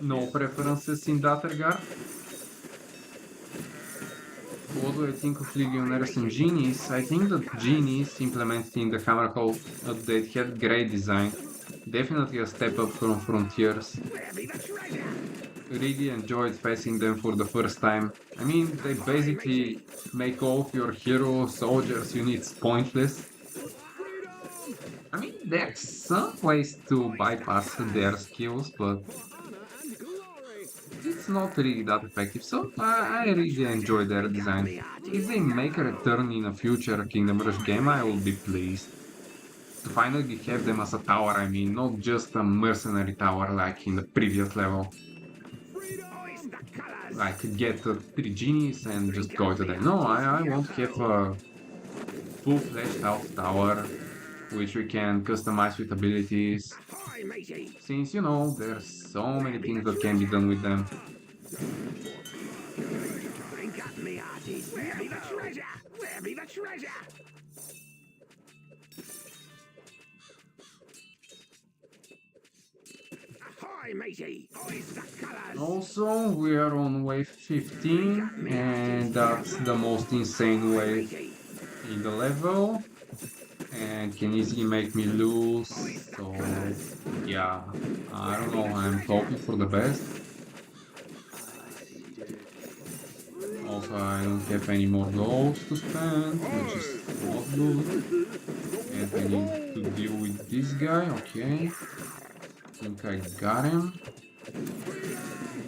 Speaker 1: No preferences in that regard. What do I think of Legionnaires and Genies? I think that Genies implemented in the Hammerhall update had great design. Definitely a step up from Frontiers. Really enjoyed facing them for the first time. I mean, they basically make all of your hero soldiers units pointless. I mean, there's some ways to bypass their skills, but it's not really that effective, so I really enjoy their design. If they make a return in a future Kindom Rush game, I will be pleased. to finally have them as a tower, I mean, not just a mercenary tower like in the previous level.
Speaker 2: Hoist the colours!
Speaker 1: Like get 3 genies and just go to them. No, I want to have a full fleshed out tower, which we can customize with abilities.
Speaker 2: Ahoy, matey!
Speaker 1: Since, you know, there's so many things that can be done with them.
Speaker 2: Drink up, me hearties! Where be the treasure? Where be the treasure? Ahoy, matey! Hoist the colours!
Speaker 1: Also, we are on wave 15, and that's the most insane wave
Speaker 2: Matey!
Speaker 1: in the level, and can easily make me lose. So, yeah, I don't know, I'm hoping for the best. Also, I don't have any more goals to spend, which is not good. And I need to deal with this guy, okay. Think I got him. For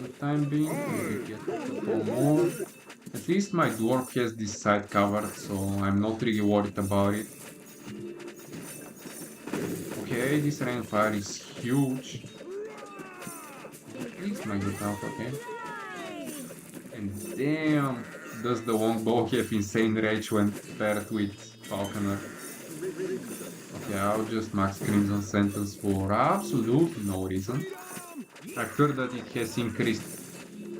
Speaker 1: the time being, maybe get a couple more. At least my dwarf has this side covered, so I'm not really worried about it. Okay, this rainfire is huge. At least my good out, okay. And damn, does the longbow have insane rage when paired with falconer. Okay, I'll just max Crimson Sentence for absolutely no reason. I've heard that it has increased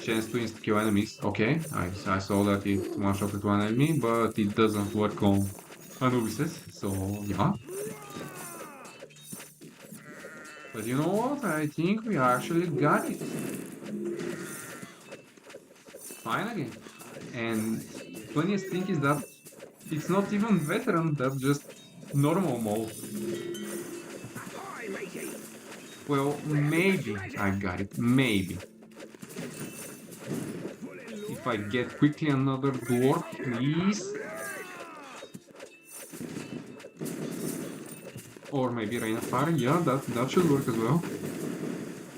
Speaker 1: chance to insta-kill enemies. Okay, I saw that it one-shotted one enemy, but it doesn't work on Anubises, so yeah. But you know what? I think we actually got it. Finally. And funniest thing is that it's not even veteran, that's just normal mode.
Speaker 2: Ahoy, matey!
Speaker 1: Well, maybe I got it, maybe. If I get quickly another dwarf, please. Or maybe Rain of Fire, yeah, that should work as well.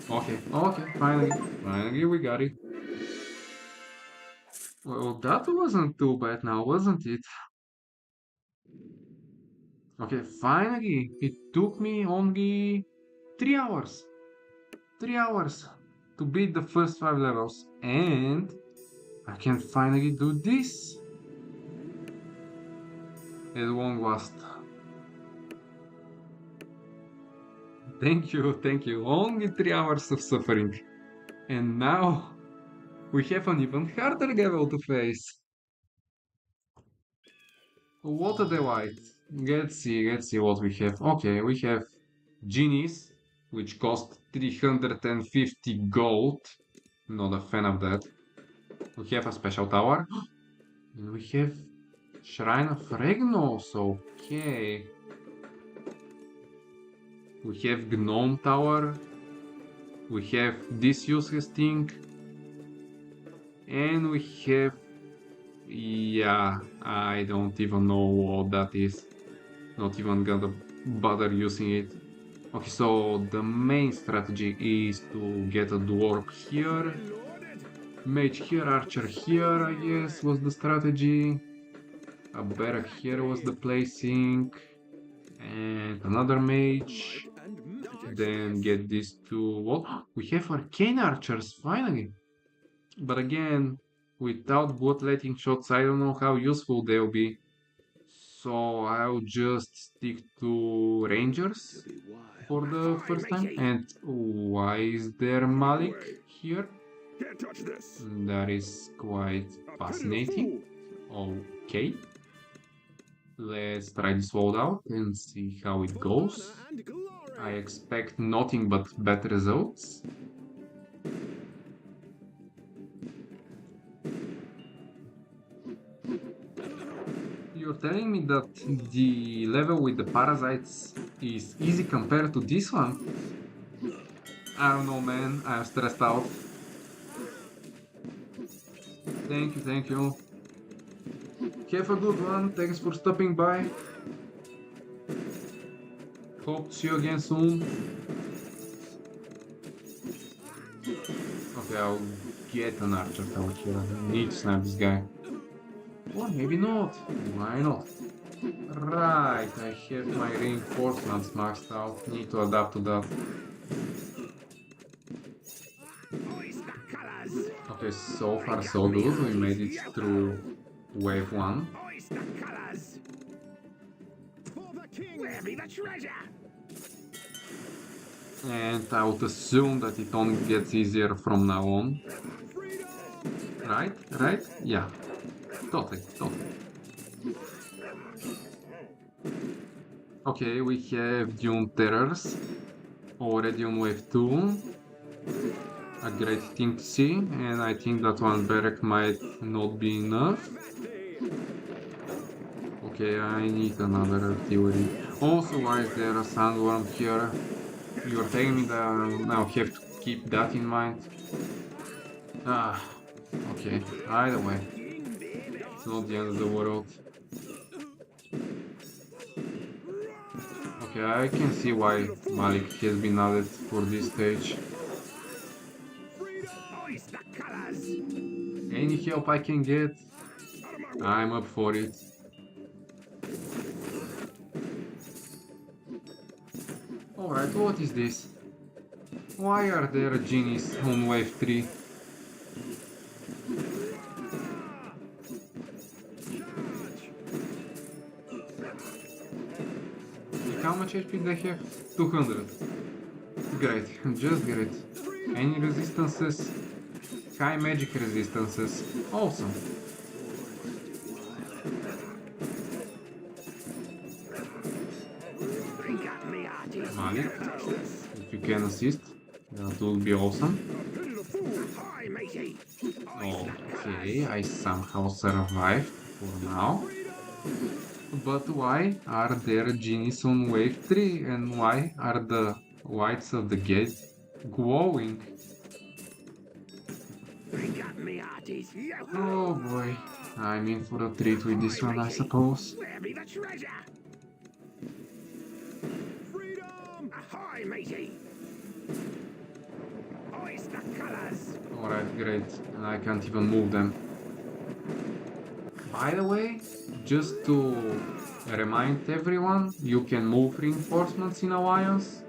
Speaker 1: Okay, finally we got it. Well, that wasn't too bad now, wasn't it? Okay, finally, it took me only 3 hours. 3 hours to beat the first 5 levels, and I can finally do this. At long last. Thank you. Only 3 hours of suffering. And now we have an even harder level to face. What a delight. Let's see what we have. Okay, we have genies, which cost 350 gold. Not a fan of that. We have a special tower. And we have Shrine of Regnos. Okay. We have Gnome Tower. We have this useless thing. And we have... yeah, I don't even know what that is. Not even gonna bother using it. Okay, so the main strategy is to get a dwarf here. Mage here, archer here, I guess, was the strategy. A barrack here was the placing. And another mage. Then get these two. What? We have arcane archers, finally! But again, without bloodletting shots, I don't know how useful they'll be. So I'll just stick to rangers for the first time. And why is there Malik here?
Speaker 2: Can't touch this!
Speaker 1: That is quite fascinating. Okay. Let's try this loadout and see how it goes. I expect nothing but bad results. You're telling me that the level with the parasites is easy compared to this one? I don't know, man. I'm stressed out. Thank you. Have a good one. Thanks for stopping by. Hope to see you again soon. Okay, I'll get an archer out here. I need to snap this guy. Or maybe not. Why not? Right, I have my reinforcements maxed out. Need to adapt to that.
Speaker 2: Hoist the colours!
Speaker 1: Okay, so far so good. We made it through wave 1.
Speaker 2: Hoist the colours! For the king! Where be the treasure?
Speaker 1: And I would assume that it only gets easier from now on. Right? Right? Yeah. Totally. Okay, we have Dune Terrors already on wave 2. A great thing to see, and I think that one barrack might not be enough. Okay, I need another artillery. Also, why is there a sandworm here? You're telling me that I have to keep that in mind? Ah, okay, either way. It's not the end of the world. Okay, I can see why Malik has been added for this stage.
Speaker 2: Hoist the colours!
Speaker 1: Any help I can get, I'm up for it. Alright, what is this? Why are there genies on wave 3? How much HP they have? 200. Great, just great. Any resistances? High magic resistances. Awesome.
Speaker 2: Drink up me hearties!
Speaker 1: Malik, if you can assist, that would be awesome.
Speaker 2: Ahoy, matey!
Speaker 1: Okay, I somehow survived for now. But why are there genies on wave 3 and why are the lights of the gate glowing?
Speaker 2: Drink up me hearties!
Speaker 1: Oh boy, I'm in for a treat with this one, I suppose.
Speaker 2: Where be the treasure? Freedom! Ahoy, matey! Hoist the colours!
Speaker 1: Alright, great, and I can't even move them. By the way, just to remind everyone, you can move reinforcements in Alliance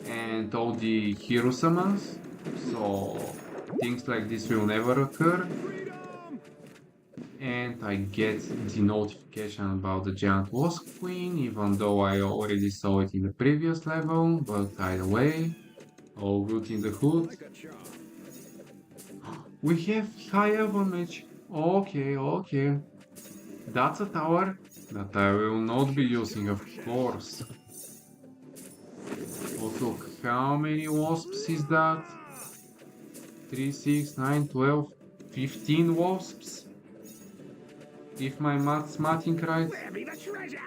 Speaker 1: and all the hero summons, so things like this will never occur. And I get the notification about the Giant Wasp Queen, even though I already saw it in the previous level, but either way, all good in the hood. We have hyoe match. Okay. That's a tower that I will not be using, of course. Also, how many wasps is that? 3, 6, 9, 12, 15 wasps? If my math's mathing right.
Speaker 2: Where be the treasure?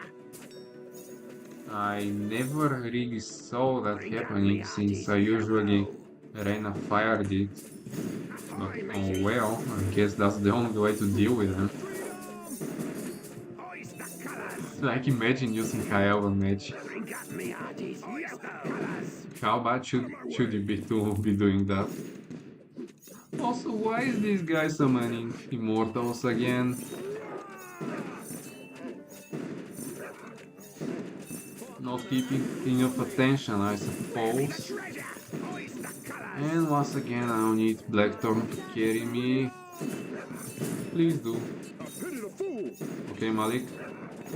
Speaker 1: I never really saw that happening since I usually ran a fire it. But oh well, I guess that's the only way to deal with them.
Speaker 2: Hoist the colours!
Speaker 1: Like imagine using hyoe match.
Speaker 2: Drink up me hearties! Hoist the colours!
Speaker 1: How bad should you be to be doing that? Also, why is this guy summoning immortals again? Not keeping enough attention, I suppose.
Speaker 2: Treasure! Hoist the colours!
Speaker 1: And once again, I'll need Blackthorn to carry me. Please do. Okay, Malik.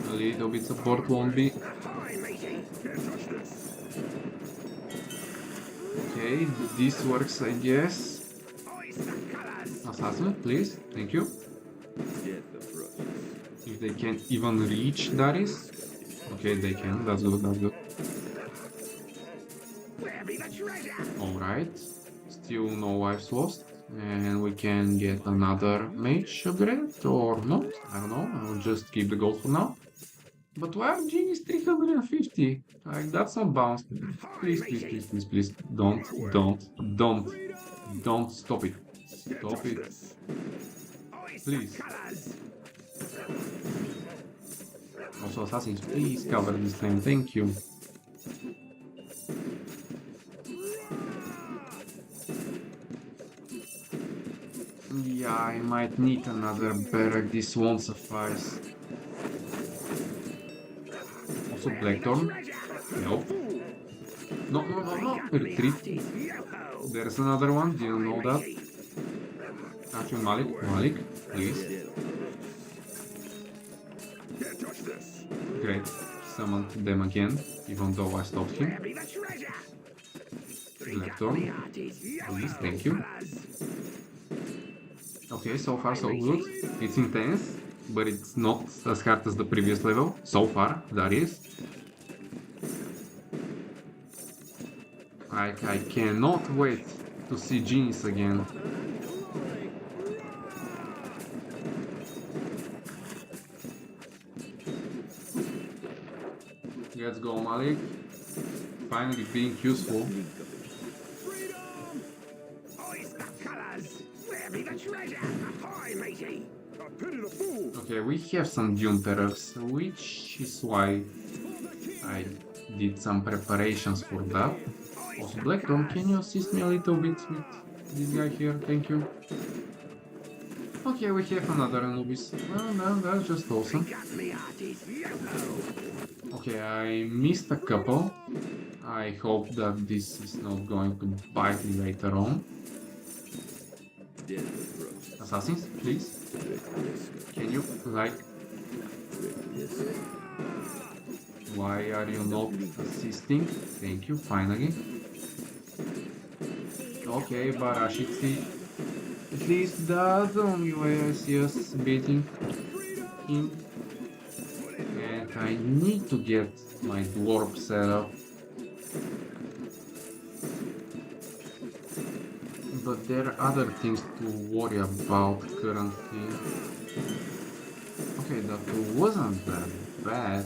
Speaker 1: A little bit support won't be.
Speaker 2: Ahoy, matey! Can't touch this!
Speaker 1: Okay, this works, I guess.
Speaker 2: Hoist the colours!
Speaker 1: Assassin, please. Thank you.
Speaker 4: Get the brushes.
Speaker 1: If they can even reach Darius. Okay, they can. That's good, that's good.
Speaker 2: Where be the treasure?
Speaker 1: Alright. Still no lives lost. And we can get another mage upgrade or not. I don't know. I'll just keep the gold for now. But why are genies 350? Like, that's not balanced. Please. Don't stop it. Stop it. Please. Also, assassins, please cover this thing. Thank you. Yeah, I might need another barrack. This won't suffice. Also,
Speaker 2: Where be the
Speaker 1: Blackthorn.
Speaker 2: treasure?
Speaker 1: No. No, no, no, no. Retreat.
Speaker 2: Yo-ho!
Speaker 1: There's another one. Didn't know that.
Speaker 2: Matey.
Speaker 1: Actually, Malik, please.
Speaker 2: Can't touch this.
Speaker 1: Great. Summoned them again, even though I stopped him.
Speaker 2: Where be the treasure? Drink up
Speaker 1: Blackthorn.
Speaker 2: me hearties.
Speaker 1: Please,
Speaker 2: Yo-ho,
Speaker 1: thank you.
Speaker 2: fellas.
Speaker 1: Okay, so far so good. It's intense, but it's not as hard as the previous level. So far, that is. I cannot wait to see genies again. Let's go, Malik. Finally being useful.
Speaker 2: Hoist the colours. Where be the treasure? Ahoy, matey. A pity the fool.
Speaker 1: Okay, we have some Dune Terrors, which is why I did some preparations for that. Also, Blackthorn, can you assist me a little bit with this guy here? Thank you. Okay, we have another Anubis. Well, that's just awesome.
Speaker 2: Drink up me hearties. Yo-ho!
Speaker 1: Okay, I missed a couple. I hope that this is not going to bite me later on. Assassins, please. Can you, like... Why are you not assisting? Thank you, finally. Okay, Barashitsi. At least that's the only way I see us beating him. And I need to get my dwarf set up. But there are other things to worry about currently. Okay, that wasn't that bad.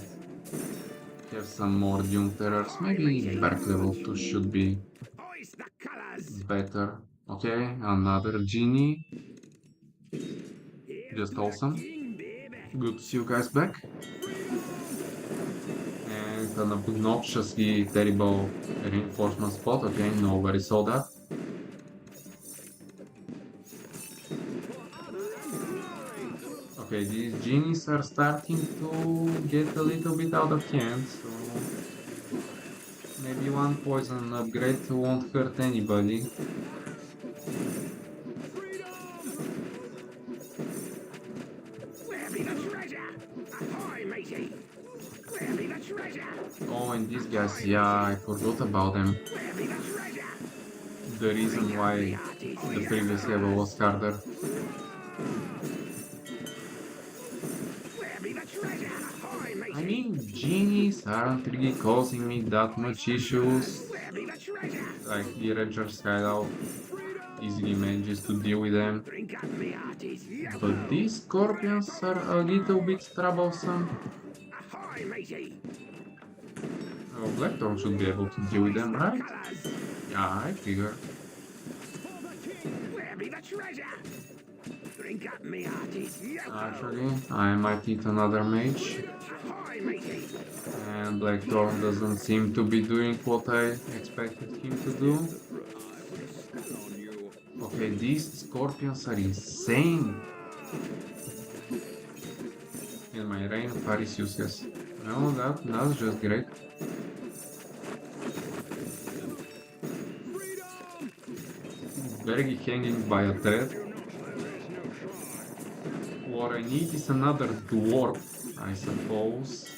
Speaker 1: Have some more Dune Terrors. Maybe Bark level 2 should be
Speaker 2: Hoist the colours.
Speaker 1: better. Okay, another genie. Just awesome.
Speaker 2: King, baby.
Speaker 1: Good to see you guys back. And an obnoxiously terrible reinforcement spot. Okay, nobody saw that. Okay, these genies are starting to get a little bit out of hand, so maybe one poison upgrade won't hurt anybody.
Speaker 2: Where be the treasure? Ahoy, matey. Where be the treasure?
Speaker 1: Oh, and these guys, yeah, I forgot about them.
Speaker 2: Where be the treasure?
Speaker 1: The reason why the previous level was harder.
Speaker 2: Where be the treasure? Ahoy, matey.
Speaker 1: I mean, genies aren't really causing me that much issues.
Speaker 2: Where be the treasure?
Speaker 1: Like the Ranger Skylout easily manages to deal with them.
Speaker 2: Drink up me hearties.
Speaker 1: But these scorpions are a little bit troublesome.
Speaker 2: Ahoy, matey.
Speaker 1: Oh, Blackthorn should be able to deal with them, right?
Speaker 2: Colours.
Speaker 1: Yeah, I figure.
Speaker 2: Where be the treasure? Drink up me hearties.
Speaker 1: Actually, I might need another mage.
Speaker 2: Ahoy, matey.
Speaker 1: And Blackthorn doesn't seem to be doing what I expected him to do. Okay, these scorpions are insane. And my rain of fire is useless. No, that's just great. Barely hanging by a thread. What I need is another dwarf, I suppose.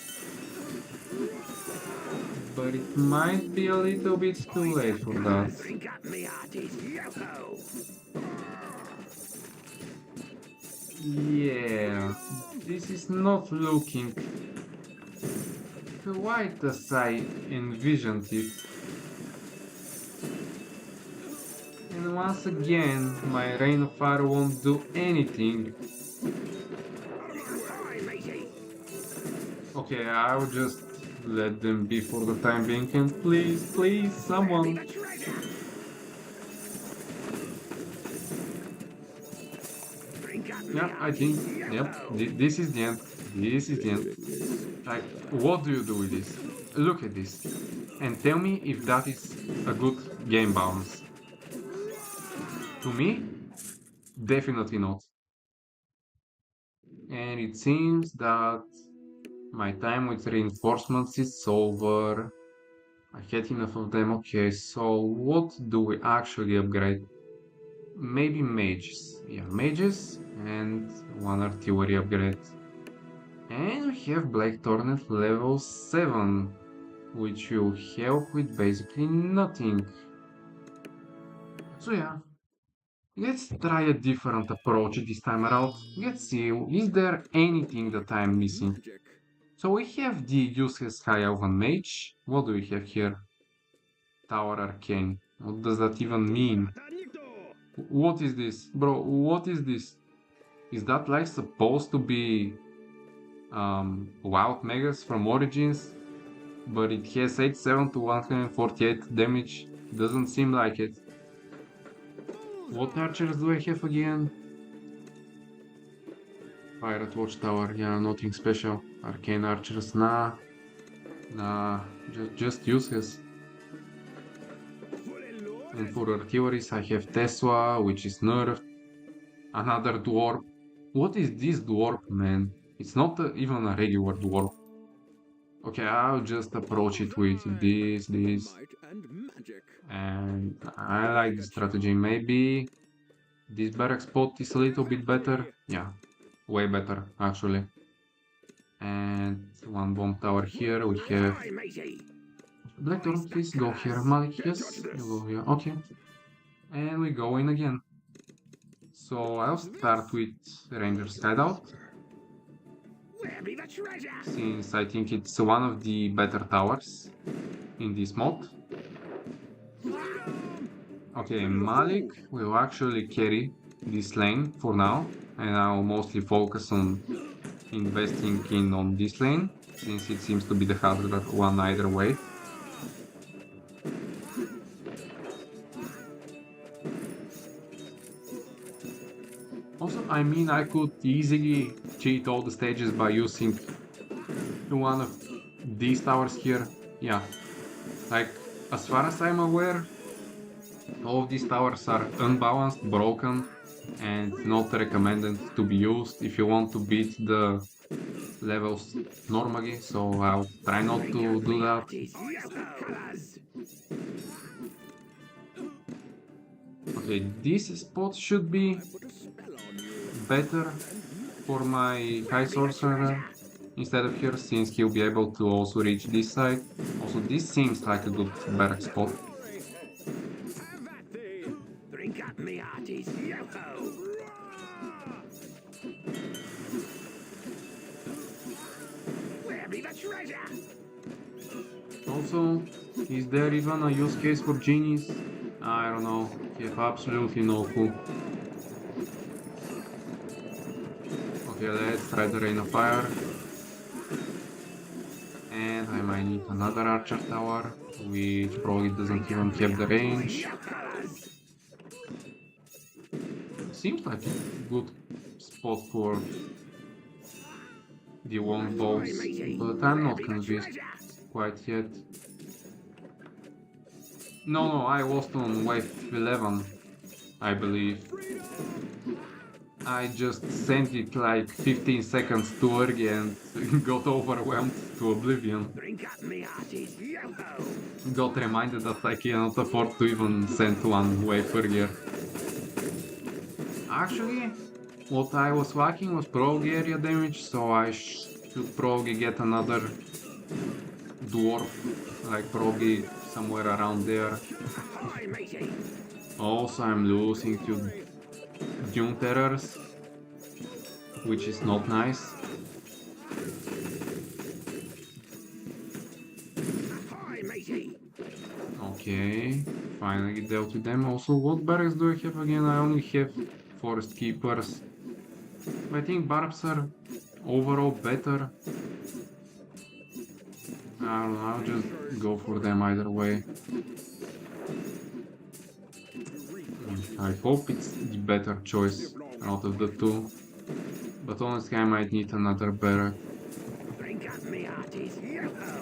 Speaker 1: But it might be a little bit too late for that.
Speaker 2: Drink up me hearties. Yo-ho.
Speaker 1: Yeah, this is not looking quite as I envisioned it. And once again, my rain of fire won't do anything.
Speaker 2: Ahoy, matey.
Speaker 1: Okay, I'll just let them be for the time being, and please,
Speaker 2: Be
Speaker 1: someone.
Speaker 2: the treasure. Drink up me
Speaker 1: Yeah, I think,
Speaker 2: hearties.
Speaker 1: yep,
Speaker 2: Yo-ho.
Speaker 1: this is the end. This is the end. Like, what do you do with this? Look at this. And tell me if that is a good game balance. To me, Definitely not. And it seems that my time with reinforcements is over. I had enough of them. Okay, so what do we actually upgrade? Maybe mages. Yeah, mages and one artillery upgrade. And we have Black Tornet level 7, which will help with basically nothing. So yeah, let's try a different approach this time around. Let's see, is there anything that I'm missing?
Speaker 4: Magic.
Speaker 1: So we have the useless hyoe mage. What do we have here? Tower Arcane. What does that even mean? What is this? Bro, what is this? Is that like supposed to be wild megas from Origins? But it has 87 to 148 damage. Doesn't seem like it. What archers do I have again? Pirate Watchtower, yeah, nothing special. Arcane archers, nah. Nah, just useless. And for artilleries, I have Tesla, which is nerfed. Another dwarf. What is this dwarf, man? It's not even a regular dwarf. Okay, I'll just approach it with this,
Speaker 4: Might and magic.
Speaker 1: and I like the strategy. Maybe this barrack spot is a little bit better. Yeah, way better, actually. And one bomb tower here. We have
Speaker 2: Aye, matey.
Speaker 1: Blackthorn, please go here. Malik, yes, you go here. Okay. And we go in again. So I'll start with Ranger's Hideout,
Speaker 2: Where be the treasure?
Speaker 1: since I think it's one of the better towers in this mod. Okay, Malik will actually carry this lane for now, and I'll mostly focus on investing in on this lane, since it seems to be the harder one either way. Also, I mean, I could easily cheat all the stages by using one of these towers here. Yeah, like, as far as I'm aware, all of these towers are unbalanced, broken, and not recommended to be used if you want to beat the levels normally, so I'll try not to do that. Okay, this spot should be better for my high sorcerer instead of here, since he'll be able to also reach this side. Also, this seems like a good barrack spot.
Speaker 2: Drink up me hearties, yo-ho! Where be the treasure?
Speaker 1: Also, is there even a use case for genies? I don't know, I have absolutely no clue. Okay, let's try the Rain of Fire. And I might need another archer tower, which probably doesn't even have the range. Seems like a good spot for the longbows, but I'm not convinced quite yet. No, I lost on wave 11, I believe. I just sent it like 15 seconds too early and got overwhelmed to oblivion.
Speaker 2: Drink up me hearties, yo-ho!
Speaker 1: Got reminded that I cannot afford to even send one wave earlier. Actually, what I was lacking was probably area damage, so I should probably get another dwarf, like probably somewhere around there.
Speaker 2: Ahoy, matey!
Speaker 1: Also, I'm losing to Dune Terrors, which is not nice.
Speaker 2: Ahoy, matey!
Speaker 1: Okay, finally dealt with them. Also, what barracks do I have again? I only have Forest Keepers. I think Barbs are overall better. I don't know, I'll just go for them either way. I hope it's the better choice out of the two. But honestly, I might need another barrack.
Speaker 2: Drink up me hearties, yo-ho!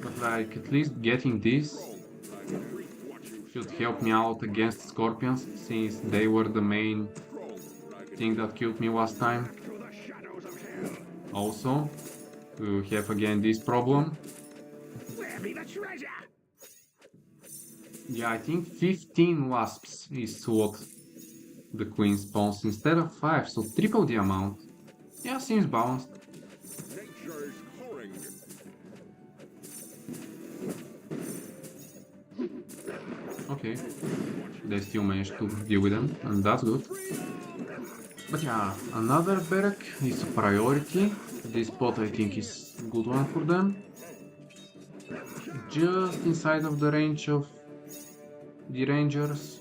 Speaker 1: But like, at least getting this should help me out against scorpions, since they were the main thing that killed me last time.
Speaker 2: To the shadows of hell.
Speaker 1: Also, we have again this problem.
Speaker 2: Where be the treasure?
Speaker 1: Yeah, I think 15 wasps is what the queen spawns instead of 5, so triple the amount. Yeah, seems balanced.
Speaker 4: Nature's calling.
Speaker 1: Okay, they still managed to deal with them, and that's good. But yeah, another barrack is a priority. This spot I think is a good one for them. Just inside of the range of the rangers.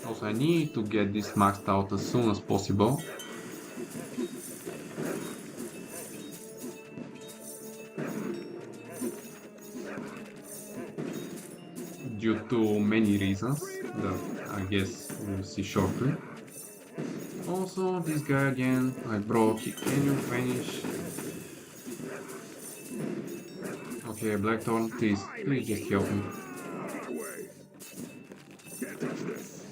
Speaker 1: Also, I need to get this maxed out as soon as possible. Due to many reasons that I guess we'll see shortly. Also, this guy again, like bro, can you finish? Okay, Blackthorn, please just help me.
Speaker 2: Get away. Can't touch this.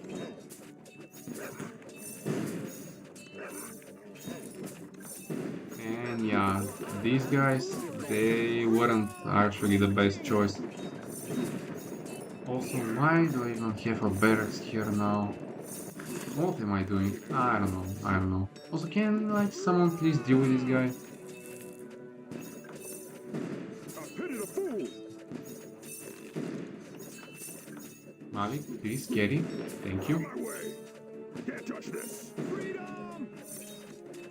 Speaker 1: And yeah, these guys, they weren't actually the best choice. Also, why do I even have a barracks here now? What am I doing? I don't know. Also, can like someone please deal with this guy?
Speaker 2: A pity the fool.
Speaker 1: Malik, please carry. Thank you.
Speaker 2: My way. Can't touch this. Freedom.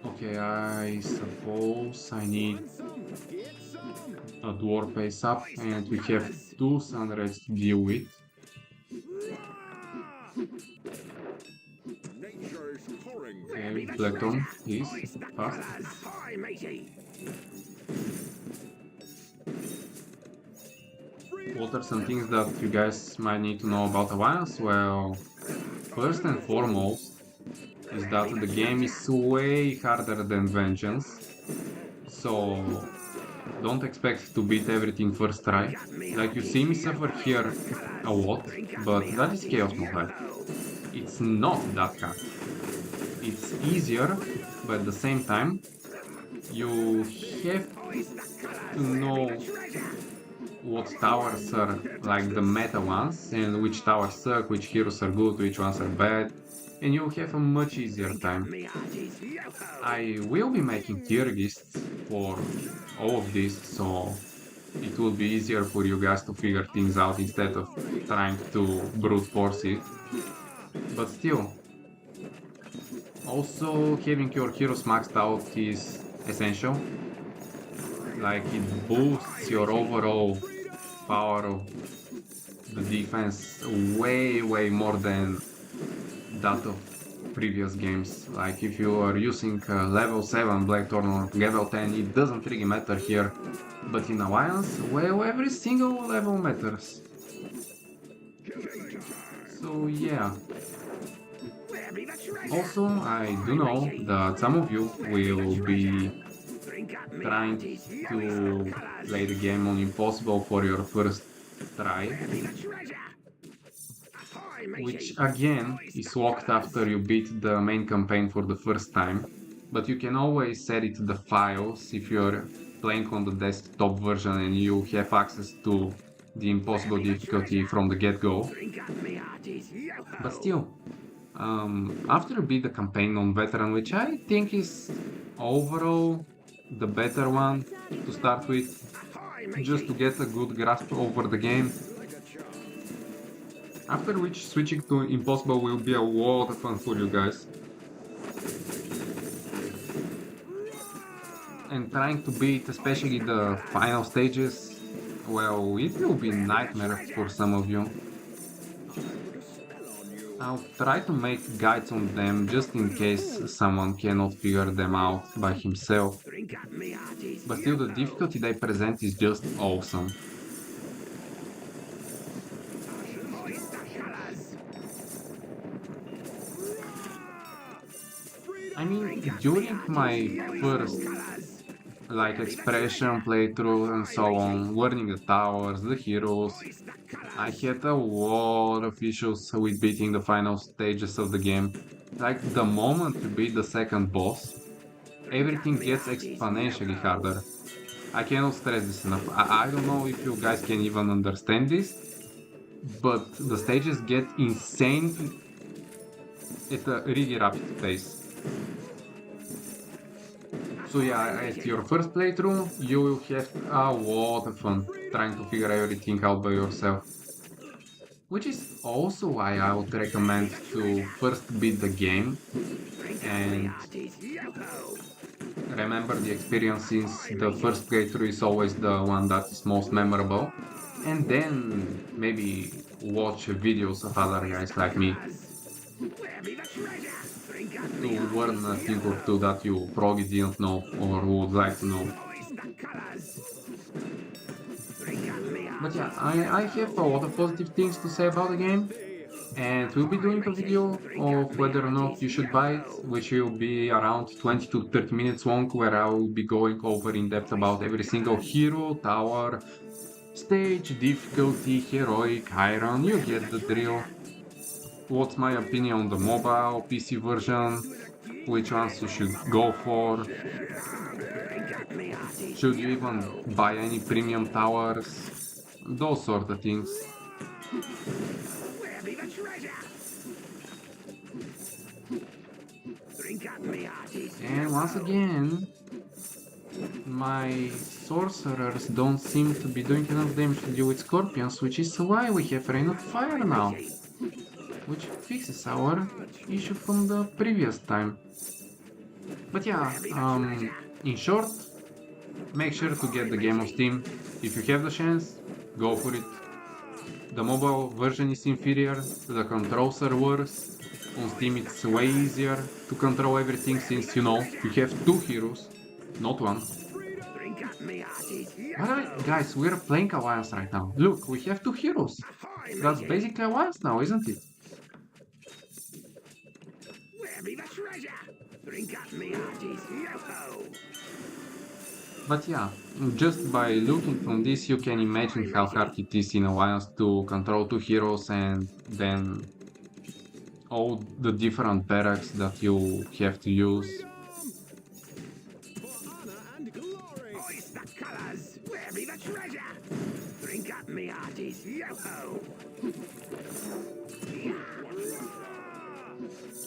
Speaker 1: Okay, I suppose I need a dwarf base up, and we have 2 sunreds to deal with.
Speaker 4: Nature's calling.
Speaker 1: Okay, Blackthorn, please, fast.
Speaker 2: Hi, matey.
Speaker 1: What are some things that you guys might need to know about Alliance? Well, first and foremost is that the game is way harder than Vengeance, so don't expect to beat everything first try. Like you see me suffer here a lot, but that is Chaos Mode. It's not that hard. It's easier, but at the same time, you have to know what towers are like the meta ones, and which towers suck, which heroes are good, which ones are bad, and you'll have a much easier time. I will be making tier lists for all of this, so it will be easier for you guys to figure things out instead of trying to brute force it. But still, also having your heroes maxed out is essential. Like it boosts your overall power of the defense way more than that of previous games. Like if you are using level 7 Blackthorn or level 10, it doesn't really matter here. But in Alliance, well, every single level matters. So yeah. Also, I do know that some of you will be trying to play the game on impossible for your first try, which again is locked after you beat the main campaign for the first time, but you can always edit the files if you're playing on the desktop version and you have access to the impossible difficulty from the get-go. But still, after you beat the campaign on veteran, which I think is overall the better one to start with, just to get a good grasp over the game, after which switching to impossible will be a lot of fun for you guys. And trying to beat especially the final stages, well, it will be a nightmare for some of you. I'll try to make guides on them just in case someone cannot figure them out by himself. But still, the difficulty they present is just awesome. I mean, during my first expression playthrough and so on, learning the towers, the heroes, I had a lot of issues with beating the final stages of the game. Like the moment you beat the second boss, everything gets exponentially harder. I cannot stress this enough. I don't know if you guys can even understand this, but the stages get insane at a really rapid pace. So yeah, at your first playthrough, you will have a lot of fun trying to figure everything out by yourself. Which is also why I would recommend to first beat the game and remember the experience, since the first playthrough is always the one that is most memorable, and then maybe watch videos of other guys like me to learn a thing or two that you probably didn't know or would like to know. But yeah, I have a lot of positive things to say about the game, and we'll be doing a video of whether or not you should buy it, which will be around 20 to 30 minutes long, where I will be going over in depth about every single hero, tower, stage, difficulty, heroic, iron, you get the drill. What's my opinion on the mobile, PC version, which ones you should go for, should you even buy any premium towers, those sort of things. And once again, my sorcerers don't seem to be doing enough damage to deal with scorpions, which is why we have Rain of Fire now, which fixes our issue from the previous time. But yeah, in short, make sure to get the game on Steam. If you have the chance, go for it. The mobile version is inferior, the controls are worse. On Steam it's way easier to control everything, since you have two heroes, not one. By the way, guys, we're playing Alliance right now. Look, we have two heroes. That's basically Alliance now, isn't it? But yeah, just by looking from this, you can imagine how hard it is in Alliance to control two heroes, and then all the different barracks that you have to use.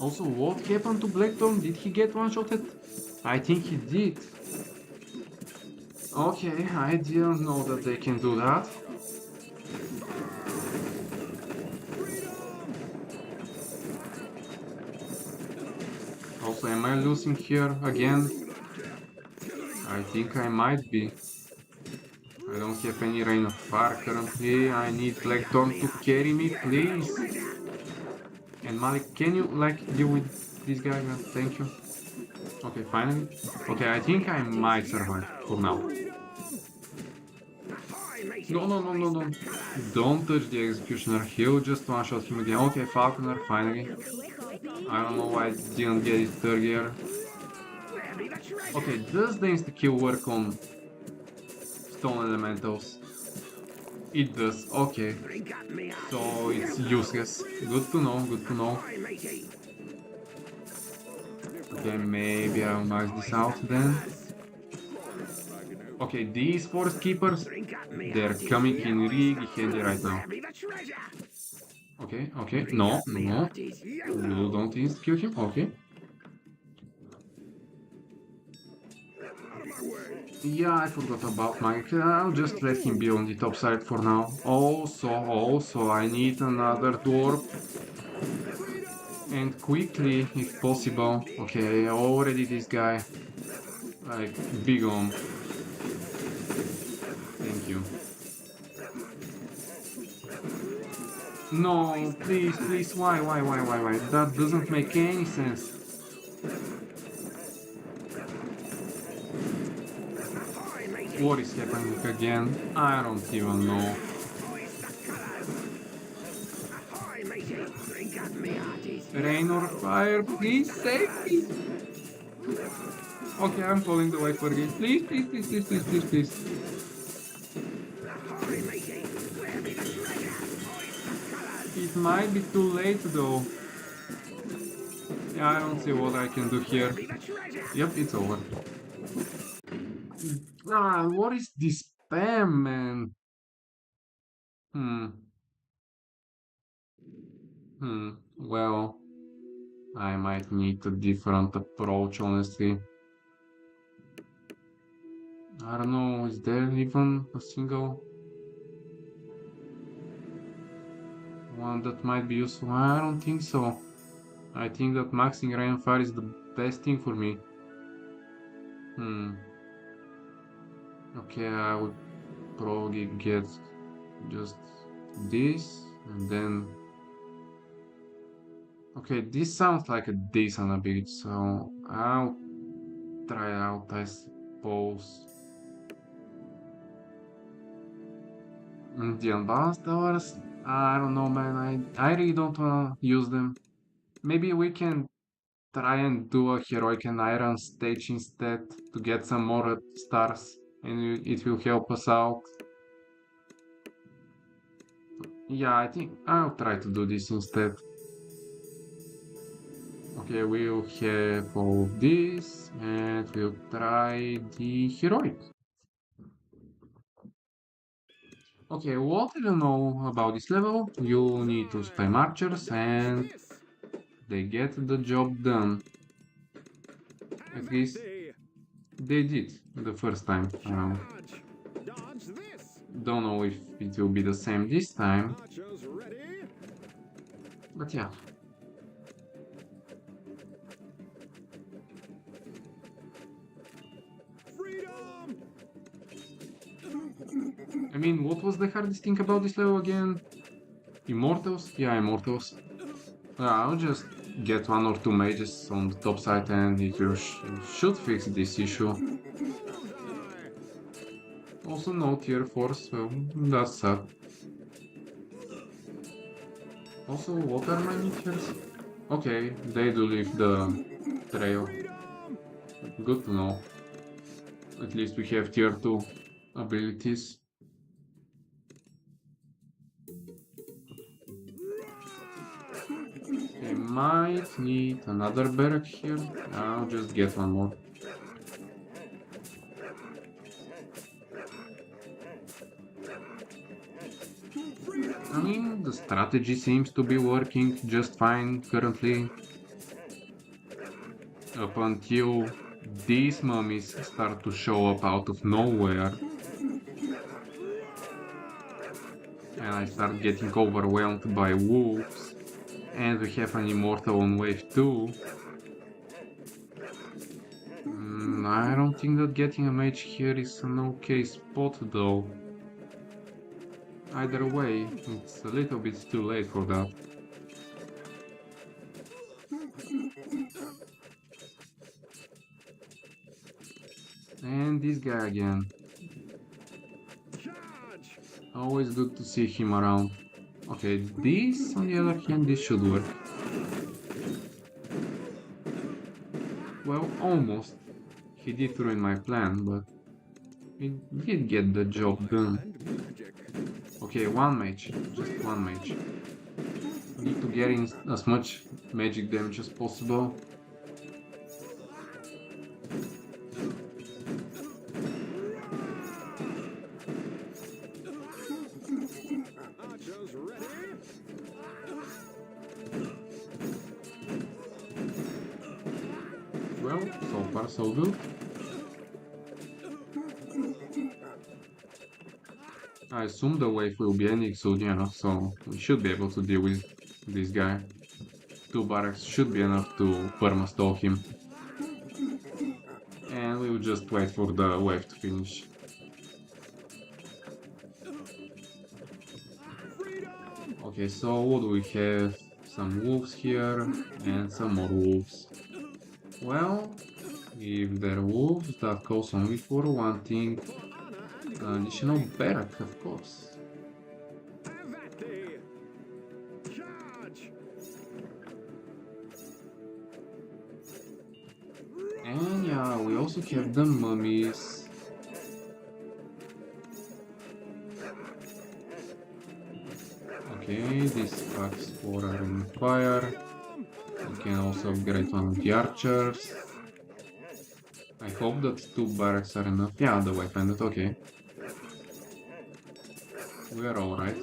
Speaker 1: Also, what happened to Blackthorn? Did he get one-shotted? I think he did. Okay, I didn't know that they can do that. Also, am I losing here again? I think I might be. I don't have any Rain of Fire currently. I need Blackthorn to carry me, please. And Malik, can you deal with this guy? Thank you. Okay, finally. Okay, I think I might survive for now. No. Don't touch the Executioner. He'll just one-shot him again. Okay, Falconer, finally. I don't know why I didn't get it earlier. Okay, does the insta-kill work on stone elementals? It does, okay. So it's useless. Good to know. Okay, maybe I'll max this out then. Okay, these forest keepers, they're coming in really handy right now. Okay, no. You don't insta-kill him, okay. Yeah, I forgot about Mike. I'll just let him be on the top side for now. Also, I need another dwarf. And quickly, if possible. Okay, already this guy. Big on. Thank you. No, please, why? That doesn't make any sense. What is happening again? I don't even know. Rain or fire, please save me! Okay, I'm calling the wife again. Please. It might be too late though. Yeah, I don't see what I can do here.
Speaker 2: Be the treasure.
Speaker 1: Yep, it's over. Ah, what is this spam, man? Well, I might need a different approach, honestly. I don't know, is there even a single one that might be useful? I don't think so. I think that maxing rain fire is the best thing for me. Okay, I would probably get just this and then. Okay, this sounds like a decent ability, so I'll try out, I suppose. The unbalanced hours? I don't know, man. I really don't wanna use them. Maybe we can try and do a heroic and iron stage instead to get some more stars, and it will help us out. Yeah, I think I'll try to do this instead. Okay, we'll have all of this, and we'll try the heroic. Okay, what I don't know about this level, you need to spam archers, and they get the job done. At least they did the first time around.
Speaker 2: Dodge this.
Speaker 1: Don't know if it will be the same this time,
Speaker 2: Archers ready.
Speaker 1: but yeah.
Speaker 2: Freedom.
Speaker 1: I mean, what was the hardest thing about this level again? Immortals? Yeah, Immortals. I'll just get one or two mages on the top side and it should fix this issue. Also no tier 4, so that's sad. Also, what are my meteors? Okay, they do leave the trail. Good to know. At least we have tier 2 abilities. Okay, might need another barrack here. I'll just get one more. I mean, the strategy seems to be working just fine currently. Up until these mummies start to show up out of nowhere. And I start getting overwhelmed by wolves. And we have an immortal on wave 2. I don't think that getting a mage here is an okay spot though. Either way, it's a little bit too late for that. And this guy again. Always good to see him around. Okay, this on the other hand, this should work. Well, almost. He did ruin my plan, but he did get the job done. Okay, one mage, just one mage. Need to get in as much magic damage as possible. Well, so far so good. I assume the wave will be ending soon, yeah, so we should be able to deal with this guy. 2 barracks should be enough to perma-stall him. And we'll just wait for the wave to finish. Okay, so what do we have? Some wolves here and some more wolves. Well, if they're wolves, that calls only for one thing. Additional barrack, of course. And yeah, we also have the mummies. Okay, this parts for arena fire. You can also upgrade one of the archers. I hope that 2 barracks are enough. Yeah, the weapon, okay. We are alright.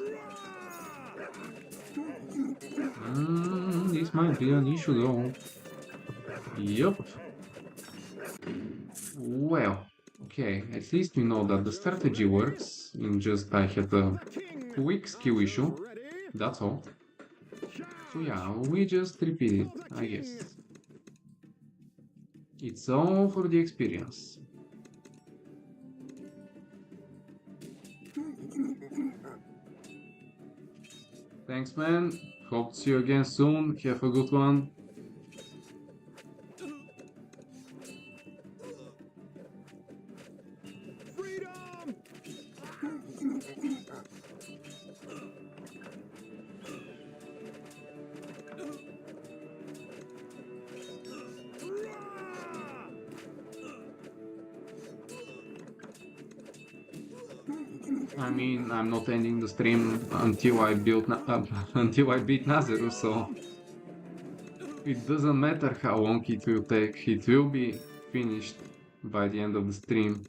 Speaker 1: This might be an issue though. Yup. Well, okay, at least we know that the strategy works. In just I had a quick skill issue. That's all. So yeah, we just repeat it, I guess. It's all for the experience. Thanks, man. Hope to see you again soon. Have a good one.
Speaker 2: Freedom!
Speaker 1: I mean, I'm not ending the stream until I beat Nazeru, so it doesn't matter how long it will take. It will be finished by the end of the stream.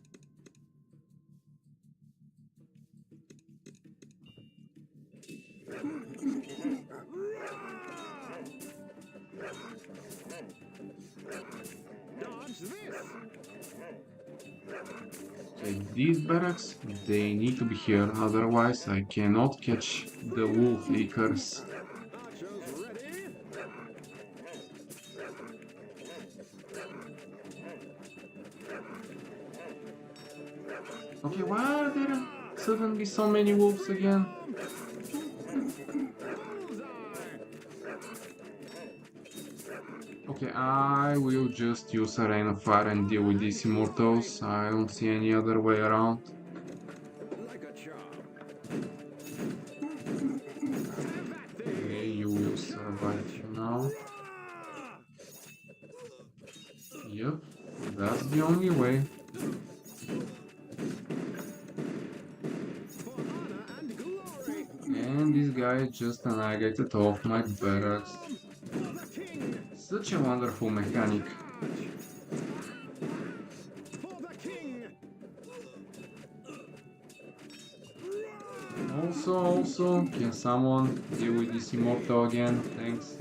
Speaker 1: Okay, these barracks, they need to be here, otherwise I cannot catch the wolf leakers. Okay, why are there suddenly so many wolves again? Okay, I will just use Arena Fire and deal with these immortals. I don't see any other way around. Okay, you will survive now. Yep, that's the only way. And this guy just annihilated all of my barracks. Such a wonderful mechanic. Also, can someone deal with this immortal again? Thanks.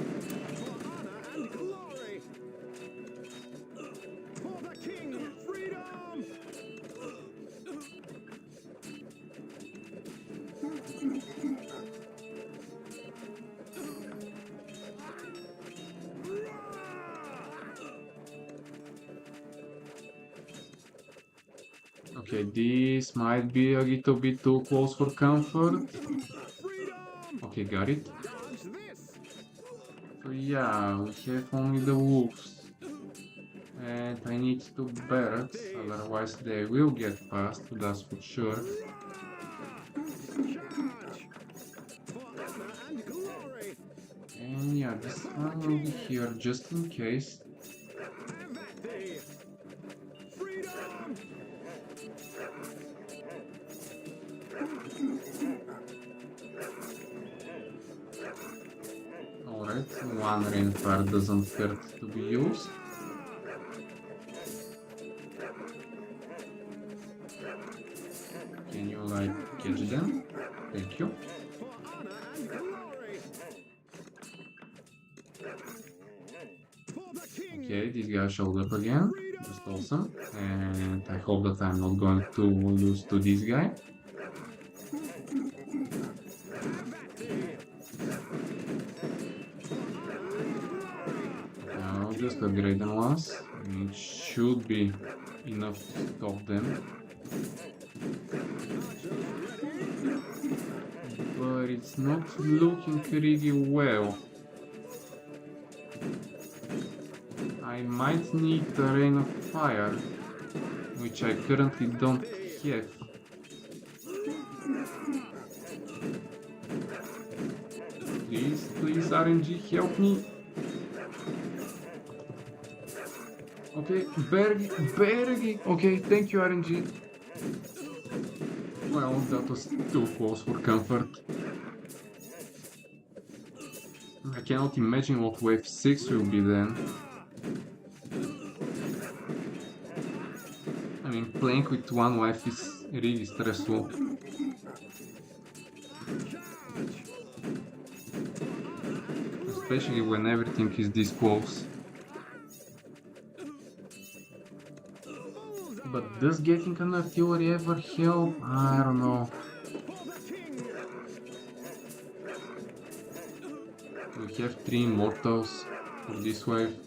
Speaker 1: Okay, this might be a little bit too close for comfort. Okay, got it. So yeah, we have only the wolves. And I need 2 barracks, otherwise they will get past, that's for sure. And yeah, this one will be here just in case. Alright, one rainfire doesn't hurt to be used. Can you like catch them? Thank you. Okay, this guy showed up again. Just awesome. And I hope that I'm not going to lose to this guy. I'll just upgrade them once. It should be enough to stop them. But it's not looking really well. I might need a rain of fire, which I currently don't have. Please RNG, help me. Okay, barely. Okay, thank you RNG. Well, that was too close for comfort. I cannot imagine what wave 6 will be then. I mean, playing with one wife is really stressful. Especially when everything is this close. But does getting an artillery ever help? I don't know. We have 3 immortals for this wave.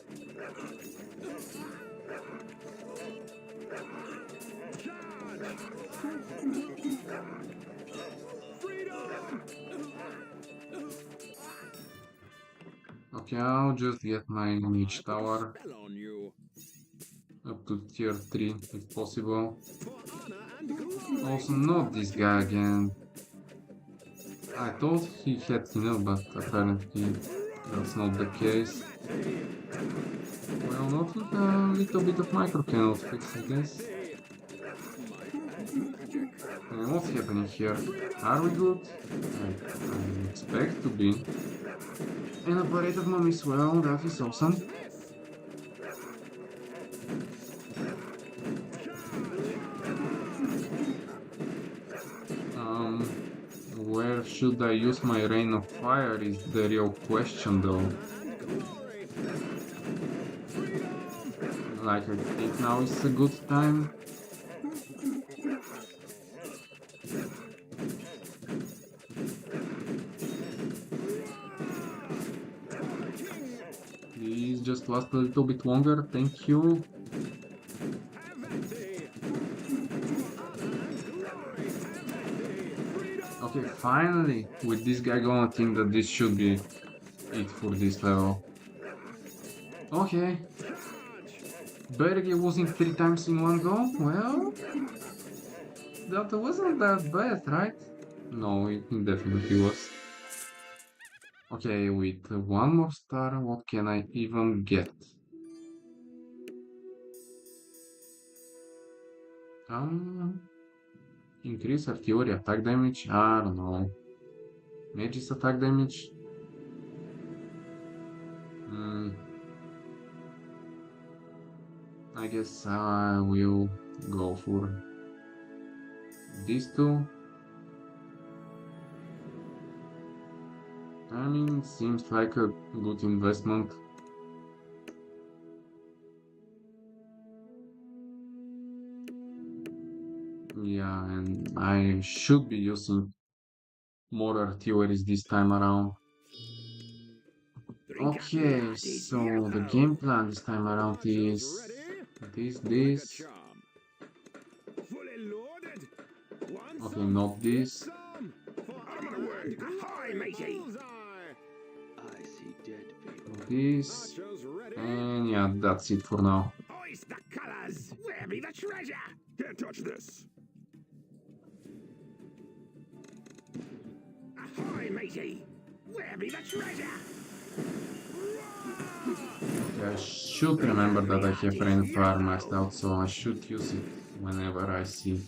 Speaker 1: Okay, I'll just get my niche tower
Speaker 4: Spell on you.
Speaker 1: up to tier 3 if possible. Also, not this guy again. I thought he had enough, but apparently that's not the case. Well, not with a little bit of micro cannot fix, I guess. What's happening here? Are we good? I expect to be. And a parade of mummies, well, that is awesome. Where should I use my rain of fire is the real question though. Like, I think now is a good time. Please just last a little bit longer, thank you. Okay, finally, with this guy gonna think that this should be it for this level. Okay. Barely losing 3 times in one go? Well, that wasn't that bad, right? No, it definitely was. Okay, with 1 more star, what can I even get? Increase artillery attack damage? I don't know. Mage's attack damage? I guess I will go for these 2. I mean, seems like a good investment. Yeah, and I should be using more artilleries this time around. Okay, so the game plan this time around is this. Okay, not this. This. And yeah, that's it for now.
Speaker 2: Hoist the colors! Where be the treasure?
Speaker 4: Can't touch this.
Speaker 2: Ahoy, matey! Where be the treasure?
Speaker 1: Okay, I should remember that I have rainfire maxed out, so I should use it whenever I see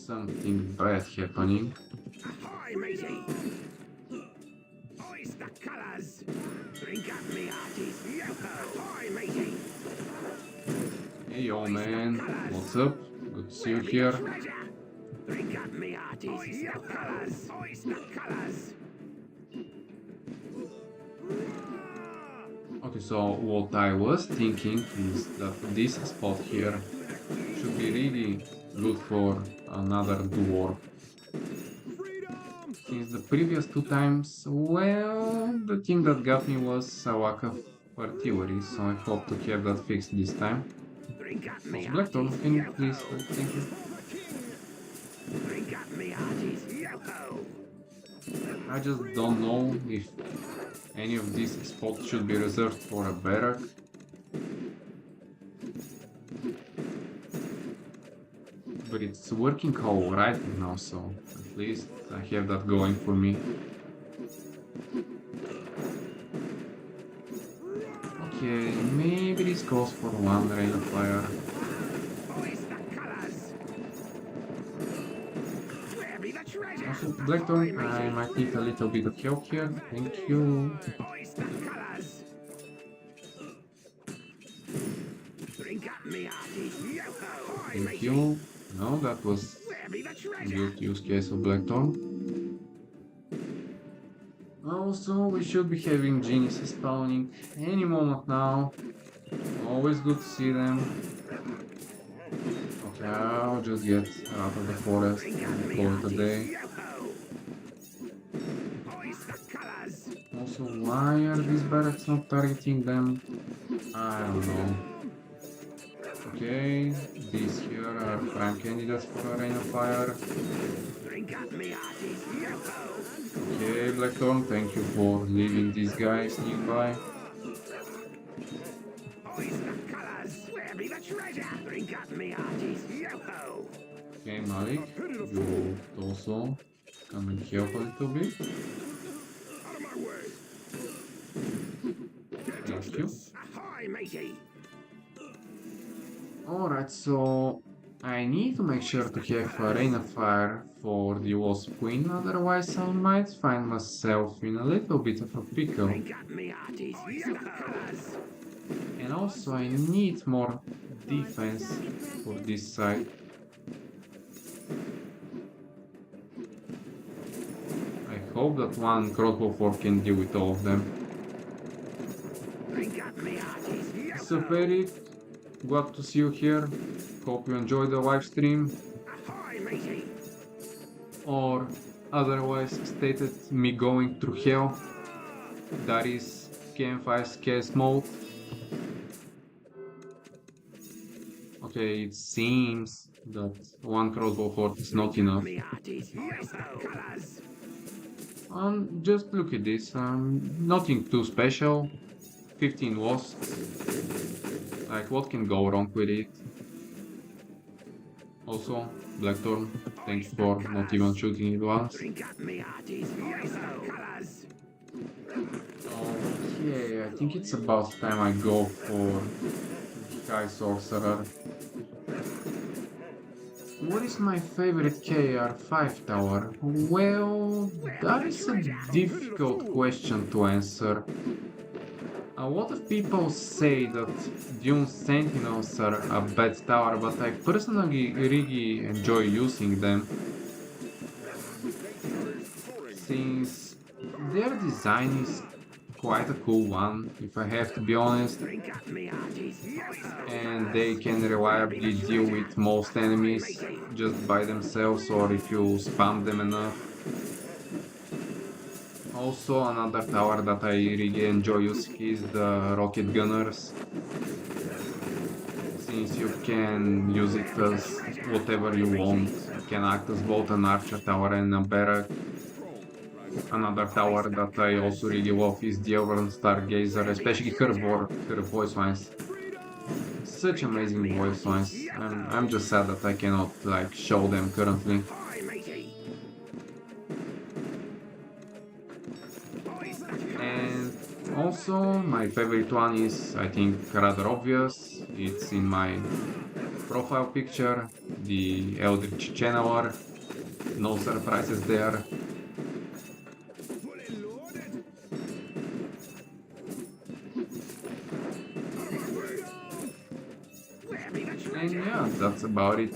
Speaker 1: something bad happening.
Speaker 2: Ahoy, matey! Hoist the colors! Drink up me hearties! Yo-ho! Ahoy, matey!
Speaker 1: Hey yo man, what's up? Good to see you here.
Speaker 2: Drink up me hearties! Hoist the colors! Hoist the colors!
Speaker 1: Okay, so what I was thinking is that this spot here should be really good for another dwarf. Since the previous 2 times, well, the thing that got me was a lack of artillery, so I hope to have that fixed this time. Also, Blackthorn, can you please? Thank you.
Speaker 2: Drink up me hearties! Yo-ho!
Speaker 1: I just don't know if any of these spots should be reserved for a barrack. But it's working alright now, so at least I have that going for me. Okay, maybe this calls for 1 rain of fire. Blackthorn, I might need a little bit of help here. Thank you.
Speaker 2: Hoist the colours! Drink up me hearties, yo-ho! Ahoy,
Speaker 1: Thank
Speaker 2: matey!
Speaker 1: you. No, that was
Speaker 2: Where be the
Speaker 1: a
Speaker 2: treasure?
Speaker 1: good use case of Blackthorn. Also, we should be having geniuses spawning any moment now. Always good to see them. Okay, I'll just get out of the forest
Speaker 2: Drink up
Speaker 1: and
Speaker 2: me
Speaker 1: call it a
Speaker 2: hearties,
Speaker 1: day.
Speaker 2: yo-ho! Hoist the colours!
Speaker 1: Also, why are these barracks not targeting them? I don't know. Okay, these here are prime candidates for Arena Fire.
Speaker 2: Drink up me hearties, yo-ho!
Speaker 1: Okay, Blackthorn, thank you for leaving these guys nearby.
Speaker 2: Hoist the colours! Where be the treasure? Drink up me hearties, yo-ho!
Speaker 1: Okay, Malik, you also come and help a little bit.
Speaker 2: Out of my way!
Speaker 1: Thank you.
Speaker 2: Ahoy, matey!
Speaker 1: Alright, so I need to make sure to have a Rain of Fire for the Wasp Queen, otherwise I might find myself in a little bit of a pickle.
Speaker 2: Drink up me hearties, yo-ho!
Speaker 1: And also I need more defense for this side. I hope that one crossbow fort can deal with all of them.
Speaker 2: Drink up me hearties, yo-ho!
Speaker 1: So Eric, glad to see you here. Hope you enjoyed the live stream.
Speaker 2: Ahoy, matey!
Speaker 1: Or otherwise stated me going through hell. That is KM5's case mode. Okay, it seems that one crossbow fort is not enough.
Speaker 2: Me hearties, yo-ho!
Speaker 1: Just look at this, nothing too special. 15 wasps. Like, what can go wrong with it? Also, Blackthorn, thanks for not even shooting it once.
Speaker 2: Drink up me hearties, yo-ho!
Speaker 1: Okay, I think it's about time I go for the High Sorcerer. What is my favorite KR 5 tower? Well, that is a difficult question to answer. A lot of people say that Dune Sentinels are a bad tower, but I personally really enjoy using them, since their design is quite a cool one, if I have to be honest,
Speaker 2: Drink up me hearties, yo-ho!
Speaker 1: and they can reliably deal with most enemies just by themselves or if you spam them enough. Also, another tower that I really enjoy using is the Rocket Gunners, since you can use it as whatever you want. You can act as both an archer tower and a barrack. Another tower that I also really love is the Overland Stargazer, especially her voice lines. Such amazing voice lines. I'm just sad that I cannot like show them currently.
Speaker 2: Ahoy, matey! Hoist the
Speaker 1: And also my favorite one is, I think, rather obvious. It's in my profile picture, the Eldritch Channeler. No surprises there.
Speaker 2: fully loaded! Where be the
Speaker 1: And
Speaker 2: treasure?
Speaker 1: yeah, that's about it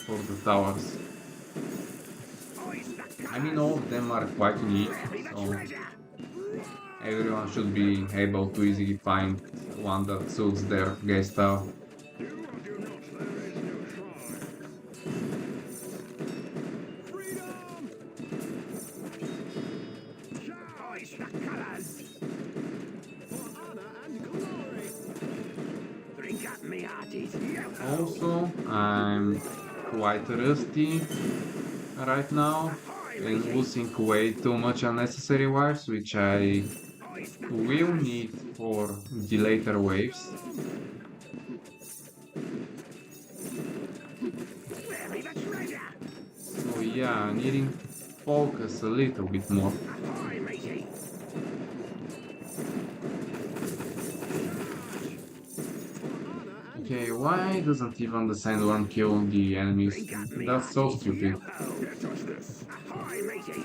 Speaker 1: for the towers.
Speaker 2: Hoist the
Speaker 1: I mean, all of them are quite unique, so
Speaker 2: treasure!
Speaker 1: everyone should be able to easily find one that suits their playstyle.
Speaker 2: Hoist the colours! For honor and glory! Drink up me hearties, yo-ho!
Speaker 1: Also, I'm quite rusty right now and losing way too much unnecessary lives, which I
Speaker 2: Hoist the
Speaker 1: will need for the later waves.
Speaker 2: Where be the treasure?
Speaker 1: So yeah, needing focus a little bit more.
Speaker 2: Ahoy, matey!
Speaker 1: Okay, why doesn't even the sandworm kill the enemies?
Speaker 2: Drink up me
Speaker 1: That's so
Speaker 2: hearties,
Speaker 1: stupid.
Speaker 2: yo-ho!
Speaker 4: Can't touch this.
Speaker 2: Ahoy, matey!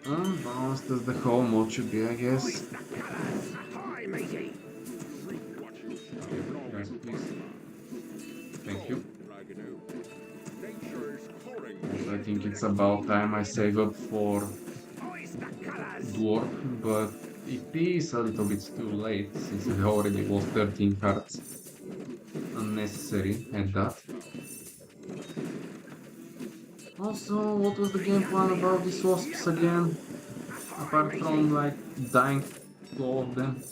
Speaker 1: Unbalanced as the whole mod should be, I guess.
Speaker 2: Hoist the colours! Ahoy, matey!
Speaker 4: Reap what you sow.
Speaker 1: Okay, guys, please. Thank you.
Speaker 4: Raganu. Nature's calling.
Speaker 1: Also, I think it's about time I save up for
Speaker 2: Hoist the colours!
Speaker 1: dwarf, but it is a little bit too late since I already lost 13 cards. Unnecessary at that. Also, what was the game plan about these wasps again? Apart from like dying to all of them.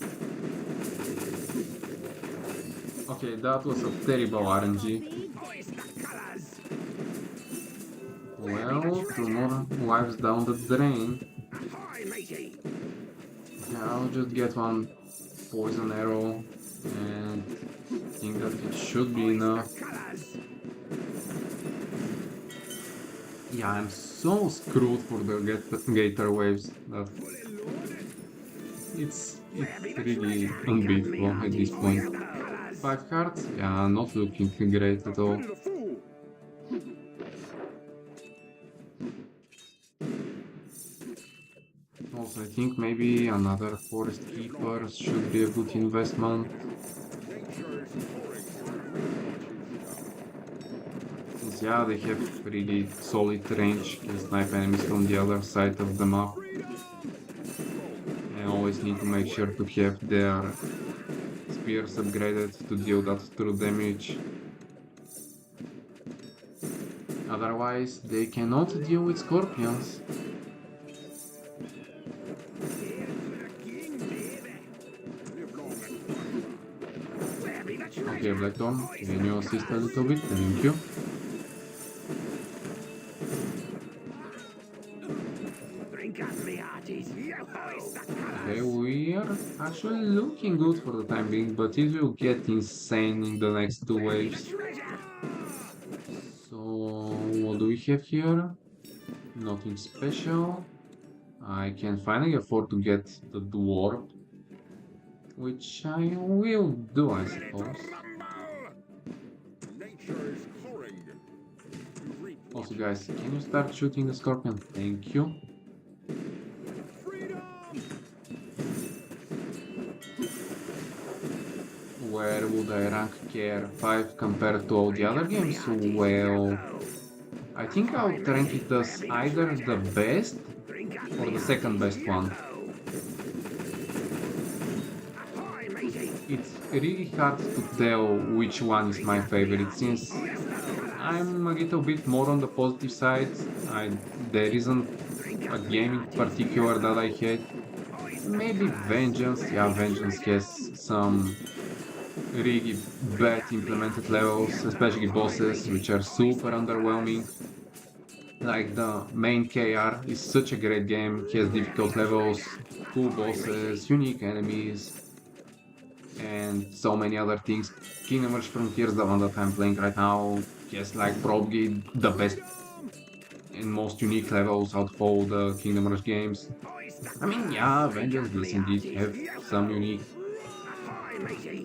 Speaker 1: Okay, that was a terrible RNG.
Speaker 2: Hoist the colours!
Speaker 1: Well, 2 more lives down the drain.
Speaker 2: Ahoy, matey!
Speaker 1: Yeah, I'll just get one poison arrow and think that it should be enough.
Speaker 2: Colours!
Speaker 1: Yeah, I'm so screwed for the gator waves that it's really unbeatable at this point. 5 cards? Yeah, not looking great at all.
Speaker 4: The fool.
Speaker 1: Also, I think maybe another forest keeper should be a good investment.
Speaker 4: Nature's calling.
Speaker 1: Since yeah, they have really solid range, can snipe enemies from the other side of the map. I always need to make sure to have their spears upgraded to deal that true damage. Otherwise, they cannot deal with scorpions. Okay, Blackthorn, can you assist a little bit? Thank you.
Speaker 2: Drink up me hearties, yo-ho!
Speaker 1: Okay, we are actually looking good for the time being, but it will get insane in the next 2 waves.
Speaker 2: Treasure!
Speaker 1: So, what do we have here? Nothing special. I can finally afford to get the dwarf, which I will do, I suppose.
Speaker 4: Nature's calling. You reap what
Speaker 1: Also, guys, can you start shooting the scorpion? Thank you. Where would I rank KRA 5 compared to all the other games? Well, I think I would rank it as either the best or the second best one.
Speaker 2: Ahoy, matey!
Speaker 1: It's really hard to tell which one is my favorite since I'm a little bit more on the positive side. There isn't a game in particular that I hate. Maybe Vengeance. Yeah, Vengeance has some really bad implemented levels, especially bosses, which are super underwhelming. Like the main KR is such a great game, he has difficult levels, cool bosses, unique enemies, and so many other things. Kindom Rush Frontiers, the one that I'm playing right now, has like probably the best and most unique levels out of all the Kindom Rush games. I mean, yeah, Vengeance does indeed have some unique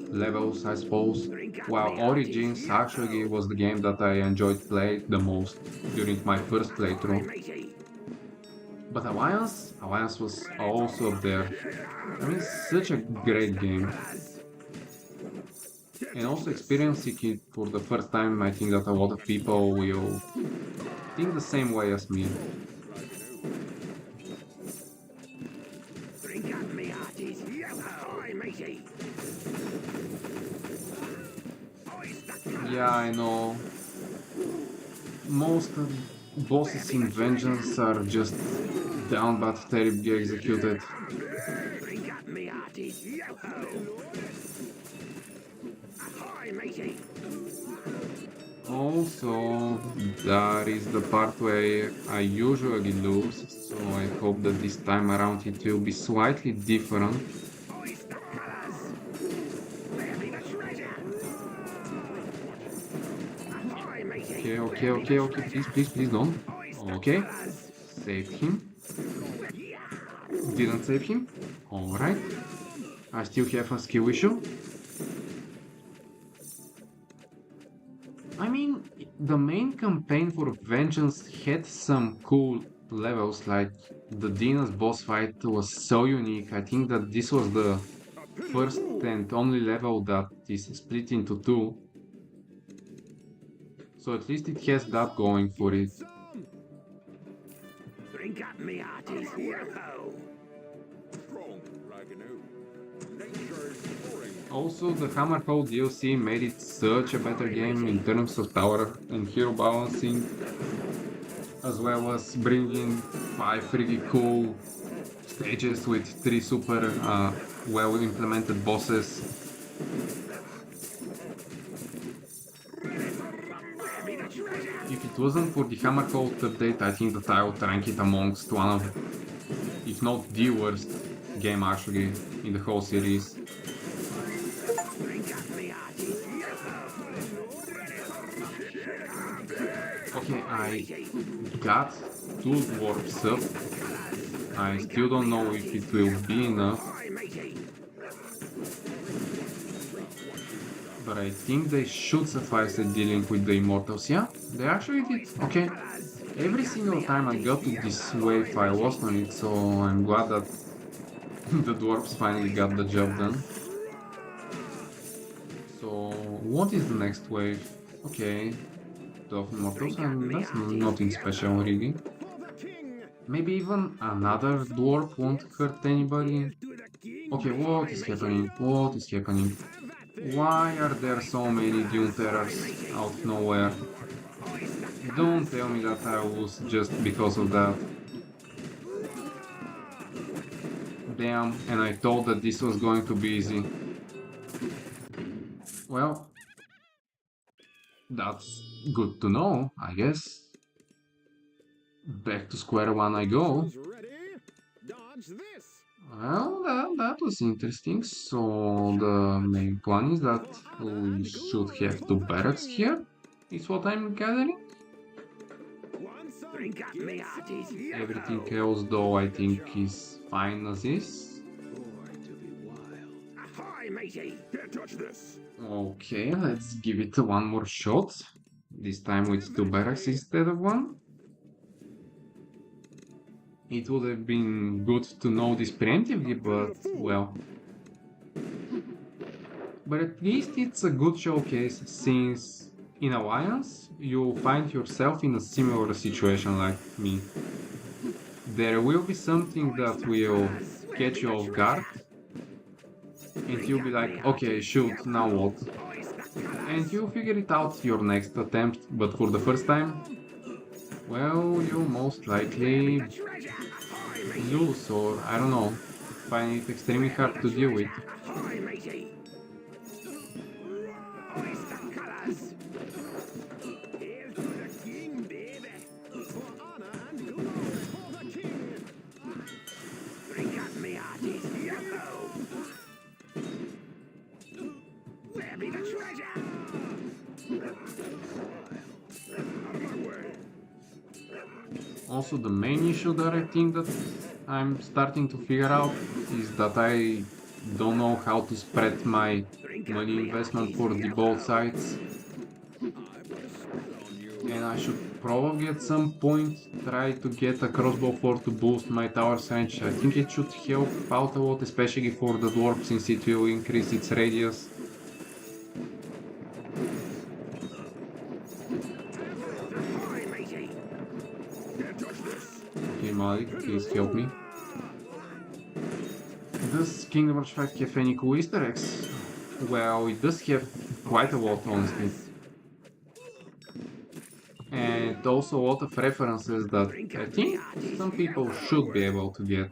Speaker 1: levels, I suppose, while Origins actually was the game that I enjoyed playing the most during my first playthrough. But Alliance was also up there. I mean, such a great game. And also experiencing it for the first time, I think that a lot of people will think the same way as me.
Speaker 2: Drink up me hearties, yo-ho, matey!
Speaker 1: Yeah, I know. Most bosses in Vengeance are just down but terribly executed.
Speaker 2: Drink up me hearties, yo-ho! Ahoy, matey!
Speaker 1: Also, that is the part where I usually lose, so I hope that this time around it will be slightly different.
Speaker 2: Hoist the colours! Where be the treasure? Ahoy, matey!
Speaker 1: Okay, please don't. Okay, saved him. Didn't save him. Alright. I still have a skill issue. the main campaign for Vengeance had some cool levels, like the Dina's boss fight was so unique. I think that this was the first and only level that is split into two. So at least it has that going for it.
Speaker 2: Drink up me hearties, yo-ho!
Speaker 4: Strong Raganu. Nature's pouring.
Speaker 1: Also, the Hammerfall DLC made it such a better game in terms of tower and hero balancing, as well as bringing 5 really cool stages with 3 super well implemented bosses. If it wasn't for the Hammerfall update, I think that I would rank it amongst one of, if not the worst game actually in the whole series. Okay, I got 2 dwarfs up. I still don't know if it will be enough, but I think they should suffice at dealing with the immortals. Yeah, they actually did. Okay, every single time I got to this wave I lost on it, so I'm glad that the dwarfs finally got the job done. So what is the next wave? Okay, 12 immortals, and that's nothing special really. Maybe even another dwarf won't hurt anybody. Okay, what is happening? What is happening? Why are there so many Dune Terrors out of nowhere? Don't tell me that I lose just because of that. Damn, and I thought that this was going to be easy. Well, that's good to know, I guess. Back to square one I go.
Speaker 2: Ready? Dodge this!
Speaker 1: Well, that was interesting. So the main plan is that we should have 2 barracks here, is what I'm gathering.
Speaker 2: Drink up me hearties, yo-ho!
Speaker 1: Everything else though I think is fine as is.
Speaker 2: Ahoy, matey! Can't touch this!
Speaker 1: Okay, let's give it one more shot. This time with 2 barracks instead of 1. It would have been good to know this preemptively, but well. But at least it's a good showcase, since in Alliance you find yourself in a similar situation like me. There will be something that will catch you off guard, and you'll be like, okay, shoot, now what? And you'll figure it out your next attempt, but for the first time, well, you most likely lose, or I don't know, find it extremely hard to deal with.
Speaker 2: Ahoy, matey! Hoist the colours! Here's to the king, baby! For honor and glory for the king! Drink up me hearties, yo-ho! Where be the treasure? Out of my way!
Speaker 1: Also, the main issue that I think that I'm starting to figure out is that I don't know how to spread my money investment for the both sides. And I should probably at some point try to get a crossbow fort to boost my tower's range. I think it should help out a lot, especially for the dwarf, since it will increase its radius.
Speaker 2: Ahoy, matey! Can't touch this!
Speaker 1: Okay, Malik, please help me. Does Kindom Rush Frontiers have any cool Easter eggs? Well, it does have quite a lot, honestly. And also a lot of references that I think some people should be able to get.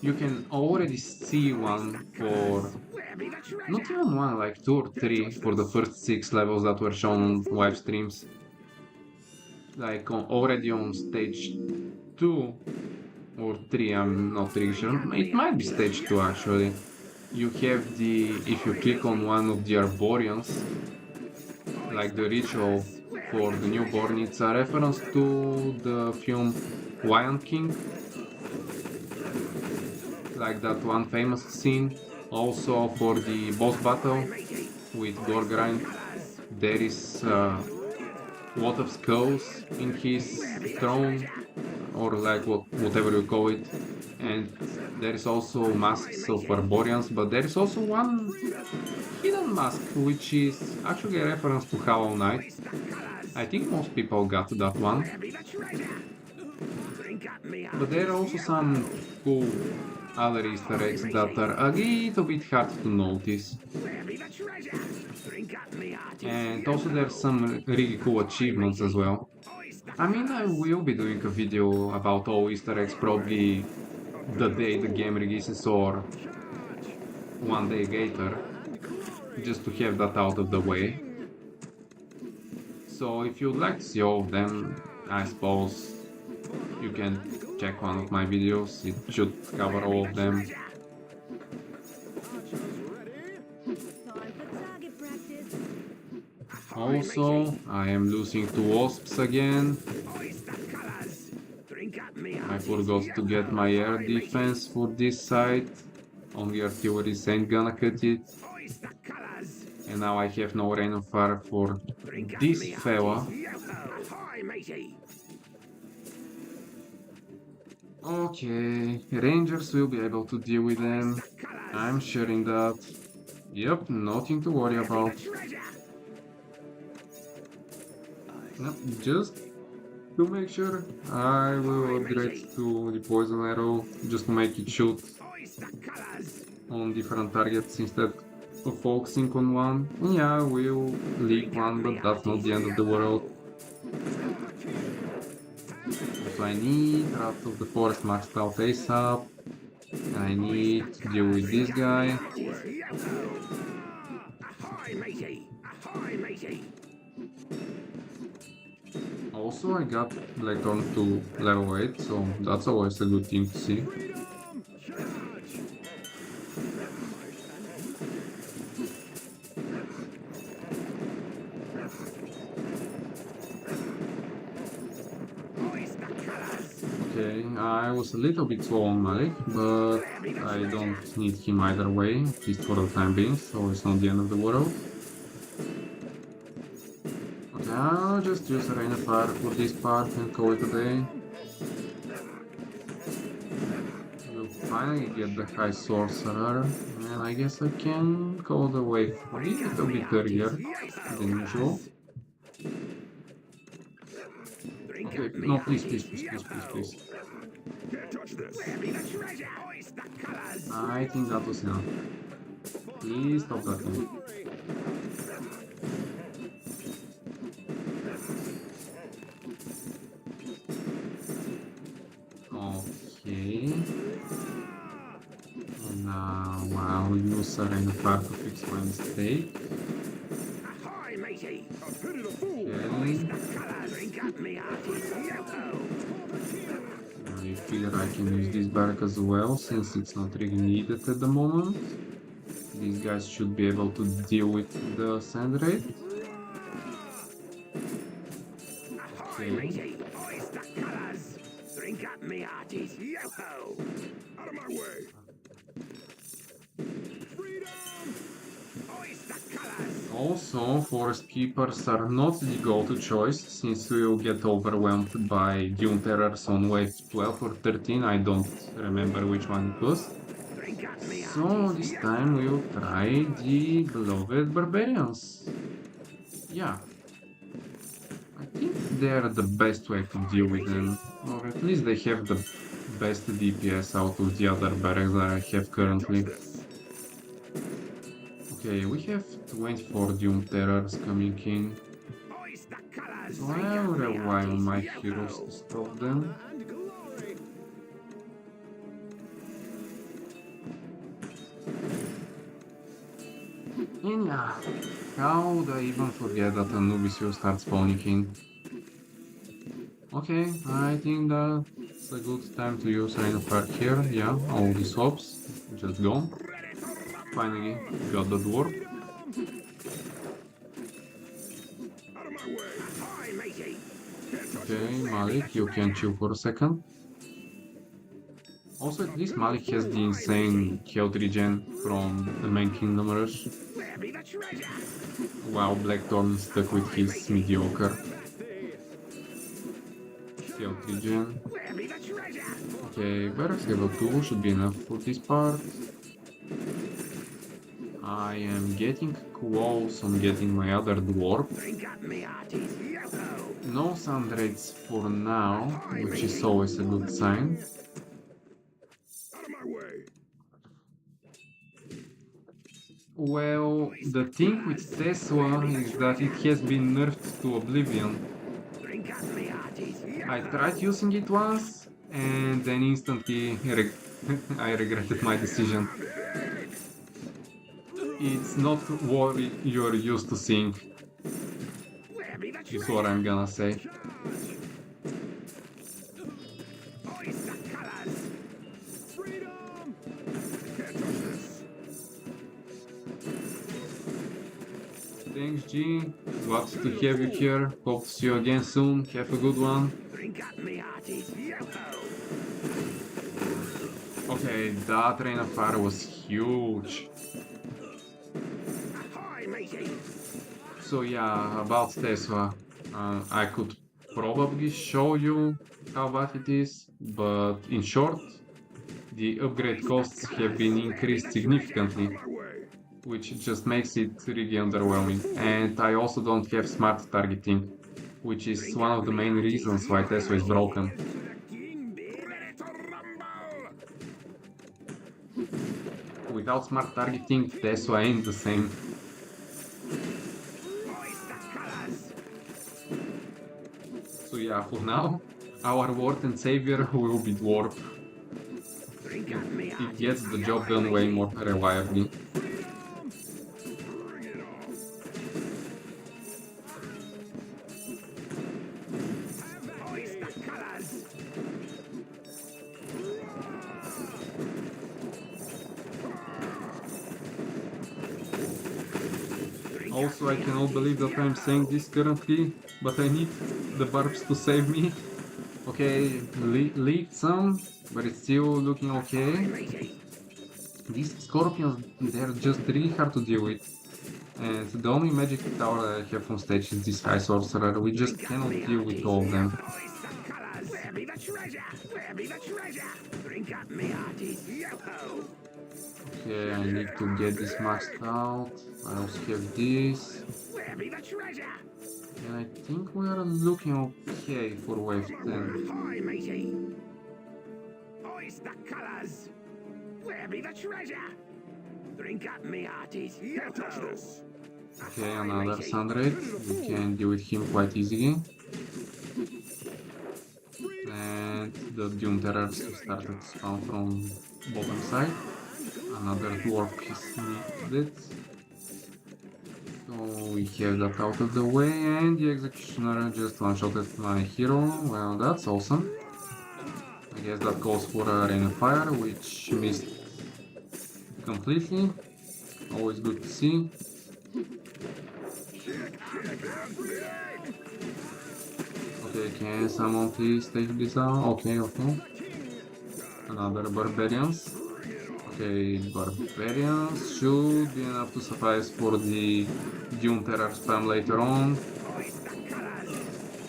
Speaker 1: You can already see one for,
Speaker 2: Where be the treasure?
Speaker 1: not even one, like 2 or 3 for the first 6 levels that were shown on live streams. Like already on stage 2 or 3, I'm not really sure. It might be stage 2 actually. You have the, if you click on one of the Arborians, like the ritual for the newborn, it's a reference to the film Lion King. Like that one famous scene. Also for the boss battle with Gorgrind, there is lot of skulls in his throne, or like whatever you call it. And there is also masks of barbarians, but there is also one hidden mask, which is actually a reference to Hollow Knight. I think most people got that one. But there are also some cool other Easter eggs that are a little bit hard to notice. And also there's some really cool achievements as well. I mean, I will be doing a video about all Easter eggs probably the day the game releases or one day later, just to have that out of the way. So if you'd like to see all of them, I suppose you can check one of my videos, it should cover all of them.
Speaker 3: Time for target practice.
Speaker 1: Also, I am losing to wasps again. I forgot to get my air defense for this side. Only artilleries ain't gonna cut it. And now I have no rain of fire for this fella. Okay, rangers will be able to deal with them. I'm sharing that. Yep, nothing to worry about. Yep, just to make sure, I will upgrade to the poison arrow just to make it shoot on different targets instead of focusing on one. Yeah, we'll leak one, but that's not the end of the world. Also, I need Wrath of the Forest maxed out ASAP. I need to deal with this guy. Also, I got Blackthorn to level 8, so that's always a good thing to see. Okay, I was a little bit slow on Malik, but I don't need him either way, at least for the time being, so it's not the end of the world. Okay, I'll just use a Rain of Fire for this part and call it a day. We'll finally get the High Sorcerer, and I guess I can call the wave a little bit earlier than usual. Okay, no, please, please, please, please, please, please. I think that was enough. Please stop that thing. Okay. And now I'll use a Rain of Fire to fix my mistake. Okay. I figure I can use this barrack as well, since it's not really needed at the moment. These guys should be able to deal with the sand raid. Okay.
Speaker 2: Out of my way!
Speaker 1: Also, forest keepers are not the go-to choice, since we will get overwhelmed by Dune Terrors on wave 12 or 13, I don't remember which one it was. So this time we'll try the beloved barbarians. Yeah. I think they're the best way to deal with them, or at least they have the best DPS out of the other barracks that I have currently. Okay, we have 24 Doom Terrors coming in, so I'll rely on my heroes to stop them. And yeah, how would I even forget that Anubis will start spawning in? Okay, I think that's a good time to use Rain of Fire here. Yeah, all these hopes just gone. Finally, got the dwarf. Okay, Malik, you can chill for a second. Also, at least Malik has the insane health regen from the main Kindom Rush, while Blackthorn stuck with his mediocre. Kill 3 gen.
Speaker 2: Where be the treasure?
Speaker 1: Okay, barracks level 2 should be enough for this part. I am getting close on getting my other dwarf.
Speaker 2: Drink up me hearties, yo-ho!
Speaker 1: No sound rates for now, which is always a good sign.
Speaker 4: Out of my way.
Speaker 1: Well, the thing with Tesla is that it has been nerfed to oblivion.
Speaker 2: Drink up me hearties,
Speaker 1: I
Speaker 2: yo-ho!
Speaker 1: tried using it once, and then instantly I regretted my decision. It's not what you're used to seeing,
Speaker 2: Where be the
Speaker 1: is
Speaker 2: treasure?
Speaker 1: what I'm gonna say.
Speaker 2: Oyster colors!
Speaker 4: Freedom! Can't touch this.
Speaker 1: Thanks, G. Glad to have you here. Hope to see you again soon. Have a good one.
Speaker 2: Drink up me hearties, yo-ho!
Speaker 1: Okay, that rain of fire was huge.
Speaker 2: Ahoy, matey!
Speaker 1: So yeah, about Tesla, I could probably show you how bad it is, but in short, the upgrade costs have been increased significantly,
Speaker 4: My way.
Speaker 1: which just makes it really underwhelming. And I also don't have smart targeting, which is one of the main reasons why Tesla is broken.
Speaker 2: To the king, baby!
Speaker 4: Ready to rumble!
Speaker 1: Without smart targeting, Tesla ain't the same.
Speaker 2: Oyster colors!
Speaker 1: So yeah, for now, our Lord and Savior will be Dwarf.
Speaker 2: Drink up me
Speaker 1: It
Speaker 2: hearties,
Speaker 1: gets the job done way more reliably.
Speaker 4: Bring it on.
Speaker 2: oyster colors!
Speaker 1: Also, I cannot believe that I'm saying this currently, but I need the barbs to save me. Okay, leaked some, but it's still looking okay.
Speaker 2: Matey!
Speaker 1: These scorpions, they're just really hard to deal with. And the only magic tower that I have on stage is this high sorcerer. We just cannot deal with all of them.
Speaker 2: Oyster colors! Where be the treasure? Where be the treasure? Drink up me hearties, yo-ho!
Speaker 1: Okay, I need to get this maxed out. I also have this.
Speaker 2: Where be the treasure?
Speaker 1: And I think we are looking okay for wave 10.
Speaker 2: Ahoy, matey! Oyster colors! Where be the treasure? Drink up me hearties,
Speaker 4: Can't touch
Speaker 2: yo-ho!
Speaker 4: this.
Speaker 1: Okay, another Sundrake. We can deal with him quite easily. And the Dune Terrors started to spawn from bottom side. Another dwarf is needed. So we have that out of the way, and the Executioner just one-shotted my hero. Well, that's awesome. I guess that goes for a Rain of Fire, which missed completely. Always good to see. Okay, can someone please take this out? Okay. Another Barbarians. Okay, Barbarians should be enough to suffice for the Dune Terror spam later on.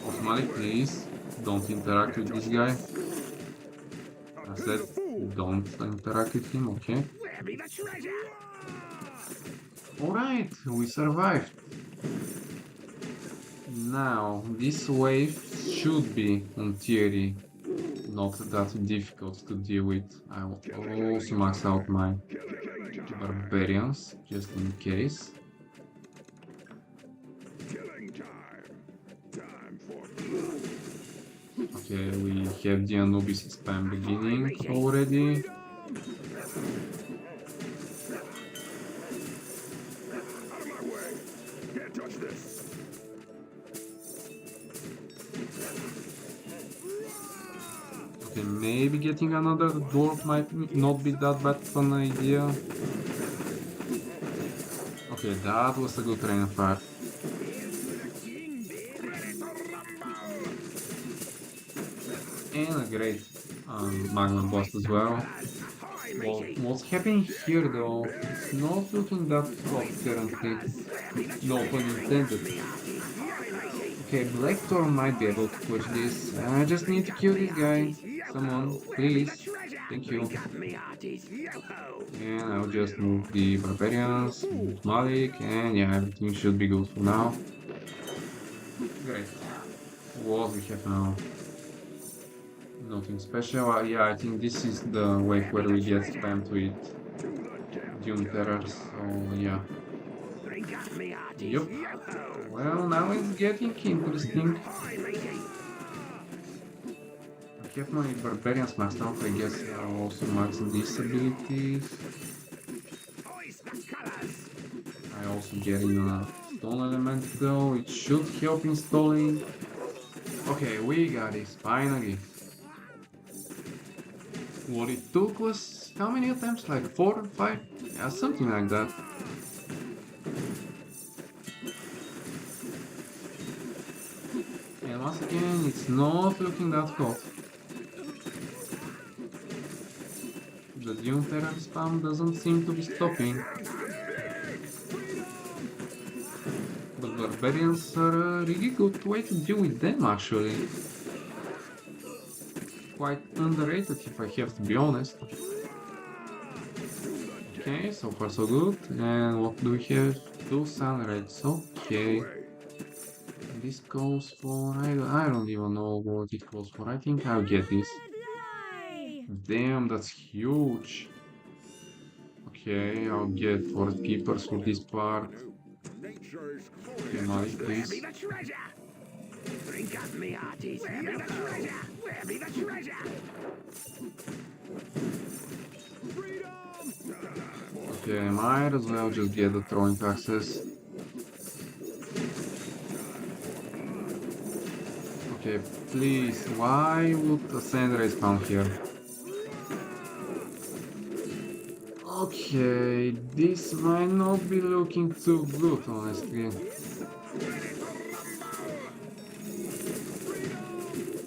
Speaker 1: Osmalik, please, don't interact with this guy. I said, don't interact with him, okay.
Speaker 2: Where be the treasure?
Speaker 1: Alright, we survived. Now, this wave should be, in theory, not that difficult to deal with. I will also max out my Barbarians, just in case.
Speaker 4: Killing time. Time for
Speaker 1: Okay, we have the Anubis spam beginning already.
Speaker 4: out of my way. Can't touch this.
Speaker 1: Okay, maybe getting another dwarf might not be that bad of an idea. Okay, that was a good rain of fire. And a great magma blast as well. Well, what's happening here though? It's not looking that hot currently. No pun intended. Okay, Black Thor might be able to push this. I just need to kill this guy. Someone, please. Thank you. And I'll just move the barbarians, move Malik, and yeah, everything should be good for now. Great. What we have now? Nothing special. Yeah, I think this is the wave where we get spammed with Doom Terrors, so yeah. Yup. Well, now it's getting interesting. I have my barbarians maxed out, I guess I'll also max these abilities. I also get in a stone element though, it should help installing. Okay, we got this, finally. What it took was how many attempts? Like 4 or 5? Yeah, something like that. And once again, it's not looking that hot. The Doom Terror spam doesn't seem to be stopping. But barbarians are a really good way to deal with them actually. Quite underrated if I have to be honest. Okay, so far so good. And what do we have? 2 sunrays, okay. This goes for... I don't even know what it goes for. I think I'll get this. Damn, that's huge. Okay, I'll get Forest Keepers for this part. Okay, Malik, please. Okay, I might as well just get the throwing axes. Okay, please, why would a sandray spawn here? Okay, this might not be looking too good, honestly.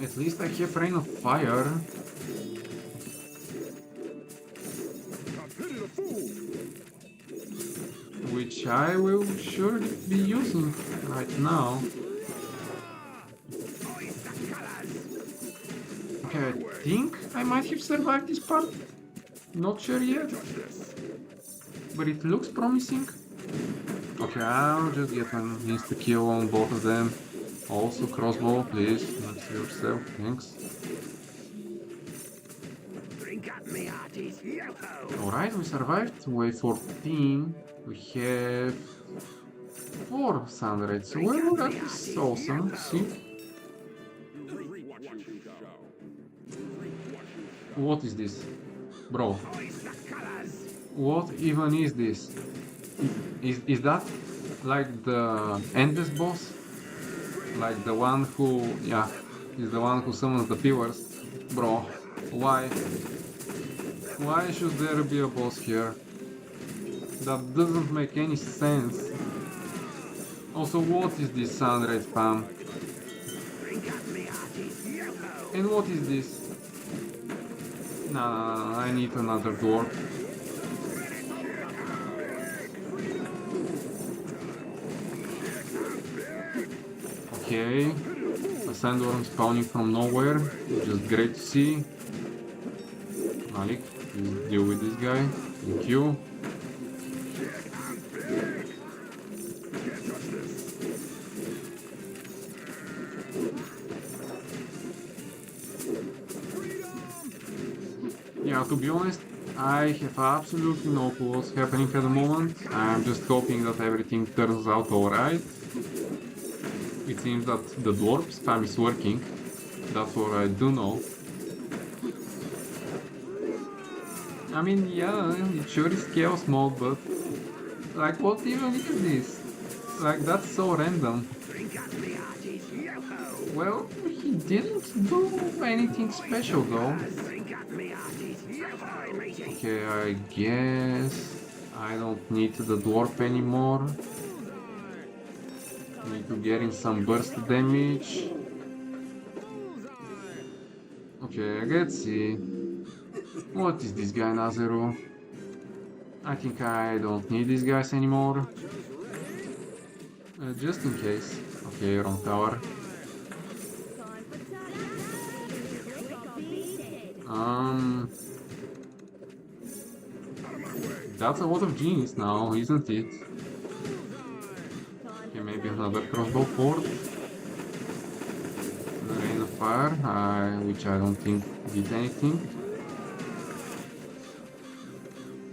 Speaker 1: At least I have Rain of Fire. Which I will surely be using right now. Okay, I think I might have survived this part. Not sure yet. But it looks promising. Okay, I'll just get an insta-kill on both of them. Also crossbow, please. Let's yourself, thanks. Alright, we survived. Wave 14. We have 4 sunrays. Well, that is awesome. See? What is this? Bro. What even is this? Is that like the endless boss? Like the one who, yeah, is the one who summons the pillars? Bro, why? Why should there be a boss here? That doesn't make any sense. Also, what is this sunray spam? And what is this? Nah, I need another dwarf. Okay, a sandworm spawning from nowhere, just great to see. Malik, please deal with this guy, thank you. Yeah, to be honest, I have absolutely no clue what's happening at the moment. I'm just hoping that everything turns out alright. It seems that the dwarf spam is working. That's what I do know. I mean, yeah, it sure is chaos mode, but... like, what even is this? Like, that's so random. Well, he didn't do anything special though. Okay, I guess I don't need the dwarf anymore. Need to get in some burst damage. Okay, let's see. What is this guy, Nazeru? I think I don't need these guys anymore. Just in case. Okay, wrong tower. Um, that's a lot of genius now, isn't it? Okay, maybe another crossbow fort. The rain of fire, which I don't think did anything.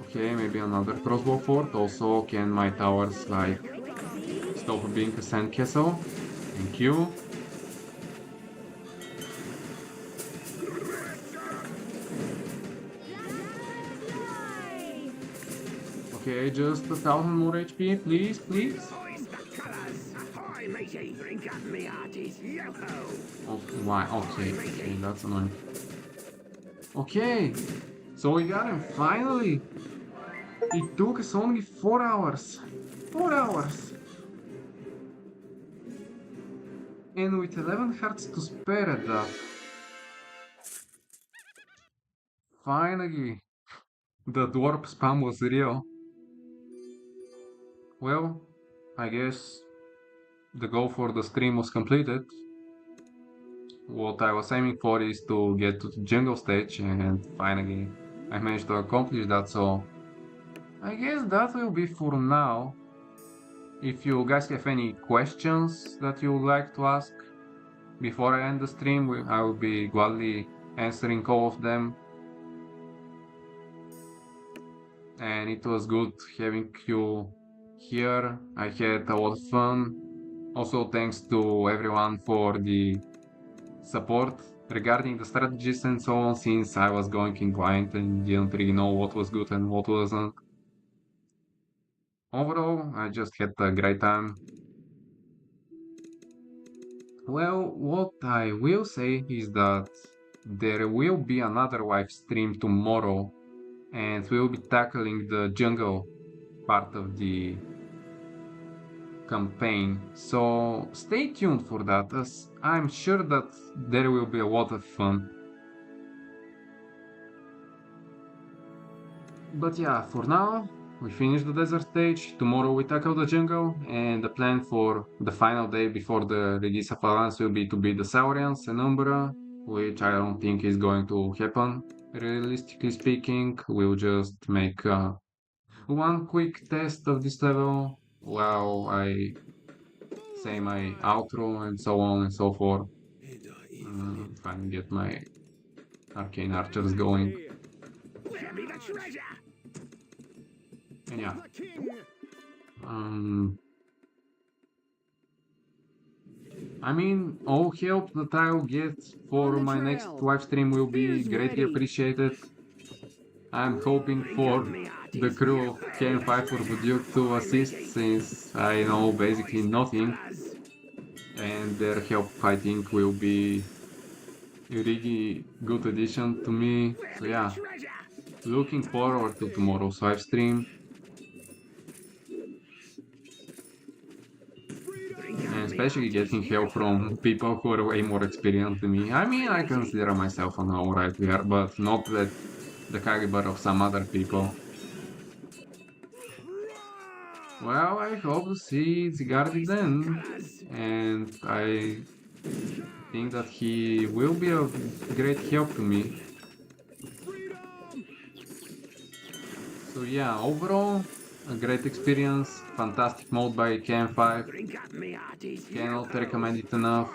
Speaker 1: Okay, maybe another crossbow fort. Also, can my towers like stop being a sandcastle? Thank you. Okay, just 1,000 more HP, please, please.
Speaker 2: Hoist the colours. Ahoy, matey. Drink up me hearties. Yo-ho.
Speaker 1: Oh, why? Okay, okay, that's annoying. Okay, so we got him finally. It took us only 4 hours. 4 hours. And with 11 hearts to spare at that. Finally, the dwarf spam was real. Well, I guess the goal for the stream was completed. What I was aiming for is to get to the jungle stage, and finally I managed to accomplish that, so I guess that will be for now. If you guys have any questions that you would like to ask before I end the stream, I will be gladly answering all of them. And it was good having you here. I had a lot of fun. Also, thanks to everyone for the support regarding the strategies and so on, since I was going in blind and didn't really know what was good and what wasn't. Overall, I just had a great time. Well, what I will say is that there will be another live stream tomorrow, and we'll be tackling the jungle part of the campaign, so stay tuned for that, as I'm sure that there will be a lot of fun. But yeah, for now, we finished the desert stage, tomorrow we tackle the jungle, and the plan for the final day before the release of Alliance will be to beat the Saurians and Umbra, which I don't think is going to happen, realistically speaking. We'll just make one quick test of this level while I say my outro and so on and so forth. If I can get my arcane archers going.
Speaker 2: Where be the treasure?
Speaker 1: And yeah.
Speaker 2: The king.
Speaker 1: I mean, all help that I'll get for my next live stream will be greatly appreciated. I'm hoping for the crew of KN5 for Budyuk to assist, since I know basically nothing, and their help I think will be a really good addition to me. So yeah, looking forward to tomorrow's live stream. And especially getting help from people who are way more experienced than me. I mean, I consider myself an alright player, but not at the caliber of some other people. Well, I hope to see Zigardi then, and I think that he will be a great help to me. So yeah, overall, a great experience, fantastic mode by KN5, cannot recommend it enough.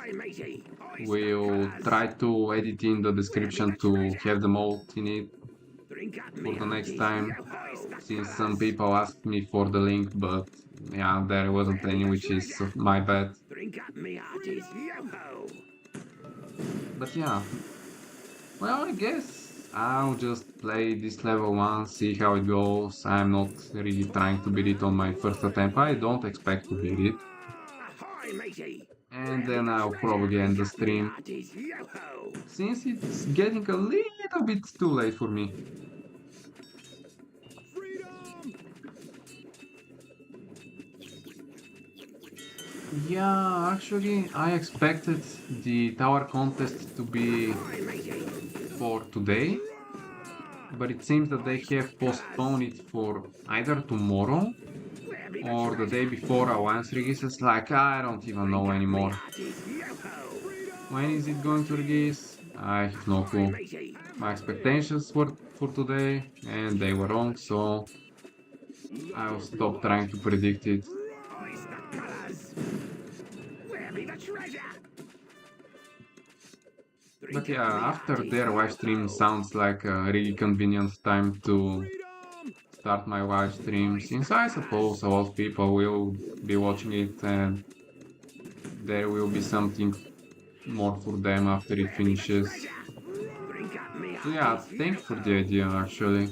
Speaker 1: We'll try to edit in the description to have the mode in it for the next time, since some people asked me for the link, but yeah, there wasn't any, which is my bad. But yeah, well, I guess I'll just play this level once, see how it goes. I'm not really trying to beat it on my first attempt. I don't expect to beat it. And then I'll probably end the stream, since it's getting a little bit too late for me. Yeah, actually, I expected the tower contest to be for today, but it seems that they have postponed it for either tomorrow
Speaker 2: Where be the
Speaker 1: or the day
Speaker 2: treasure?
Speaker 1: before Alliance releases. Like, I don't even know anymore.
Speaker 2: Hearties, yo-ho!
Speaker 1: When is it going to release? I have no
Speaker 2: Hi,
Speaker 1: clue.
Speaker 2: matey!
Speaker 1: My expectations were for today, and they were wrong, so I'll stop trying to predict it.
Speaker 2: Oyster colours! Where be the treasure?
Speaker 1: But
Speaker 2: Drink
Speaker 1: yeah,
Speaker 2: up me
Speaker 1: after
Speaker 2: hearties,
Speaker 1: their live stream
Speaker 2: yo-ho!
Speaker 1: sounds like a really convenient time to
Speaker 2: Freedom!
Speaker 1: start my live stream, since I suppose a lot of people will be watching it and there will be something more for them after it
Speaker 2: Where be the
Speaker 1: finishes.
Speaker 2: treasure? Drink up me
Speaker 1: So yeah,
Speaker 2: hearties,
Speaker 1: thanks for the
Speaker 2: yo-ho!
Speaker 1: idea actually.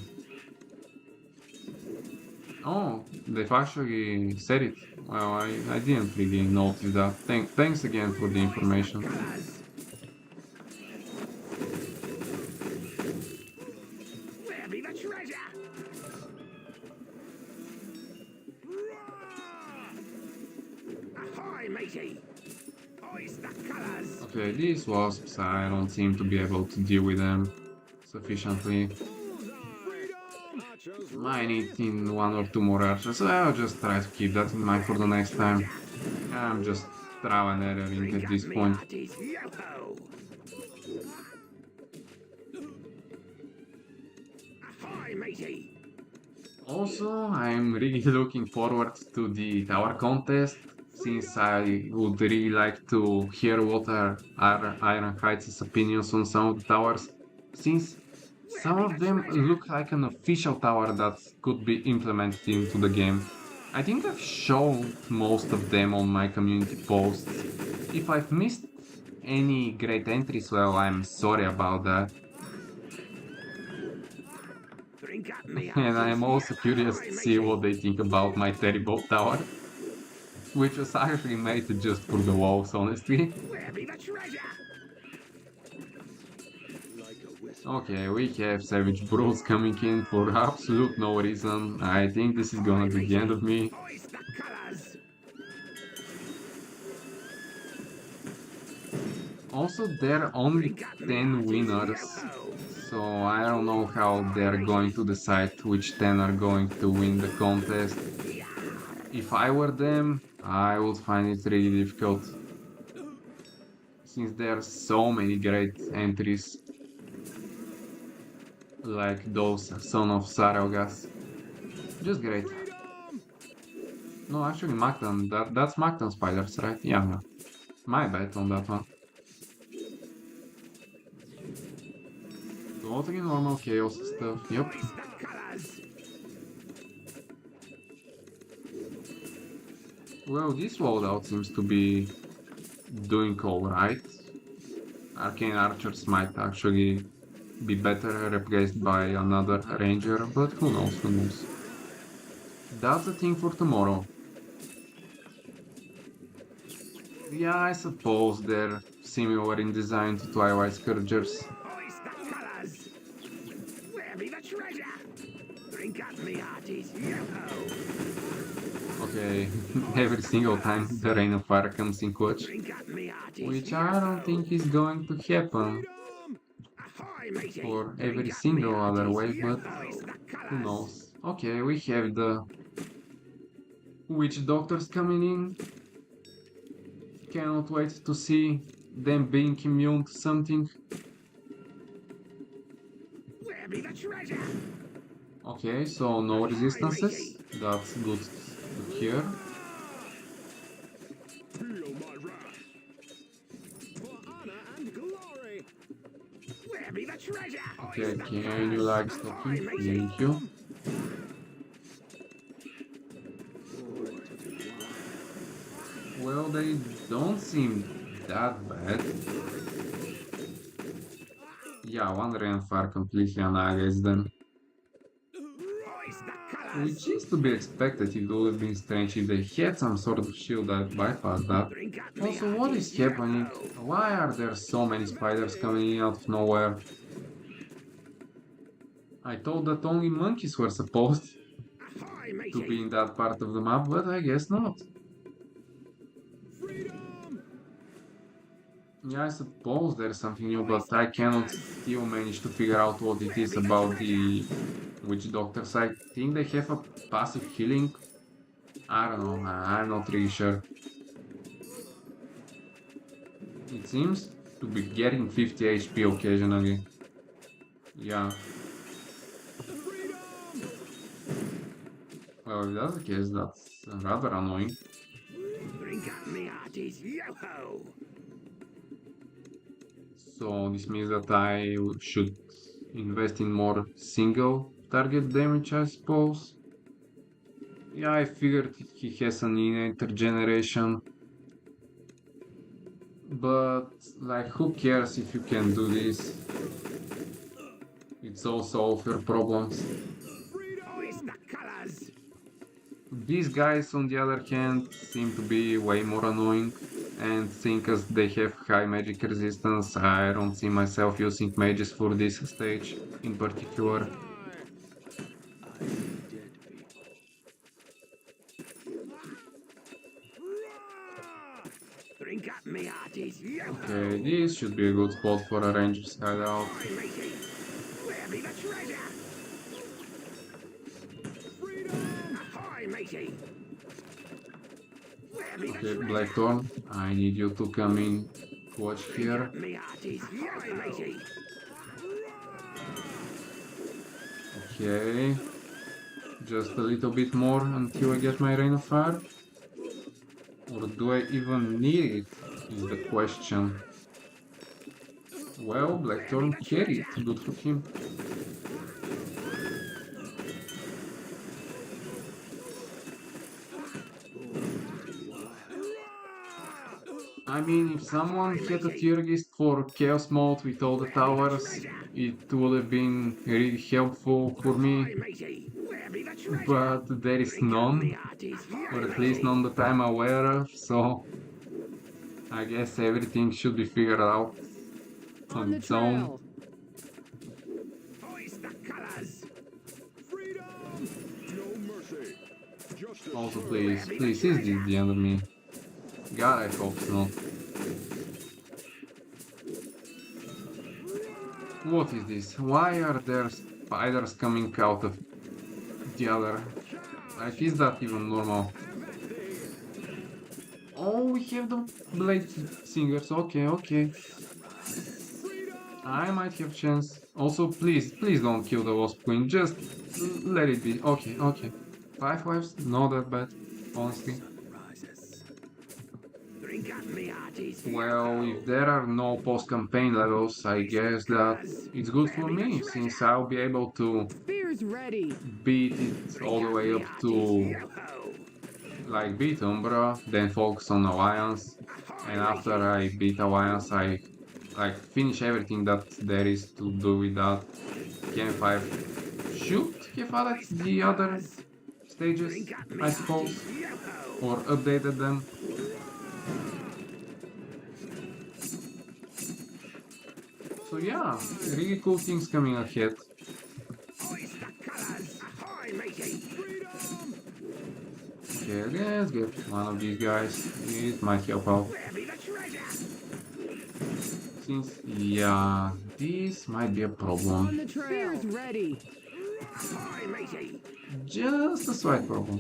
Speaker 1: Oh, they've actually said it. Well, I didn't really notice that. Thanks again for the information.
Speaker 2: Colours! Where be the treasure? Ahoy, matey! Oyster colours!
Speaker 1: Okay, these wasps, I don't seem to be able to deal with them sufficiently. Might need in one or two more archers. I'll just try to keep that in mind for the next time. I'm just trial and erroring
Speaker 2: Drink
Speaker 1: at
Speaker 2: up
Speaker 1: this
Speaker 2: me
Speaker 1: point.
Speaker 2: hearties, yo-ho! Ahoy, matey!
Speaker 1: Also, I'm really looking forward to the tower contest, since I would really like to hear what are Ironhide's opinions on some of the towers, since some of them look like an official tower that could be implemented into the game. I think I've shown most of them on my community posts. If I've missed any great entries, well, I'm sorry about that.
Speaker 2: Drink up me
Speaker 1: And I am
Speaker 2: hearties,
Speaker 1: also curious
Speaker 2: yo-ho,
Speaker 1: to see what
Speaker 2: matey!
Speaker 1: they think about my terrible tower, which was actually made just for the walls, honestly.
Speaker 2: Where be the treasure?
Speaker 1: Okay, we have Savage Bros coming in for absolute no reason. I think this is gonna be the end of me.
Speaker 2: Oyster colours!
Speaker 1: Also, there are only
Speaker 2: Drink up me
Speaker 1: 10
Speaker 2: hearties,
Speaker 1: winners,
Speaker 2: yo-ho!
Speaker 1: so I don't know how they're going to decide which 10 are going to win the contest. If I were them, I would find it really difficult, since there are so many great entries, like those Son of Sarelgas. Just great. No, actually, Macton, that's Macton spiders, right? Yeah. My bad on that one. Totally normal chaos stuff, yep.
Speaker 2: Oyster colours!
Speaker 1: Well, this loadout seems to be doing alright. Arcane archers might actually be better replaced by another ranger, but who knows, who knows. That's a thing for tomorrow. Yeah, I suppose they're similar in design to Twilight Scourgers.
Speaker 2: Oyster colours! Where be the treasure? Drink up me hearties, yo-ho!
Speaker 1: Okay, every single time the Rain of Fire comes in clutch,
Speaker 2: Drink up me hearties,
Speaker 1: which I don't think is going to happen
Speaker 2: Ahoy, matey!
Speaker 1: for every
Speaker 2: Drink up
Speaker 1: single
Speaker 2: me
Speaker 1: other
Speaker 2: hearties,
Speaker 1: wave, but
Speaker 2: yo-ho! Oyster
Speaker 1: who
Speaker 2: colours!
Speaker 1: knows. Okay, we have the witch doctors coming in. Cannot wait to see them being immune to something.
Speaker 2: Where be the treasure?
Speaker 1: Okay, so no resistances. That's good to hear.
Speaker 4: Feel my wrath.
Speaker 2: For honor and glory! Where be the treasure?
Speaker 1: Okay,
Speaker 2: Oyster
Speaker 1: can you
Speaker 2: colours!
Speaker 1: like stocking? Thank you. Well, they don't seem that bad. Yeah, one Rainfire completely annihilates them.
Speaker 2: Oyster colours!
Speaker 1: Which is to be expected. It would have been strange if they had some sort of shield that bypassed that.
Speaker 2: Drink up me
Speaker 1: Also, what is
Speaker 2: hearties,
Speaker 1: happening?
Speaker 2: yo-ho!
Speaker 1: Why are there so many spiders coming in out of nowhere? I thought that only monkeys were supposed
Speaker 2: Ahoy,
Speaker 1: to be
Speaker 2: matey!
Speaker 1: in that part of the map, but I guess not.
Speaker 2: Freedom!
Speaker 1: Yeah, I suppose there's something new, but I cannot still manage to figure out what it is about the witch doctors. I think they have a passive healing. I don't know, I'm not really sure. It seems to be getting 50 HP occasionally. Yeah, well, if that's the case, that's rather annoying.
Speaker 2: Drink up me hearties, yo-ho!
Speaker 1: So this means that I should invest in more single target damage, I suppose. Yeah, I figured he has an innate regeneration. But, like, who cares if you can do this? It's also all your problems.
Speaker 2: Hoist the colors!
Speaker 1: These guys, on the other hand, seem to be way more annoying. And seeing as they have high magic resistance, I don't see myself using mages for this stage in particular.
Speaker 2: Drink up me hearties, yo-ho!
Speaker 1: Okay, this should be a good spot for a ranger's hideout.
Speaker 2: Ahoy, matey! Where be the treasure? Freedom! Ahoy, matey! Where be the
Speaker 1: Okay,
Speaker 2: treasure?
Speaker 1: Blackthorn, I need you to come in watch here.
Speaker 2: Me hearties, ahoy, matey!
Speaker 1: Okay, just a little bit more until I get my Rain of Fire. Or do I even need it, is the question. Well, Blackthorn carried, good for him. I mean, if someone had a tier list for Chaos Mode with all the towers, it would have been really helpful for me,
Speaker 2: Ahoy, matey! Where be the treasure?
Speaker 1: but there is none,
Speaker 2: Hearties,
Speaker 1: or at least none that I'm aware of, so I guess everything should be figured out on its own.
Speaker 2: Hoist the colors!
Speaker 4: Freedom! No mercy. Justice
Speaker 1: Also,
Speaker 4: served.
Speaker 1: please, is this the end of me? God, I hope so. What is this? Why are there spiders coming out of the other? Like, is that even normal? Oh, we have the blade singers. Okay, okay. I might have chance. Also, please don't kill the wasp queen. Just let it be. Okay, okay. 5 lives? Not that bad, honestly.
Speaker 2: Drink up me hearties.
Speaker 1: Well, if there are no post-campaign levels, I guess that it's good for me, since I'll be able to
Speaker 5: Spear's ready.
Speaker 1: beat it all the way up to, like, beat Umbra, then focus on Alliance, and after I beat Alliance, I, like, finish everything that there is to do with that. KnA should have added the other stages, I suppose, or updated them. So yeah, really cool things coming ahead. Okay, let's get one of these guys. It might help out. Since, yeah, this might be a
Speaker 5: On
Speaker 1: problem.
Speaker 5: the trail. Spear's ready.
Speaker 1: Just a slight problem.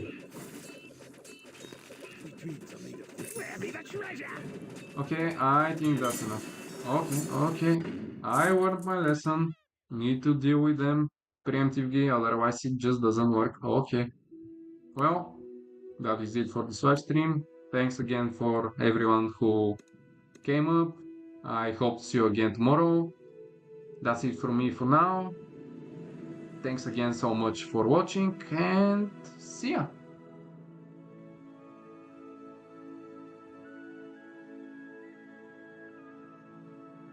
Speaker 1: Okay, I think that's enough. Okay. I learned my lesson. Need to deal with them preemptively, otherwise it just doesn't work. Okay. Well, that is it for this live stream. Thanks again for everyone who came up. I hope to see you again tomorrow. That's it from me for now. Thanks again so much for watching and see ya!